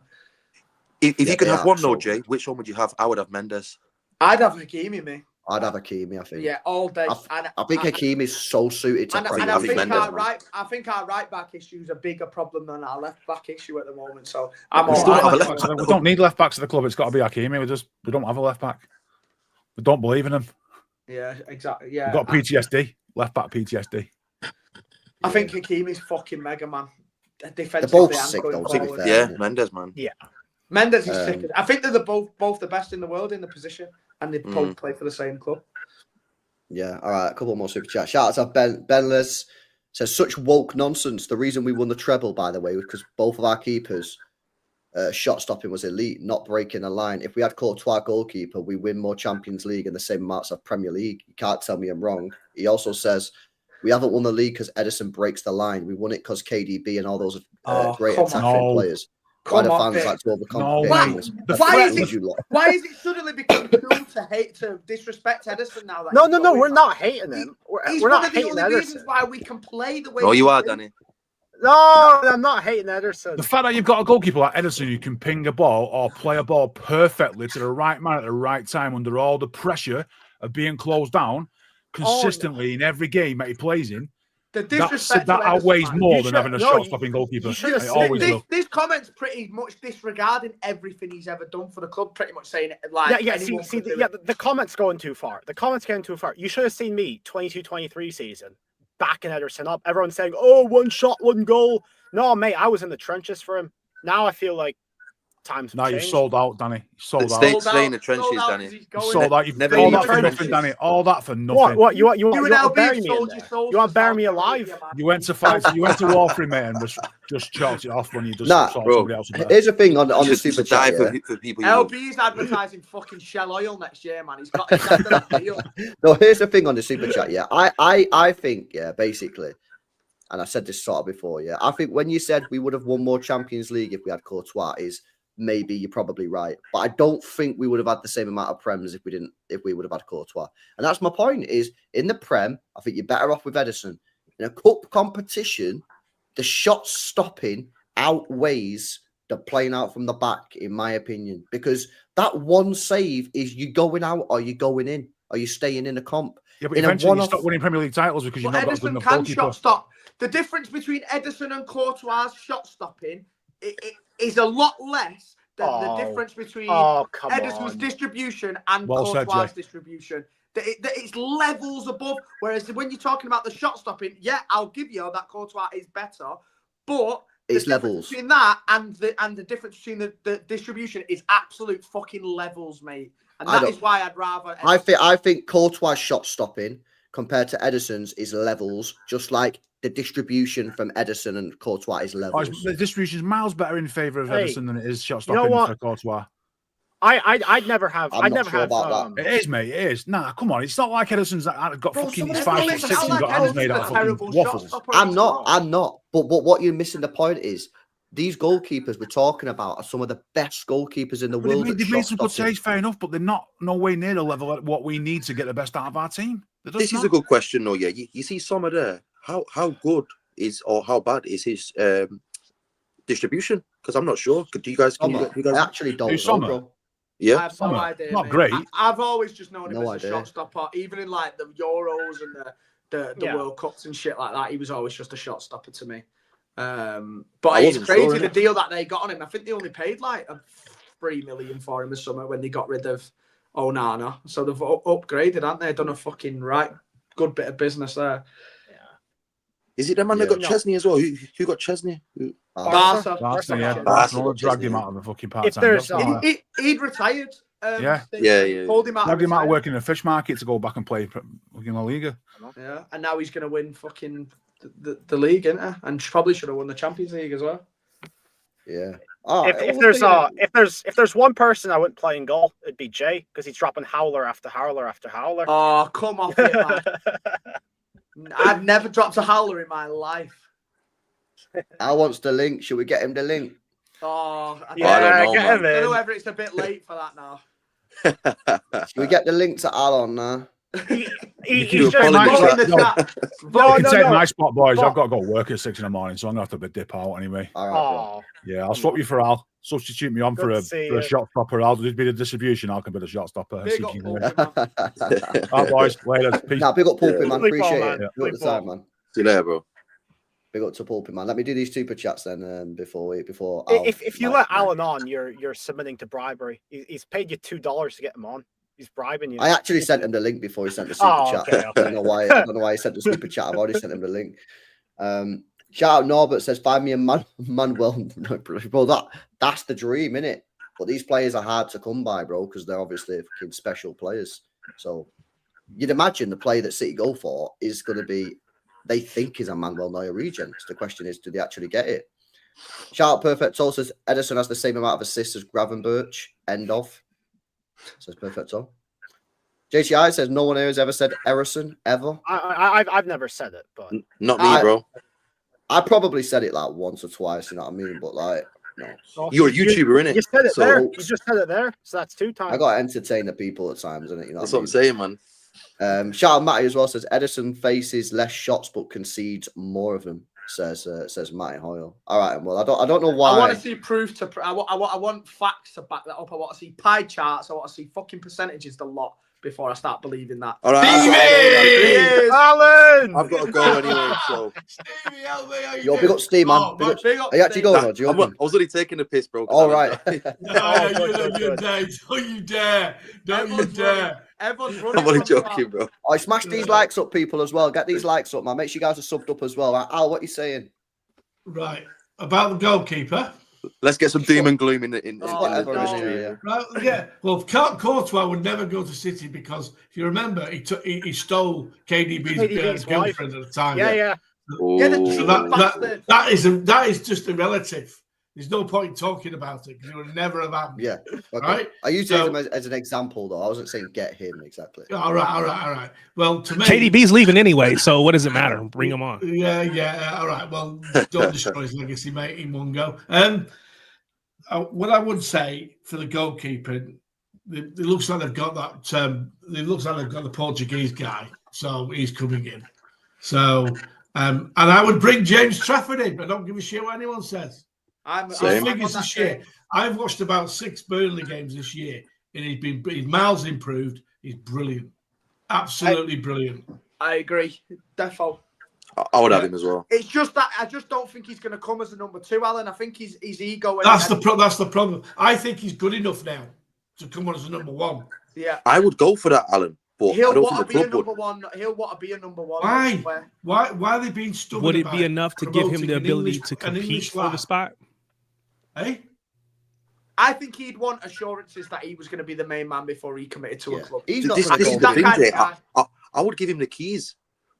[SPEAKER 6] If you could have one, though, Jay, which one would you have? I would have Mendes.
[SPEAKER 4] I'd have Hakimi, mate.
[SPEAKER 1] I'd have Hakimi, I think.
[SPEAKER 4] Yeah, all day.
[SPEAKER 1] I think Hakimi is so suited to Premier
[SPEAKER 4] I
[SPEAKER 1] League.
[SPEAKER 4] think our right back issue is a bigger problem than our left back issue at the moment. So
[SPEAKER 7] we don't need left backs at the club. It's got to be Hakimi. We don't have a left back. We don't believe in him.
[SPEAKER 4] Yeah, exactly. Yeah,
[SPEAKER 7] we've got PTSD. Left back PTSD.
[SPEAKER 4] I think Hakimi's fucking mega, man.
[SPEAKER 1] They're both sick, though.
[SPEAKER 6] Yeah, Mendes, man.
[SPEAKER 4] Yeah, Mendes is sick. I think they're both the best in the world in the position, and they both play for the same club.
[SPEAKER 1] Yeah, all right. A couple more super chats. Shout out to Benless. Says such woke nonsense. The reason we won the treble, by the way, was because both of our keepers shot stopping was elite, not breaking a line. If we had Courtois goalkeeper, we win more Champions League and the same amounts of Premier League. You can't tell me I'm wrong. He also says we haven't won the league because Edison breaks the line. We won it because KDB and all those great attacking players. Why the fans like to overcome?
[SPEAKER 4] Why is it suddenly become cool to disrespect Edison now?
[SPEAKER 2] No, we're not hating him. We're not hating Edison.
[SPEAKER 4] One of the only reasons why we can play the way.
[SPEAKER 6] Oh, you are, Danny.
[SPEAKER 2] No, I'm not hating Ederson.
[SPEAKER 7] The fact that you've got a goalkeeper like Edison who can ping a ball or play a ball perfectly to the right man at the right time under all the pressure of being closed down consistently in every game that he plays in, that outweighs more than having a shot-stopping goalkeeper.
[SPEAKER 4] This comment's pretty much disregarding everything he's ever done for the club, pretty much saying it like...
[SPEAKER 2] The comment's going too far. The comment's going too far. You should have seen me 22-23 season. Backing Ederson up. Everyone's saying, oh, one shot, one goal. No, mate, I was in the trenches for him. Now I feel like times have changed.
[SPEAKER 7] You've sold out, Danny. Sold out.
[SPEAKER 6] Stay in the trenches, Danny.
[SPEAKER 7] You've sold out. You've never all that for nothing, Danny. All that for nothing.
[SPEAKER 2] What? You want to bury me in there? You want to bury me alive?
[SPEAKER 7] You went to fight. You went to war for him, mate, and just chalked it off when you just saw somebody else.
[SPEAKER 1] Here's the thing on the super chat.
[SPEAKER 6] For people
[SPEAKER 4] LB's advertising fucking Shell Oil next year, man. He's got that deal.
[SPEAKER 1] No, here's the thing on the super chat. Yeah, I think basically. And I said this sort of before, I think when you said we would have won more Champions League if we had Courtois, maybe you're probably right. But I don't think we would have had the same amount of Prems if we would have had Courtois. And that's my point, is in the Prem, I think you're better off with Edison. In a cup competition, the shot stopping outweighs the playing out from the back, in my opinion. Because that one save is you going out or you going in. Or you staying in a comp.
[SPEAKER 7] Yeah, but eventually you stop winning Premier League titles because you're not got a good enough goalkeeper.
[SPEAKER 4] Shot stop. The difference between Edison and Courtois' shot stopping is a lot less than the difference between Edison's distribution and Courtois' distribution. It's levels above. Whereas when you're talking about the shot stopping, I'll give you that Courtois is better, but
[SPEAKER 1] it's levels
[SPEAKER 4] between that and the difference between the distribution is absolute fucking levels, mate. And that is why I'd rather.
[SPEAKER 1] I think Courtois' shot stopping compared to Edison's is levels, just like the distribution from Edison and Courtois is levels.
[SPEAKER 7] The distribution is miles better in favour of Edison than it is shot stopping for Courtois.
[SPEAKER 2] I'd never have.
[SPEAKER 1] I'm
[SPEAKER 2] I'd
[SPEAKER 1] not
[SPEAKER 2] never
[SPEAKER 1] sure
[SPEAKER 2] have.
[SPEAKER 1] about that.
[SPEAKER 7] It is, mate. It is. Nah, come on. It's not like Edison's got
[SPEAKER 4] Bro,
[SPEAKER 7] fucking
[SPEAKER 4] some of
[SPEAKER 7] he's
[SPEAKER 4] them
[SPEAKER 7] 5'6"
[SPEAKER 4] make it
[SPEAKER 7] and
[SPEAKER 4] sound
[SPEAKER 7] got
[SPEAKER 4] like
[SPEAKER 7] hands made
[SPEAKER 4] Edison's
[SPEAKER 7] out
[SPEAKER 4] a
[SPEAKER 7] of fucking
[SPEAKER 4] terrible
[SPEAKER 7] waffles.
[SPEAKER 4] shot stopper.
[SPEAKER 1] I'm not. But what you're missing the point is these goalkeepers we're talking about are some of the best goalkeepers in the world.
[SPEAKER 7] They've made some good saves, fair enough, but they're not no way near the level at what we need to get the best out of our team.
[SPEAKER 6] This is a good question, though. Yeah, you see Sommer there. How good is or how bad is his distribution? Because I'm not sure. Do you guys?
[SPEAKER 1] I actually don't
[SPEAKER 7] Who's
[SPEAKER 1] know,
[SPEAKER 7] Sommer?
[SPEAKER 1] bro.
[SPEAKER 6] Yeah,
[SPEAKER 4] I have no idea.
[SPEAKER 7] Not
[SPEAKER 4] mate.
[SPEAKER 7] great.
[SPEAKER 4] I've always just known him
[SPEAKER 1] No
[SPEAKER 4] as a
[SPEAKER 1] idea.
[SPEAKER 4] shot stopper, even in like the Euros and the World Cups and shit like that. He was always just a shot stopper to me. But it's crazy the deal that they got on him. I think they only paid like $3 million for him this summer when they got rid of Onana. So they've upgraded, haven't they? Done a fucking good bit of business there.
[SPEAKER 6] Is it the man that got Chesney as well? Who got Chesney?
[SPEAKER 4] Barca.
[SPEAKER 7] Barca dragged him out of the fucking part-time job.
[SPEAKER 4] He'd retired.
[SPEAKER 7] Pulled
[SPEAKER 4] him out.
[SPEAKER 7] Dragged him out of working in a fish market to go back and play in La Liga.
[SPEAKER 4] Yeah, and now he's going to win fucking the league, isn't he? And probably should have won the Champions League as well.
[SPEAKER 1] Yeah.
[SPEAKER 2] If there's one person I wouldn't play in goal, it'd be Jay, because he's dropping howler after howler after howler.
[SPEAKER 4] Oh, come off it, man. I've never dropped a howler in my life.
[SPEAKER 1] Al wants the link. Should we get him the link?
[SPEAKER 4] Oh,
[SPEAKER 6] I don't know,
[SPEAKER 2] get him in.
[SPEAKER 4] I don't know whether it's a bit late for that now.
[SPEAKER 1] Should we get the link to Al on now?
[SPEAKER 2] He's
[SPEAKER 7] You
[SPEAKER 2] just
[SPEAKER 7] can take my spot, boys. I've got to go work at 6 a.m, so I'm gonna have to dip out anyway.
[SPEAKER 1] All right,
[SPEAKER 7] yeah, I'll swap you for Al. Substitute me on for a shot stopper. I'll just be the distribution. I'll be the shot stopper.
[SPEAKER 4] Big up Pulpy,
[SPEAKER 7] All right, boys. Later. Peace.
[SPEAKER 1] Nah, big up Pulpy, man.
[SPEAKER 2] Sleep
[SPEAKER 1] Appreciate
[SPEAKER 2] on,
[SPEAKER 1] it.
[SPEAKER 2] man.
[SPEAKER 1] Big up the time, man.
[SPEAKER 6] See you later, bro.
[SPEAKER 1] Big up to Pulpy, man. Let me do these super chats then before
[SPEAKER 2] if you let Alan on, you're submitting to bribery. He's paid you $2 to get him on. He's bribing you.
[SPEAKER 1] I actually sent him the link before he sent the super chat.
[SPEAKER 2] Okay.
[SPEAKER 1] I don't know why he sent the super chat. I've already sent him the link. Shout out Norbert says, find me a Manuel. Bro, that's the dream, innit? But these players are hard to come by, bro, because they're obviously fucking special players. So you'd imagine the player that City go for is going to be, they think is a Manuel Neuer regen. So the question is, do they actually get it? Shout out Perfect Soul says, Edison has the same amount of assists as Gravenberch. End of. Says Perfect Soul. JTI says, no one here has ever said Erison, ever.
[SPEAKER 2] I've never said it, but
[SPEAKER 6] not me, bro.
[SPEAKER 1] I probably said it like once or twice, you know what I mean? But like, no.
[SPEAKER 6] You're a YouTuber, innit?
[SPEAKER 2] You said it there. You just said it there. So that's 2 times.
[SPEAKER 1] I got to entertain the people at times, innit? You know
[SPEAKER 6] that's what I'm saying, man.
[SPEAKER 1] Shout out Matty as well, says Edison faces less shots but concedes more of them, says Matty Hoyle. All right, well, I don't know why.
[SPEAKER 4] I want to see proof to I want facts to back that up. I want to see pie charts. I want to see fucking percentages the lot before I start believing that.
[SPEAKER 6] All right,
[SPEAKER 2] Alan!
[SPEAKER 6] I've got to go anyway, so.
[SPEAKER 9] Stevie, help me.
[SPEAKER 1] Yo, big up Steve, man.
[SPEAKER 4] Big up,
[SPEAKER 1] are you actually going, or do you
[SPEAKER 6] I was only taking the piss, bro.
[SPEAKER 1] All right.
[SPEAKER 9] You dare. Don't you dare. Don't you dare.
[SPEAKER 4] Everyone's running.
[SPEAKER 6] I'm only joking, bro.
[SPEAKER 1] I smash these likes up, people, as well. Get these likes up, man. Make sure you guys are subbed up as well. Al, what are you saying?
[SPEAKER 9] Right. About the goalkeeper.
[SPEAKER 6] Let's get some doom and gloom in the
[SPEAKER 9] Right, yeah. Well, Courtois would never go to City because if you remember, he stole KDB's girlfriend at the time.
[SPEAKER 2] Yeah.
[SPEAKER 9] So that is just a relative. There's no point in talking about it because it would never have happened.
[SPEAKER 1] Yeah. Okay.
[SPEAKER 9] Right.
[SPEAKER 1] I used him as an example, though. I wasn't saying get him exactly.
[SPEAKER 9] All right. Well, to me,
[SPEAKER 3] KDB's leaving anyway, so what does it matter? Bring him on.
[SPEAKER 9] Yeah. All right. Well, don't destroy his legacy, mate, in one go. What I would say for the goalkeeping, it looks like they've got that. It looks like they've got the Portuguese guy, so he's coming in. So, and I would bring James Trafford in. I don't give a shit what anyone says. I think it's a shit. I've watched about 6 Burnley games this year, and he's miles improved. He's brilliant, absolutely brilliant.
[SPEAKER 4] I agree, defo.
[SPEAKER 6] I would have him as well.
[SPEAKER 4] It's just that I just don't think he's going to come as a number 2, Alan. I think his ego.
[SPEAKER 9] That's the problem. I think he's good enough now to come on as a number 1.
[SPEAKER 4] Yeah,
[SPEAKER 6] I would go for that, Alan. But
[SPEAKER 4] he'll want to be a number 1. He'll want to be a number 1.
[SPEAKER 9] Why are they being stubborn?
[SPEAKER 3] Would it be enough to give him the ability to compete for the spot?
[SPEAKER 9] Hey,
[SPEAKER 4] I think he'd want assurances that he was going to be the main man before he committed to a club.
[SPEAKER 1] He's not
[SPEAKER 6] this is the
[SPEAKER 1] going
[SPEAKER 6] thing,
[SPEAKER 1] to
[SPEAKER 6] Jay. I would give him the keys,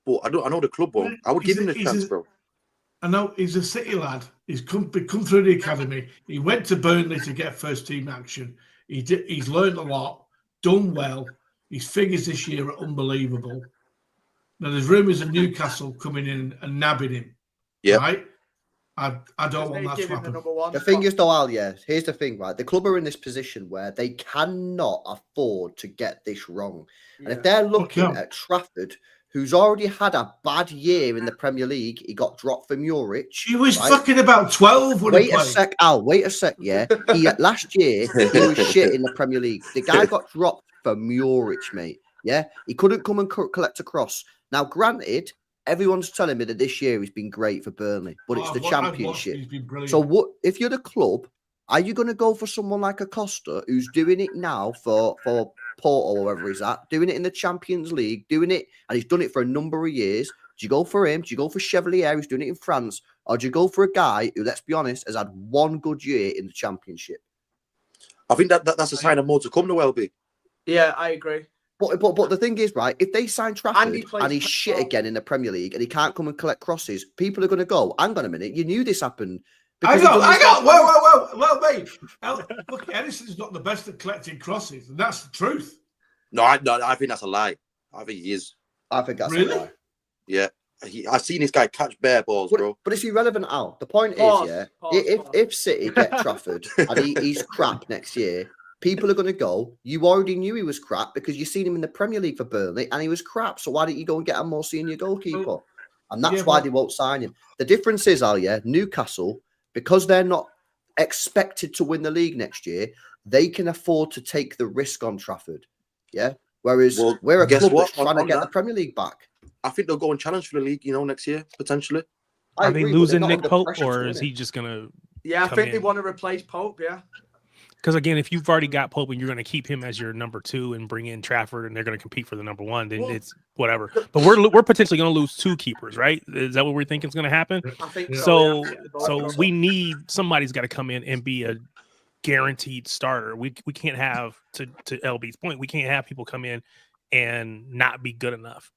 [SPEAKER 6] but I know the club won't. I would give him the chance, bro.
[SPEAKER 9] I know he's a City lad. He's come through the academy. He went to Burnley to get first team action. He's learned a lot, done well. His figures this year are unbelievable. Now, there's rumours of Newcastle coming in and nabbing him.
[SPEAKER 6] Yeah.
[SPEAKER 9] Right? I don't want that to
[SPEAKER 4] Give him the
[SPEAKER 9] happen.
[SPEAKER 4] number one.
[SPEAKER 1] The thing is, though, Al, yeah, here's the thing, right? The club are in this position where they cannot afford to get this wrong. And if they're looking at Trafford, who's already had a bad year in the Premier League, he got dropped from Norwich.
[SPEAKER 9] He was fucking about 12 when he
[SPEAKER 1] Wait
[SPEAKER 9] played.
[SPEAKER 1] a sec, Al. Wait a sec, yeah. Last year, he was shit in the Premier League. The guy got dropped from Norwich, mate. Yeah? He couldn't come and collect a cross. Now, granted, everyone's telling me that this year he's been great for Burnley, but it's the Championship. So what if you're the club, are you going to go for someone like Acosta who's doing it now for Porto or wherever he's at, doing it in the Champions League, doing it, and he's done it for a number of years? Do you go for him? Do you go for Chevalier, who's doing it in France? Or do you go for a guy who, let's be honest, has had one good year in the Championship?
[SPEAKER 6] I think that's a sign of more to come to LB.
[SPEAKER 4] Yeah, I agree.
[SPEAKER 1] But the thing is, right, if they sign Trafford and he's shit
[SPEAKER 4] well.
[SPEAKER 1] again in the Premier League and he can't come and collect crosses, people are going to go, hang on a minute, you knew this happened.
[SPEAKER 9] I got. Well, mate. Look, Edison's not the best at collecting crosses, and that's the truth.
[SPEAKER 6] No, I think that's a lie. I think he is.
[SPEAKER 1] I think that's
[SPEAKER 9] Really?
[SPEAKER 1] a lie.
[SPEAKER 6] Yeah. I've seen this guy catch bare balls, bro.
[SPEAKER 1] But it's irrelevant, Al. The point
[SPEAKER 4] Pause,
[SPEAKER 1] is, yeah,
[SPEAKER 4] pause.
[SPEAKER 1] if City get Trafford and he's crap next year, people are going to go, you already knew he was crap because you've seen him in the Premier League for Burnley and he was crap. So why didn't you go and get a more senior goalkeeper? And that's why they won't sign him. The difference is, Al, yeah, Newcastle, because they're not expected to win the league next year, they can afford to take the risk on Trafford. Yeah. Whereas we're a club that's trying to get the Premier League back.
[SPEAKER 6] I think they'll go and challenge for the league, next year, potentially.
[SPEAKER 3] Are they losing Nick Pope, or is he just going to?
[SPEAKER 4] Yeah, I think they want to replace Pope, yeah.
[SPEAKER 3] Because again, if you've already got Pope and you're going to keep him as your number 2 and bring in Trafford and they're going to compete for the number 1, then it's whatever. But we're potentially going to lose 2 keepers, right? Is that what we're thinking is going to happen?
[SPEAKER 4] I think
[SPEAKER 3] so.
[SPEAKER 4] Yeah.
[SPEAKER 3] So we need somebody's got to come in and be a guaranteed starter. We can't have to LB's point. We can't have people come in and not be good enough.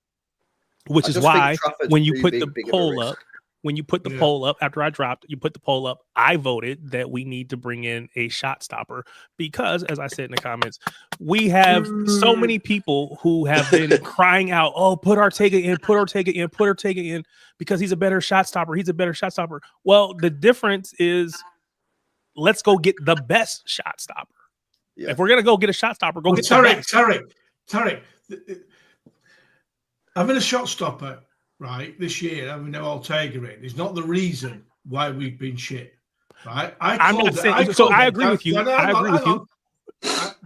[SPEAKER 3] Which is why when you put the poll up. When you put the poll up, after I dropped, you put the poll up, I voted that we need to bring in a shot stopper because, as I said in the comments, we have so many people who have been crying out, oh, put Ortega in, because he's a better shot stopper. He's a better shot stopper. Well, the difference is let's go get the best shot stopper. Yeah. If we're going to go get a shot stopper, go get
[SPEAKER 9] Tarek. Having a shot stopper, right, this year, having no Ortega in, is not the reason why we've been shit, right? I
[SPEAKER 3] agree with you. I agree with you.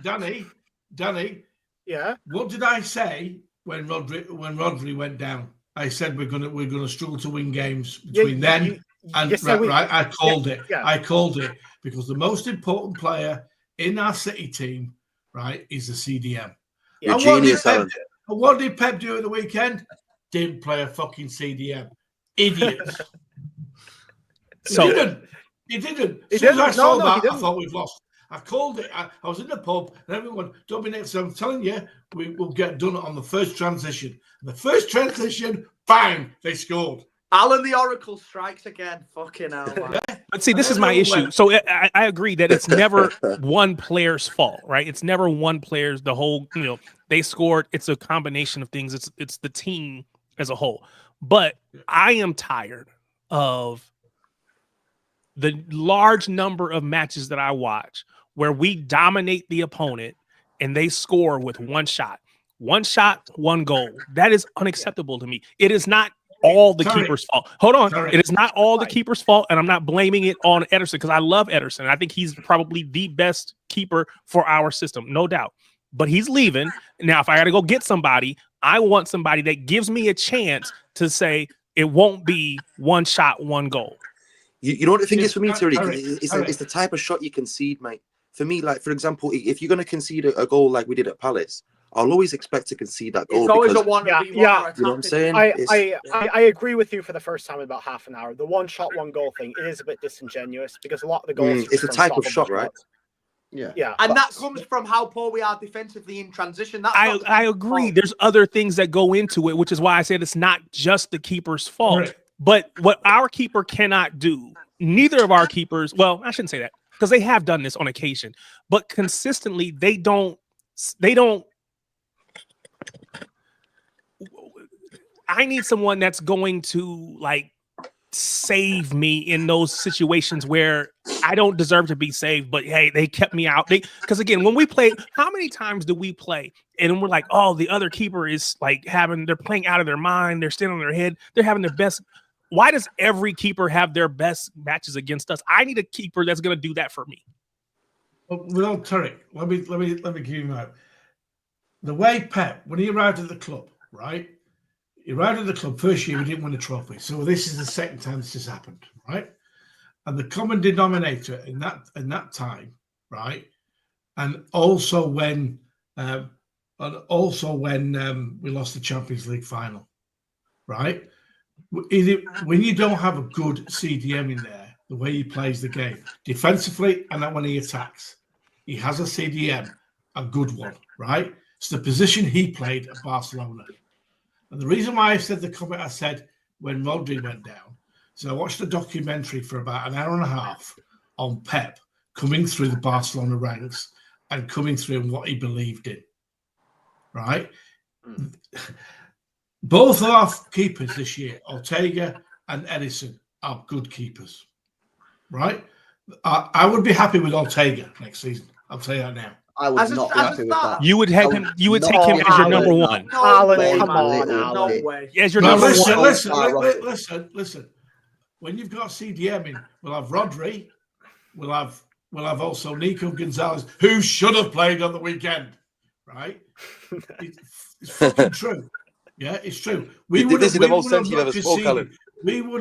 [SPEAKER 9] Danny. Yeah. What did I say when Rodri went down? I said we're gonna struggle to win games between then and right. I called it. Yeah. I called it because the most important player in our City team, right, is the CDM.
[SPEAKER 6] You're genius, Alan.
[SPEAKER 9] And what did Pep do at the weekend? Didn't play a fucking CDM. Idiots. He didn't. As soon as I saw that, I thought we've lost. I called it. I was in the pub and everyone, don't be next. I'm telling you, we will get done on the first transition. The first transition, bang, they scored.
[SPEAKER 4] Alan the Oracle strikes again. Fucking hell, man.
[SPEAKER 3] But see, this is my issue. So I agree that it's never one player's fault, right? It's never one player's, the whole, they scored. It's a combination of things. It's the team as a whole. But I am tired of the large number of matches that I watch where we dominate the opponent and they score with one shot, one goal. That is unacceptable to me. It is not all the keeper's fault. Hold on. It is not all the keeper's fault, and I'm not blaming it on Ederson because I love Ederson. I think he's probably the best keeper for our system, no doubt. But he's leaving. Now, if I got to go get somebody, I want somebody that gives me a chance to say it won't be one shot, one goal.
[SPEAKER 6] You know what the thing is for me, Tariq? It's the type of shot you concede, mate. For me, like, for example, if you're going to concede a goal like we did at Palace, I'll always expect to concede that goal.
[SPEAKER 4] It's always a one.
[SPEAKER 6] You know what I'm saying?
[SPEAKER 2] I agree with you for the first time in about half an hour. The one shot, one goal thing, it is a bit disingenuous because a lot of the goals.
[SPEAKER 6] It's a type of shot, right?
[SPEAKER 1] Yeah.
[SPEAKER 4] And that comes from how poor we are defensively in transition.
[SPEAKER 3] I agree. There's other things that go into it, which is why I said it's not just the keeper's fault. Right. But what our keeper cannot do, neither of our keepers, well, I shouldn't say that. because they have done this on occasion, but consistently they don't. I need someone that's going to like save me in those situations where I don't deserve to be saved, but hey, they kept me out. Because again, when we play, how many times do we play and we're like, oh, the other keeper is like they're playing out of their mind, they're standing on their head, they're having their best. Why does every keeper have their best matches against us? I need a keeper that's going to do that for me.
[SPEAKER 9] Well, Tarek, let me give you that. The way Pep, when he arrived at the club, right? He arrived at the club first year, he didn't win a trophy. So this is the second time this has happened, right? And the common denominator in that time, right? And also when we lost the Champions League final, right? When you don't have a good CDM in there, the way he plays the game defensively, and then when he attacks, he has a CDM, a good one, right? It's the position he played at Barcelona. And the reason why I said the comment I said when Rodri went down, so I watched a documentary for about an hour and a half on Pep coming through the Barcelona ranks and coming through and what he believed in, right? Both of our keepers this year, Ortega and Edison, are good keepers, right? I would be happy with Ortega next season. I'll tell you that now.
[SPEAKER 1] I would not be happy with that.
[SPEAKER 3] You would have him. You would take him as your number one.
[SPEAKER 2] Alan, come on, Alan.
[SPEAKER 4] No way.
[SPEAKER 3] As your number one.
[SPEAKER 9] Listen. When you've got CDM in, we'll have Rodri, we'll have also Nico Gonzalez, who should have played on the weekend, right? It's fucking true. Yeah, it's true. We would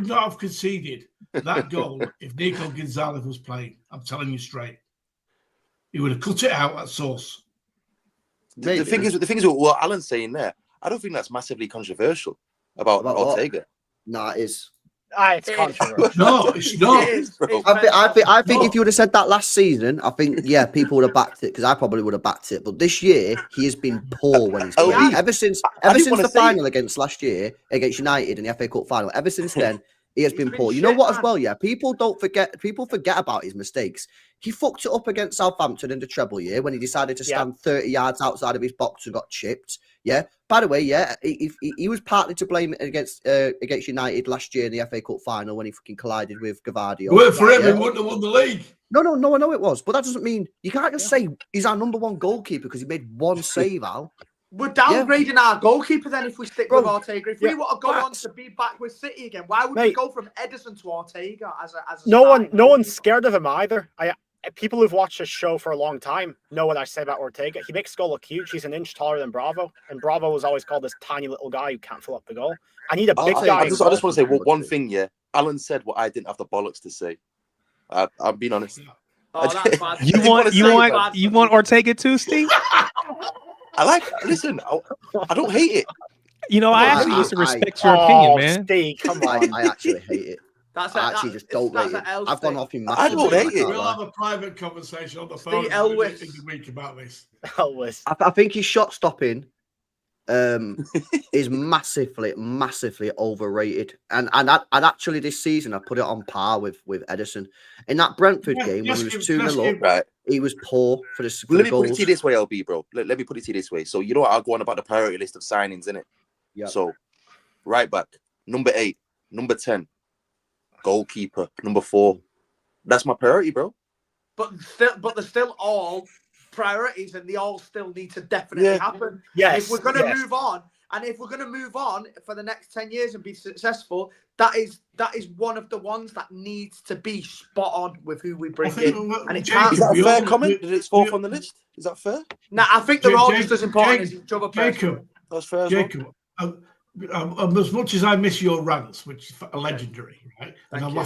[SPEAKER 9] not have conceded that goal if Nico Gonzalez was playing. I'm telling you straight. He would have cut it out at source.
[SPEAKER 6] The thing is what Alan's saying there. I don't think that's massively controversial about Ortega.
[SPEAKER 1] Nah, it is.
[SPEAKER 2] It's controversial.
[SPEAKER 9] No, it's not.
[SPEAKER 1] I think if you would have said that last season, I think people would have backed it because I probably would have backed it. But this year, he has been poor when he's played. Ever since the final against last year against United in the FA Cup final. Ever since then, he has been poor. You know what? As well, yeah. People forget about his mistakes. He fucked it up against Southampton in the treble year when he decided to stand 30 yards outside of his box and got chipped. Yeah. By the way, yeah, he was partly to blame against United last year in the FA Cup final when he fucking collided with Gavardio.
[SPEAKER 9] Well, for him, he wouldn't have won the league.
[SPEAKER 1] No, I know it was, but that doesn't mean you can't just say he's our number one goalkeeper because he made one save, Al.
[SPEAKER 4] We're downgrading our goalkeeper then if we stick with Ortega. If we want to go on to be back with City again, why would we go from Edison to Ortega as a
[SPEAKER 2] no one's scared of him either. People who've watched this show for a long time know what I say about Ortega. He makes goal look huge. He's an inch taller than Bravo, and Bravo was always called this tiny little guy who can't fill up the goal. I need a big guy.
[SPEAKER 6] I just want to say one thing. Yeah, Alan said what I didn't have the bollocks to say. I'm being honest.
[SPEAKER 4] Oh, that's bad.
[SPEAKER 3] You want Ortega too, Steve?
[SPEAKER 6] Listen, I don't hate it.
[SPEAKER 3] You know, I actually used to respect your opinion, man.
[SPEAKER 2] Steve, come on.
[SPEAKER 1] I actually hate it. I actually just don't rate it. I've gone off him.
[SPEAKER 6] I don't hate it.
[SPEAKER 9] We'll have a private conversation on the phone in the week about this.
[SPEAKER 2] Elvis.
[SPEAKER 1] I think his shot stopping is massively overrated. And actually this season I put it on par with Edison. In that Brentford game when he was 2-0 up, right, he was poor for the
[SPEAKER 6] Let me put it to you this way, LB, bro. Let me put it to you this way. So you know what, I'll go on about the priority list of signings, innit?
[SPEAKER 1] Yeah.
[SPEAKER 6] So right back, number 8, number 10, goalkeeper, number 4. That's my priority, bro.
[SPEAKER 4] But they're still all priorities, and they all still need to definitely happen.
[SPEAKER 2] Yes.
[SPEAKER 4] If we're going to move on, and if we're going to move on for the next 10 years and be successful, that is one of the ones that needs to be spot on with who we bring in. And it can't.
[SPEAKER 6] Is that a fair comment that it's 4th on the list? Is that fair?
[SPEAKER 4] Nah, I think they're all just as important as each other.
[SPEAKER 9] Jacob,
[SPEAKER 6] that's fair.
[SPEAKER 9] Jacob, as much as I miss your rants, which is legendary, right?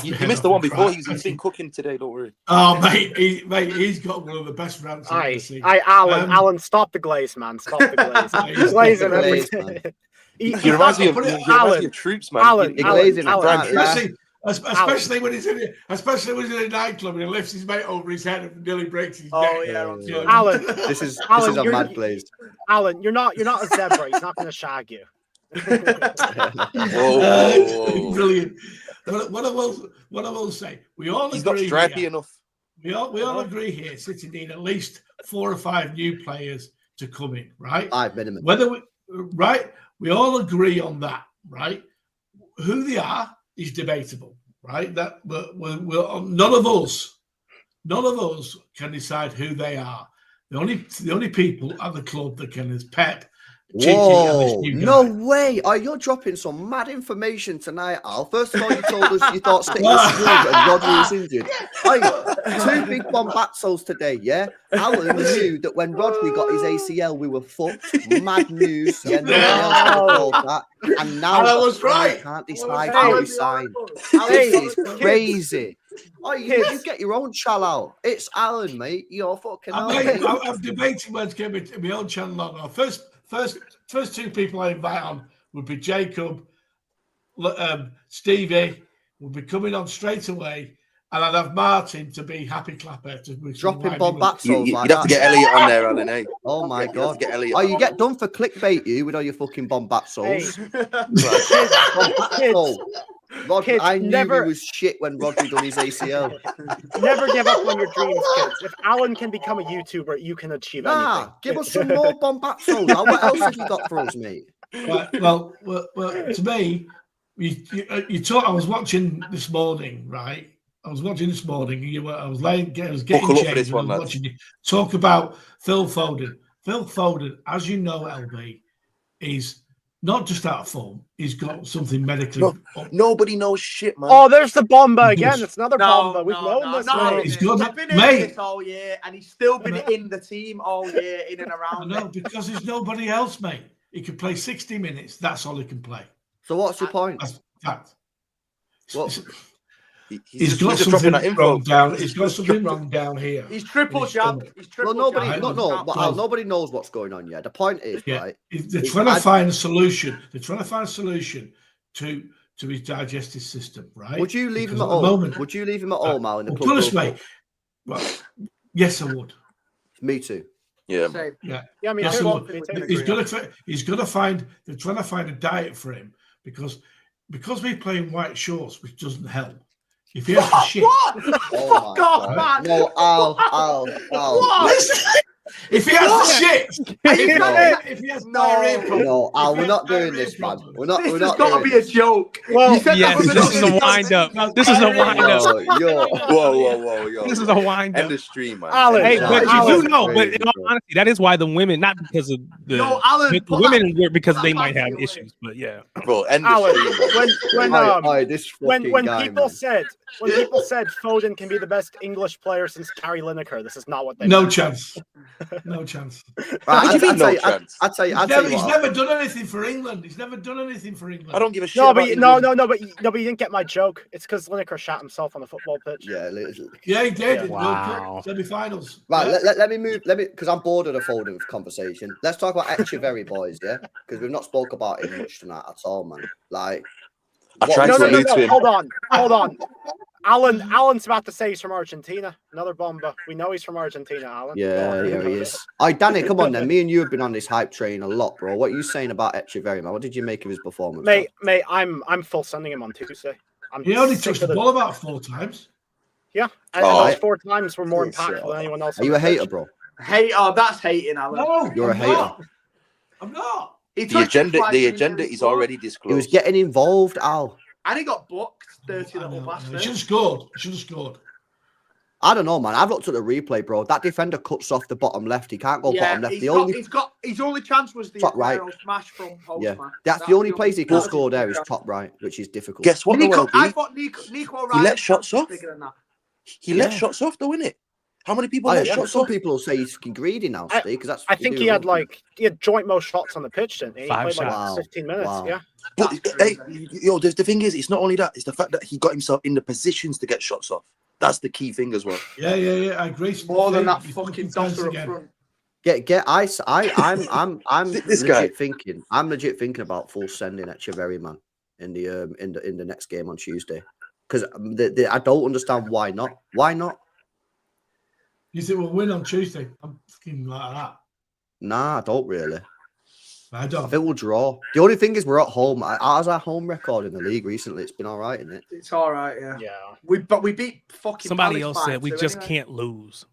[SPEAKER 6] You missed the one before. He's been cooking today. Don't worry.
[SPEAKER 9] Oh, mate, he's got one of the best rants I've ever seen.
[SPEAKER 2] Alan, stop the glaze, man. Stop the glaze. He's glazing everything.
[SPEAKER 6] He reminds me of Troops, man.
[SPEAKER 2] Alan,
[SPEAKER 9] especially when he's in a nightclub and he lifts his mate over his head and nearly breaks his neck.
[SPEAKER 4] Oh yeah,
[SPEAKER 2] Alan.
[SPEAKER 1] This is a mad glaze.
[SPEAKER 2] Alan, you're not a zebra. He's not going to shag you.
[SPEAKER 9] Brilliant. What I will say, we all
[SPEAKER 6] he's
[SPEAKER 9] agree.
[SPEAKER 6] He's not stripy enough.
[SPEAKER 9] We all agree here. City need at least 4 or 5 new players to come in, right?
[SPEAKER 1] 5 minimum.
[SPEAKER 9] We all agree on that, right? Who they are is debatable, right? That none of us can decide who they are. The only people at the club that can is Pep.
[SPEAKER 1] Whoa, no way. You're dropping some mad information tonight, Al. First of all, you told us you thought City was screwed and Rodri was injured. 2 big bombazos today, yeah? Alan knew that when Rodri got his ACL, we were fucked. Mad news. Yeah, no one else could have called that. And now we can't decide who we sign. This is crazy. You get your own chal out. It's Alan, mate. You're fucking
[SPEAKER 9] I'm debating where to get my own channel on. First 2 people I invite on would be Jacob, Stevie would be coming on straight away, and I'd have Martin to be happy clapper.
[SPEAKER 1] Dropping bombazos
[SPEAKER 6] you'd have to get Elliot on there, Alan, eh?
[SPEAKER 1] Oh my God. You get done for clickbait, you, with all your fucking bombazos. I knew he was shit when Rodri done his ACL.
[SPEAKER 2] Never give up on your dreams, kids. If Alan can become a YouTuber, you can achieve anything.
[SPEAKER 1] Give us some more bombazos. What else have you got for us, mate?
[SPEAKER 9] Well, to me, you talk. I was watching this morning, right? I was watching this morning. I was getting changed. Watching you talk about Phil Foden. Phil Foden, as you know, LB, is not just out of form. He's got something medically.
[SPEAKER 6] Nobody knows shit, man.
[SPEAKER 2] Oh, there's the bomba again. It's another bomba. We've known this.
[SPEAKER 4] He's been in this all year, and he's still been in the team all year, in and around.
[SPEAKER 9] No, because there's nobody else, mate. He can play 60 minutes. That's all he can play.
[SPEAKER 1] So what's your point?
[SPEAKER 9] That's fact.
[SPEAKER 6] He's
[SPEAKER 9] got something wrong down. He's got something wrong down here.
[SPEAKER 4] He's triple jabbed.
[SPEAKER 1] Nobody knows what's going on yet. The point is, right?
[SPEAKER 9] They're trying to find a solution. They're trying to find a solution to his digestive system, right?
[SPEAKER 1] Would you leave him at home? Would you leave him at home, Al?
[SPEAKER 9] Mate. Well, yes, I would.
[SPEAKER 1] Me too.
[SPEAKER 6] Yeah.
[SPEAKER 2] I mean,
[SPEAKER 9] yes, he's got to find. They're trying to find a diet for him because we're playing white shorts, which doesn't help. If he has to shit,
[SPEAKER 4] fuck off, man.
[SPEAKER 1] No, Al.
[SPEAKER 9] If he has to shit, if he has diarrhea problems.
[SPEAKER 1] No, Al, we're not doing this, man. We're not.
[SPEAKER 4] This has got to be a joke.
[SPEAKER 3] Well, yes, this is a wind up. This is a wind up.
[SPEAKER 6] Whoa.
[SPEAKER 3] This is a wind up.
[SPEAKER 6] End the stream, man.
[SPEAKER 2] Alan,
[SPEAKER 3] hey, but you do know, but in all honesty, that is why the women, not because of the women, because they might have issues, but yeah.
[SPEAKER 6] Bro, end the
[SPEAKER 2] stream. When people said Foden can be the best English player since Gary Lineker, this is not what they
[SPEAKER 9] No chance. No chance.
[SPEAKER 6] What do you mean no chance?
[SPEAKER 1] I'd say
[SPEAKER 9] he's never done anything for England.
[SPEAKER 6] I don't give a shit.
[SPEAKER 2] No, but you didn't get my joke. It's because Lineker shot himself on the football pitch.
[SPEAKER 1] Yeah,
[SPEAKER 9] he did.
[SPEAKER 3] Wow.
[SPEAKER 9] Semi-finals.
[SPEAKER 1] Right, let me move. Because I'm bored of the Foden conversation. Let's talk about Echeverry, boys. Yeah, because we've not spoke about him much tonight at all, man. Like,
[SPEAKER 6] I tried to allude to him.
[SPEAKER 2] Hold on. Alan's about to say he's from Argentina. Another bomba. We know he's from Argentina, Alan.
[SPEAKER 1] Yeah, he is. All right, Danny, come on then. Me and you have been on this hype train a lot, bro. What are you saying about Echeverry, man? What did you make of his performance?
[SPEAKER 2] Mate, I'm full sending him on Tuesday.
[SPEAKER 9] He only touched the ball about 4 times.
[SPEAKER 2] Yeah, and those 4 times were more impactful than anyone else.
[SPEAKER 1] Are you a hater, bro?
[SPEAKER 4] That's hating, Alan.
[SPEAKER 9] No,
[SPEAKER 1] you're a hater.
[SPEAKER 9] I'm not.
[SPEAKER 6] The agenda is already disclosed.
[SPEAKER 1] He was getting involved, Al.
[SPEAKER 4] And he got booked, dirty little bastard.
[SPEAKER 9] He should have scored.
[SPEAKER 1] I don't know, man. I've looked at the replay, bro. That defender cuts off the bottom left. He can't go bottom left.
[SPEAKER 4] His only chance was the
[SPEAKER 1] top right
[SPEAKER 4] smash from post.
[SPEAKER 1] Yeah, that's the only place he can score there is top right, which is difficult.
[SPEAKER 6] Guess what?
[SPEAKER 4] I thought Nico
[SPEAKER 6] he let shots off. He let shots off, though, innit? How many people let shots
[SPEAKER 1] Some
[SPEAKER 6] off?
[SPEAKER 1] people will say he's fucking greedy now, Steve, because that's.
[SPEAKER 2] I think he had joint most shots on the pitch, didn't he?
[SPEAKER 3] 5
[SPEAKER 2] played
[SPEAKER 3] shots.
[SPEAKER 2] 15 minutes.
[SPEAKER 1] Wow.
[SPEAKER 2] Yeah.
[SPEAKER 6] But the thing is, it's not only that; it's the fact that he got himself in the positions to get shots off. That's the key thing as well.
[SPEAKER 9] Yeah. I agree.
[SPEAKER 4] More than that fucking doctor up front.
[SPEAKER 1] I'm
[SPEAKER 6] This
[SPEAKER 1] legit
[SPEAKER 6] guy.
[SPEAKER 1] thinking. I'm legit thinking about full sending Echeverry, man, in the next game on Tuesday, because I don't understand why not. Why not?
[SPEAKER 9] You think we'll win on Tuesday? I'm fucking like that.
[SPEAKER 1] Nah, I don't really.
[SPEAKER 9] I
[SPEAKER 1] I
[SPEAKER 9] don't.
[SPEAKER 1] think we'll draw. The only thing is we're at home. How's our home record in the league recently? It's been all right, isn't it?
[SPEAKER 4] It's all right, yeah.
[SPEAKER 2] Yeah.
[SPEAKER 4] But we beat fucking.
[SPEAKER 3] Somebody
[SPEAKER 4] Palace
[SPEAKER 3] else said we
[SPEAKER 4] 5-2
[SPEAKER 3] just
[SPEAKER 4] anyway.
[SPEAKER 3] can't lose.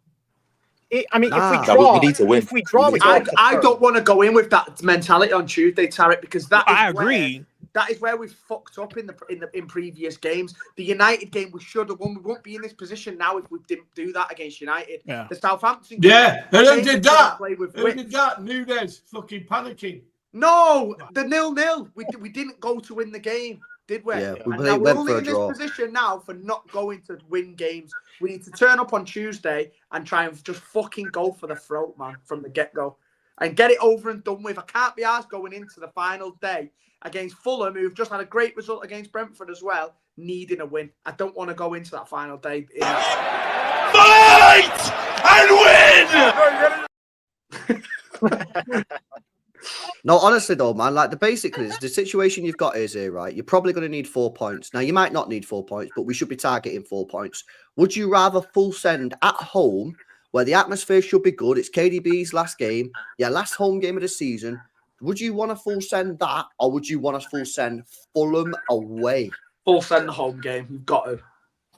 [SPEAKER 2] I mean,
[SPEAKER 1] Nah.
[SPEAKER 2] if we
[SPEAKER 1] Nah,
[SPEAKER 2] draw,
[SPEAKER 6] we need to win.
[SPEAKER 2] if we draw, we
[SPEAKER 4] I don't want to go in with that mentality on Tuesday, Tarek, because
[SPEAKER 3] I agree.
[SPEAKER 4] That is where we fucked up in previous games. The United game we should have won. We won't be in this position now if we didn't do that against United.
[SPEAKER 3] Yeah.
[SPEAKER 4] The Southampton game.
[SPEAKER 9] Yeah, and who did that?
[SPEAKER 4] Play with
[SPEAKER 9] Who did that? Nunes fucking panicking.
[SPEAKER 4] No, the 0-0. We didn't go to win the game, did we?
[SPEAKER 1] Yeah, we
[SPEAKER 4] And now we're
[SPEAKER 1] went
[SPEAKER 4] only
[SPEAKER 1] for a
[SPEAKER 4] in
[SPEAKER 1] draw.
[SPEAKER 4] this position now for not going to win games. We need to turn up on Tuesday and try and just fucking go for the throat, man, from the get-go. And get it over and done with. I can't be asked going into the final day against Fulham, who've just had a great result against Brentford as well, needing a win. I don't want to go into that final day.
[SPEAKER 7] Fight and win!
[SPEAKER 1] No, honestly though, man, like the situation you've got is here, right? You're probably going to need 4 points. Now, you might not need 4 points, but we should be targeting 4 points. Would you rather full send at home, where the atmosphere should be good? It's KDB's last game, last home game of the season. Would you want to full send that, or would you want to full send Fulham away?
[SPEAKER 4] Full send the home game. You've got to.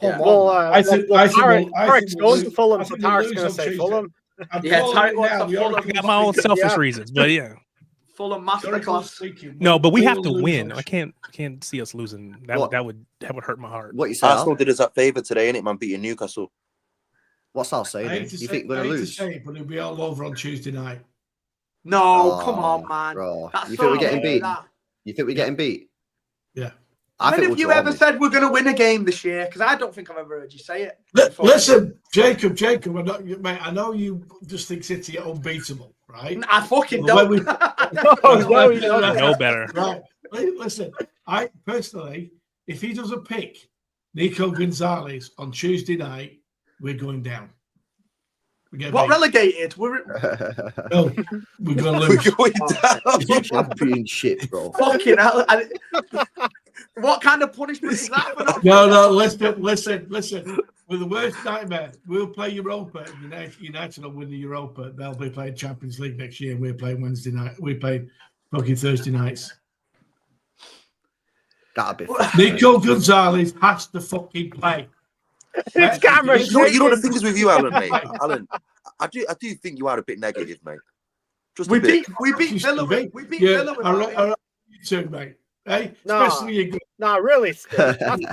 [SPEAKER 1] Come
[SPEAKER 2] Well,
[SPEAKER 1] on.
[SPEAKER 2] Tarek's going to Fulham, so
[SPEAKER 9] I think
[SPEAKER 2] Tarek's
[SPEAKER 9] we'll
[SPEAKER 2] going to
[SPEAKER 9] lose
[SPEAKER 2] say
[SPEAKER 9] on Tuesday.
[SPEAKER 2] Fulham.
[SPEAKER 4] Yeah, Tarek wants
[SPEAKER 9] now,
[SPEAKER 4] a
[SPEAKER 9] we
[SPEAKER 4] Fulham.
[SPEAKER 9] already
[SPEAKER 3] I got my own selfish
[SPEAKER 2] Yeah.
[SPEAKER 3] reasons, but yeah.
[SPEAKER 4] Fulham masterclass.
[SPEAKER 3] No, but we have to
[SPEAKER 9] will lose
[SPEAKER 3] win.
[SPEAKER 9] on
[SPEAKER 3] I can't see us losing.
[SPEAKER 1] What?
[SPEAKER 3] That would hurt my heart.
[SPEAKER 1] What you say?
[SPEAKER 6] Arsenal
[SPEAKER 1] Al?
[SPEAKER 6] did us that favour today, innit, man, beating Newcastle.
[SPEAKER 1] What's Al
[SPEAKER 9] I
[SPEAKER 1] saying?
[SPEAKER 9] hate to
[SPEAKER 1] You
[SPEAKER 9] say-
[SPEAKER 1] think we're
[SPEAKER 9] I
[SPEAKER 1] going to
[SPEAKER 9] hate
[SPEAKER 1] lose?
[SPEAKER 9] say it, but it'll be all over on Tuesday night.
[SPEAKER 4] No,
[SPEAKER 1] Oh,
[SPEAKER 4] come on, man.
[SPEAKER 1] bro.
[SPEAKER 4] That's
[SPEAKER 1] You think we're
[SPEAKER 4] so
[SPEAKER 1] getting
[SPEAKER 4] late,
[SPEAKER 1] beat?
[SPEAKER 4] that.
[SPEAKER 1] You think we're getting beat?
[SPEAKER 9] Yeah.
[SPEAKER 1] I
[SPEAKER 4] When
[SPEAKER 1] think
[SPEAKER 4] have you
[SPEAKER 1] we'll draw,
[SPEAKER 4] ever
[SPEAKER 1] mate.
[SPEAKER 4] said we're going to win a game this year? Because I don't think I've ever heard you say it.
[SPEAKER 9] Listen, Jacob, mate, I know you just think City are unbeatable, right?
[SPEAKER 4] I fucking
[SPEAKER 9] But when
[SPEAKER 4] don't.
[SPEAKER 9] we-
[SPEAKER 2] No, he doesn't.
[SPEAKER 3] No better.
[SPEAKER 9] Right. Listen, I personally, if he doesn't pick Nico Gonzalez on Tuesday night, we're going down. We get
[SPEAKER 4] What
[SPEAKER 9] beat.
[SPEAKER 4] relegated?
[SPEAKER 9] No, we're going to lose.
[SPEAKER 6] We're going down.
[SPEAKER 1] Championship, bro.
[SPEAKER 4] Fucking hell. What kind of punishment is that for not?
[SPEAKER 9] No, listen. With the worst nightmare, we'll play Europa. United will win the Europa. They'll be playing Champions League next year. We're playing Wednesday night. We're playing fucking Thursday nights.
[SPEAKER 1] That'd be
[SPEAKER 9] Nico Gonzalez has to fucking play.
[SPEAKER 2] It's camera
[SPEAKER 6] You know the thing is with you, Alan, mate. Alan, I do think you are a bit negative, mate. Just a
[SPEAKER 4] We
[SPEAKER 6] bit.
[SPEAKER 4] beat Villa. We beat
[SPEAKER 9] Yeah,
[SPEAKER 4] Villa.
[SPEAKER 9] I you too, mate. Hey,
[SPEAKER 2] No.
[SPEAKER 9] especially you.
[SPEAKER 2] No, really.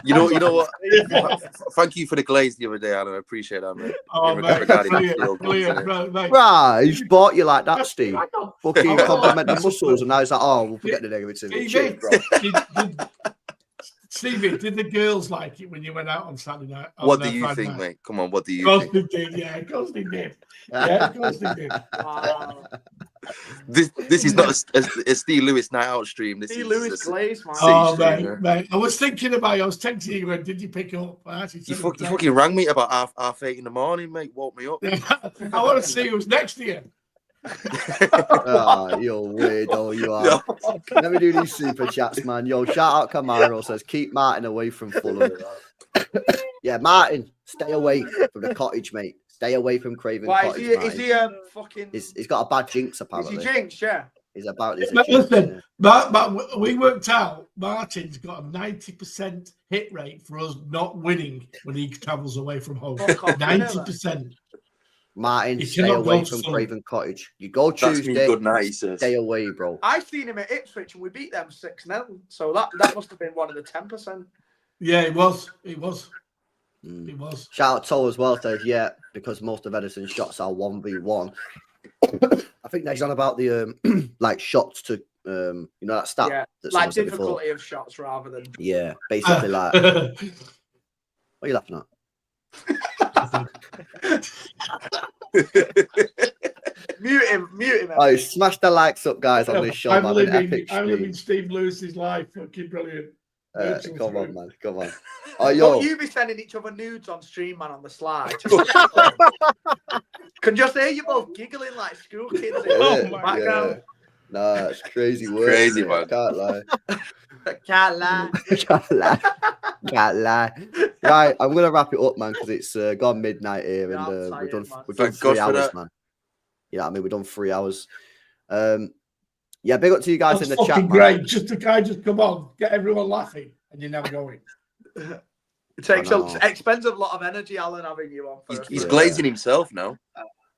[SPEAKER 6] You know what? Thank you for the glaze the other day, Alan. I appreciate that, mate.
[SPEAKER 9] Oh,
[SPEAKER 6] In
[SPEAKER 9] mate,
[SPEAKER 6] regarding the field goals,
[SPEAKER 9] brilliant,
[SPEAKER 6] innit?
[SPEAKER 9] bro, mate.
[SPEAKER 1] Right, he's bought you like that, Steve. Fucking compliment the muscles, and now he's like, oh, we'll forget the negativity. Cheers, bro.
[SPEAKER 9] Stevie, did the girls like it when you went out on Saturday night?
[SPEAKER 6] What do you think, mate? Come on, what do you
[SPEAKER 9] Of
[SPEAKER 6] think?
[SPEAKER 9] course they did, yeah. Of course they did. Yeah, of course they did.
[SPEAKER 4] Wow.
[SPEAKER 6] This is not a Steve Lewis night out stream. This
[SPEAKER 4] See
[SPEAKER 6] is
[SPEAKER 4] Lewis Glaze, man.
[SPEAKER 9] Oh,
[SPEAKER 6] stream,
[SPEAKER 9] mate,
[SPEAKER 6] yeah.
[SPEAKER 9] mate. I was thinking about you. I was texting you. Going, did you pick up? I actually
[SPEAKER 6] You
[SPEAKER 9] said
[SPEAKER 6] fucking rang me about half 8 in the morning, mate. Woke me up.
[SPEAKER 9] I want to see who's next to you.
[SPEAKER 1] Oh, you're weirdo, you are. Let me do these super chats, man. Yo, shout out Camaro says, keep Martin away from Fulham. Yeah, Martin, stay away from the cottage, mate. Stay away from Craven
[SPEAKER 4] Why
[SPEAKER 1] Cottage.
[SPEAKER 4] is he fucking?
[SPEAKER 1] He's got a bad jinx,
[SPEAKER 4] Is
[SPEAKER 1] apparently.
[SPEAKER 4] he jinx? Yeah.
[SPEAKER 1] He's about his
[SPEAKER 9] Listen, but we worked out Martin's got a 90% hit rate for us not winning when he travels away from home.
[SPEAKER 4] Fuck off,
[SPEAKER 9] 90%.
[SPEAKER 1] Martin,
[SPEAKER 9] He
[SPEAKER 1] stay
[SPEAKER 9] cannot
[SPEAKER 1] away
[SPEAKER 9] go
[SPEAKER 1] from
[SPEAKER 9] to
[SPEAKER 1] Craven Cottage. You go
[SPEAKER 6] That's me
[SPEAKER 1] Tuesday,
[SPEAKER 6] good night, he says.
[SPEAKER 1] stay away, bro.
[SPEAKER 4] I seen him at Ipswich and we beat them 6-0. So that must have been one of the 10%.
[SPEAKER 9] Yeah, it was. It was.
[SPEAKER 1] Mm.
[SPEAKER 9] It was.
[SPEAKER 1] Shout out Toe as well says, yeah, because most of Edison's shots are 1v1. I think he's on about the like shots to you know that stat
[SPEAKER 4] Yeah.
[SPEAKER 1] that
[SPEAKER 4] Like
[SPEAKER 1] someone said before.
[SPEAKER 4] difficulty of shots rather than.
[SPEAKER 1] Yeah, basically like what are you laughing at?
[SPEAKER 4] Mute him.
[SPEAKER 1] Oh, smash the likes up, guys, on this show,
[SPEAKER 9] I'm
[SPEAKER 1] man. An
[SPEAKER 9] living,
[SPEAKER 1] epic
[SPEAKER 9] I'm living
[SPEAKER 1] stream.
[SPEAKER 9] Steve Lewis's life. Fucking brilliant.
[SPEAKER 1] Come on, man. Come on. Oh,
[SPEAKER 4] Don't
[SPEAKER 1] yo.
[SPEAKER 4] you be sending each other nudes on stream, man, on the slide. Can just hear you both giggling like school kids in the background.
[SPEAKER 1] Nah, it's crazy work.
[SPEAKER 6] Crazy,
[SPEAKER 1] mate.
[SPEAKER 6] man.
[SPEAKER 4] Can't lie.
[SPEAKER 1] Can't lie. Can't lie. Right, I'm gonna wrap it up, man, because it's gone midnight here,
[SPEAKER 4] Yeah, I'm
[SPEAKER 1] and
[SPEAKER 4] tired, man.
[SPEAKER 1] we've done
[SPEAKER 6] Thank God
[SPEAKER 1] 3
[SPEAKER 6] for
[SPEAKER 1] hours,
[SPEAKER 6] that.
[SPEAKER 1] man. You know what I mean? We've done 3 hours. Yeah, big up to you guys
[SPEAKER 9] That's
[SPEAKER 1] in the chat,
[SPEAKER 9] fucking
[SPEAKER 1] man.
[SPEAKER 9] great. Just the guy just come on, get everyone laughing, and you're never going.
[SPEAKER 4] It takes an expensive lot of energy, Alan, having you on.
[SPEAKER 6] He's glazing himself now.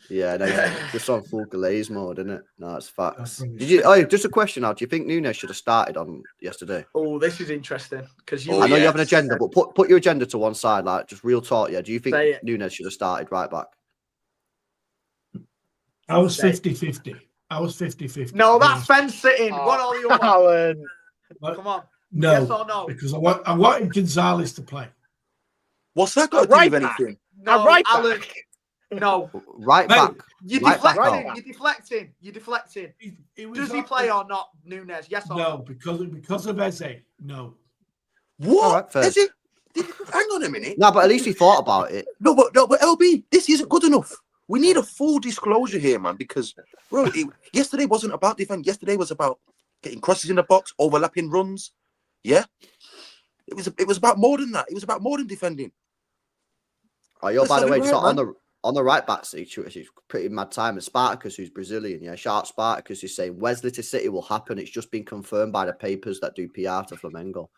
[SPEAKER 1] Yeah, no, just on full glaze mode, isn't it? No, it's facts. Did you? Oh, just a question now. Do you think Nunes should have started on yesterday?
[SPEAKER 4] Oh, this is interesting because
[SPEAKER 1] I know you have an agenda, but put your agenda to one side, like just real talk. Yeah, do you think Nunes should have started right back?
[SPEAKER 9] I was 50-50. I was 50-50.
[SPEAKER 4] No, that's fence sitting. What are you
[SPEAKER 2] Alan?
[SPEAKER 4] Come on.
[SPEAKER 9] No,
[SPEAKER 4] yes or no?
[SPEAKER 9] Because I wanted Gonzalez to play.
[SPEAKER 6] What's that got to do with anything?
[SPEAKER 4] No,
[SPEAKER 2] right
[SPEAKER 4] Alan.
[SPEAKER 2] back.
[SPEAKER 4] No.
[SPEAKER 1] Right back.
[SPEAKER 4] You're
[SPEAKER 1] right
[SPEAKER 4] deflecting.
[SPEAKER 1] back
[SPEAKER 4] You're deflecting. You're deflecting. Does he play or not, Nunes? Yes or
[SPEAKER 9] no? Because of Eze. No.
[SPEAKER 6] What?
[SPEAKER 1] Right,
[SPEAKER 6] Is it? Hang on a minute.
[SPEAKER 1] No, but at least he thought about it.
[SPEAKER 6] No, but LB, this isn't good enough. We need a full disclosure here, man, because bro, yesterday wasn't about defense. Yesterday was about getting crosses in the box, overlapping runs. Yeah, it was about more than that. It was about more than defending.
[SPEAKER 1] Oh, yo, by the way,
[SPEAKER 6] right,
[SPEAKER 1] just on the right back seat, it's pretty mad time. And Spartacus, who's Brazilian, yeah, shout out Spartacus, is saying Wesley to City will happen. It's just been confirmed by the papers that do PR to Flamengo.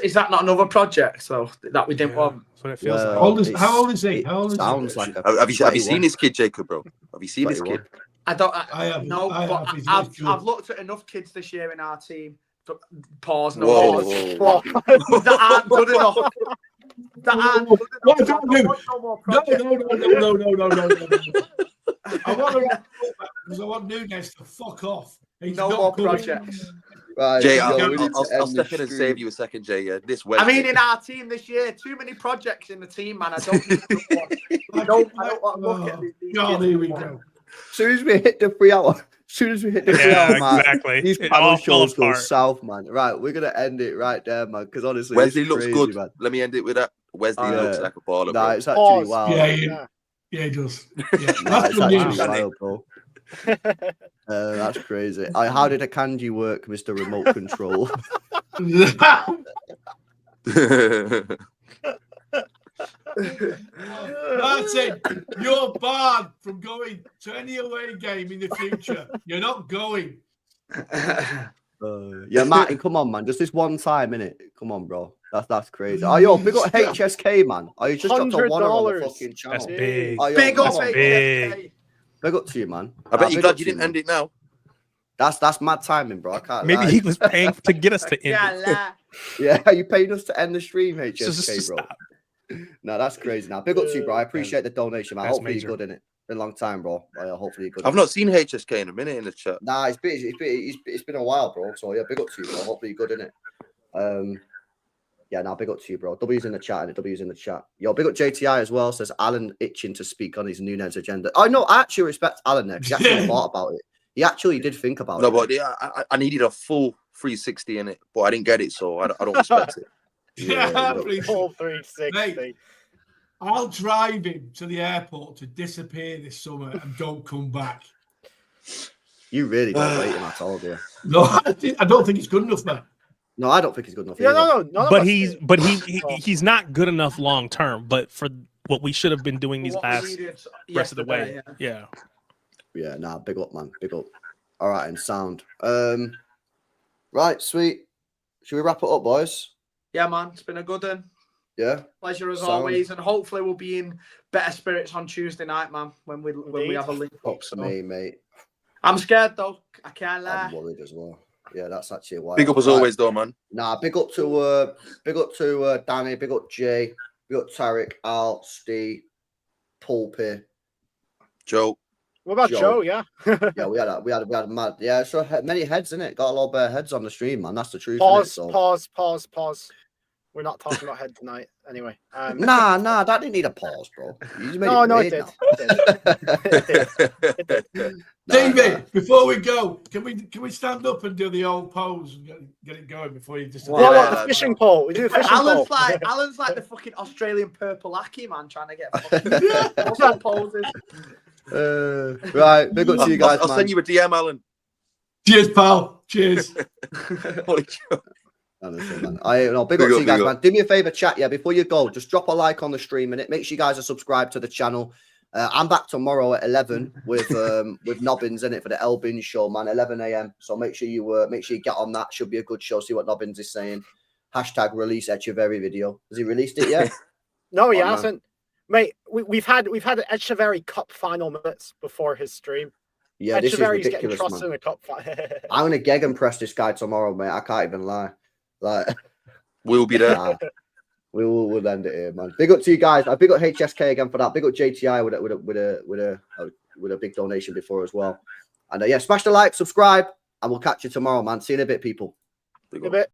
[SPEAKER 4] Is that not another project though that we didn't want?
[SPEAKER 3] That's what it feels like.
[SPEAKER 9] How old is he? How old is
[SPEAKER 1] sounds
[SPEAKER 9] he?
[SPEAKER 1] like
[SPEAKER 6] Have you seen this kid, Jacob, bro? Have you seen this kid?
[SPEAKER 4] I don't.
[SPEAKER 9] I haven't.
[SPEAKER 4] No,
[SPEAKER 9] I
[SPEAKER 4] but
[SPEAKER 9] have.
[SPEAKER 4] I've looked at enough kids this year in our team. Pause. No
[SPEAKER 6] Whoa.
[SPEAKER 4] pause. That aren't good enough. That aren't good enough.
[SPEAKER 9] No. I want Nunes to fuck off.
[SPEAKER 4] No more projects.
[SPEAKER 1] Right,
[SPEAKER 6] Jay,
[SPEAKER 1] so
[SPEAKER 6] I'll step in and save you a second, Jay. Yeah, this Wednesday.
[SPEAKER 4] I mean, in our team this year, too many projects in the team, man. I don't need to I don't want to look at these
[SPEAKER 9] God, here we go.
[SPEAKER 1] As soon as we hit the 3 hour, man,
[SPEAKER 3] exactly.
[SPEAKER 1] these panel shows go south, man. Right, we're gonna end it right there, man. Because honestly,
[SPEAKER 6] Wesley looks
[SPEAKER 1] crazy,
[SPEAKER 6] good.
[SPEAKER 1] Man.
[SPEAKER 6] Let me end it with that. Wesley looks like a baller.
[SPEAKER 1] Nah,
[SPEAKER 6] bro.
[SPEAKER 1] it's actually wild.
[SPEAKER 9] Yeah, he does. Yeah,
[SPEAKER 1] It's actually
[SPEAKER 9] wild.
[SPEAKER 1] wild, bro. That's crazy. How did a kanji work, Mr. Remote Control?
[SPEAKER 9] That's it. You're barred from going to any away game in the future. You're not going.
[SPEAKER 1] Yeah, Martin, come on, man. Just this one time, innit? Come on, bro. That's crazy. Oh, yo, big up HSK, man. Oh, you just dropped a $1 on the fucking channel.
[SPEAKER 3] That's big.
[SPEAKER 1] Oh, yo,
[SPEAKER 4] Big up,
[SPEAKER 3] big.
[SPEAKER 1] Big up to you, man.
[SPEAKER 6] I bet
[SPEAKER 1] big
[SPEAKER 6] you're
[SPEAKER 1] up
[SPEAKER 6] glad
[SPEAKER 1] to
[SPEAKER 6] you didn't
[SPEAKER 1] man.
[SPEAKER 6] end it now.
[SPEAKER 1] That's mad timing, bro. I can't
[SPEAKER 3] Maybe
[SPEAKER 1] lie.
[SPEAKER 3] he was paying to get us to end it.
[SPEAKER 1] Yeah, are you paying us to end the stream, HSK,
[SPEAKER 3] Just
[SPEAKER 1] bro?
[SPEAKER 3] stop.
[SPEAKER 1] No, that's crazy. Now, big up to you, bro. I appreciate the donation, man.
[SPEAKER 3] That's
[SPEAKER 1] Hopefully
[SPEAKER 3] major.
[SPEAKER 1] you're good in it. Been a long time, bro. Hopefully you're good.
[SPEAKER 6] I've not seen HSK in a minute in the chat.
[SPEAKER 1] Nah, it's been a while, bro. So yeah, big up to you, bro. Hopefully you're good in it. Yeah, now big up to you, bro. W's in the chat and W's in the chat. Yo, big up JTI as well. Says Alan itching to speak on his Nunes agenda. Oh no, I actually respect Alan there. He actually thought about it. He actually did think about it.
[SPEAKER 6] No, but yeah, I needed a full 360 in it, but I didn't get it, so I don't respect it.
[SPEAKER 1] Yeah,
[SPEAKER 2] Full 360.
[SPEAKER 9] Mate, I'll drive him to the airport to disappear this summer and don't come back.
[SPEAKER 1] You really don't rate him, I told you.
[SPEAKER 9] No, I don't think it's good enough, man.
[SPEAKER 1] No, I don't think he's good enough.
[SPEAKER 2] Yeah,
[SPEAKER 1] either.
[SPEAKER 2] no.
[SPEAKER 3] But he's not good enough long term. But for what we should have been doing these past rest of the way, yeah.
[SPEAKER 1] Yeah, nah, big up, man. Big up. All right, and sound. Right, sweet. Should we wrap it up, boys?
[SPEAKER 4] Yeah, man. It's been a good one.
[SPEAKER 1] Yeah.
[SPEAKER 4] Pleasure as
[SPEAKER 1] Sound.
[SPEAKER 4] always, and hopefully we'll be in better spirits on Tuesday night, man. When we have a link up.
[SPEAKER 1] Up to me, mate.
[SPEAKER 4] I'm scared though. I can't lie.
[SPEAKER 1] I'm worried as well. Yeah, that's actually why.
[SPEAKER 6] Big up as always, though, man.
[SPEAKER 1] Nah, big up to Danny, big up Jay, big up Tarek, Al, Steve, Pulpy,
[SPEAKER 6] Joe.
[SPEAKER 2] What about
[SPEAKER 1] Joe?
[SPEAKER 2] Joe? Yeah.
[SPEAKER 1] Yeah, we had a mad. Yeah, so many heads in it. Got a lot of bare heads on the stream, man. That's the truth. Innit?
[SPEAKER 2] Pause. We're not talking about head tonight, anyway.
[SPEAKER 1] Nah, that didn't need a pause, bro.
[SPEAKER 2] It did.
[SPEAKER 9] David, before we go, can we stand up and do the old pose and get it going before you just?
[SPEAKER 2] The fishing pole. We do a fishing pole.
[SPEAKER 4] Alan's like the fucking Australian purple Aki man trying to get fucking poses.
[SPEAKER 1] Right, big up to you guys.
[SPEAKER 6] I'll send you a DM, Alan.
[SPEAKER 9] Cheers, pal. Cheers.
[SPEAKER 6] Holy cow.
[SPEAKER 1] Honestly, man. Big up to you guys, man. Do me a favor, chat. Yeah, before you go, just drop a like on the stream, and it makes you guys are subscribed to the channel. I'm back tomorrow at 11 with Nobbins in it for the Elbin show, man. 11 a.m. So make sure you get on that. Should be a good show. See what Nobbins is saying. Hashtag release Echeverry video. Has he released it yet?
[SPEAKER 2] No, he hasn't. Mate, we've had Echeverry Cup final minutes before his stream.
[SPEAKER 1] Yeah, this is ridiculous, man.
[SPEAKER 2] In a cup
[SPEAKER 1] I'm gonna geg and press this guy tomorrow, mate. I can't even lie. Like,
[SPEAKER 6] we'll be there.
[SPEAKER 1] We'll end it here, man. Big up to you guys. Big up HSK again for that. Big up JTI with a big donation before as well. And yeah, smash the like, subscribe, and we'll catch you tomorrow, man. See you in a bit, people.
[SPEAKER 2] In a bit.